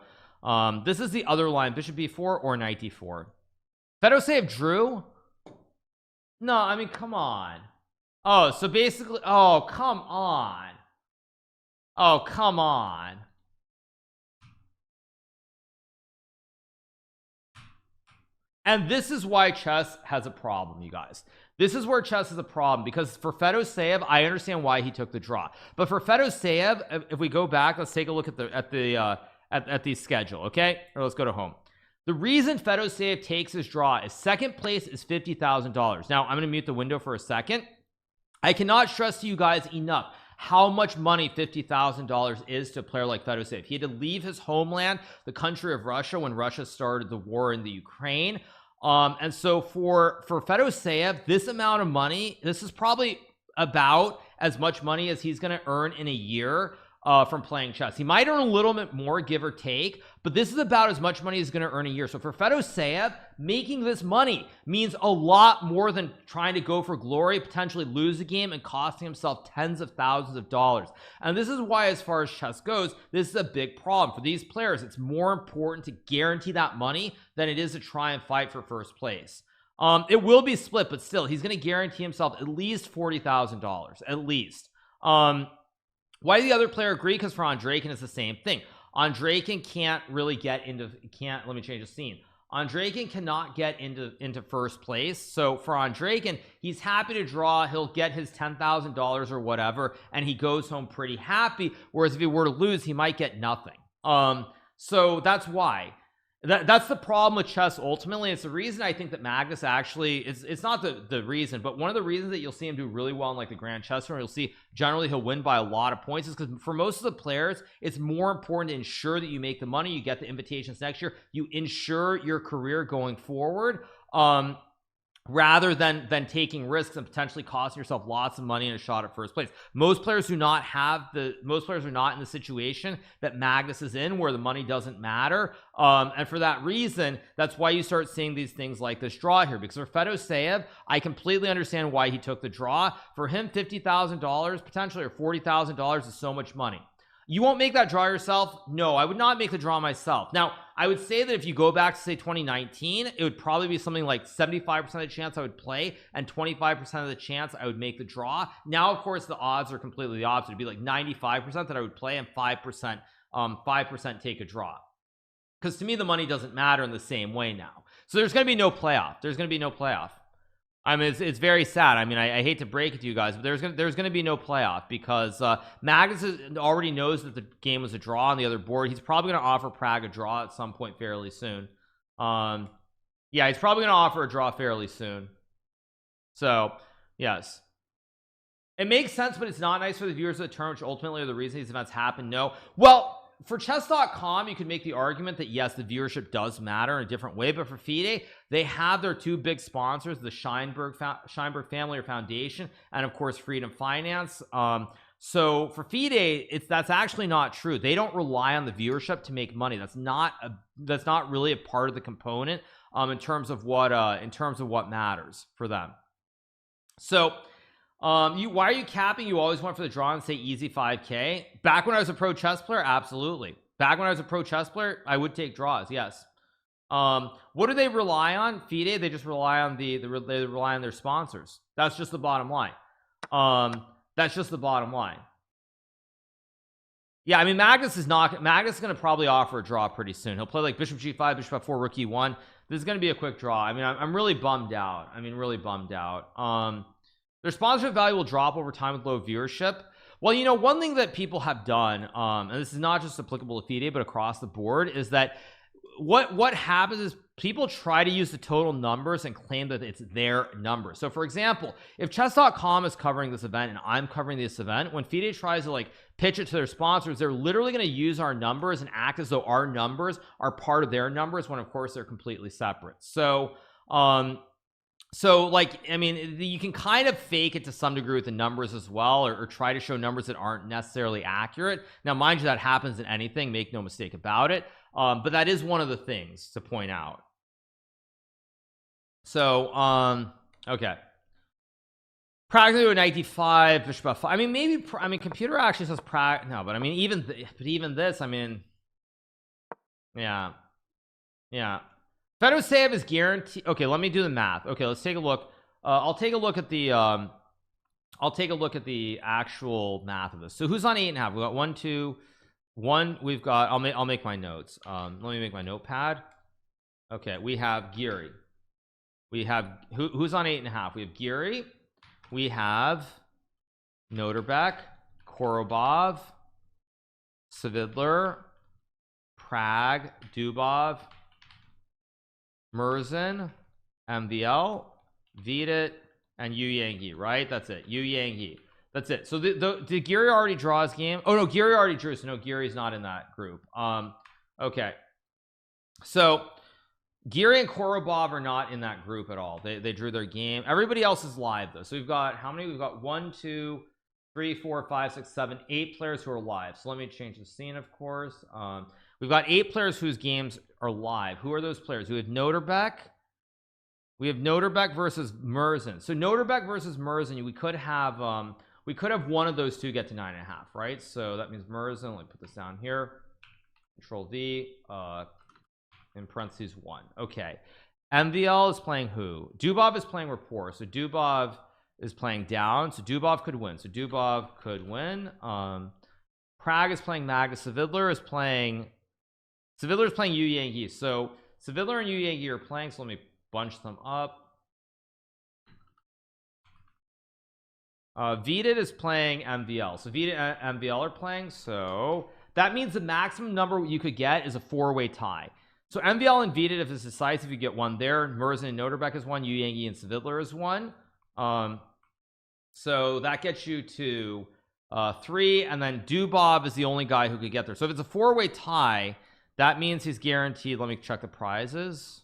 this is the other line, bishop b4 or knight d4. Fedoseev drew? No, I mean, come on. Oh, so basically, oh, come on. Oh, come on. And this is why chess has a problem, you guys. This is where chess is a problem, because for Fedoseev, I understand why he took the draw. But for Fedoseev, if we go back, let's take a look at the schedule, okay? Or let's go to home. The reason Fedoseev takes his draw is second place is $50,000. Now I'm going to mute the window for a second. I cannot stress to you guys enough how much money $50,000 is to a player like Fedoseev. He had to leave his homeland, the country of Russia, when Russia started the war in the Ukraine. And so for Fedoseev, this amount of money, this is probably about as much money as he's going to earn in a year from playing chess. He might earn a little bit more, give or take, but this is about as much money he's going to earn a year. So for Fedoseev, making this money means a lot more than trying to go for glory, potentially lose a game, and costing himself tens of thousands of dollars. And this is why, as far as chess goes, this is a big problem for these players. It's more important to guarantee that money than it is to try and fight for first place. It will be split, but still, he's going to guarantee himself at least $40,000, at least. Why did the other player agree? Because for Andreykin, it's the same thing. Andreykin can't really get into, let me change the scene. Andreykin cannot get into first place. So for Andreykin, he's happy to draw. He'll get his $10,000 or whatever, and he goes home pretty happy. Whereas if he were to lose, he might get nothing. So that's why. That's the problem with chess ultimately. It's the reason I think that Magnus actually, it's not the reason, but one of the reasons that you'll see him do really well in like the Grand Chess Tour, you'll see generally he'll win by a lot of points, is because for most of the players, it's more important to ensure that you make the money, you get the invitations next year, you ensure your career going forward, rather than taking risks and potentially costing yourself lots of money and a shot at first place. Most players are not in the situation that Magnus is in, where the money doesn't matter, and for that reason, that's why you start seeing these things like this draw here. Because for Fedoseev, I completely understand why he took the draw. For him, $50,000 potentially, or $40,000 is so much money. You won't make that draw yourself. No, I would not make the draw myself. Now, I would say that if you go back to say 2019, it would probably be something like 75% of the chance I would play and 25% of the chance I would make the draw. Now, of course, the odds are completely the opposite. It'd be like 95% that I would play and 5% take a draw. Because to me, the money doesn't matter in the same way now. So there's going to be no playoff. There's going to be no playoff. I mean, it's very sad. I mean, I hate to break it to you guys, but there's gonna be no playoff, because Magnus already knows that the game was a draw on the other board. He's probably gonna offer Prague a draw at some point fairly soon. Yeah, he's probably gonna offer a draw fairly soon. So yes, it makes sense, but it's not nice for the viewers of the tournament, which ultimately are the reason these events happen. No, well, for chess.com, you could make the argument that yes, the viewership does matter in a different way, but for FIDE, they have their two big sponsors, the Scheinberg family or foundation, and of course Freedom Finance. So for FIDE, that's actually not true. They don't rely on the viewership to make money. That's not really a part of the component in terms of what matters for them. So why are you capping? You always went for the draw and say easy 5k. Back when I was a pro chess player, absolutely. Back when I was a pro chess player, I would take draws, yes. What do they rely on? FIDE, they just rely on they rely on their sponsors. That's just the bottom line. That's just the bottom line. Yeah, I mean, Magnus is going to probably offer a draw pretty soon. He'll play like bishop g5, bishop f4, rook e1. This is going to be a quick draw. I mean, I'm really bummed out. Really bummed out. Their sponsorship value will drop over time with low viewership. Well, you know, one thing that people have done, and this is not just applicable to FIDE but across the board, is that what happens is people try to use the total numbers and claim that it's their numbers. So for example, if chess.com is covering this event and I'm covering this event, when FIDE tries to like pitch it to their sponsors, they're literally going to use our numbers and act as though our numbers are part of their numbers, when of course they're completely separate. So like, I mean, you can kind of fake it to some degree with the numbers as well, or try to show numbers that aren't necessarily accurate. Now, mind you, that happens in anything, make no mistake about it. But that is one of the things to point out. So, okay. Practically with knight d5, bishop f5. I mean, maybe, I mean, computer actually says no, but I mean, even this, I mean, yeah. Fedoseev is guaranteed. Okay, let me do the math. Okay, let's take a look. I'll take a look at the actual math of this. So who's on 8.5? We got 1, 2, 1. We've got, I'll make my notes. Let me make my notepad. Okay, we have Giri. We have who's on 8.5? We have Giri. We have Noterbeck, Korobov, Savidler, Prague, Dubov, Merzin, MVL, Vidit, and Yu Yangyi, right? That's it. Yu Yangyi. That's it. So did Giri already draw his game? Oh no, Giri already drew, so no, Giri's not in that group. Okay. So Giri and Korobov are not in that group at all. They drew their game. Everybody else is live though. So we've got how many? We've got 1, 2, 3, 4, 5, 6, 7, 8 players who are live. So let me change the scene, of course. We've got 8 players whose games are live. Who are those players? We have Noterbeck. We have Noterbeck versus Merzin. So Noterbeck versus Merzin, we could have one of those two get to 9.5, right? So that means Merzin. Let me put this down here. Control V. In parentheses 1. Okay. MVL is playing who? Dubov is playing rapport. So Dubov is playing down. So Dubov could win. Prague is playing Magnus. Savidler is playing Yu Yangyi. So Savidler and Yu Yangyi are playing. So let me bunch them up. Vidit is playing MVL. So Vidit and MVL are playing. So that means the maximum number you could get is a 4-way tie. So MVL and Vidit, if it's decisive, you get 1 there. Merzin and Noterbeck is 1. Yu Yangyi and Savidler is 1. So that gets you to 3, and then Dubov is the only guy who could get there. So if it's a 4-way tie, that means he's guaranteed. Let me check the prizes.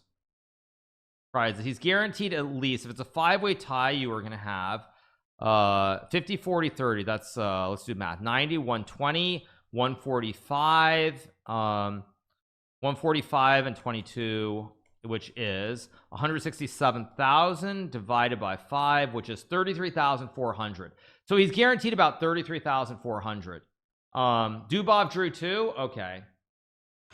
He's guaranteed at least, if it's a 5-way tie, you are going to have 50, 40, 30. That's let's do math. 90, 120, 145, 145 and 22, which is 167,000 divided by 5, which is 33,400. So he's guaranteed about 33,400. Dubov drew 2. Okay.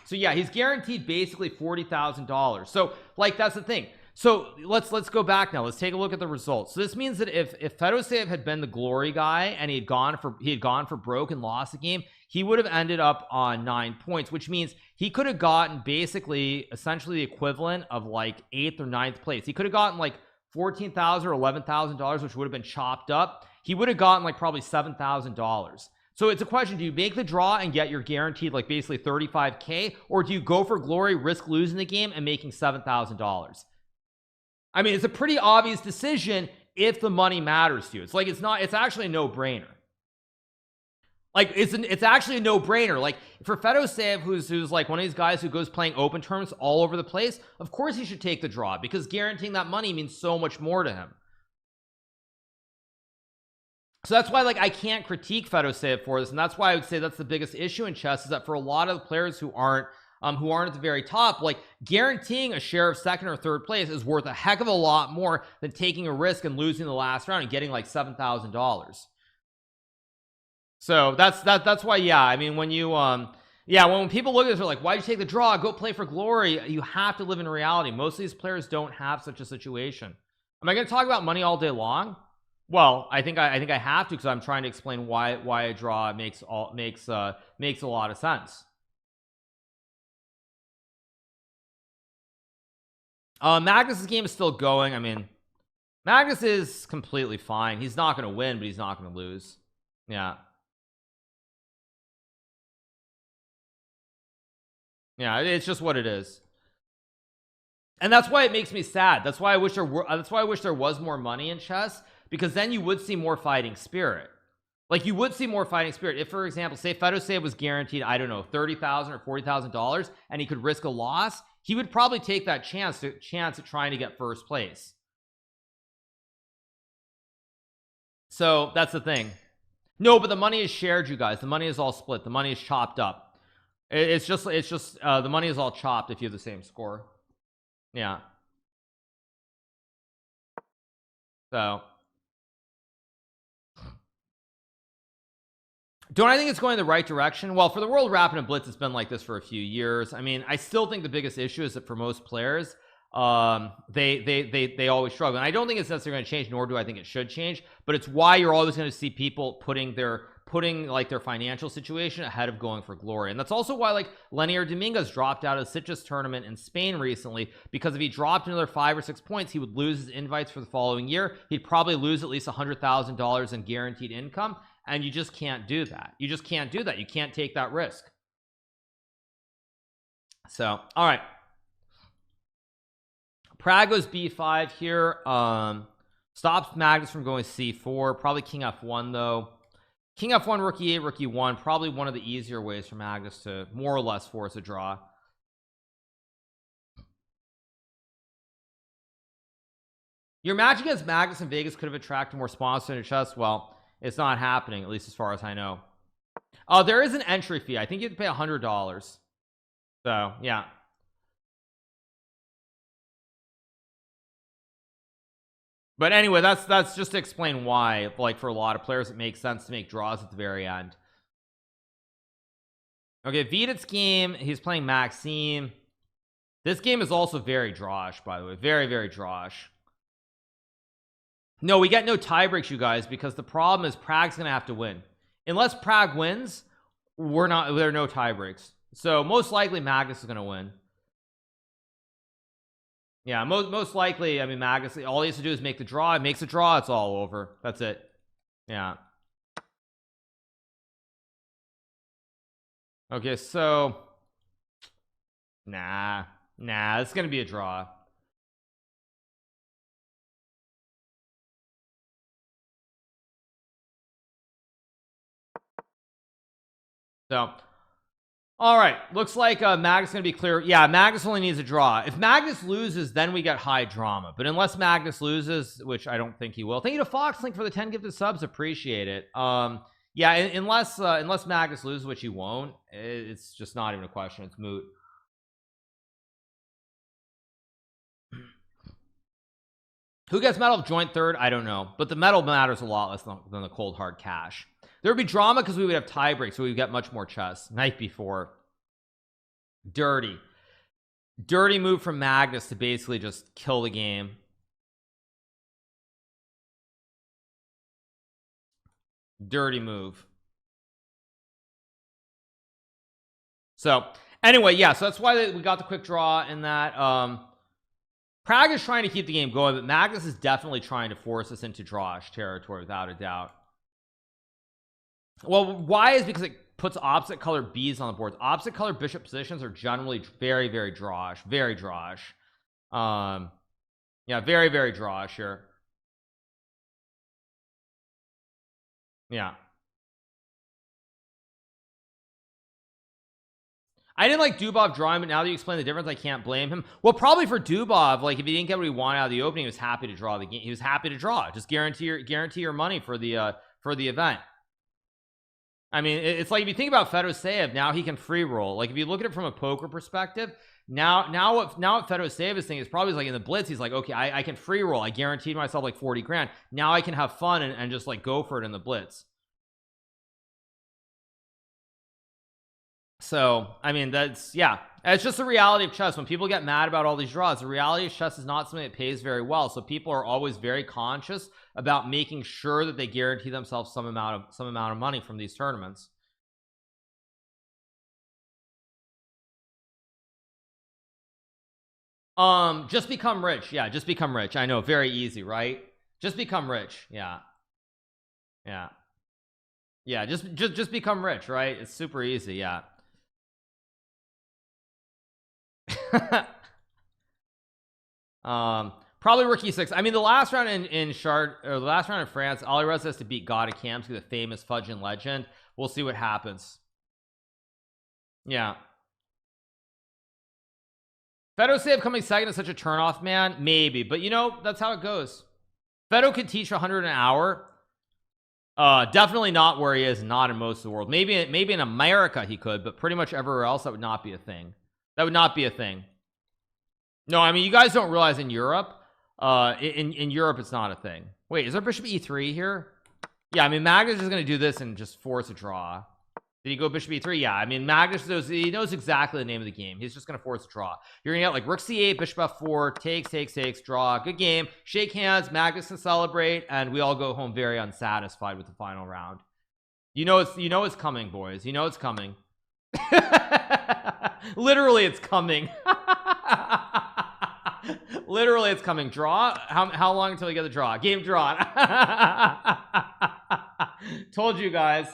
So yeah, he's guaranteed basically $40,000. So like, that's the thing. So let's go back now. Let's take a look at the results. So this means that if Fedoseev had been the glory guy and he had gone for broke and lost the game, he would have ended up on 9 points, which means he could have gotten basically essentially the equivalent of like 8th or 9th place. He could have gotten like $14,000 or $11,000, which would have been chopped up. He would have gotten like probably $7,000. So it's a question, do you make the draw and get your guaranteed like basically 35K, or do you go for glory, risk losing the game and making $7,000? I mean, it's a pretty obvious decision if the money matters to you. It's like, it's actually a no-brainer. Like, it's actually a no-brainer. Like, for Fedoseev, who's like one of these guys who goes playing open tournaments all over the place, of course he should take the draw, because guaranteeing that money means so much more to him. So that's why, like, I can't critique Fedoseev for this, and that's why I would say that's the biggest issue in chess, is that for a lot of the players who aren't at the very top, like, guaranteeing a share of 2nd or 3rd place is worth a heck of a lot more than taking a risk and losing the last round and getting like $7,000. So that's why, yeah, I mean, when you when people look at this, they're like, why'd you take the draw? Go play for glory. You have to live in reality. Most of these players don't have such a situation. Am I going to talk about money all day long? Well, I think I have to, because I'm trying to explain why a draw makes a lot of sense. Magnus's game is still going. I mean, Magnus is completely fine. He's not going to win, but he's not going to lose. Yeah. Yeah, it's just what it is. And that's why it makes me sad. That's why I wish there was more money in chess, because then you would see more fighting spirit. Like, you would see more fighting spirit if, for example, say Fedosey was guaranteed, I don't know, $30,000 or $40,000, and he could risk a loss. He would probably take that chance at trying to get first place. So that's the thing. No, but the money is shared, you guys. The money is all split. The money is chopped up. It's just the money is all chopped if you have the same score. Yeah. So don't I think it's going the right direction? Well, for the World Rapid and Blitz, it's been like this for a few years. I mean, I still think the biggest issue is that for most players, they always struggle, and I don't think it's necessarily going to change, nor do I think it should change, but it's why you're always going to see people putting like their financial situation ahead of going for glory. And that's also why, like, Lenier Dominguez dropped out of the Sitges tournament in Spain recently, because if he dropped another 5 or 6 points, he would lose his invites for the following year. He'd probably lose at least $100,000 in guaranteed income, and you just can't do that. You just can't do that. You can't take that risk. So, all right, Prag goes b5 here. Stops Magnus from going c4. Probably king f1 though. King f1, rook e8, rook e1. Probably one of the easier ways for Magnus to more or less force a draw. Your match against Magnus in Vegas could have attracted more sponsors in chess. Well, it's not happening, at least as far as I know. There is an entry fee. I think you have to pay $100. So yeah. But anyway, that's just to explain why, like, for a lot of players, it makes sense to make draws at the very end. Okay, Vidit's game, he's playing Maxime. This game is also very drawish, by the way. Very, very drawish. No, we get no tie breaks, you guys, because the problem is Prag's gonna have to win. Unless Prag wins, there are no tie breaks. So most likely Magnus is gonna win. Yeah, most likely. I mean, Magnus, all he has to do is make the draw. It makes a draw, it's all over. That's it. Yeah. Okay, so nah, it's gonna be a draw. So all right, looks like Magnus is gonna be clear. Yeah, Magnus only needs a draw. If Magnus loses, then we get high drama, but unless Magnus loses, which I don't think he will. Thank you to Foxlink for the 10 gifted subs, appreciate it. Yeah, unless Magnus loses, which he won't, it's just not even a question. It's moot. Who gets medal of joint third? I don't know, but the medal matters a lot less than the cold hard cash. There would be drama because we would have tie breaks, so we would get much more chess. Night before. Dirty move from Magnus to basically just kill the game. Dirty move. So anyway, yeah, so that's why we got the quick draw in that. Prag is trying to keep the game going, but Magnus is definitely trying to force us into drawish territory without a doubt. Well, why is because it puts opposite color B's on the board. Opposite color bishop positions are generally very, very drawish. Very drawish. Yeah, very, very drawish here. Yeah. I didn't like Dubov drawing, but now that you explain the difference, I can't blame him. Well, probably for Dubov, like, if he didn't get what he wanted out of the opening, he was happy to draw the game. He was happy to draw. Just guarantee your money for the event. I mean, it's like if you think about Fedosey, now he can free roll. Like, if you look at it from a poker perspective, now what Fedosey is thinking is probably like in the blitz, he's like, okay, I can free roll. I guaranteed myself like 40 grand. Now I can have fun and just like go for it in the blitz. So I mean, that's, yeah, it's just the reality of chess. When people get mad about all these draws, the reality of chess is not something that pays very well. So people are always very conscious about making sure that they guarantee themselves some amount of money from these tournaments. Just become rich. Yeah, just become rich. I know, very easy, right? Just become rich. Yeah. Yeah. Yeah, just become rich, right? It's super easy. Yeah. Probably rookie 6. I mean, the last round in Shard, or the last round in France, Alirez has to beat God of Kamsky, the famous Fudging legend. We'll see what happens. Yeah. Fedo save coming second is such a turnoff, man. Maybe, but you know, that's how it goes. Fedo could teach 100 an hour. Definitely not where he is, not in most of the world. Maybe in America he could, but pretty much everywhere else that would not be a thing. That would not be a thing. No, I mean, you guys don't realize in Europe, in Europe it's not a thing. Wait, is there bishop e3 here? Yeah, I mean, Magnus is going to do this and just force a draw. Did he go bishop e3? Yeah, I mean, Magnus knows, he knows exactly the name of the game. He's just going to force a draw. You're going to get like rook c8, bishop f4, takes, draw. Good game. Shake hands. Magnus can celebrate, and we all go home very unsatisfied with the final round. You know it's coming, boys. You know it's coming. Literally, it's coming. Literally, it's coming. Draw. How long until we get the draw? Game drawn. Told you guys.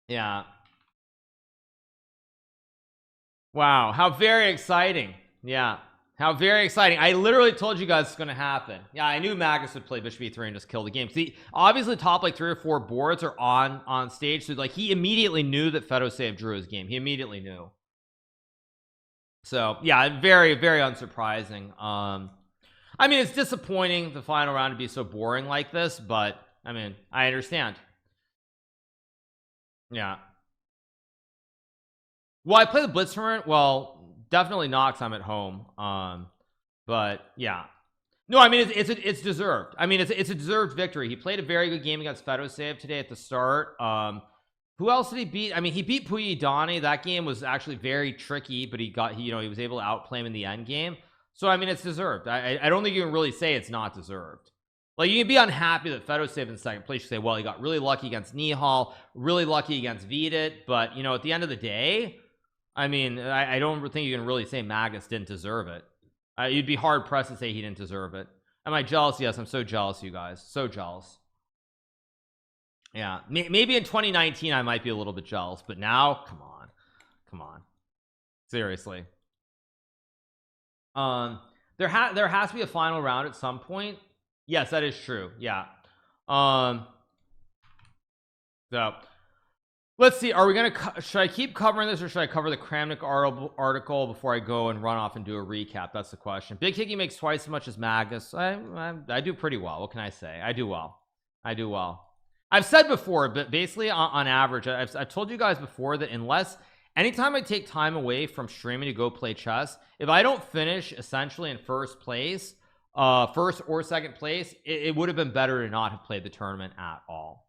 Yeah. Wow, how very exciting. Yeah, how very exciting. I literally told you guys it's gonna happen. Yeah, I knew Magnus would play bishop e3 and just kill the game. See, obviously top like 3 or 4 boards are on stage, so like he immediately knew that Fedo saved drew his game. He immediately knew. So yeah, very unsurprising. I mean, it's disappointing the final round to be so boring like this, but I mean, I understand. Yeah. Well, I play the Blitz tournament. Well, definitely not because I'm at home. But yeah. No, I mean, it's deserved. I mean, it's a deserved victory. He played a very good game against Fedosave today at the start. Who else did he beat? I mean, he beat Puyidani. That game was actually very tricky, but he was able to outplay him in the end game. So I mean, it's deserved. I don't think you can really say it's not deserved. Like, you can be unhappy that Fedo saved in second place. You say, well, he got really lucky against Nihal, really lucky against Vidit, but you know, at the end of the day, I mean, I don't think you can really say Magnus didn't deserve it. You'd be hard pressed to say he didn't deserve it. Am I jealous? Yes, I'm so jealous, you guys. So jealous. Yeah, maybe in 2019 I might be a little bit jealous, but now, come on, seriously. There has to be a final round at some point. Yes, that is true. Yeah. So let's see. Are we gonna should I keep covering this, or should I cover the Kramnik article before I go and run off and do a recap? That's the question. Big Hickey makes twice as much as Magnus. I do pretty well. What can I say? I do well. I've said before, but basically on average, I've told you guys before that anytime I take time away from streaming to go play chess, if I don't finish essentially in first place, first or second place, it would have been better to not have played the tournament at all.